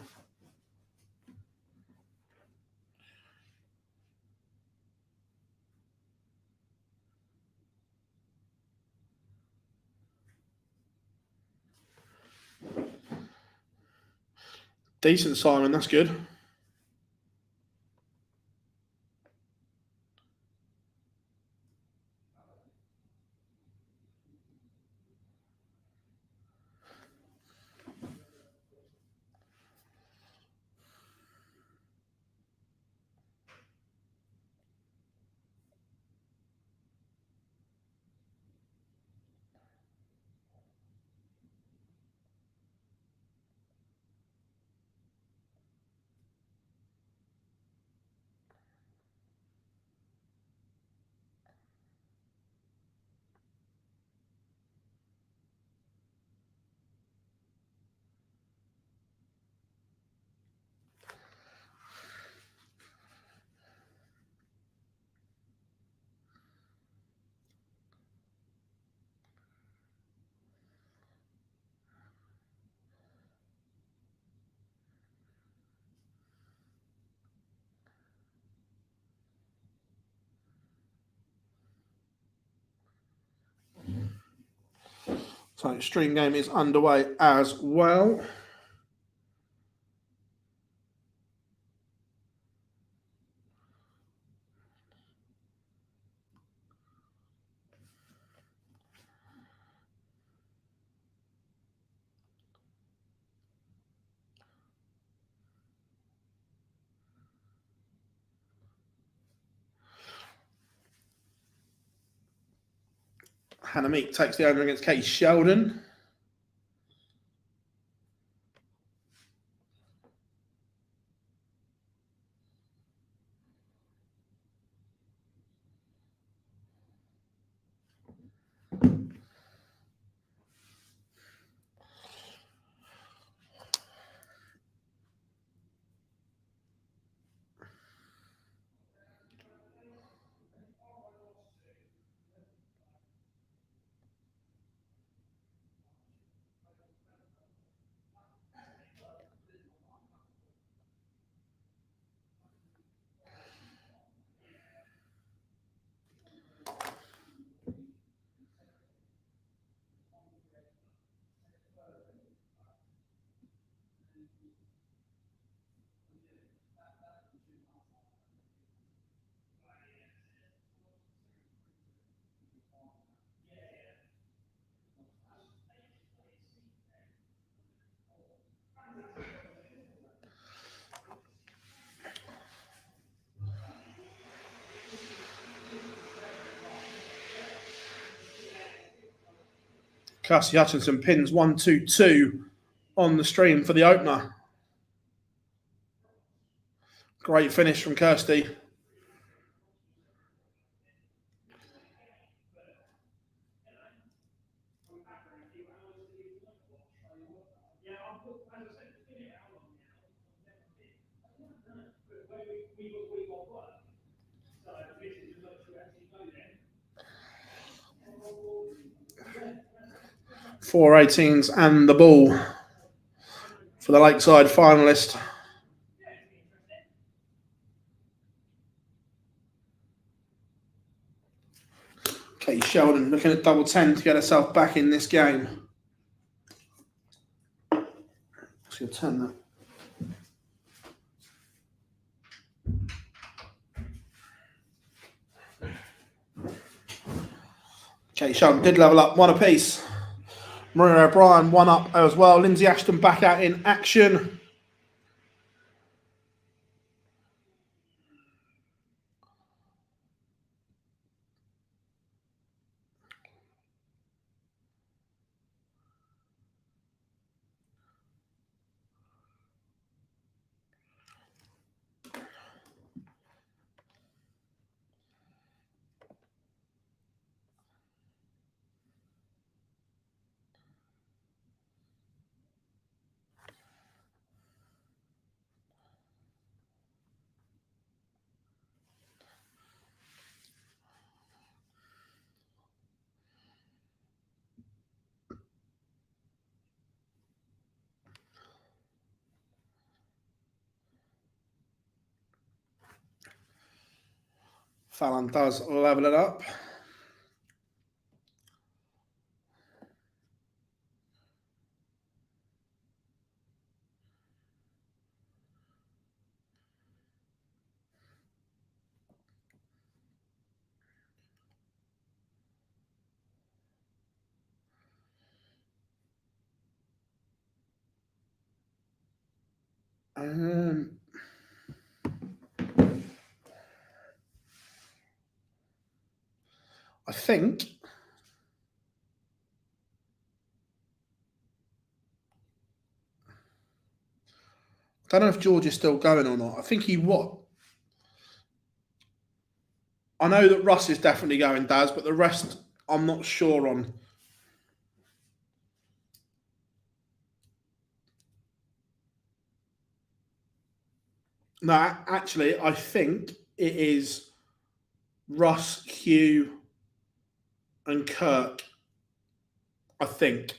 Decent, Simon. That's good. So stream game is underway as well. Hannah Meek takes the over against Katie Sheldon. Kirsty Hutchinson pins 1-2-2 on the stream for the opener. Great finish from Kirsty. Four 18s and the ball for the Lakeside finalist. Katie Sheldon looking at double 10 to get herself back in this game. Let's go 10 that. Katie Sheldon did level up, one apiece. Maria O'Brien one up as well. Lindsay Ashton back out in action. Fallon does level it up. I think I don't know if George is still going or not. I think he what? I know that Russ is definitely going, Daz, but the rest I'm not sure on. No, actually, I think it is Russ, Hugh, and Kirk. I think.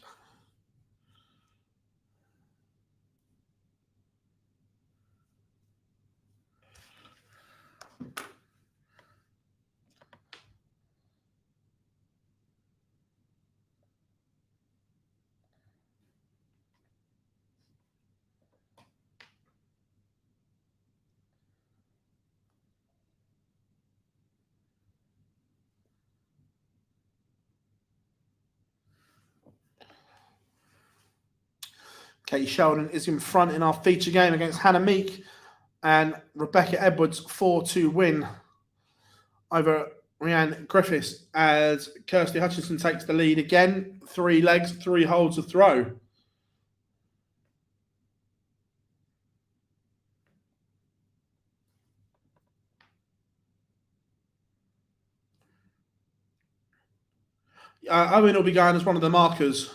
Katie Sheldon is in front in our feature game against Hannah Meek, and Rebecca Edwards 4-2 win over Rhiannon Griffiths as Kirsty Hutchinson takes the lead again. 3 legs, 3 holds of throw. Owen will be going as one of the markers.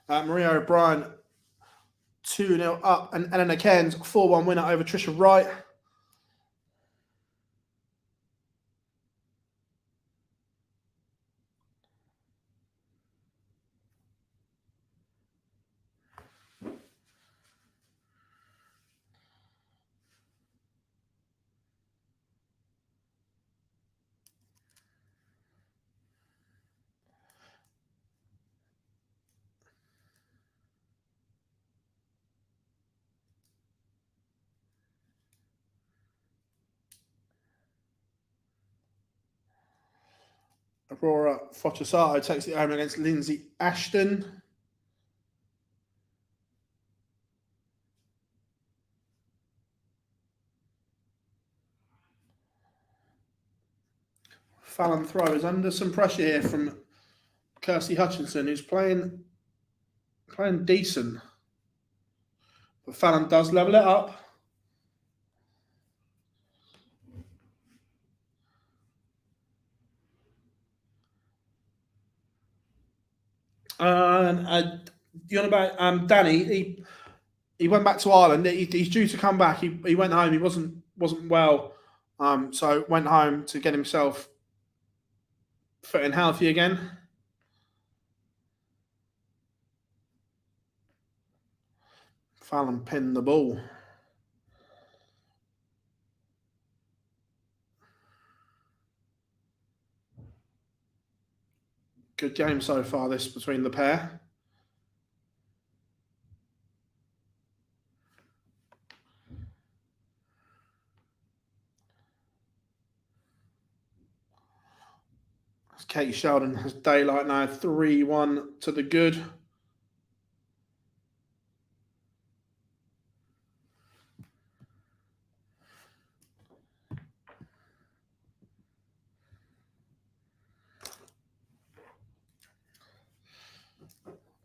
Maria O'Brien 2-0 up, and Eleanor Cairns 4-1 winner over Trisha Wright. Aurora Fotosato takes it home against Lindsay Ashton. Fallon throw is under some pressure here from Kirsty Hutchinson, who's playing decent. But Fallon does level it up. You know about Danny? He went back to Ireland. He's due to come back. He went home. He wasn't well, so went home to get himself fit and healthy again. Fallon pinned the ball. Good game so far, this between the pair. Katie Sheldon has daylight now, 3-1 to the good.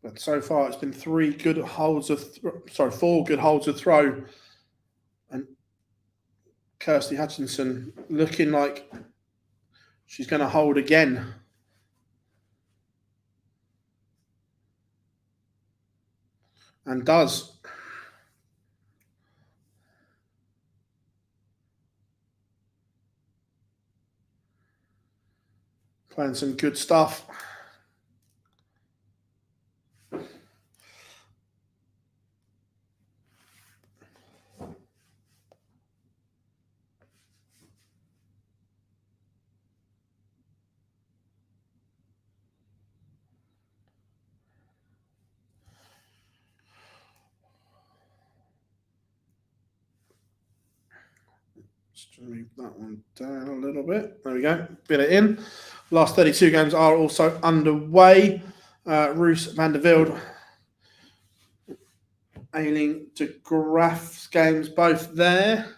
But so far, it's been 4 good holds of throw, and Kirsty Hutchinson looking like she's going to hold again. And does. Playing some good stuff. Move that one down a little bit. There we go. Fit it in. Last 32 games are also underway. Roos van der Velde, Ailing de Graaf's games both there.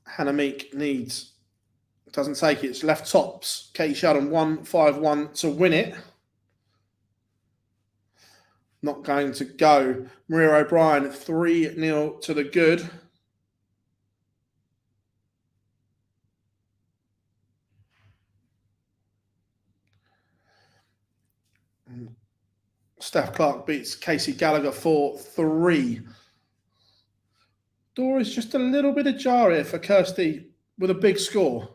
Hannah Meek doesn't take it. It's left tops. Katie Sheldon 1-5-1 to win it. Not going to go. Maria O'Brien 3-0 to the good. Steph Clark beats Casey Gallagher 4-3. Door is just a little bit ajar here for Kirsty with a big score.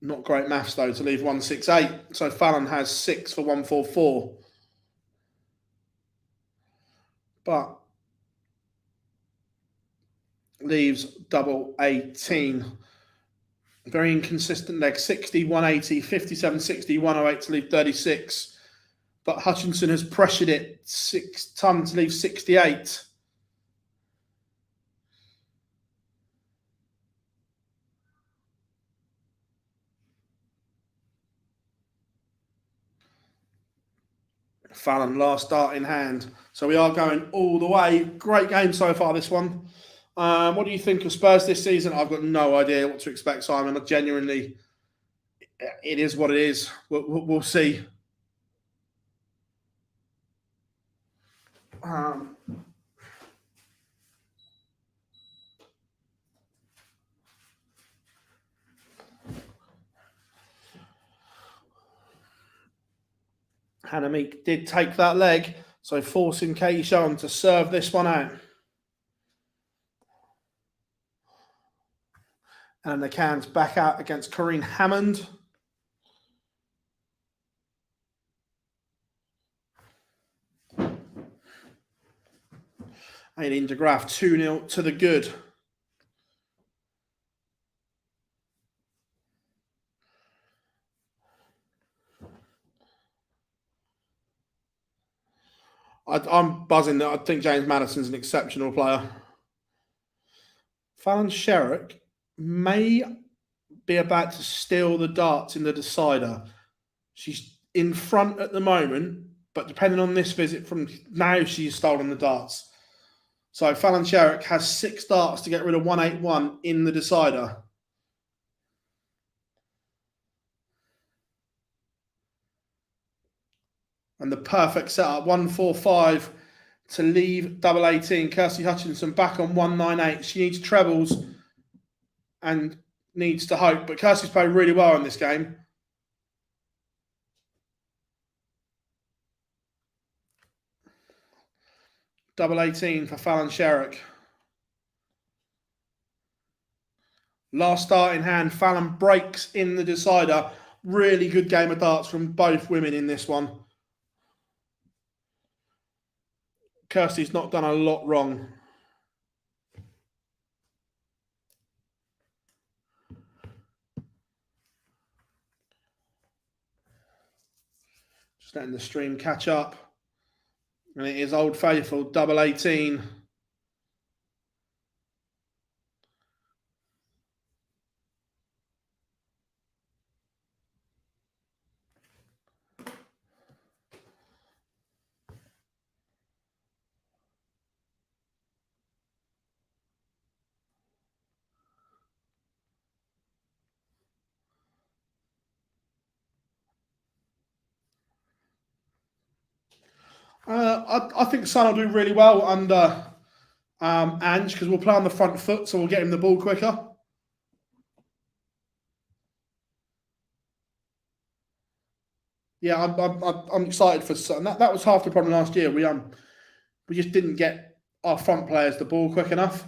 Not great maths though to leave 168. So Fallon has 6 for 144. But leaves double 18. Very inconsistent leg. 60, 180, 57, 60, 108 to leave 36. But Hutchinson has pressured it 6 ton to leave 68. Fallon, last start in hand. So we are going all the way. Great game so far, this one. What do you think of Spurs this season? I've got no idea what to expect, Simon. Genuinely, it is what it is. We'll see. Hannah Meek did take that leg, so forcing Katie Sheldon to serve this one out. And the cans back out against Corinne Hammond. Aileen de Graaf 2-0 to the good. I'm buzzing that I think James Madison's an exceptional player. Fallon Sherrick may be about to steal the darts in the decider. She's in front at the moment, but depending on this visit from now, she's stolen the darts. So Fallon Sherrick has 6 darts to get rid of 181 in the decider. And the perfect setup, 145 to leave double 18. Kirsty Hutchinson back on 198. She needs trebles and needs to hope. But Kirsty's played really well in this game. Double 18 for Fallon Sherrick. Last start in hand. Fallon breaks in the decider. Really good game of darts from both women in this one. Kirsty's not done a lot wrong. Just letting the stream catch up. And it is Old Faithful, double 18. I think Son will do really well under Ange because we'll play on the front foot, so we'll get him the ball quicker. Yeah, I'm excited for Son. That was half the problem last year. We just didn't get our front players the ball quick enough.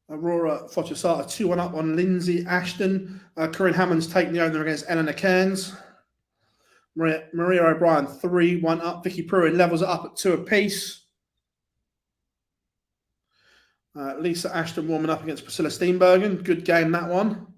Aurora Fochasata 2-1 up on Lindsay Ashton. Corinne Hammond's taking the opener against Eleanor Cairns. Maria O'Brien 3-1 up. Vicky Pruin levels it up at 2 apiece. Lisa Ashton warming up against Priscilla Steenbergen. Good game, that one.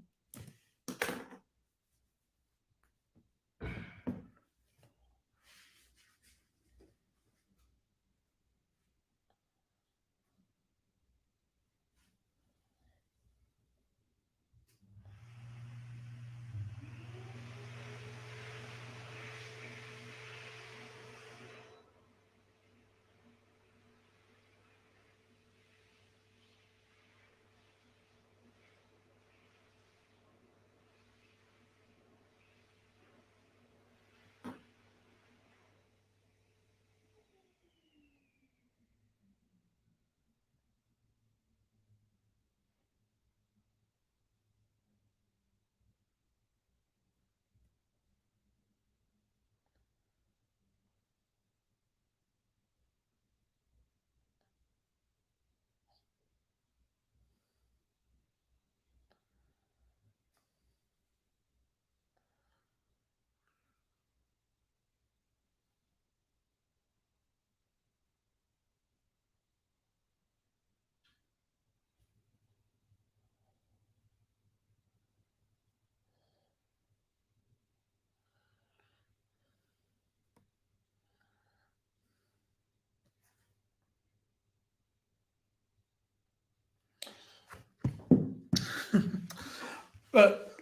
But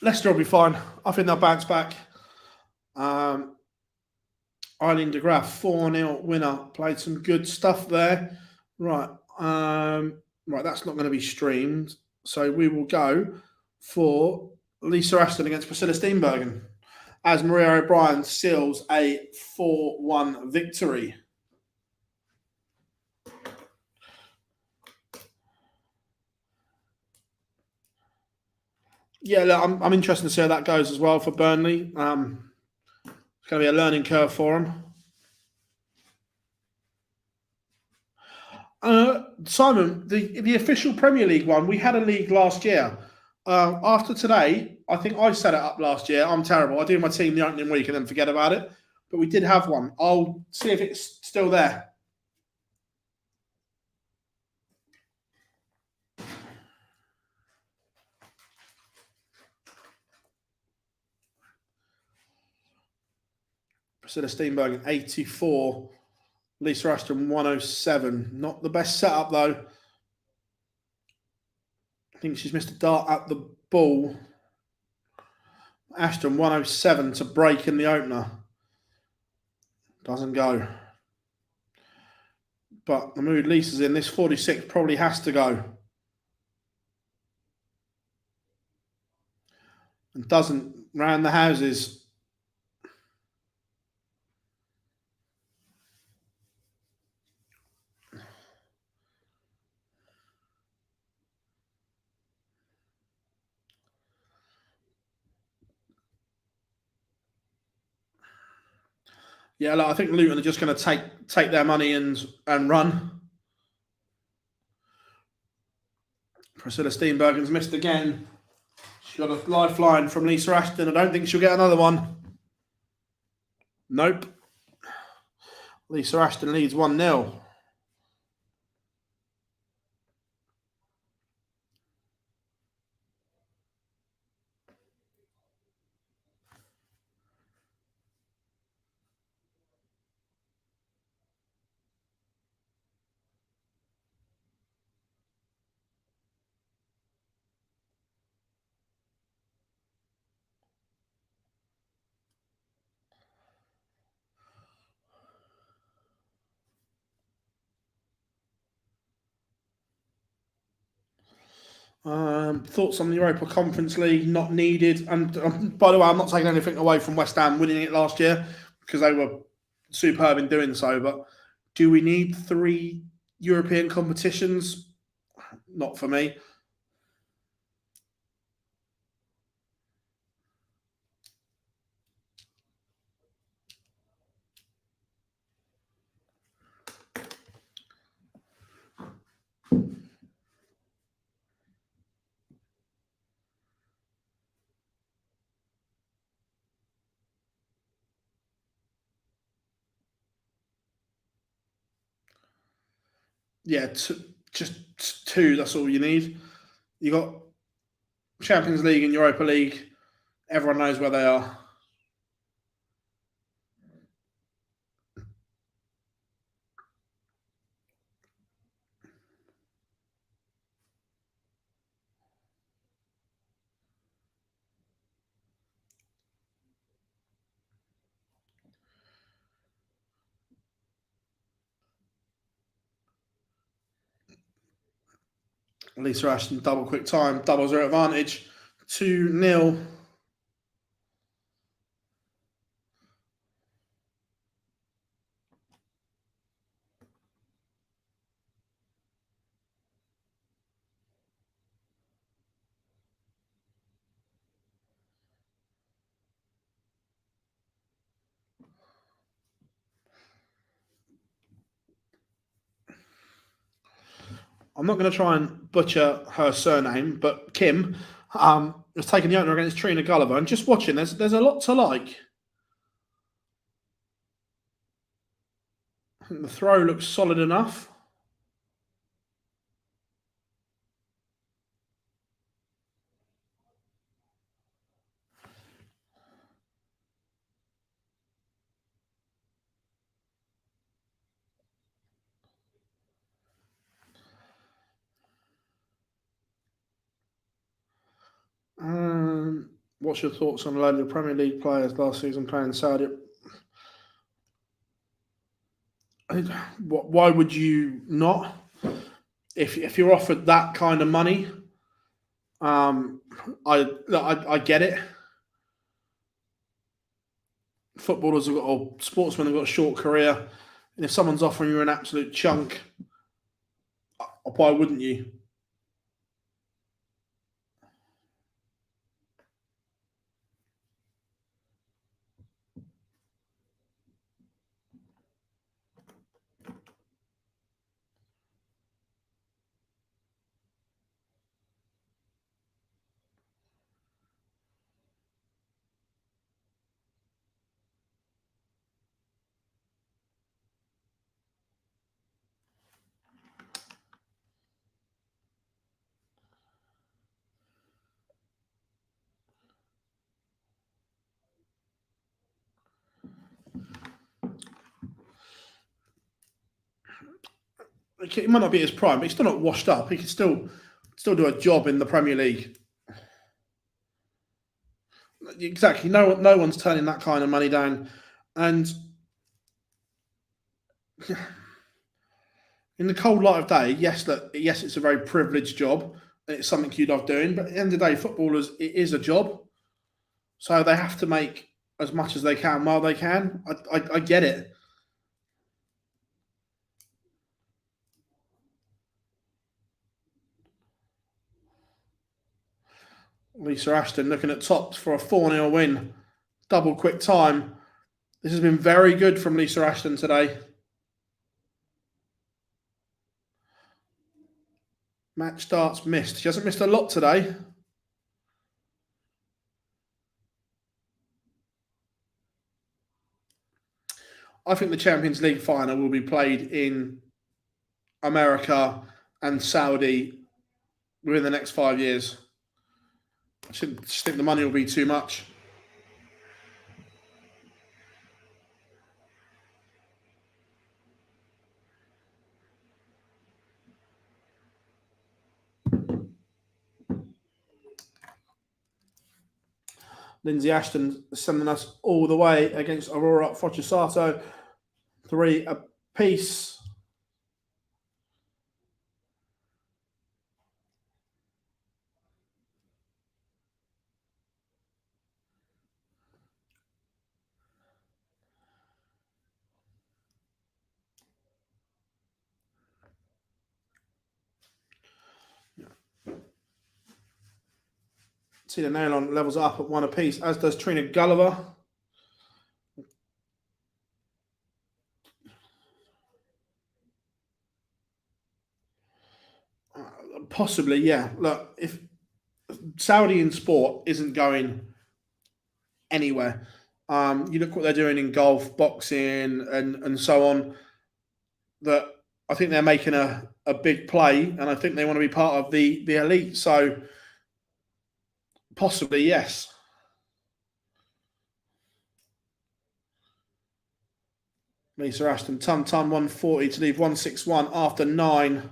Leicester will be fine. I think they'll bounce back. Eileen de Graaf, 4-0 winner. Played some good stuff there. Right. Right, that's not going to be streamed. So we will go for Lisa Ashton against Priscilla Steenbergen as Maria O'Brien seals a 4-1 victory. Yeah, look, I'm interested to see how that goes as well for Burnley. It's going to be a learning curve for them. Simon, the official Premier League one, we had a league last year. After today, I think I set it up last year. I'm terrible. I do my team the opening week and then forget about it. But we did have one. I'll see if it's still there. Priscilla Steenbergen, 84. Lisa Ashton, 107. Not the best setup, though. I think she's missed a dart at the ball. Ashton, 107 to break in the opener. Doesn't go. But the mood Lisa's in, this 46 probably has to go. And doesn't round the houses. Yeah, look, I think Luton are just going to take their money and run. Priscilla Steenbergen's missed again. She got a lifeline from Lisa Ashton. I don't think she'll get another one. Nope. Lisa Ashton leads 1-0. Thoughts on the Europa Conference League, not needed. And by the way, I'm not taking anything away from West Ham winning it last year because they were superb in doing so. But do we need 3 European competitions? Not for me. Yeah, just two. That's all you need. You got Champions League and Europa League. Everyone knows where they are. Lisa Ashton, double quick time, doubles her advantage. 2-0. I'm not going to try and butcher her surname, but Kim has taken the opener against Trina Gulliver. And just watching, there's a lot to like. I think the throw looks solid enough. What's your thoughts on a load of Premier League players last season playing Saudi? Why would you not? If you're offered that kind of money, I get it. Footballers have got, or sportsmen have got a short career, and if someone's offering you an absolute chunk, why wouldn't you? It might not be his prime, but he's still not washed up. He can still do a job in the Premier League. Exactly. No one's turning that kind of money down. And in the cold light of day, yes, it's a very privileged job. And it's something you love doing. But at the end of the day, footballers, it is a job. So they have to make as much as they can while they can. I get it. Lisa Ashton looking at tops for a 4-0 win. Double quick time. This has been very good from Lisa Ashton today. Match starts missed. She hasn't missed a lot today. I think the Champions League final will be played in America and Saudi within the next 5 years. I just think the money will be too much. Lindsay Ashton sending us all the way against Aurora Fochesato. 3 apiece. See the nail on levels up at 1 apiece, as does Trina Gulliver. Possibly, yeah. Look, if Saudi in sport isn't going anywhere, you look what they're doing in golf, boxing, and so on. That I think they're making a big play, and I think they want to be part of the elite. So possibly, yes. Lisa Ashton, Tum 140 to leave 161 after 9.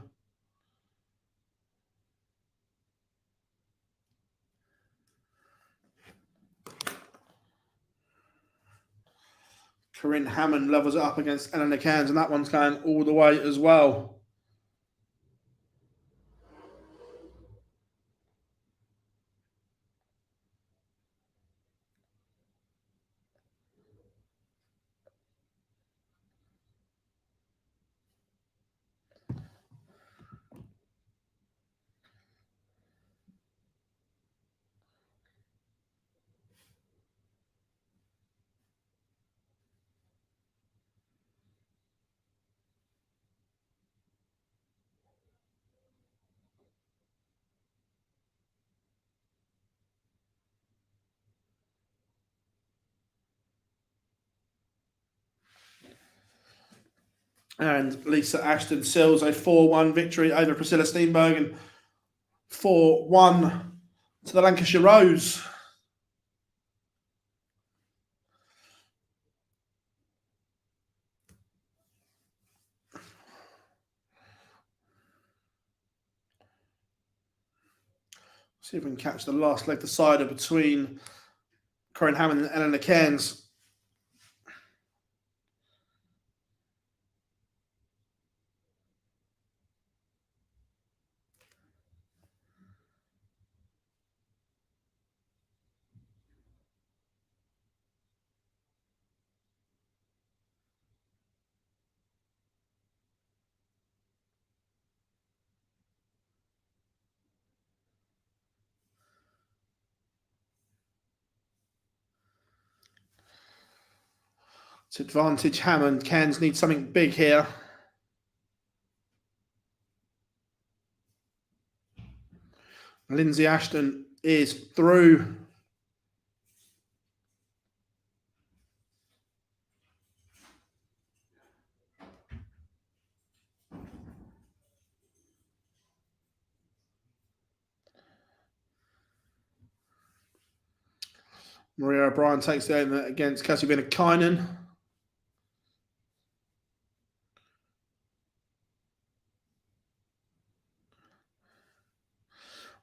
Corinne Hammond levels it up against Eleanor Cairns, and that one's going all the way as well. And Lisa Ashton seals a 4-1 victory over Priscilla Steenberg, and 4-1 to the Lancashire Rose. See if we can catch the last leg decider between Corinne Hammond and Eleanor Cairns. It's advantage Hammond. Cairns needs something big here. Lindsay Ashton is through. Maria O'Brien takes the aim against Cassie Vinakainen.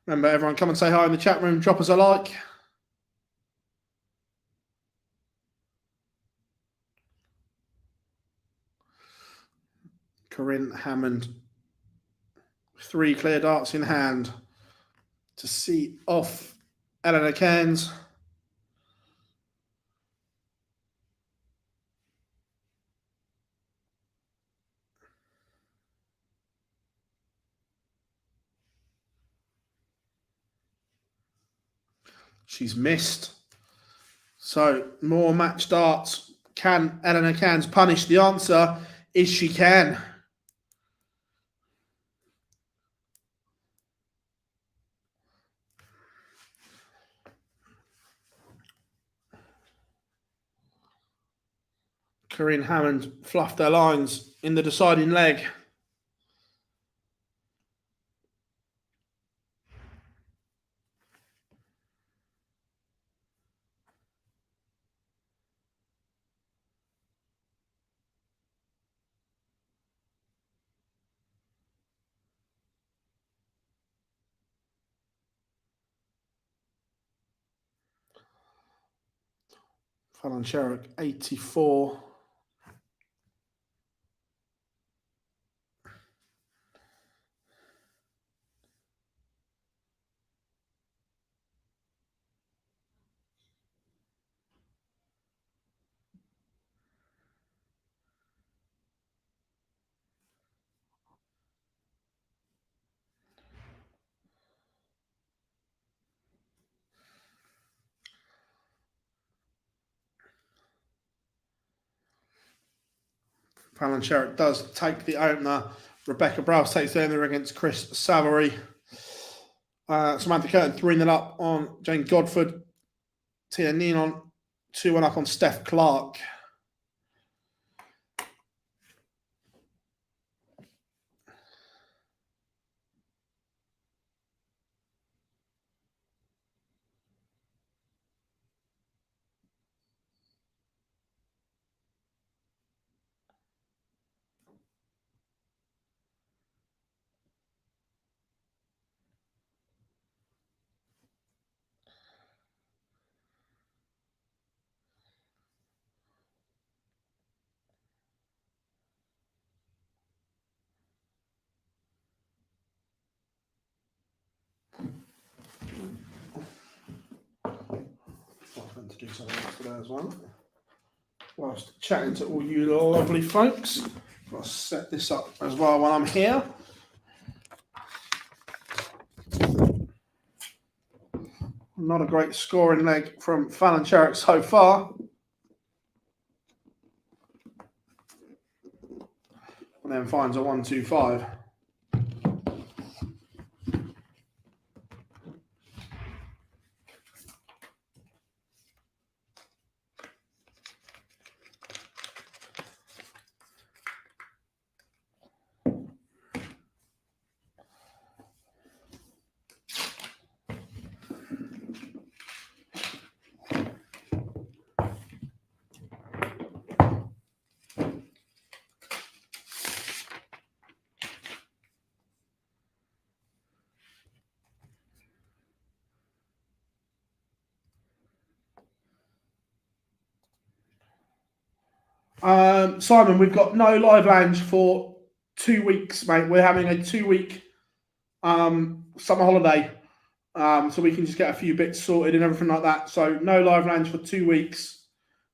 Remember, everyone, come and say hi in the chat room. Drop us a like. Corinne Hammond. 3 clear darts in hand to see off Eleanor Cairns. She's missed. So more match darts. Can Eleanor Cairns punish? The answer is she can. Corinne Hammond fluffed their lines in the deciding leg. Fallon Sherrick, 84. Fallon Sherrick does take the opener. Rebecca Browse takes the opener against Chris Savary. Samantha Curtin 3-0 up on Jane Godford. Tia Nenon 2-1 up on Steph Clark. to do something else today as well. Whilst chatting to all you lovely folks, I'll set this up as well while I'm here. Not a great scoring leg from Fallon Sherrick so far. And then finds a 1-2-5. Simon, we've got no live lounge for 2 weeks, mate. We're having a 2-week summer holiday, so we can just get a few bits sorted and everything like that. So no live lounge for 2 weeks,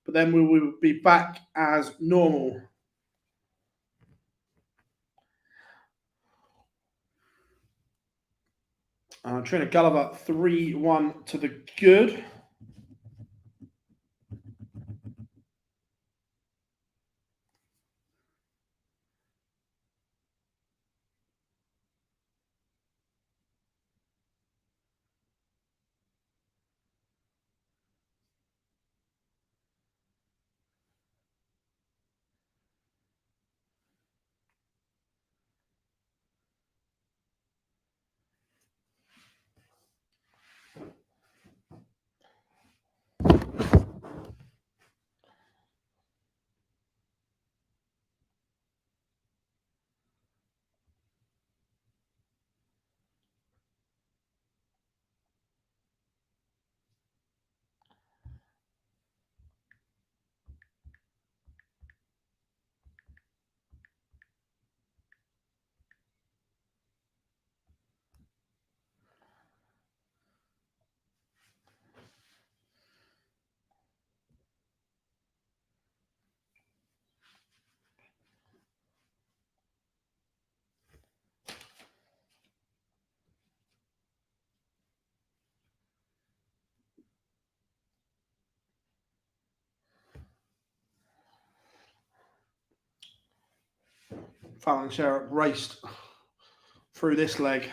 but then we will be back as normal. Trina Gulliver 3-1 to the good. Fallon Sherrick raced through this leg.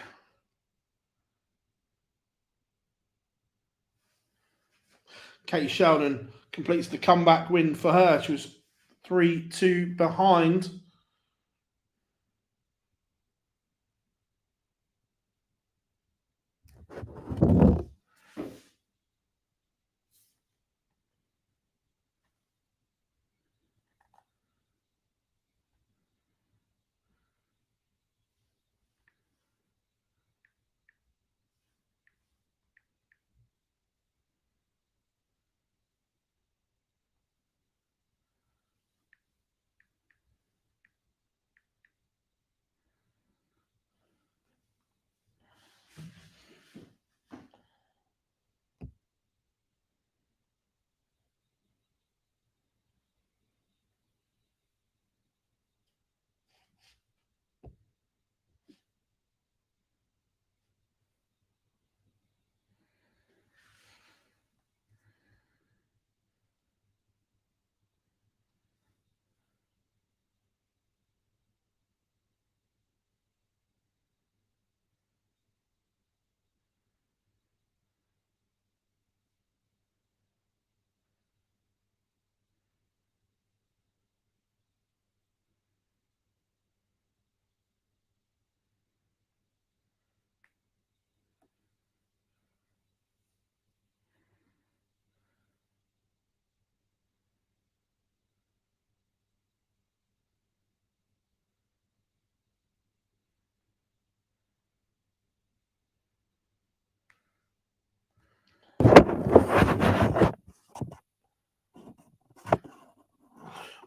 Katie Sheldon completes the comeback win for her. She was 3-2 behind.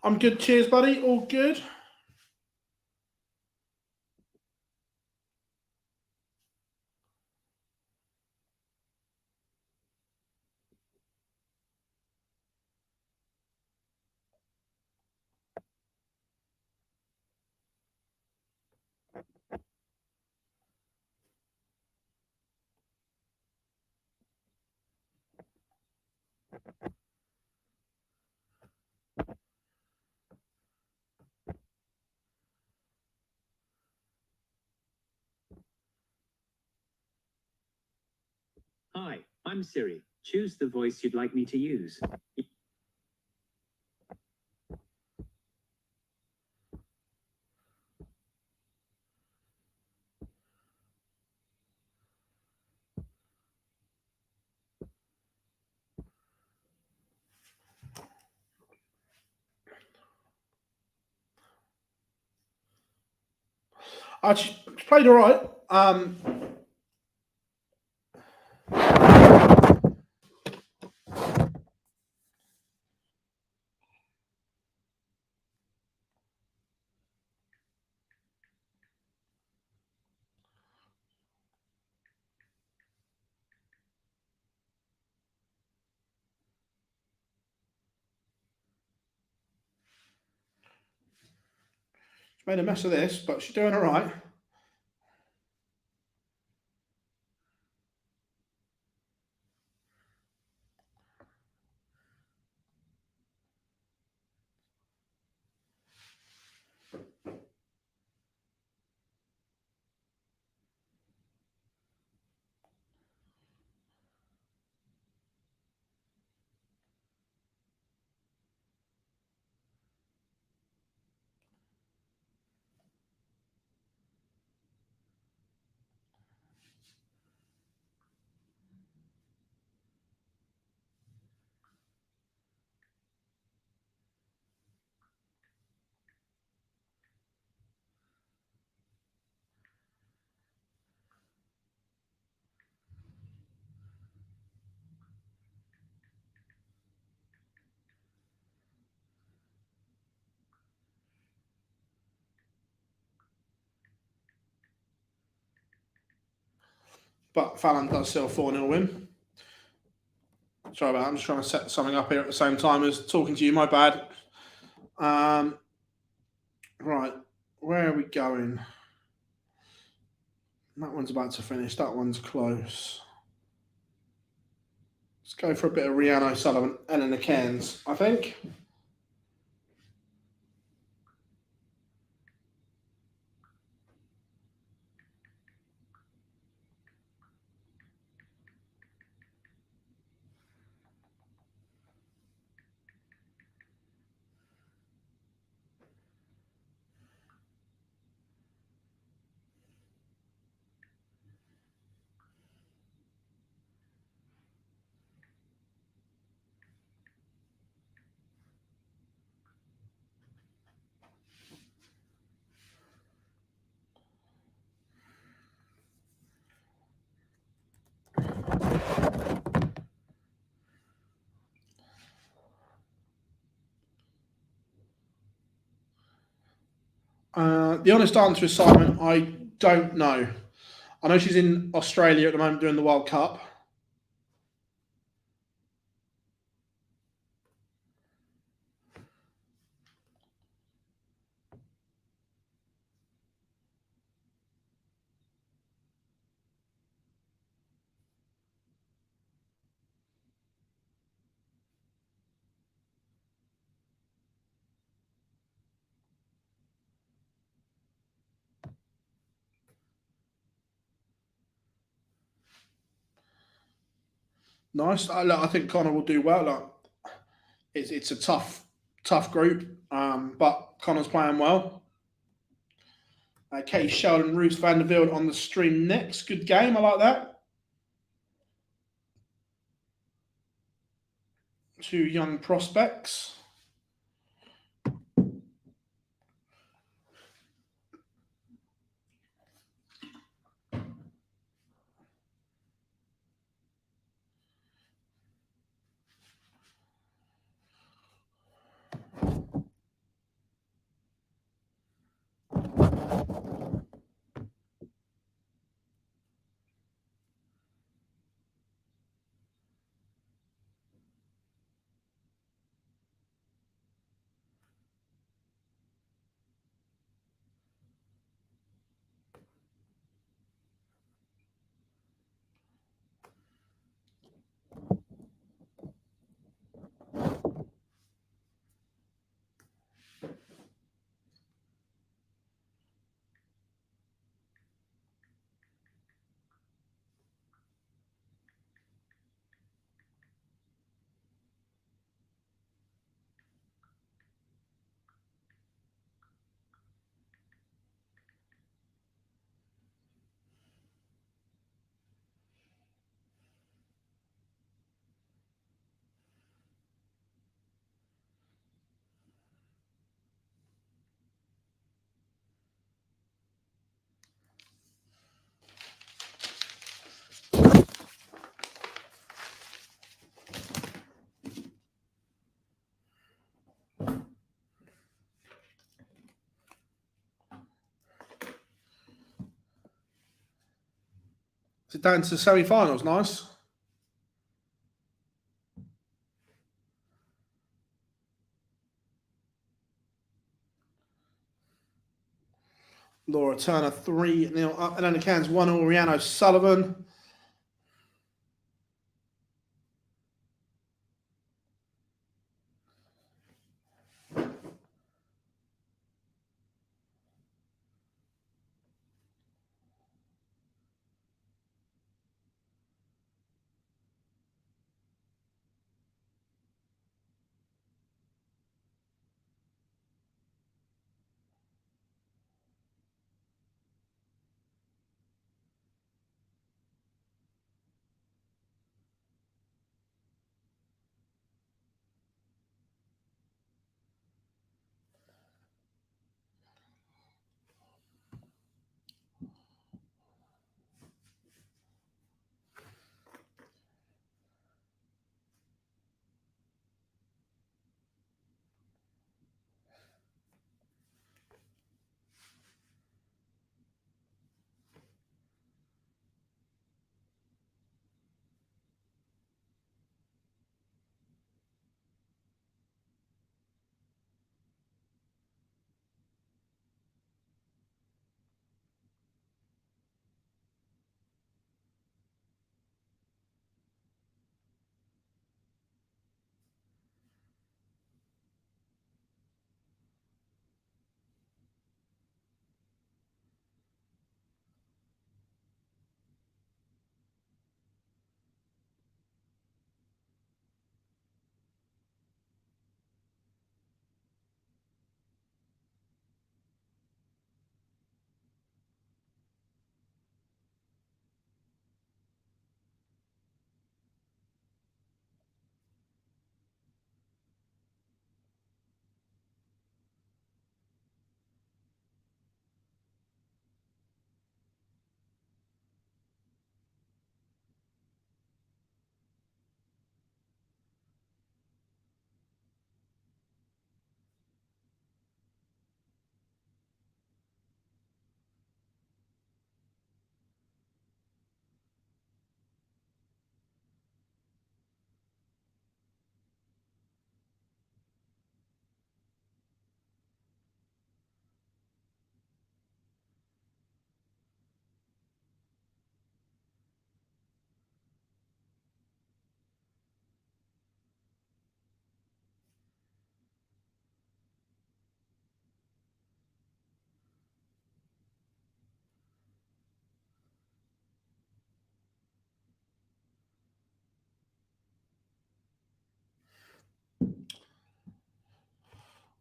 I'm good. Cheers, buddy. All good. Hi, I'm Siri. Choose the voice you'd like me to use. She played all right. She made a mess of this, but she's doing all right. But Fallon does still 4-0 win. Sorry about that. I'm just trying to set something up here at the same time as talking to you. My bad. Right. Where are we going? That one's about to finish. That one's close. Let's go for a bit of Rihanna O'Sullivan, Eleanor Cairns, I think. The honest answer is, Simon, I don't know. I know she's in Australia at the moment doing the World Cup. Nice. I think Connor will do well. It's a tough group, but Connor's playing well. Katie Sheldon, Ruth Vanderbilt on the stream next. Good game. I like that. Two young prospects. Is it down to the semi-finals? Nice. Laura Turner 3-0 up. Elena Cairns 1-0. Rihanna Sullivan.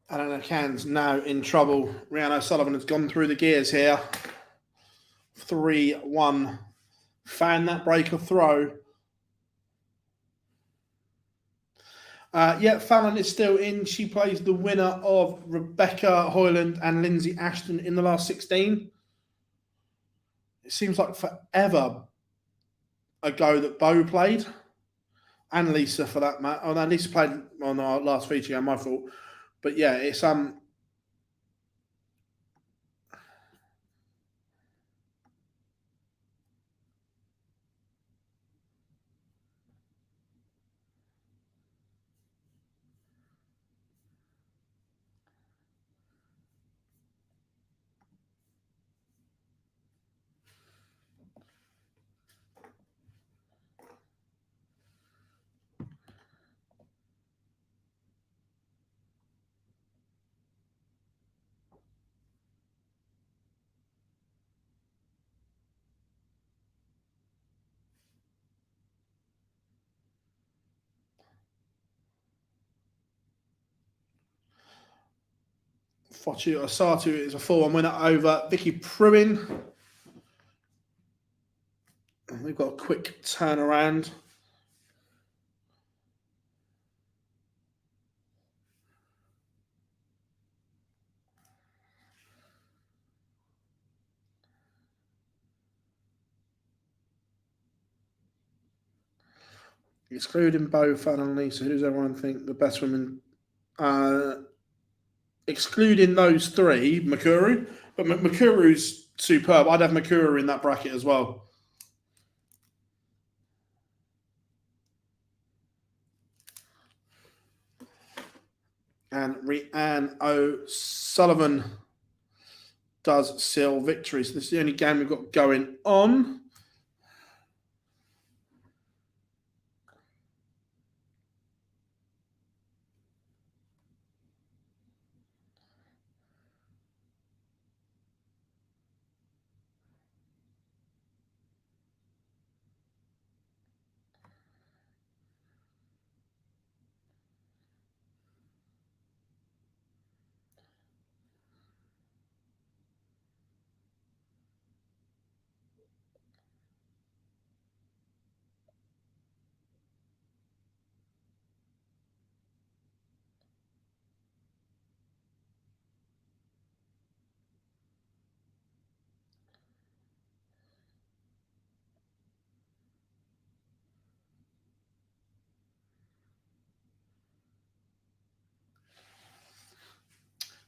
Elena Cairns now in trouble. Rihanna Sullivan has gone through the gears here. 3-1. Found that breaker throw. Fallon is still in. She plays the winner of Rebecca Hoyland and Lindsay Ashton in the last 16. It seems like forever ago that Bo played. And Lisa for that matter. Oh, no, Lisa played on our last feature game, my fault. But yeah, it's Fortuita Satu is a 4-1 winner over Vicky Pruin. We've got a quick turnaround. Excluding Bo, Fallon, and Lisa, who does everyone think the best women? Excluding those three, Makuru. But Makuru's superb. I'd have Makuru in that bracket as well. And Rhiannon O'Sullivan does seal victory. So this is the only game we've got going on.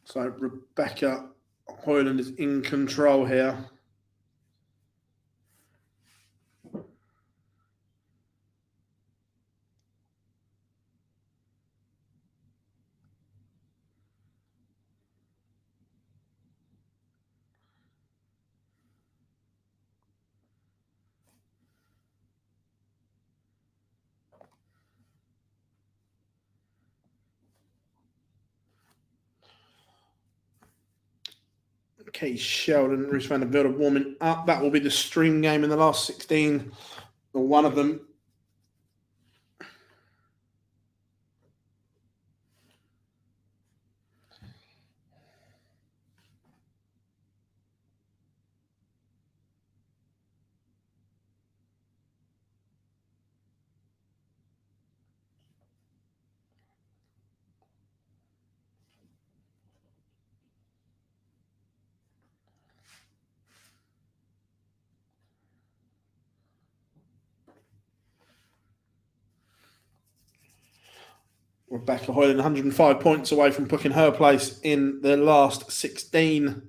So Rebecca Hoyland is in control here. Okay, Sheldon, Ruth van der Velde warming up. That will be the stream game in the last 16, or one of them. Rebecca Hoyland, 105 points away from booking her place in the last 16.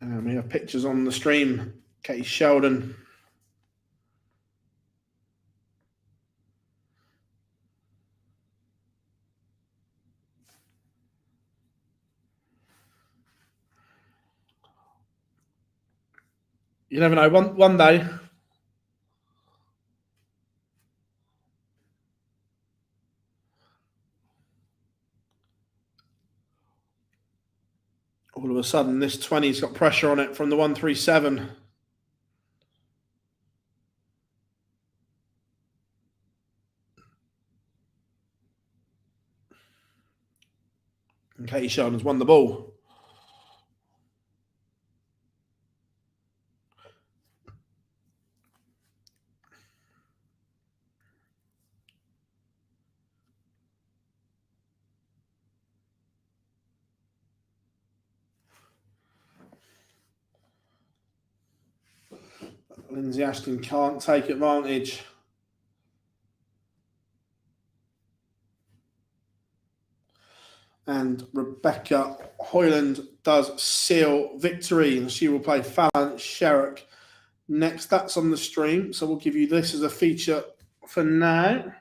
And we have pictures on the stream. Katie Sheldon. You never know. One day, all of a sudden, this 20's got pressure on it from the 137. And Katie Sheldon's won the ball. Lindsay Ashton can't take advantage. And Rebecca Hoyland does seal victory, and she will play Fallon Sherrock next. That's on the stream, so we'll give you this as a feature for now.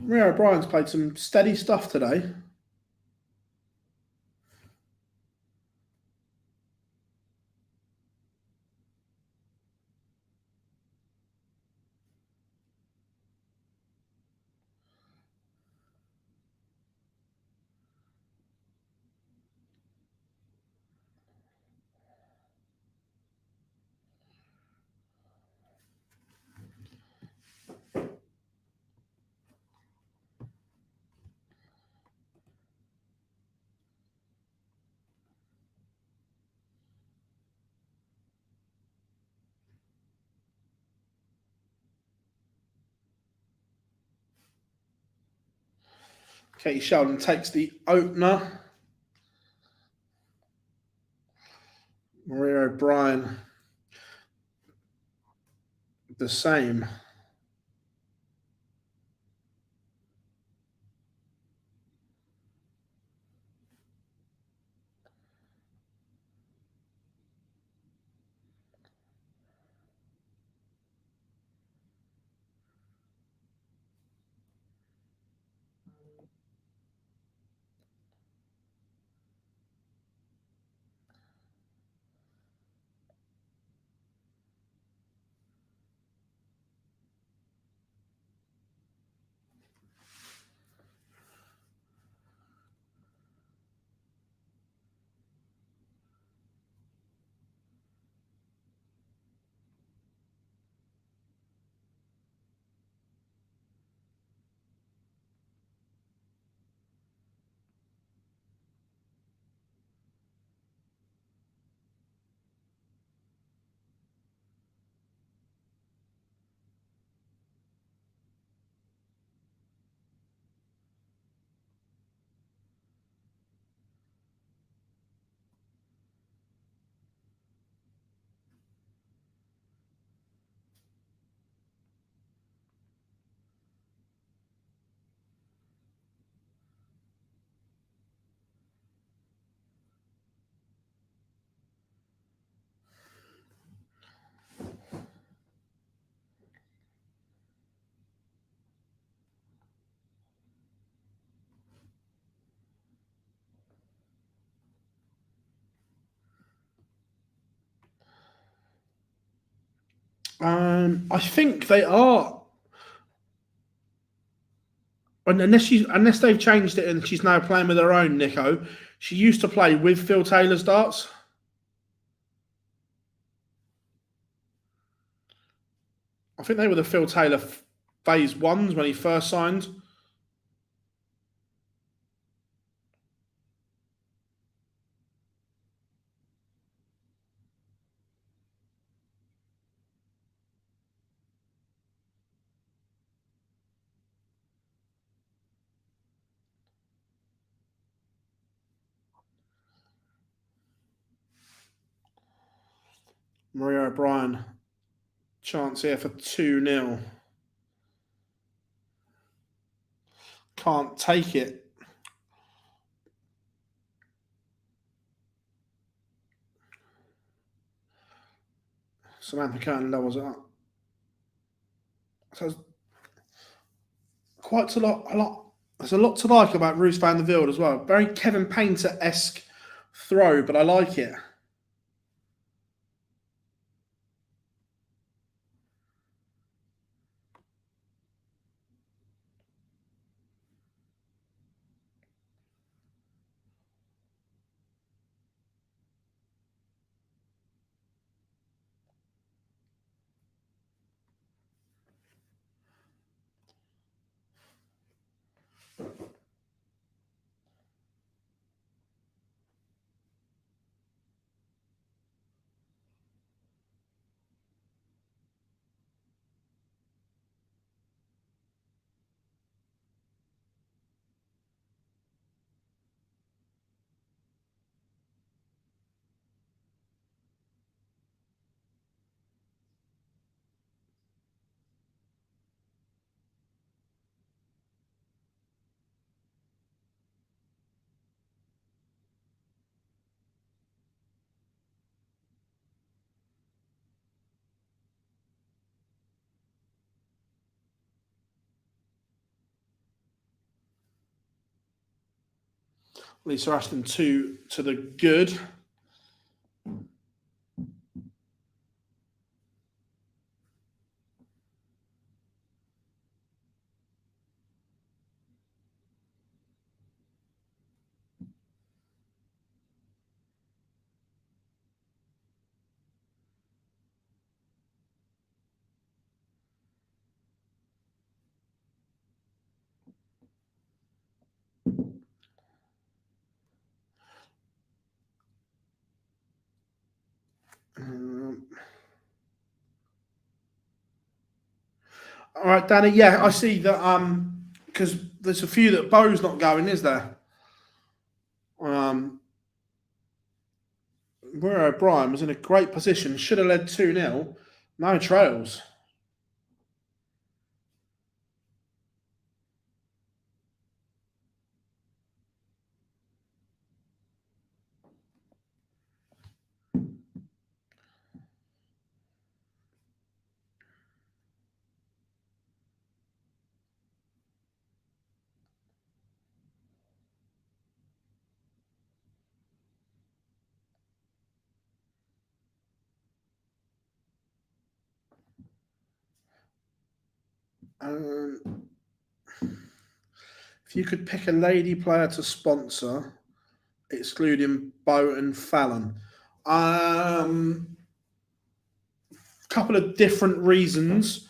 Maria O'Brien's played some steady stuff today. Katie Sheldon takes the opener. Maria O'Brien, the same. I think they are. Unless they've changed it and she's now playing with her own, Nico. She used to play with Phil Taylor's darts. I think they were the Phil Taylor phase ones when he first signed. Maria O'Brien, chance here for 2-0. Can't take it. Samantha Curtin levels it up. So quite a lot. There's a lot to like about Ruth van der Velde as well. Very Kevin Painter-esque throw, but I like it. Lisa Ashton 2 to the good. All right, Danny. Yeah, I see that. because there's a few that Bo's not going, is there? Where O'Brien was in a great position, should have led 2-0. No trails. If you could pick a lady player to sponsor, excluding Bo and Fallon, couple of different reasons.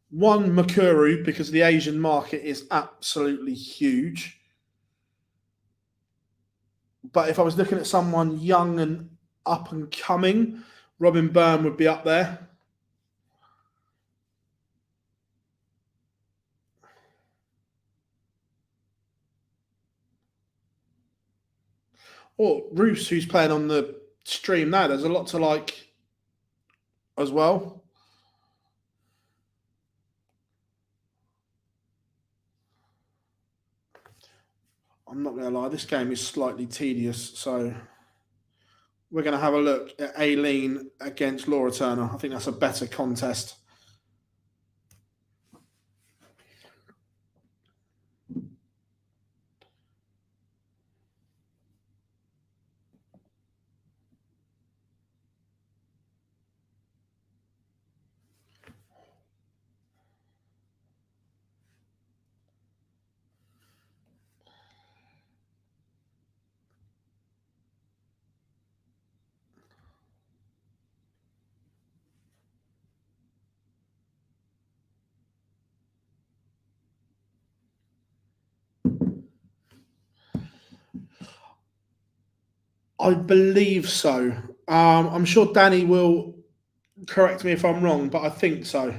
One, Makuru, because the Asian market is absolutely huge. But if I was looking at someone young and up and coming, Robin Byrne would be up there. Or Roos, who's playing on the stream now. There's a lot to like as well. I'm not going to lie, this game is slightly tedious, so we're going to have a look at Aileen against Laura Turner. I think that's a better contest. I believe so. I'm sure Danny will correct me if I'm wrong, but I think so.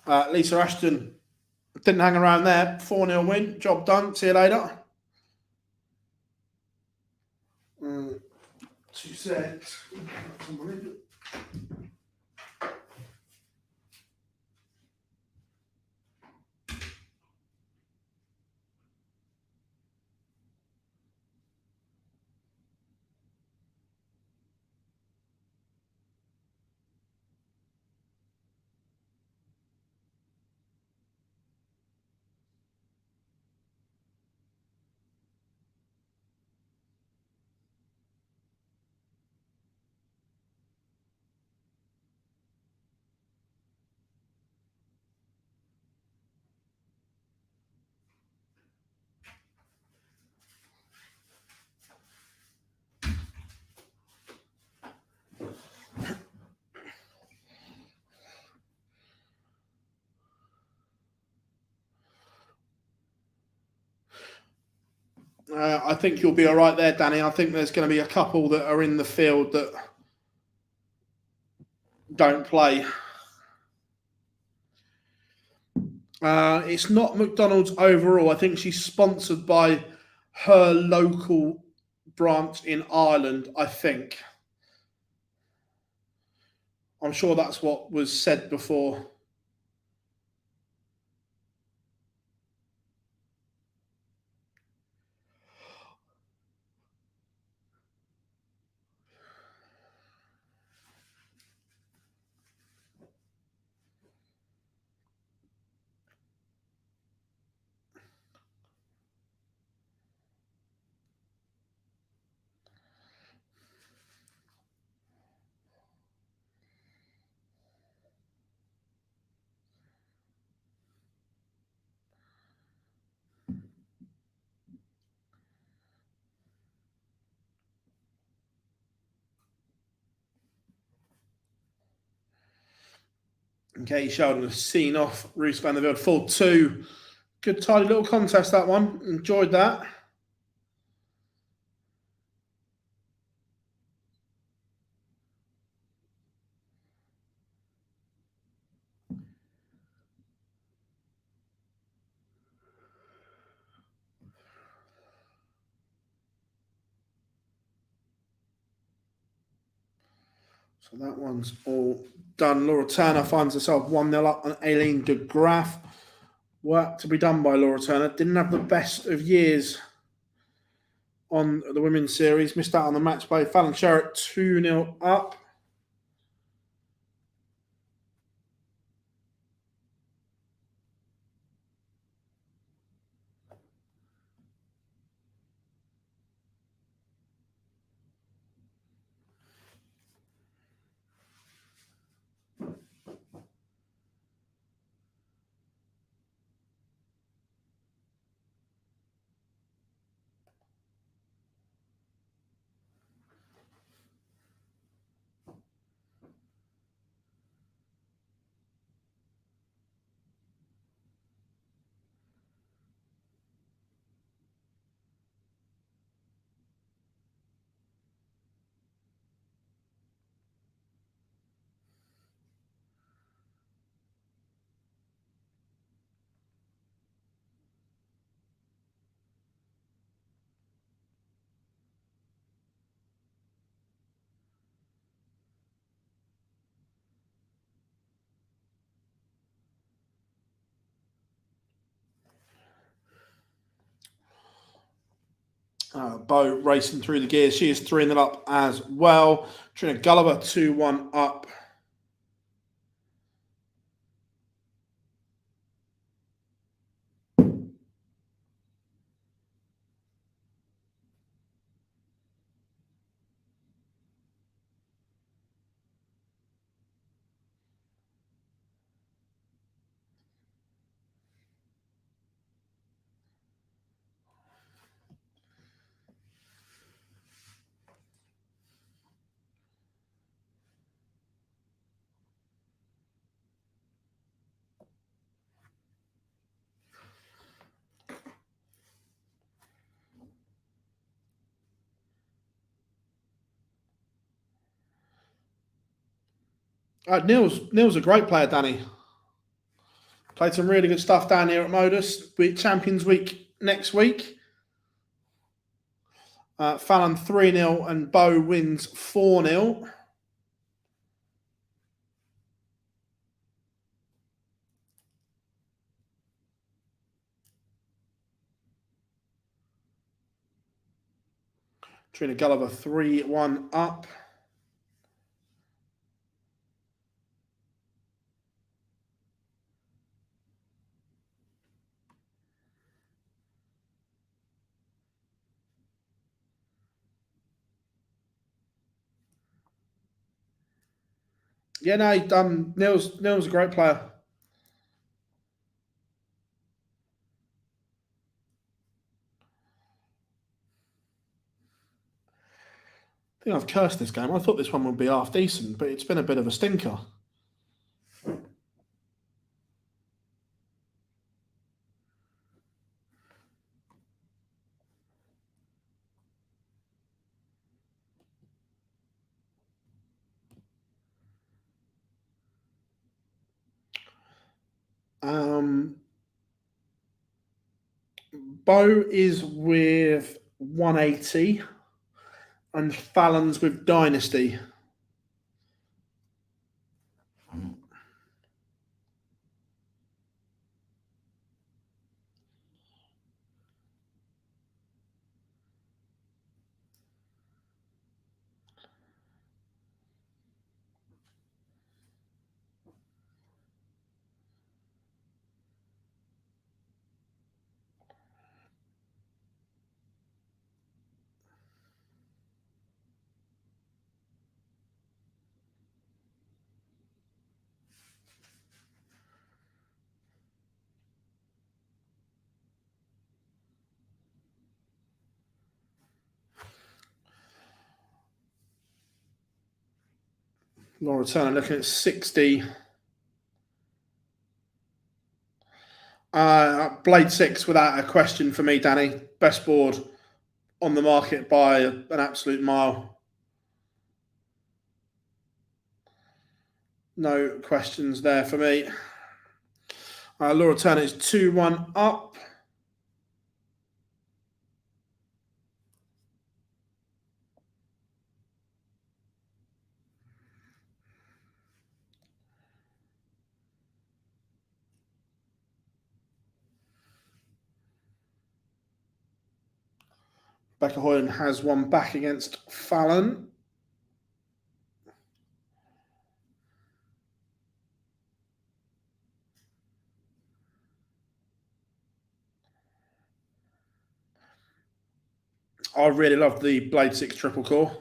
Lisa Ashton didn't hang around there. 4-0 win. Job done. See you later. 2 sets. I think you'll be all right there, Danny. I think there's going to be a couple that are in the field that don't play. It's not McDonald's overall. I think she's sponsored by her local branch in Ireland, I think. I'm sure that's what was said before. Okay, Sheldon has seen off Roos van der Velde 4-2. Good tidy little contest, that one. Enjoyed that. So that one's all done. Laura Turner finds herself 1-0 up on Aileen de Graaf. Work to be done by Laura Turner. Didn't have the best of years on the women's series. Missed out on the match play. Fallon Sherritt 2-0 up. Bo racing through the gears. She is 3-0 up as well. Trina Gulliver 2-1 up. Neil's a great player, Danny. Played some really good stuff down here at Modus. We're Champions Week next week. Fallon 3-0 and Bo wins 4-0. Trina Gulliver 3-1 up. Yeah, no, Neil's a great player. I think I've cursed this game. I thought this one would be half decent, but it's been a bit of a stinker. Bo is with 180 and Fallon's with Dynasty. Laura Turner looking at 60. Blade 6 without a question for me, Danny. Best board on the market by an absolute mile. No questions there for me. Laura Turner is 2-1 up. Becca Hoyland has one back against Fallon. I really love the Blade 6 triple core.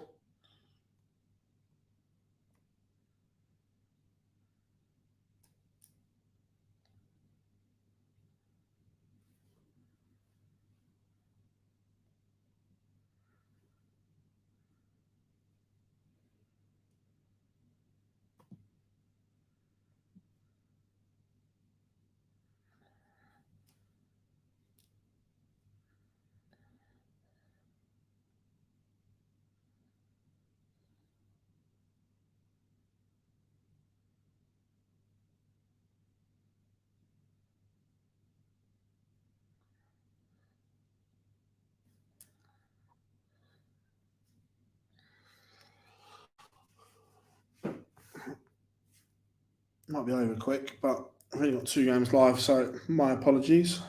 Might be over quick, but I've only got 2 games live, so my apologies.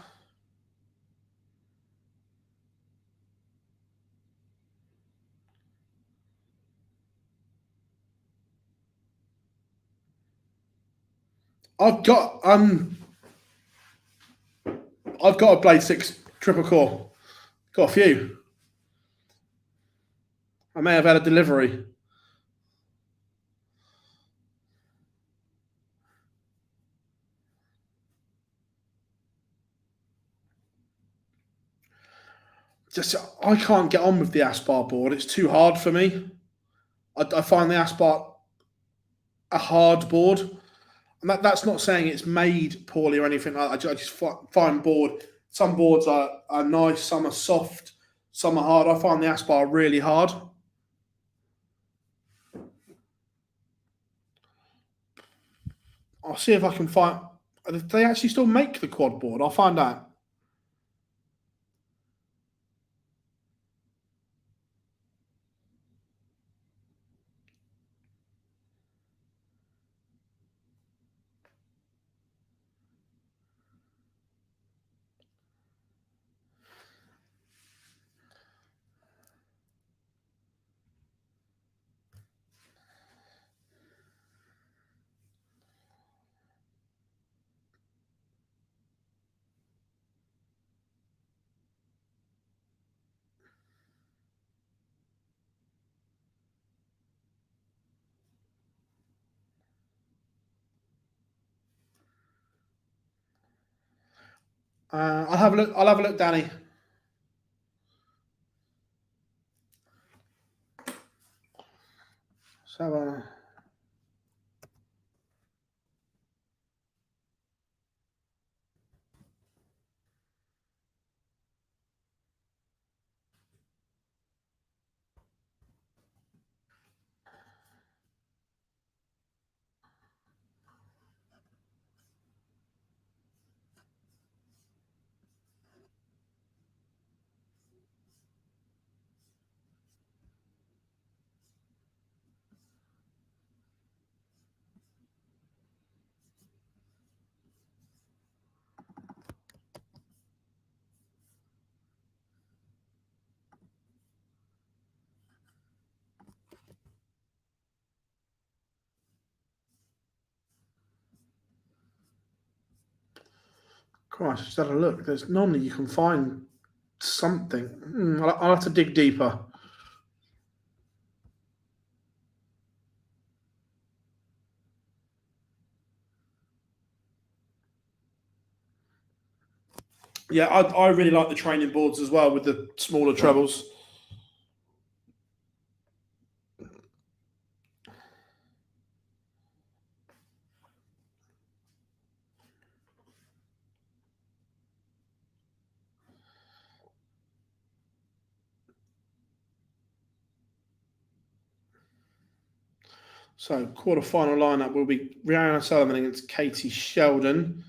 I've got a Blade 6 triple core. Got a few. I may have had a delivery. Just I can't get on with the Aspar board. It's too hard for me. I find the Aspar a hard board. And that's not saying it's made poorly or anything like that. I just find some boards are nice, some are soft, some are hard. I find the Aspar really hard. I'll see if I can find. Do they actually still make the quad board? I'll find out. I'll have a look. I'll have a look, Danny. So. Christ, just had a look. There's normally you can find something. I'll have to dig deeper. Yeah, I really like the training boards as well with the smaller trebles. So, quarter-final lineup will be Rihanna Sullivan against Katie Sheldon.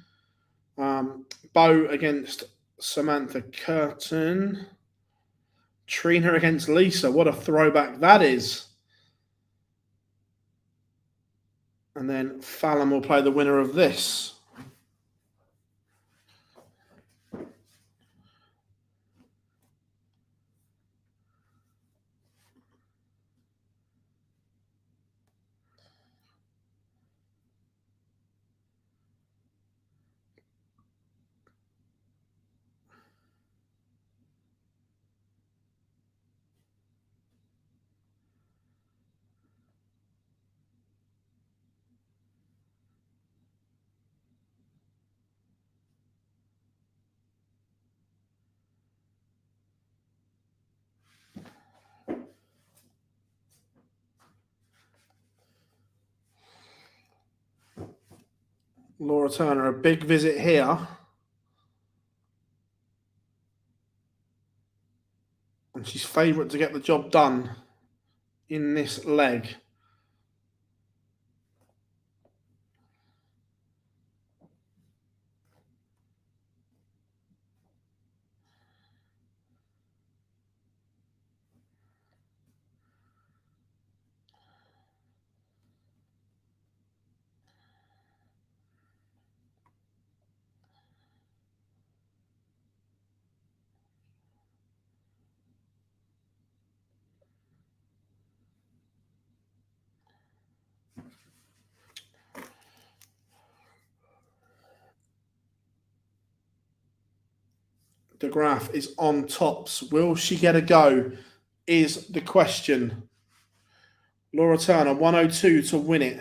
Bo against Samantha Curtin. Trina against Lisa. What a throwback that is. And then Fallon will play the winner of this. Laura Turner, a big visit here. And she's favourite to get the job done in this leg. De Graaf is on tops. Will she get a go? Is the question. Laura Turner, 102 to win it.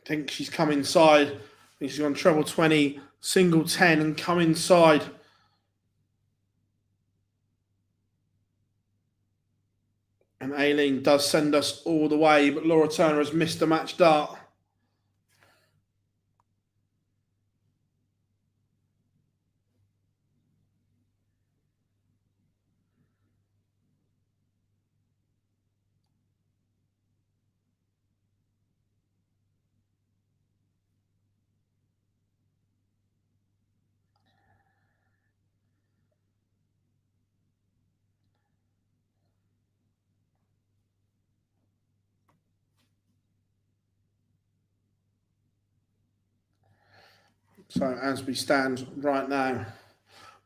I think she's come inside. I think she's gone treble 20, single 10, and come inside. And Aileen does send us all the way, but Laura Turner has missed a match dart. So as we stand right now,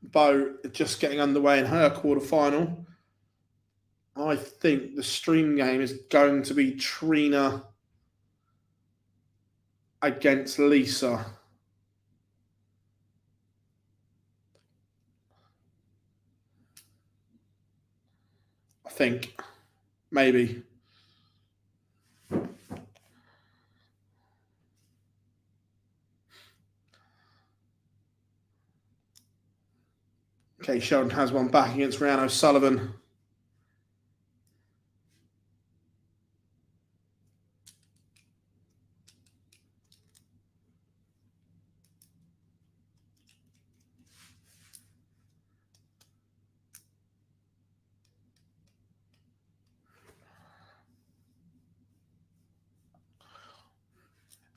Bo just getting underway in her quarterfinal. I think the stream game is going to be Trina against Lisa. I think. Maybe. Okay, Sheldon has one back against Rhiannon O'Sullivan.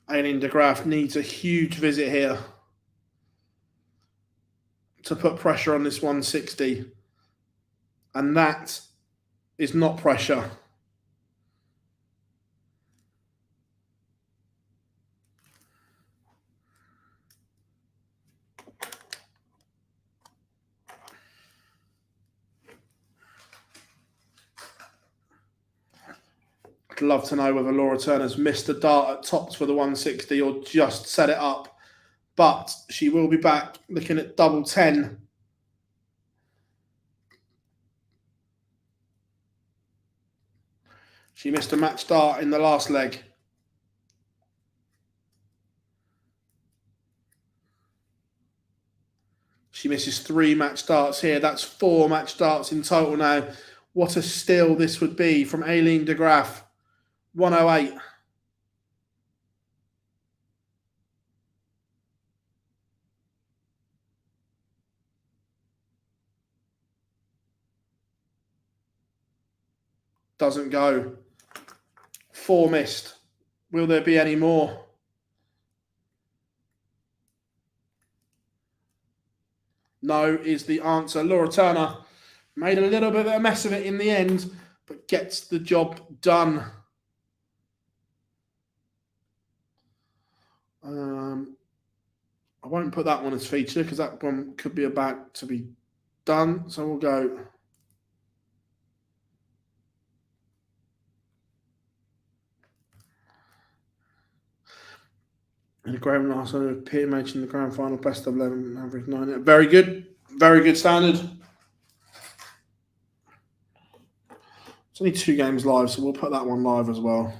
Aileen de Graaf needs a huge visit here to put pressure on this 160. And that is not pressure. I'd love to know whether Laura Turner's missed a dart at tops for the 160 or just set it up. But she will be back looking at double 10. She missed a match dart in the last leg. She misses 3 match darts here. That's 4 match darts in total now. What a steal this would be from Aileen de Graaf. 108. Doesn't go. 4 missed. Will there be any more? No is the answer. Laura Turner made a little bit of a mess of it in the end, but gets the job done. I won't put that one as feature because that one could be about to be done. So we'll go. And the grand last one, Peter mentioned the grand final, best of 11, average 9. Very good. Very good standard. It's only 2 games live, so we'll put that one live as well.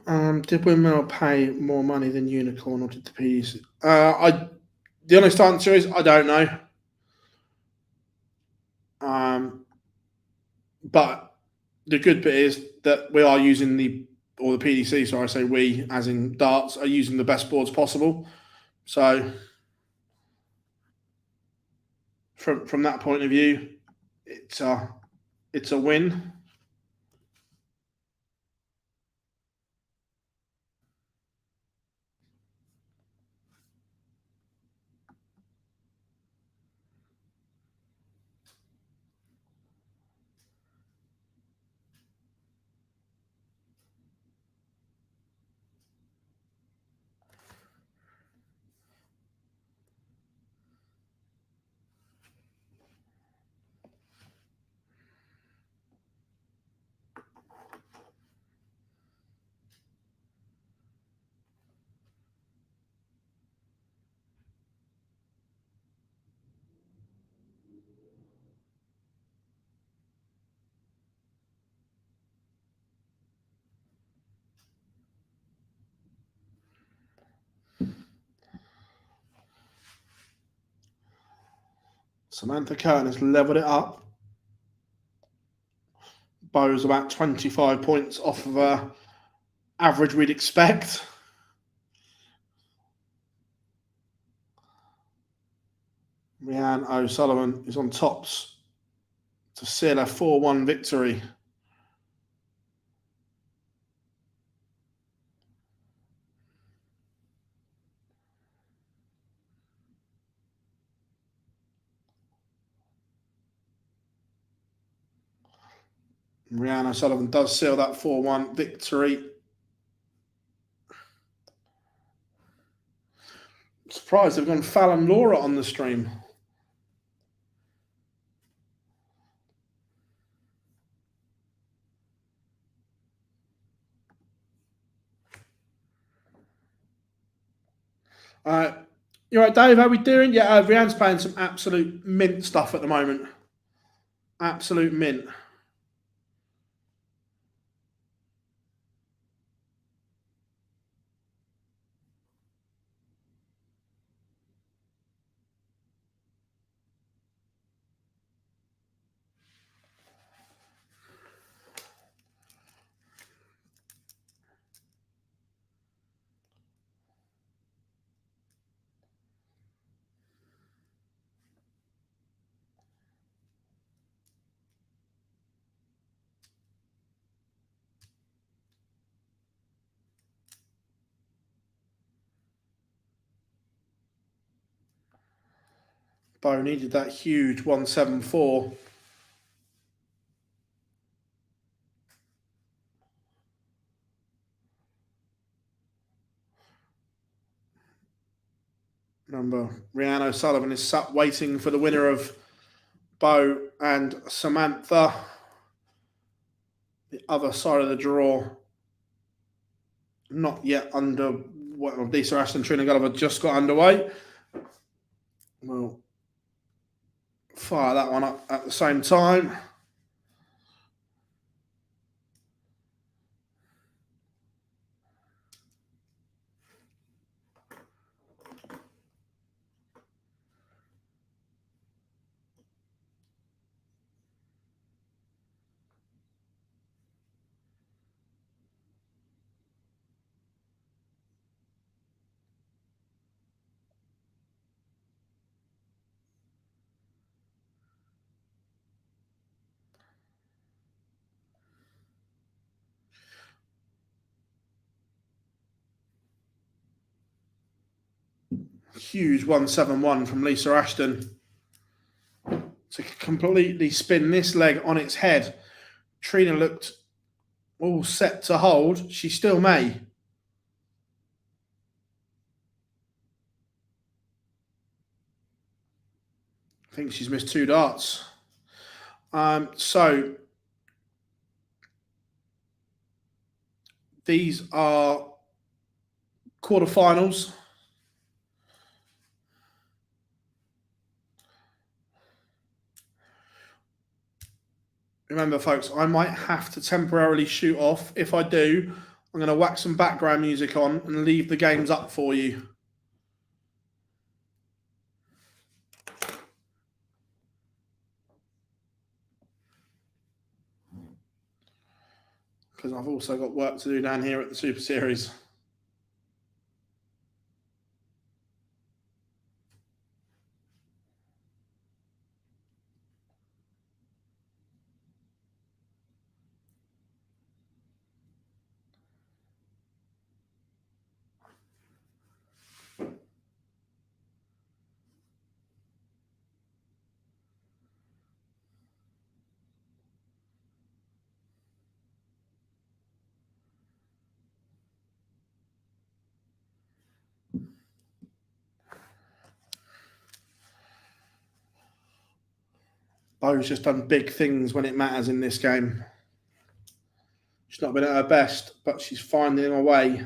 Did Windmill pay more money than Unicorn or did the PDC? The honest answer is I don't know. But the good bit is that we are using the PDC, so I say we, as in darts, are using the best boards possible. So from that point of view, it's a win. Samantha Curtin has levelled it up. Bo's about 25 points off of average we'd expect. Rhiannon O'Sullivan is on tops to seal a 4-1 victory. Rhiannon O'Sullivan does seal that 4-1 victory. Surprised they've gone Fallon Laura on the stream. You right, Dave? How we doing? Yeah, Rhiannon's playing some absolute mint stuff at the moment. Absolute mint. Bo needed that huge 174. Remember, Rhiannon O'Sullivan is sat waiting for the winner of Bo and Samantha. The other side of the draw, not yet under. Well, Lisa Ashton, Trina Gulliver just got underway. We'll fire that one up at the same time. Huge 171 from Lisa Ashton to completely spin this leg on its head. Trina looked all set to hold. She still may. I think she's missed 2 darts. So these are quarterfinals. Remember, folks, I might have to temporarily shoot off. If I do, I'm going to whack some background music on and leave the games up for you. Because I've also got work to do down here at the Super Series. Bo's just done big things when it matters in this game. She's not been at her best, but she's finding a way.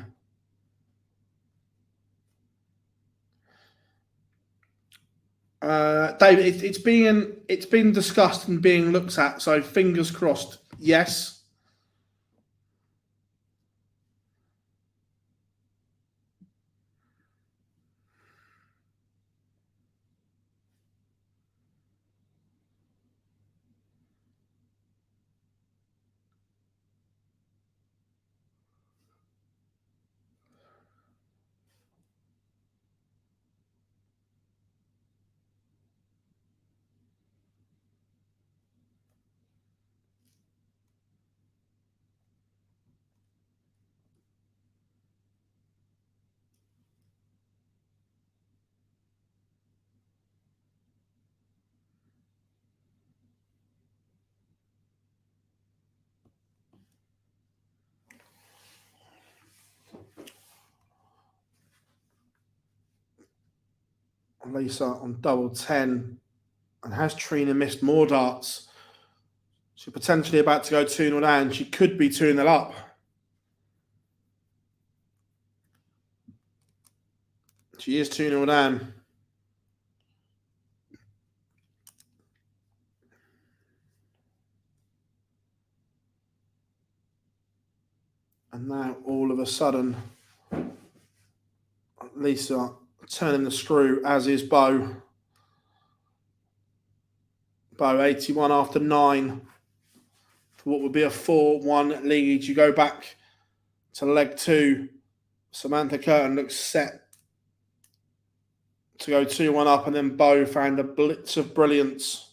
David, it's been discussed and being looked at, so fingers crossed. Yes. Lisa on double 10. And has Trina missed more darts? She's potentially about to go 2-0 down. She could be 2-0 up. She is 2-0 down. And now all of a sudden, Lisa turning the screw, as is Bo. Bo 81 after 9. For what would be a 4-1 lead. You go back to leg 2. Samantha Curtin looks set to go 2-1 up, and then Bo found a blitz of brilliance.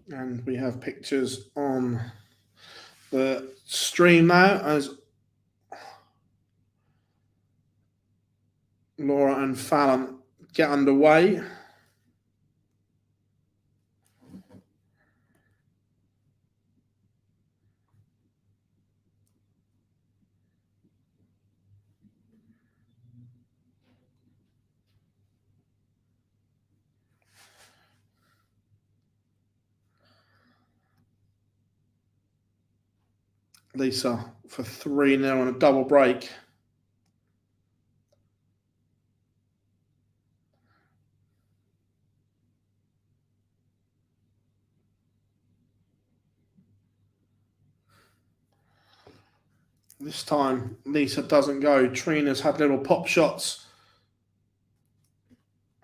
And we have pictures on the stream now as Laura and Fallon get underway. Lisa for 3-0 on a double break. This time, Lisa doesn't go. Trina's had little pop shots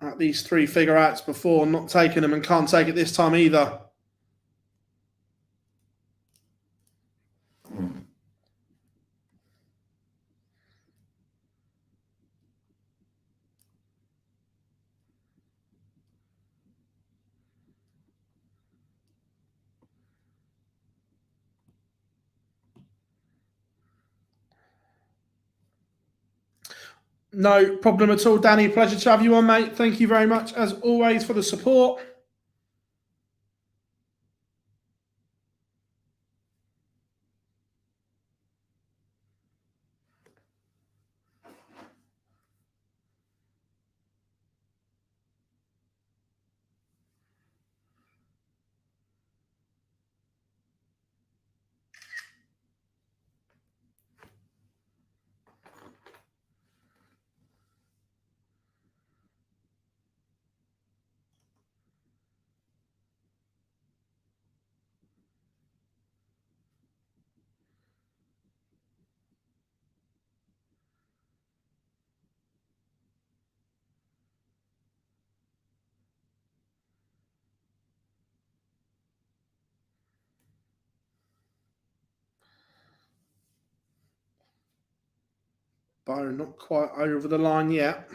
at these 3 figure outs before, not taking them, and can't take it this time either. No problem at all, Danny. Pleasure to have you on, mate. Thank you very much, as always, for the support. Bo not quite over the line yet.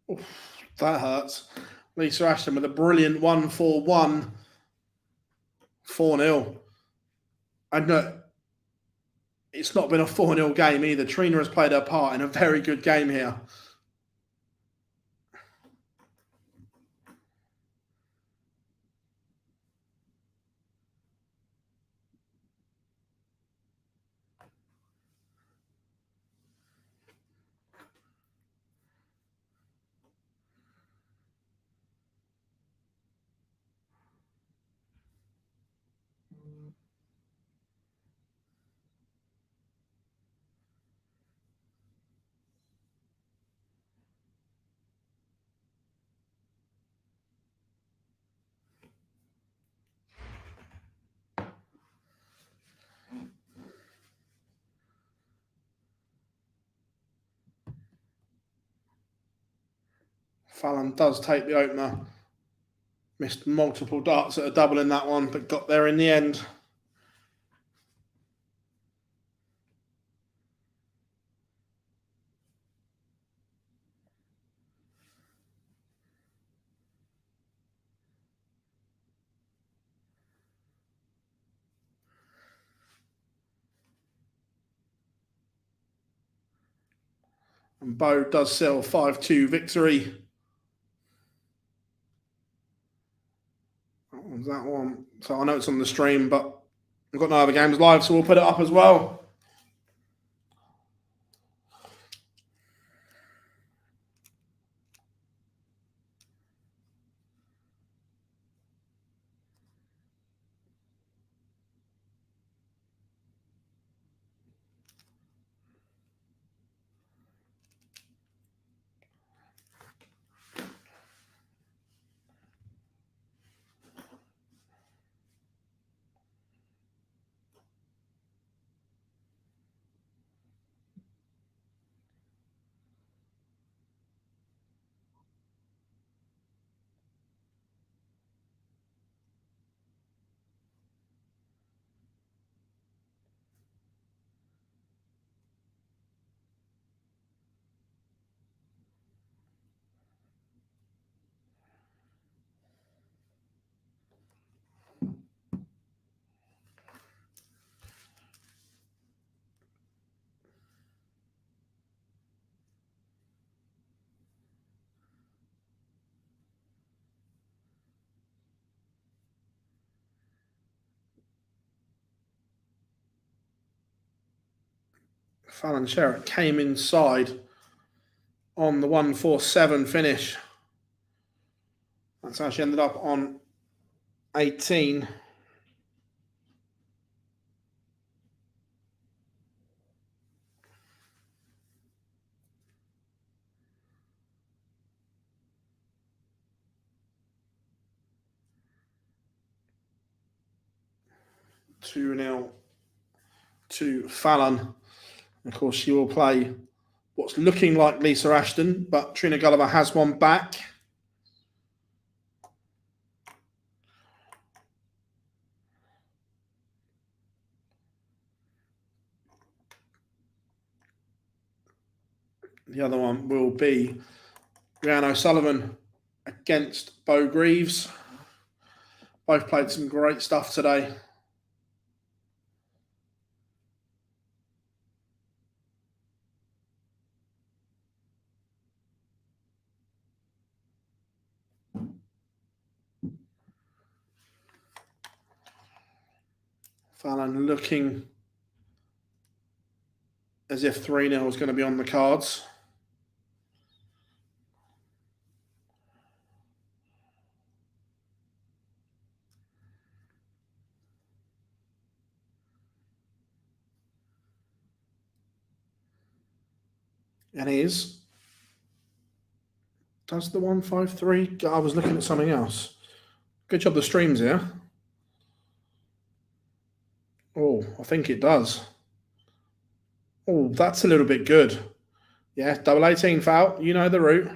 Oof, that hurts. Lisa Ashton with a brilliant 1-4-1, 4-0. I know it's not been a 4-0 game either. Trina has played her part in a very good game here. Fallon does take the opener. Missed multiple darts at a double in that one, but got there in the end. And Bo does seal 5-2 victory. That was that one. So I know it's on the stream, but I've got no other games live, so we'll put it up as well. Fallon Sherritt came inside on the 1-4-7 finish. That's how she ended up on 18. Two 2-0 to Fallon. Of course, she will play what's looking like Lisa Ashton, but Trina Gulliver has one back. The other one will be Rhiannon O'Sullivan against Bo Greaves. Both played some great stuff today. Fallon looking as if 3-0 is going to be on the cards. And is. Does the 153? I was looking at something else. Good job the stream's here. Oh, I think it does. Oh, that's a little bit good. Yeah, double 18 foul. You know the route.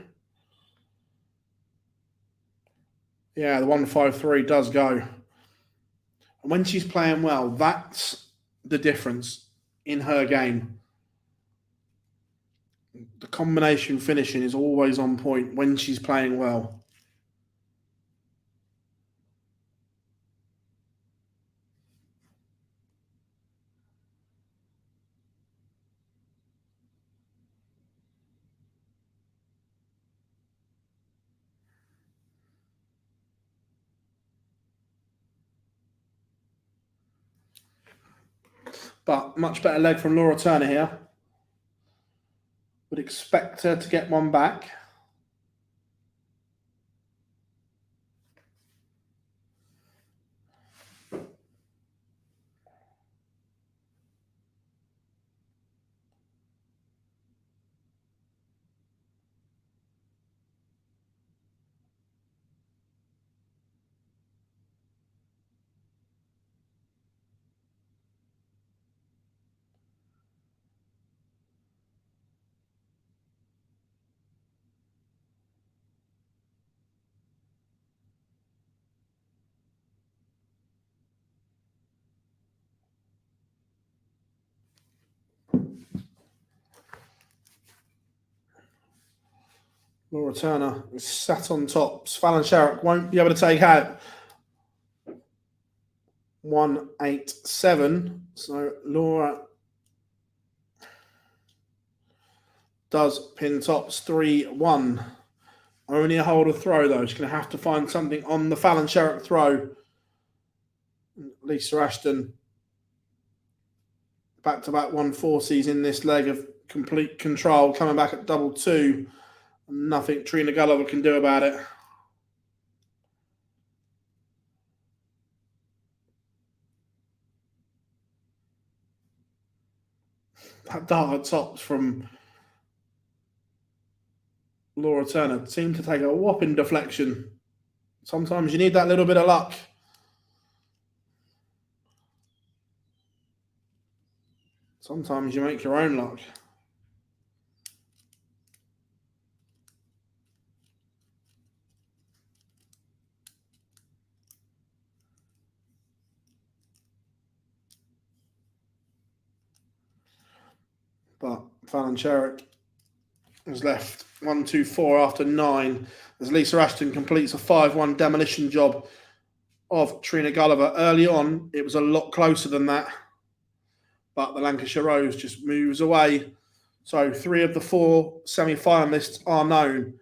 Yeah, the 153 does go. And when she's playing well, that's the difference in her game. The combination finishing is always on point when she's playing well. But much better leg from Laura Turner here. Would expect her to get one back. Laura Turner is sat on top. Fallon Sherrick won't be able to take out 187. So Laura does pin tops 3-1. Only a hold of throw, though. She's going to have to find something on the Fallon Sherrick throw. Lisa Ashton, back-to-back 140s in this leg of complete control, coming back at double 2. Nothing Trina Gulliver can do about it. That dart at tops from Laura Turner seemed to take a whopping deflection. Sometimes you need that little bit of luck. Sometimes you make your own luck. But Fallon Sherrick is left 1-2-4 after 9 as Lisa Ashton completes a 5-1 demolition job of Trina Gulliver. Early on, it was a lot closer than that, but the Lancashire Rose just moves away. So 3 of the 4 semi-finalists are known.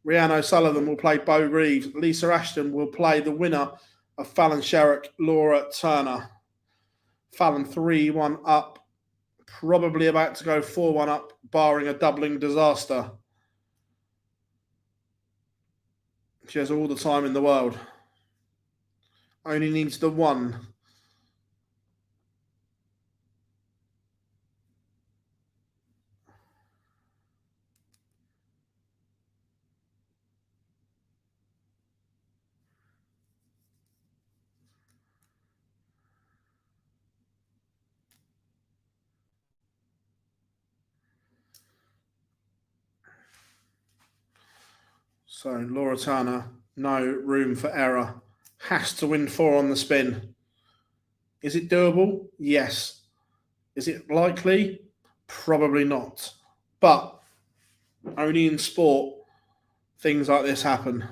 Rhiannon O'Sullivan will play Bo Greaves. Lisa Ashton will play the winner of Fallon Sherrick, Laura Turner. Fallon 3-1 up. Probably about to go 4-1 up, barring a doubling disaster. She has all the time in the world. Only needs the one. So Laura Turner, no room for error. Has to win 4 on the spin. Is it doable? Yes. Is it likely? Probably not. But Only in sport things like this happen.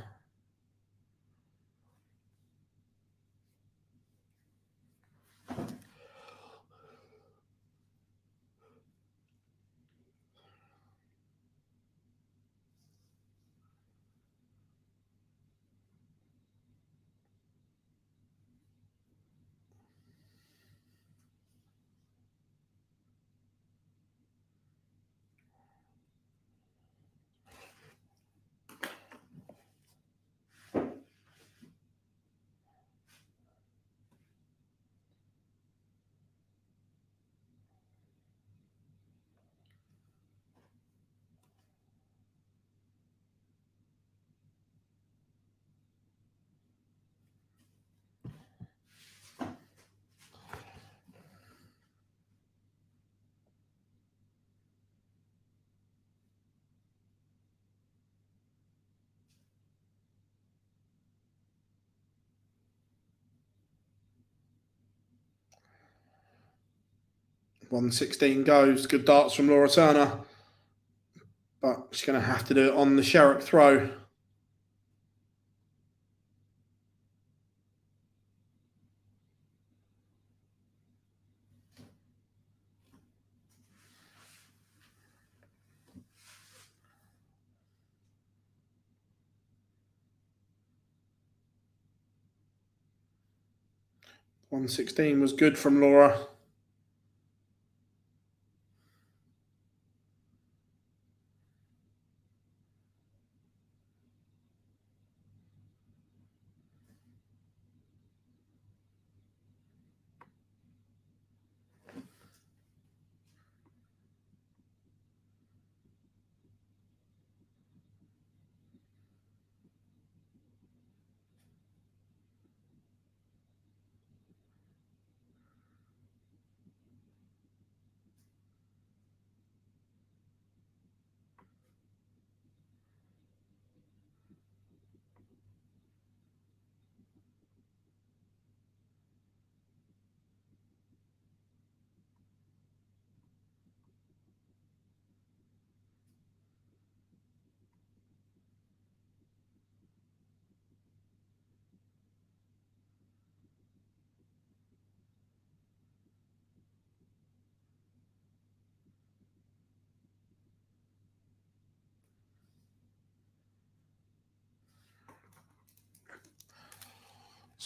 $1.16 goes. Good darts from Laura Turner. But she's going to have to do it on the Sherrock throw. $1.16 was good from Laura.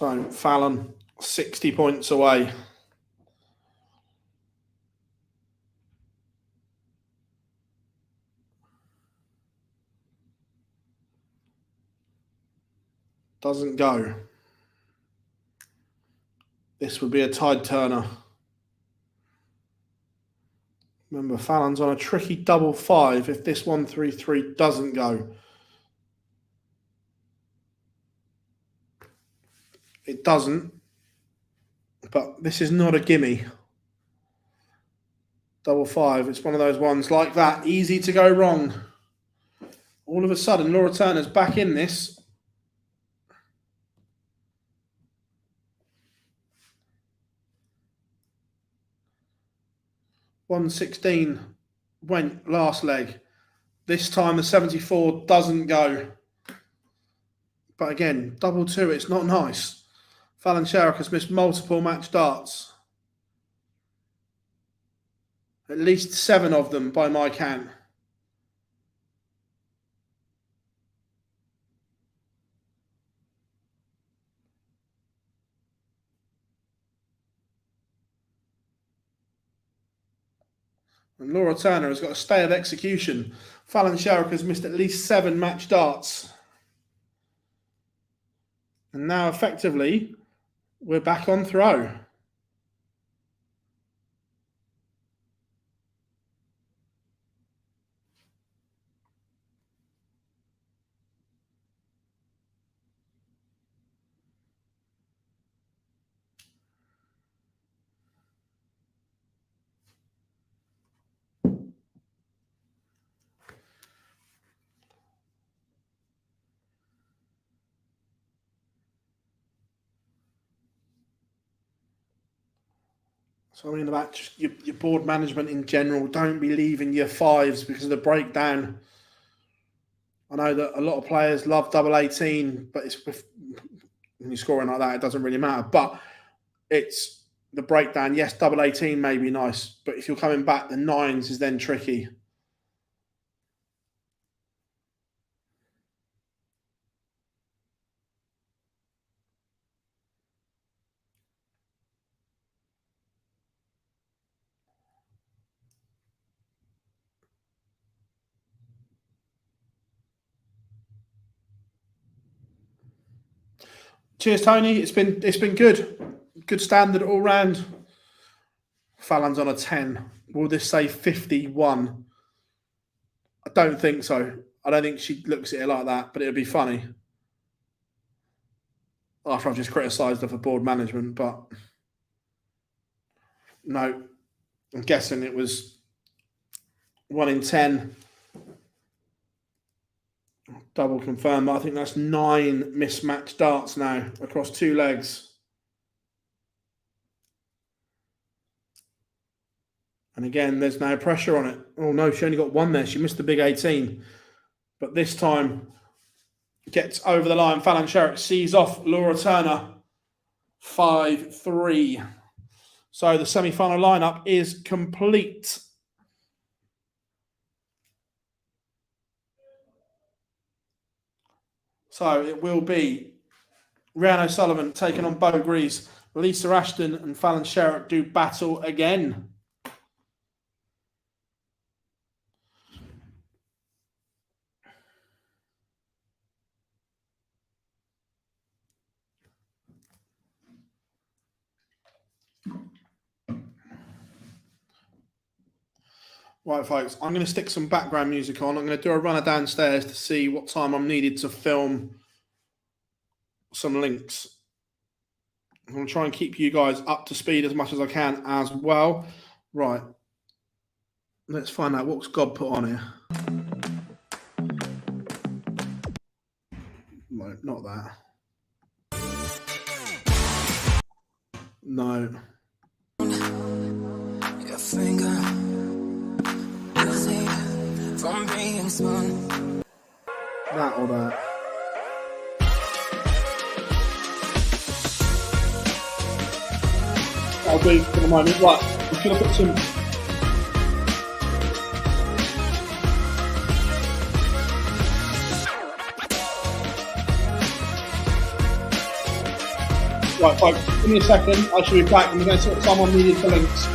So Fallon, 60 points away. Doesn't go. This would be a tide turner. Remember, Fallon's on a tricky double 5 if this 1-3-3 doesn't go. It doesn't. But this is not a gimme. Double 5. It's one of those ones like that. Easy to go wrong. All of a sudden, Laura Turner's back in this. $1.16 went last leg. This time the 74 doesn't go. But again, double 2, it's not nice. Fallon Sherrock has missed multiple match darts. At least 7 of them by my count. And Laura Turner has got a stay of execution. Fallon Sherrock has missed at least 7 match darts. And now effectively, we're back on throw. So I mean about your board management in general, don't be leaving your 5s because of the breakdown I know that a lot of players love double 18, but when you're scoring like that, it doesn't really matter. But it's the breakdown. Yes, double 18 may be nice, but if you're coming back, the 9s is then tricky. Cheers, Tony. It's been good. Good standard all round. Fallon's on a 10. Will this say 51? I don't think so. I don't think she looks at it like that, but it would be funny. After I've just criticised her for board management, but no. I'm guessing it was 1 in 10. Double confirm. I think that's 9 mismatched darts now across 2 legs. And again, there's no pressure on it. Oh no, she only got 1 there. She missed the big 18. But this time gets over the line. Fallon Sherrick sees off Laura Turner. 5-3. So the semi-final lineup is complete. So it will be Rhiannon O'Sullivan taking on Bo Grease. Lisa Ashton and Fallon Sherrick do battle again. Right, folks, I'm going to stick some background music on. I'm going to do a runner downstairs to see what time I'm needed to film some links. I'm going to try and keep you guys up to speed as much as I can as well. Right. Let's find out what's God put on here. No, not that. No. Your finger from being spun. That or that. I'll do for the moment. Right, I'm going to put some. Right, folks, give me a second. I should be back. I'm going to sort someone needed for links.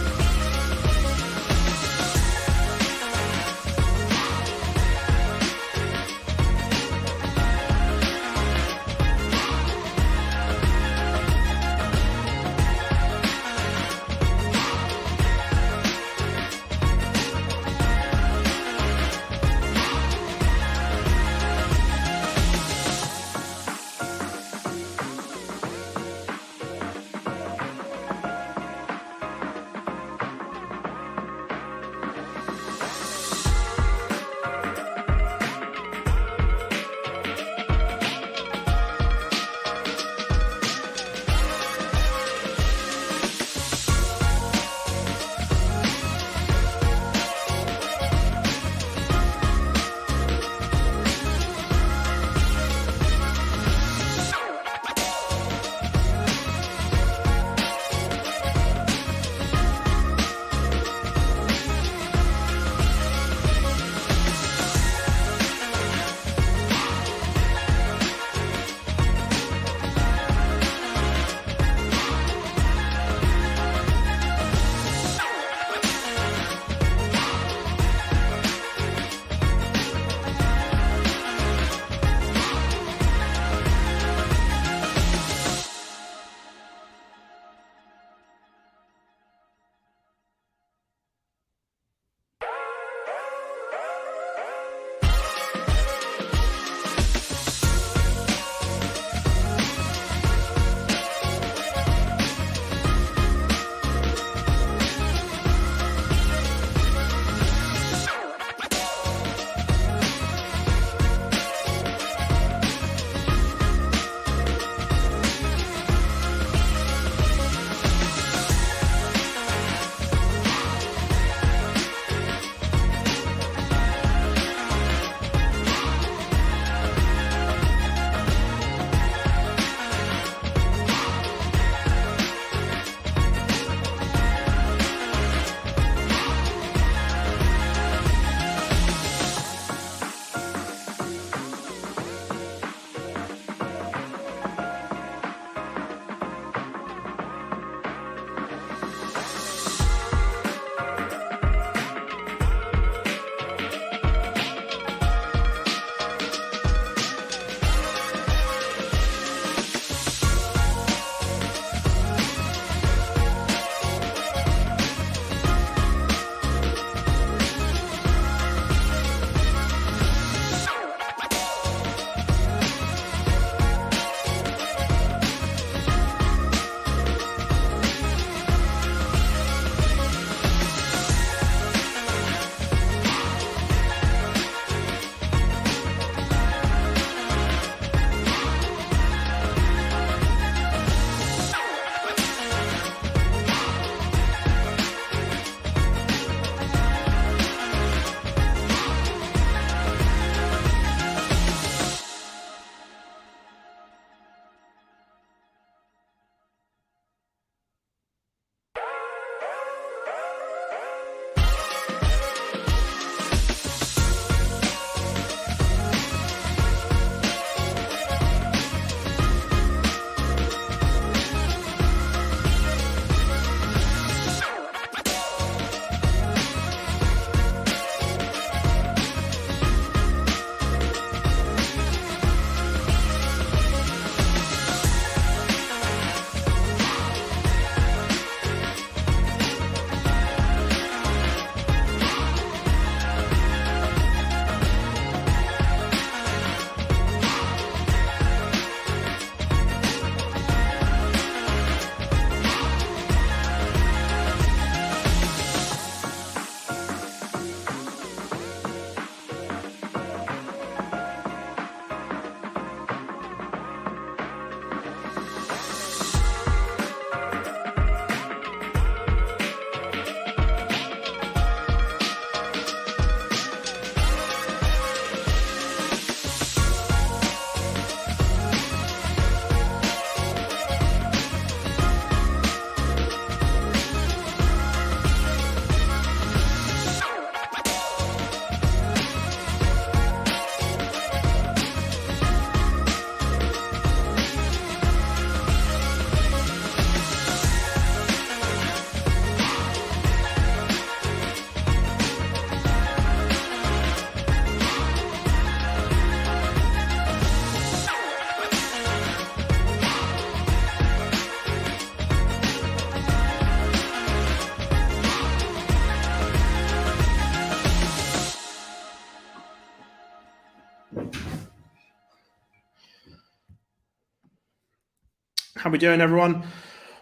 How we doing, everyone?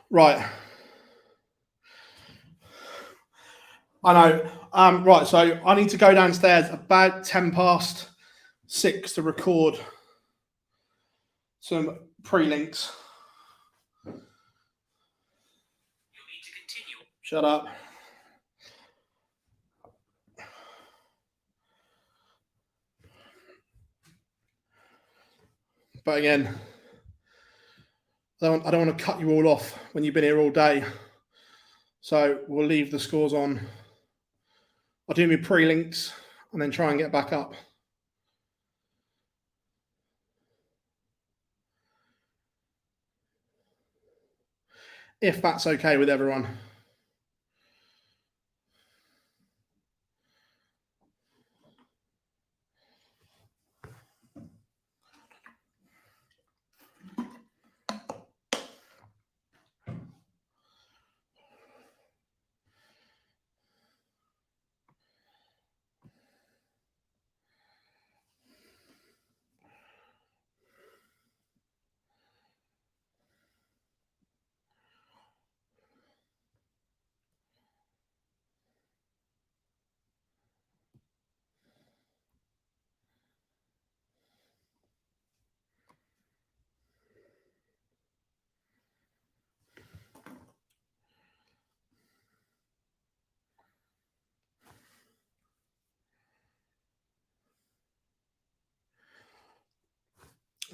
Right. I know. Right, so I need to go downstairs about 6:10 to record some pre-links. You'll need to continue. Shut up. But again, I don't want to cut you all off when you've been here all day. So we'll leave the scores on. I'll do my pre-links and then try and get back up. If that's okay with everyone.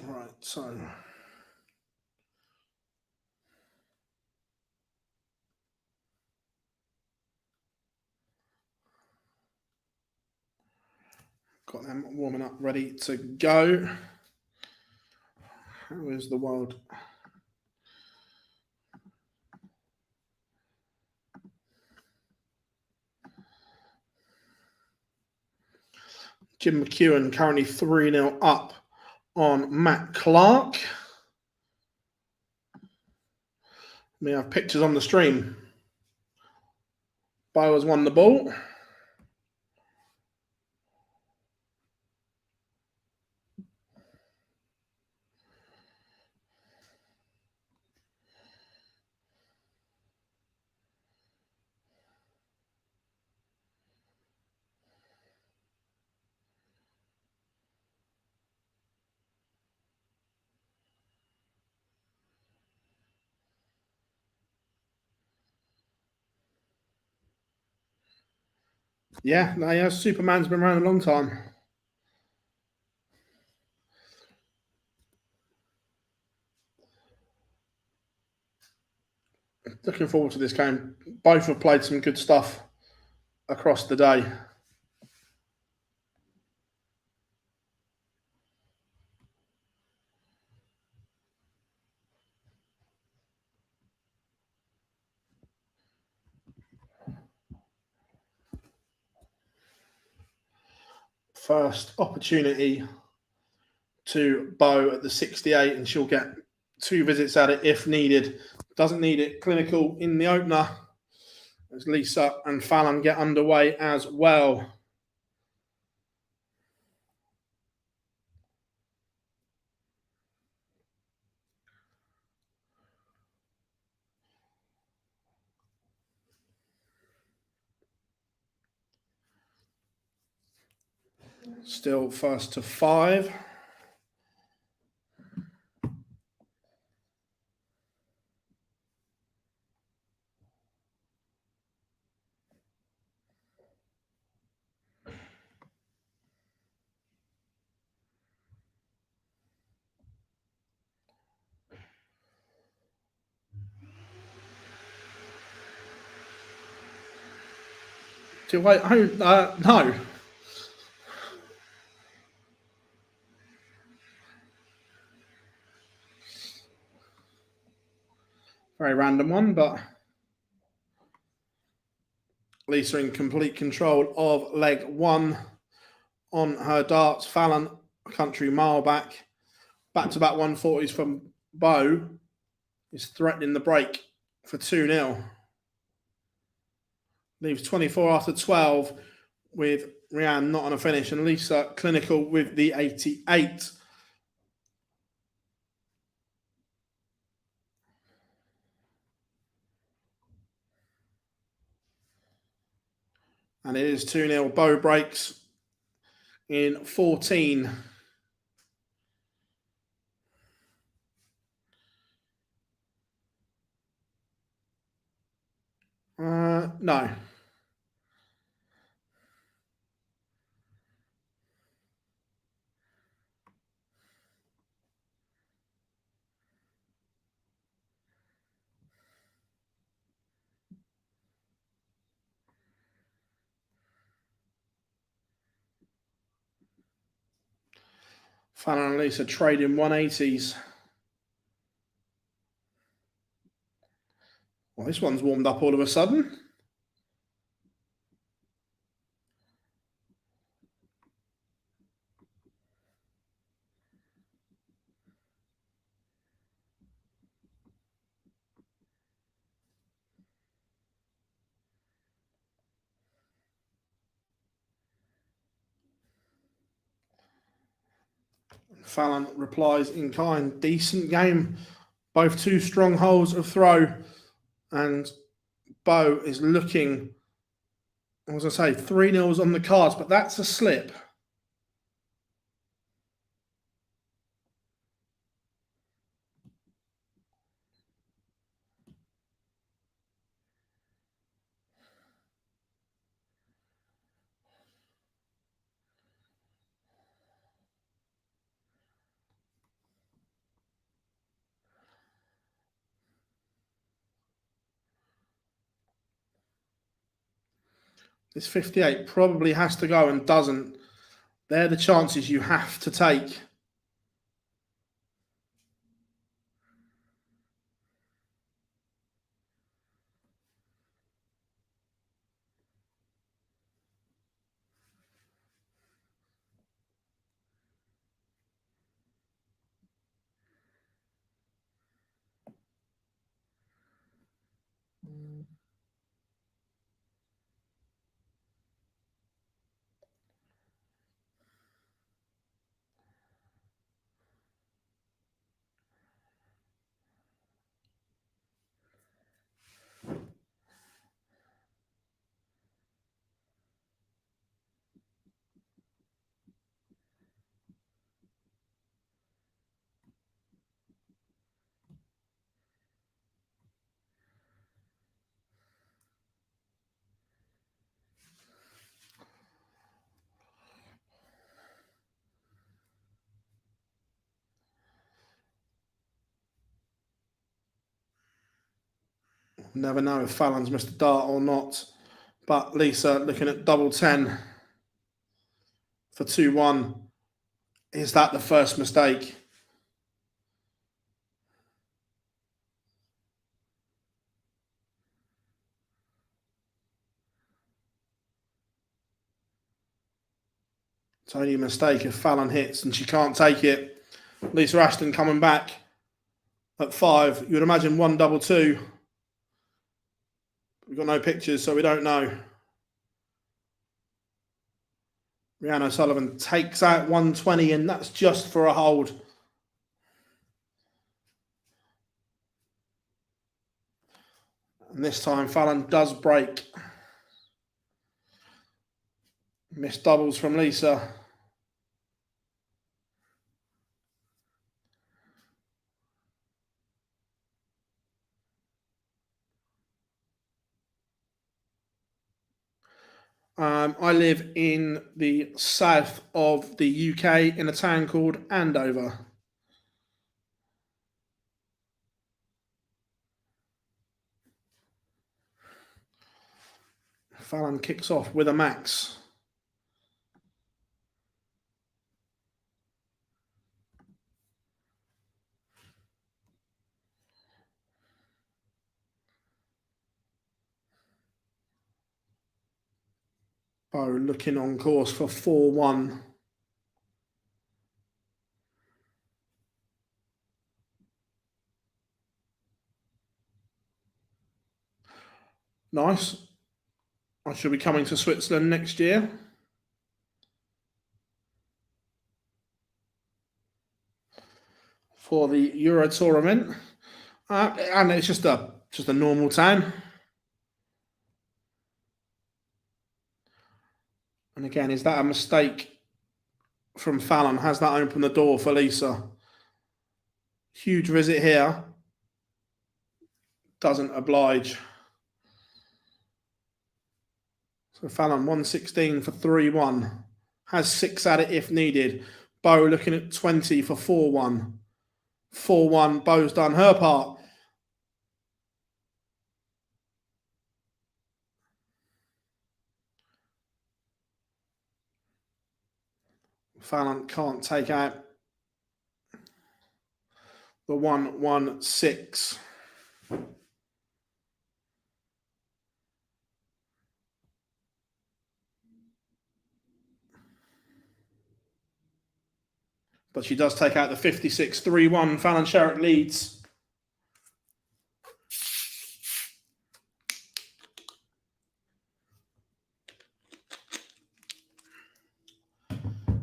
All right, so got them warming up, ready to go. How is the world? Jim McEwen currently 3-0 up on Matt Clark. We have pictures on the stream. Bo has won the ball. Yeah, Superman's been around a long time. Looking forward to this game. Both have played some good stuff across the day. First opportunity to Bo at the 68, and she'll get 2 visits at it if needed. Doesn't need it. Clinical in the opener as Lisa and Fallon get underway as well. Still first to 5. Wait, no. Very random one, but Lisa in complete control of leg 1 on her darts. Fallon, a country mile back. Back-to-back 140s from Bo is threatening the break for 2-0. Leaves 24 after 12 with Rianne not on a finish, and Lisa clinical with the 88. And it is 2-0. Bow breaks in 14. No. Fallon and Lisa trading 180s. Well, this one's warmed up all of a sudden. Fallon replies in kind. Decent game. Both two strong holes of throw. And Bo is looking, as I say, 3-0's on the cards, but that's a slip. This 58 probably has to go and doesn't. They're the chances you have to take. Never know if Fallon's missed a dart or not. But Lisa looking at double 10 for 2-1. Is that the first mistake? It's only a mistake if Fallon hits and she can't take it. Lisa Ashton coming back at 5. You would imagine 1 double 2. We've got no pictures, so we don't know. Rhiannon O'Sullivan takes out 120, and that's just for a hold. And this time, Fallon does break. Missed doubles from Lisa. I live in the south of the UK in a town called Andover. Fallon kicks off with a max. Bo looking on course for 4-1. Nice. I should be coming to Switzerland next year. For the Euro tournament. And it's just a normal town. And again, is that a mistake from Fallon? Has that opened the door for Lisa? Huge visit here. Doesn't oblige. So Fallon 116 for 3-1. Has 6 at it if needed. Bo looking at 20 for 4-1. 4-1. Bo's done her part. Fallon can't take out the 1-1-6. But she does take out the 56-3-1. Fallon Sherrick leads.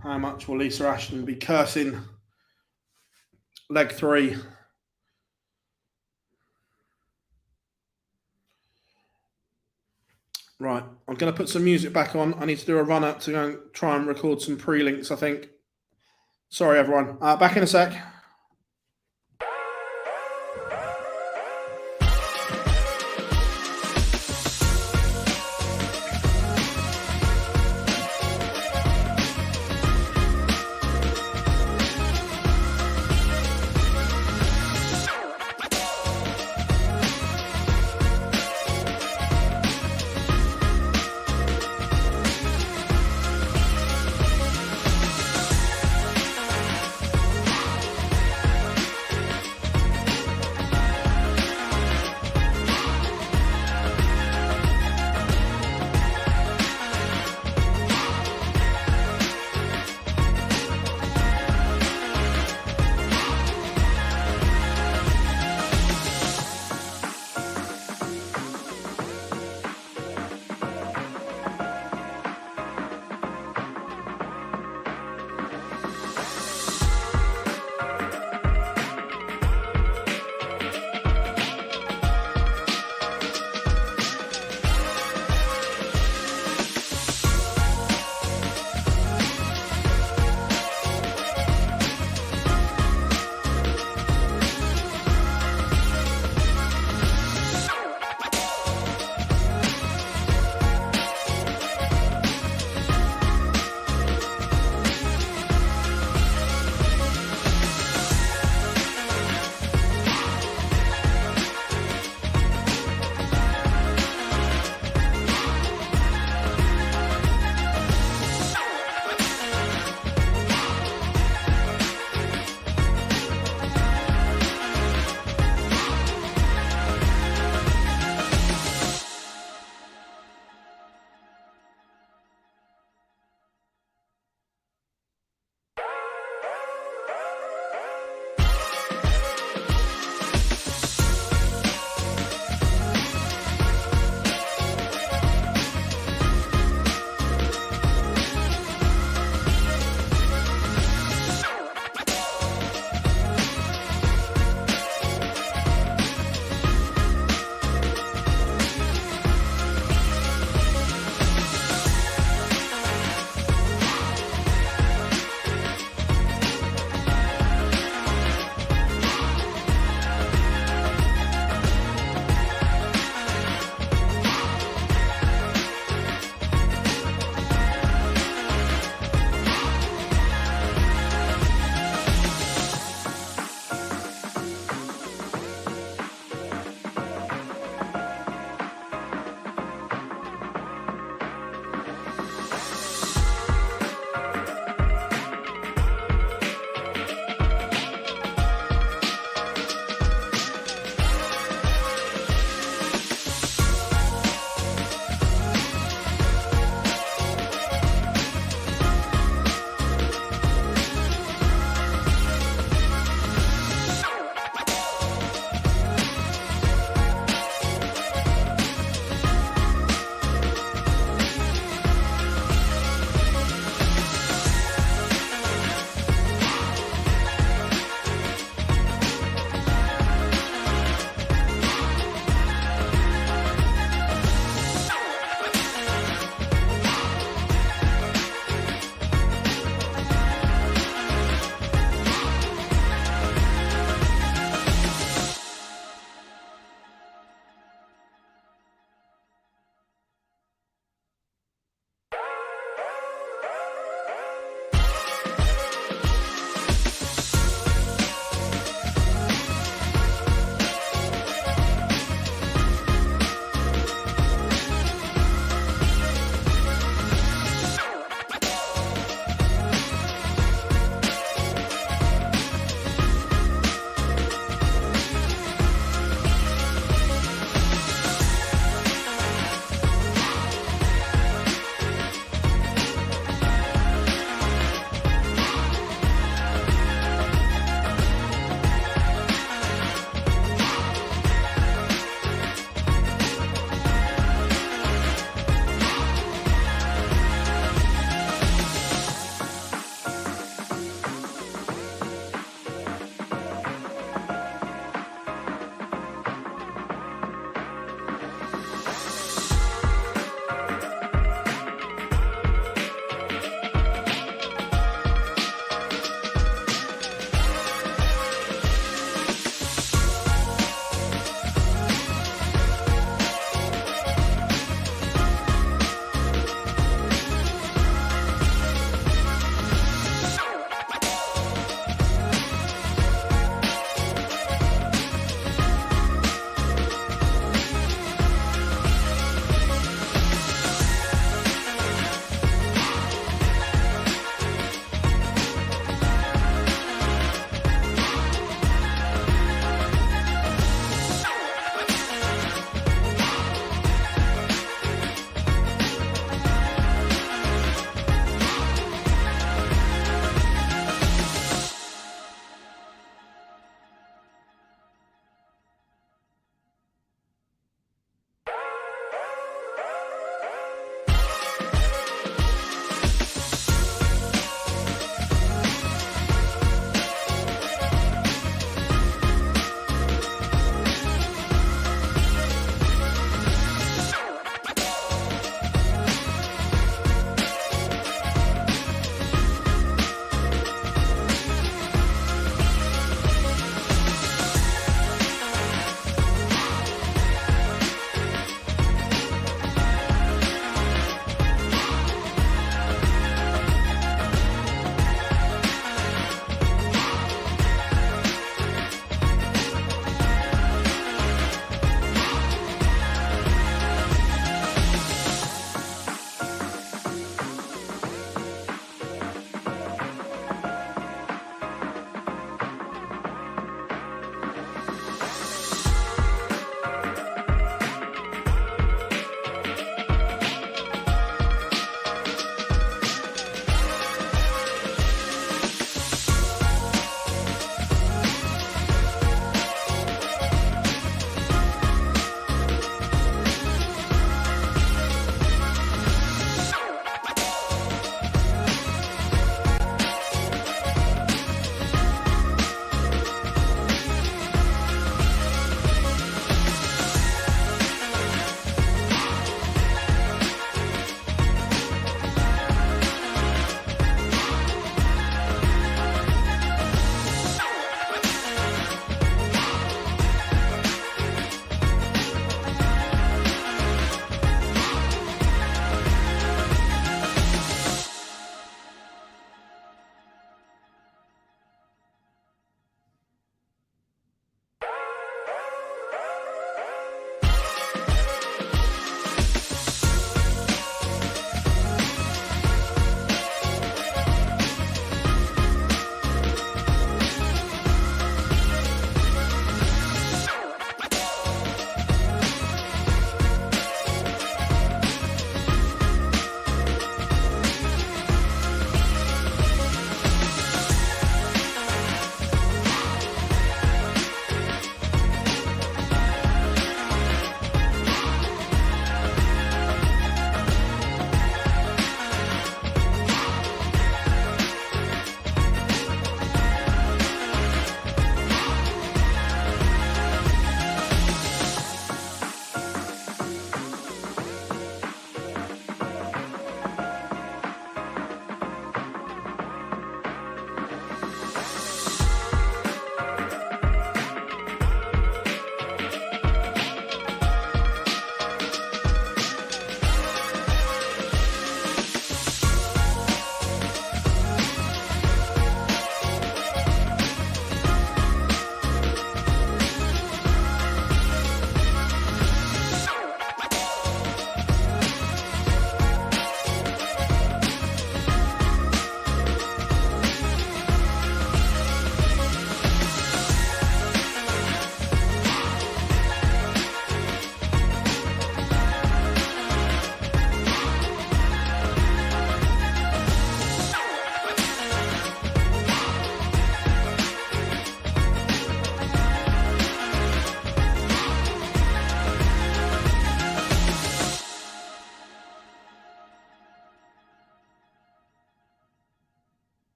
How much will Lisa Ashton be cursing leg 3? Right, I'm going to put some music back on. I need to do a run up to go and try and record some pre-links, I think. Sorry, everyone. Back in a sec.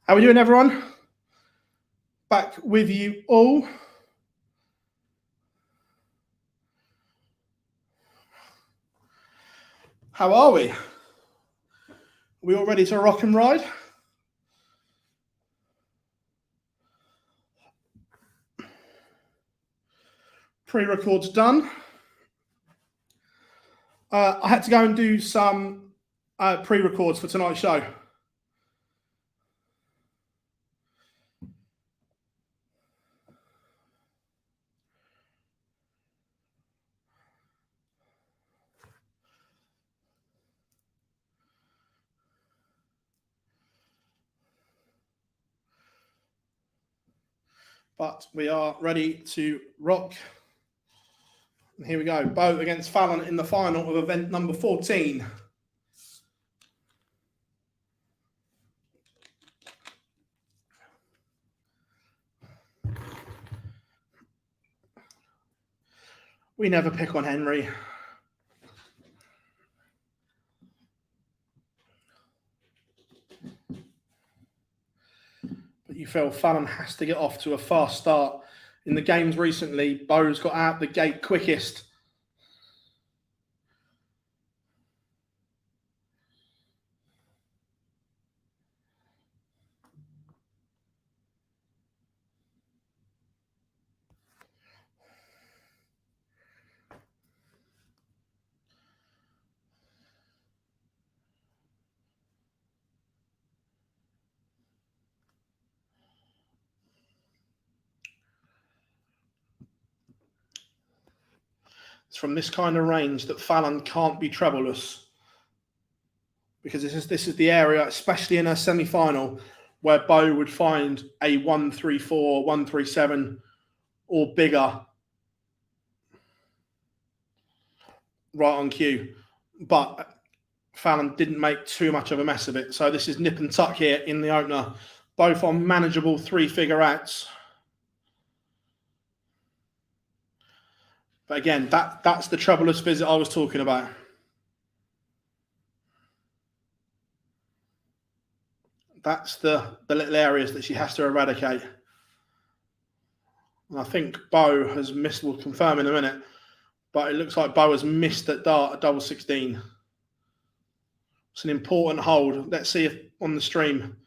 How are we doing, everyone? Back with you all. How are we? Are we all ready to rock and ride? Pre-record's done. I had to go and do some pre-records for tonight's show. But we are ready to rock. And here we go. Bo against Fallon in the final of event number 14. We never pick on Henry. But you feel Fallon has to get off to a fast start. In the games recently, Bo's got out the gate quickest. It's from this kind of range that Fallon can't be troubleless, because this is the area, especially in a semi-final, where Bo would find a 134, 137 or bigger right on cue. But Fallon didn't make too much of a mess of it. So this is nip and tuck here in the opener, both on manageable three-figure outs. But again, that's the troubleless visit I was talking about. That's the little areas that she has to eradicate. And I think Bo has missed, we'll confirm in a minute, but it looks like Bo has missed that dart at double 16. It's an important hold. Let's see if on the stream,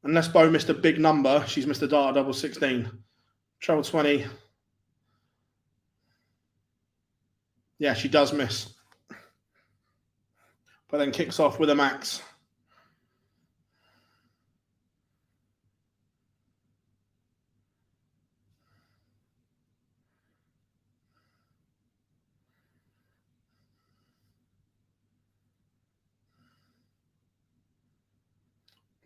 unless Bo missed a big number, she's missed a dart at double 16. Treble 20. Yeah, she does miss. But then kicks off with a max.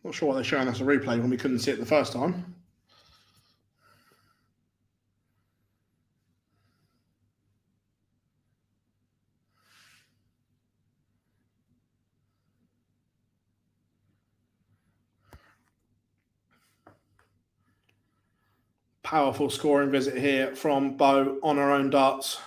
Not sure why they're showing us a replay when we couldn't see it the first time. Powerful scoring visit here from Bo on her own darts.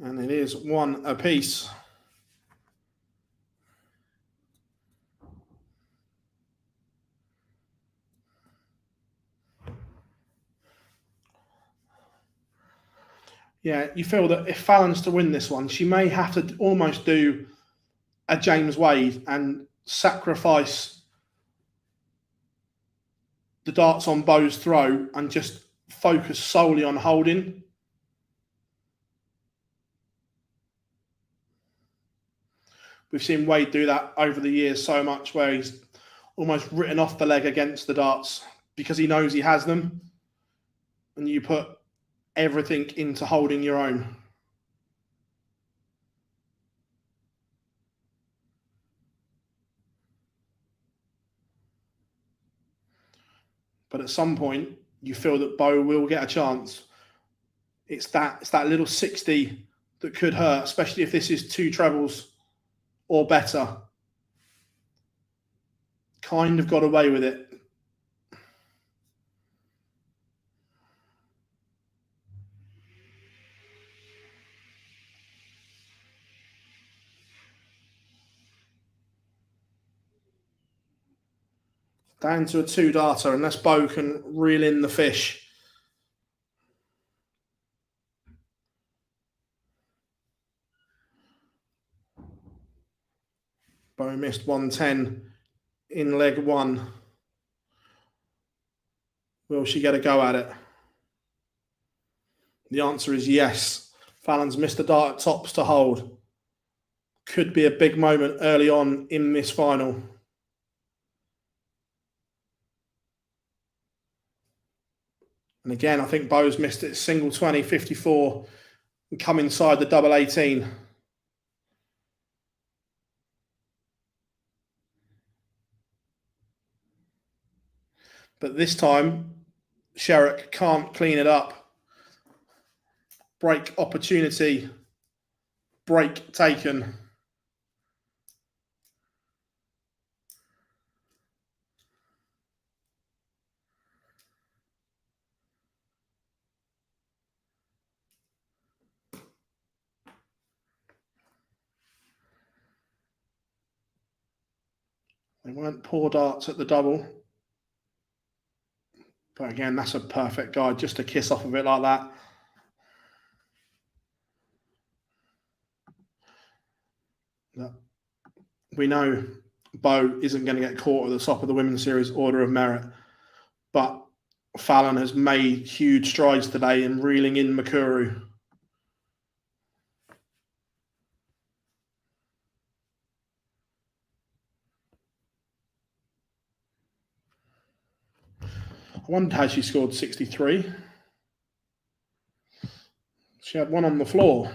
And it is one apiece. Yeah, you feel that if Fallon's to win this one, she may have to almost do a James Wade and sacrifice the darts on Bo's throw and just focus solely on holding. We've seen Wade do that over the years so much, where he's almost written off the leg against the darts because he knows he has them, and you put everything into holding your own. But at some point, you feel that Bo will get a chance. It's that little 60 that could hurt, especially if this is two trebles or better. kind of got away with it. Down to a 2-darter, unless Bo can reel in the fish. Bo missed 110 in leg 1. Will she get a go at it? The answer is yes. Fallon's missed a dart at tops to hold. Could be a big moment early on in this final. And again, I think Bo's missed it. Single 20, 54, and come inside the double 18. But this time, Sherrick can't clean it up. Break opportunity. Break taken. They weren't poor darts at the double. But again, that's a perfect guide, just to kiss off of it like that. We know Bo isn't going to get caught at the top of the Women's Series Order of Merit, but Fallon has made huge strides today in reeling in Makuru. I wonder how she scored 63. She had one on the floor.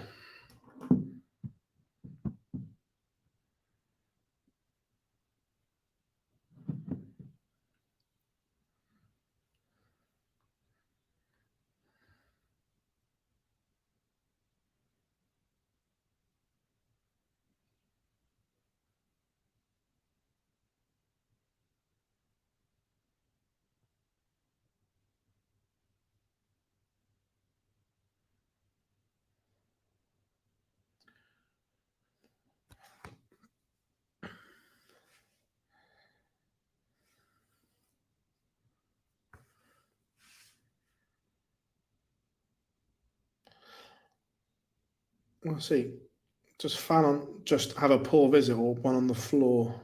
Let's see. Does Fallon just have a poor visit or one on the floor?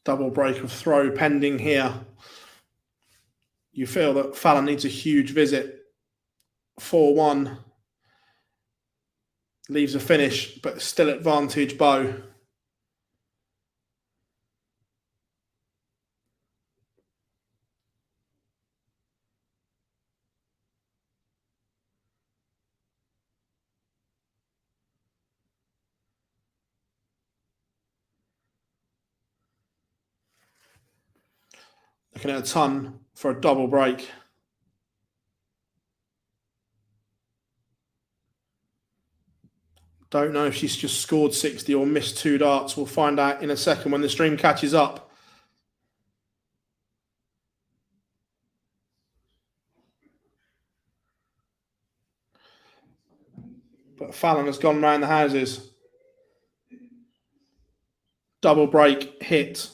Double break of throw pending here. You feel that Fallon needs a huge visit. 4-1. Leaves a finish, but still advantage Bo. Looking at a ton for a double break. Don't know if she's just scored 60 or missed 2 darts. We'll find out in a second when the stream catches up. But Fallon has gone round the houses. Double break hit.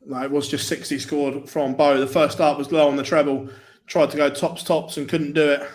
No, it was just 60 scored from Bo. The first start was low on the treble. Tried to go tops and couldn't do it.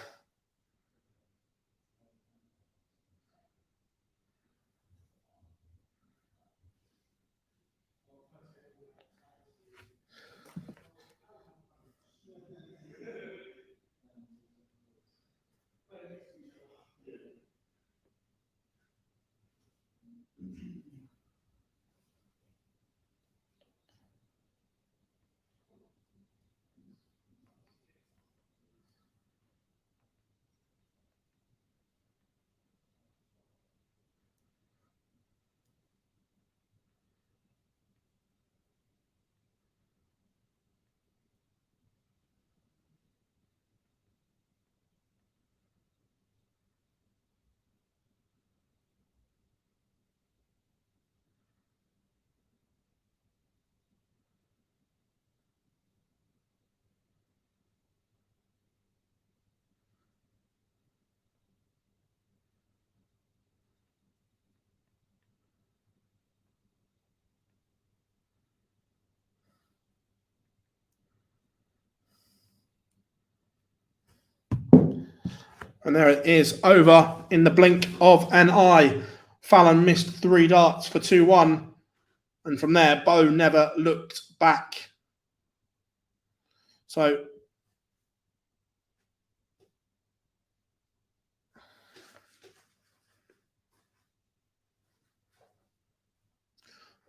And there it is, over in the blink of an eye. Fallon missed 3 darts for 2-1. And from there, Bo never looked back. So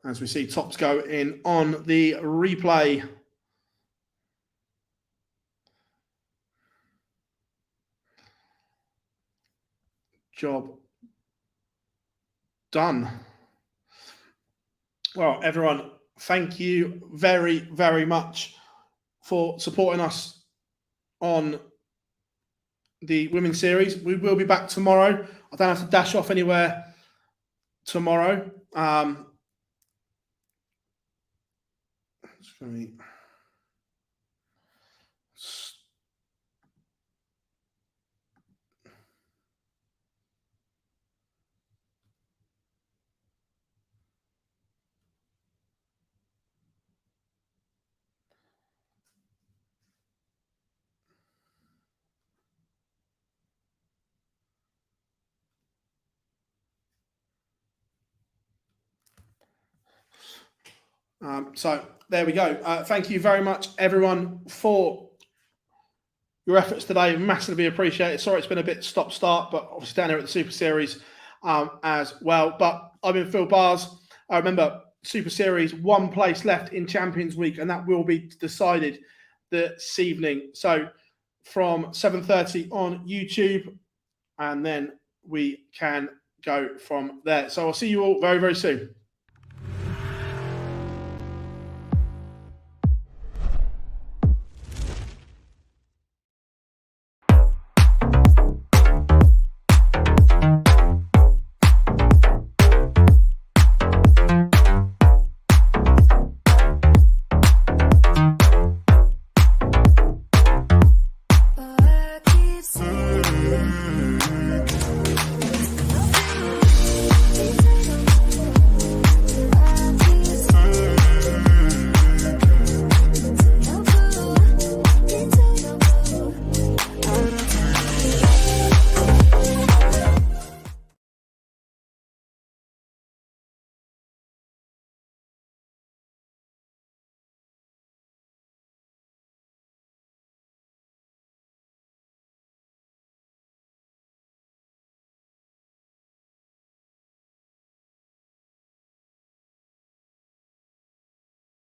as we see tops go in on the replay. Job done. Well, everyone, thank you very, very much for supporting us on the Women's Series. We will be back tomorrow. I don't have to dash off anywhere tomorrow. It's going to be... So there we go. Thank you very much, everyone, for your efforts today. Massively appreciate it. Sorry it's been a bit stop-start, but obviously down here at the Super Series as well. But I've been Phil Bars. I remember Super Series, 1 place left in Champions Week, and that will be decided this evening. So from 7:30 on YouTube, and then we can go from there. So I'll see you all very, very soon.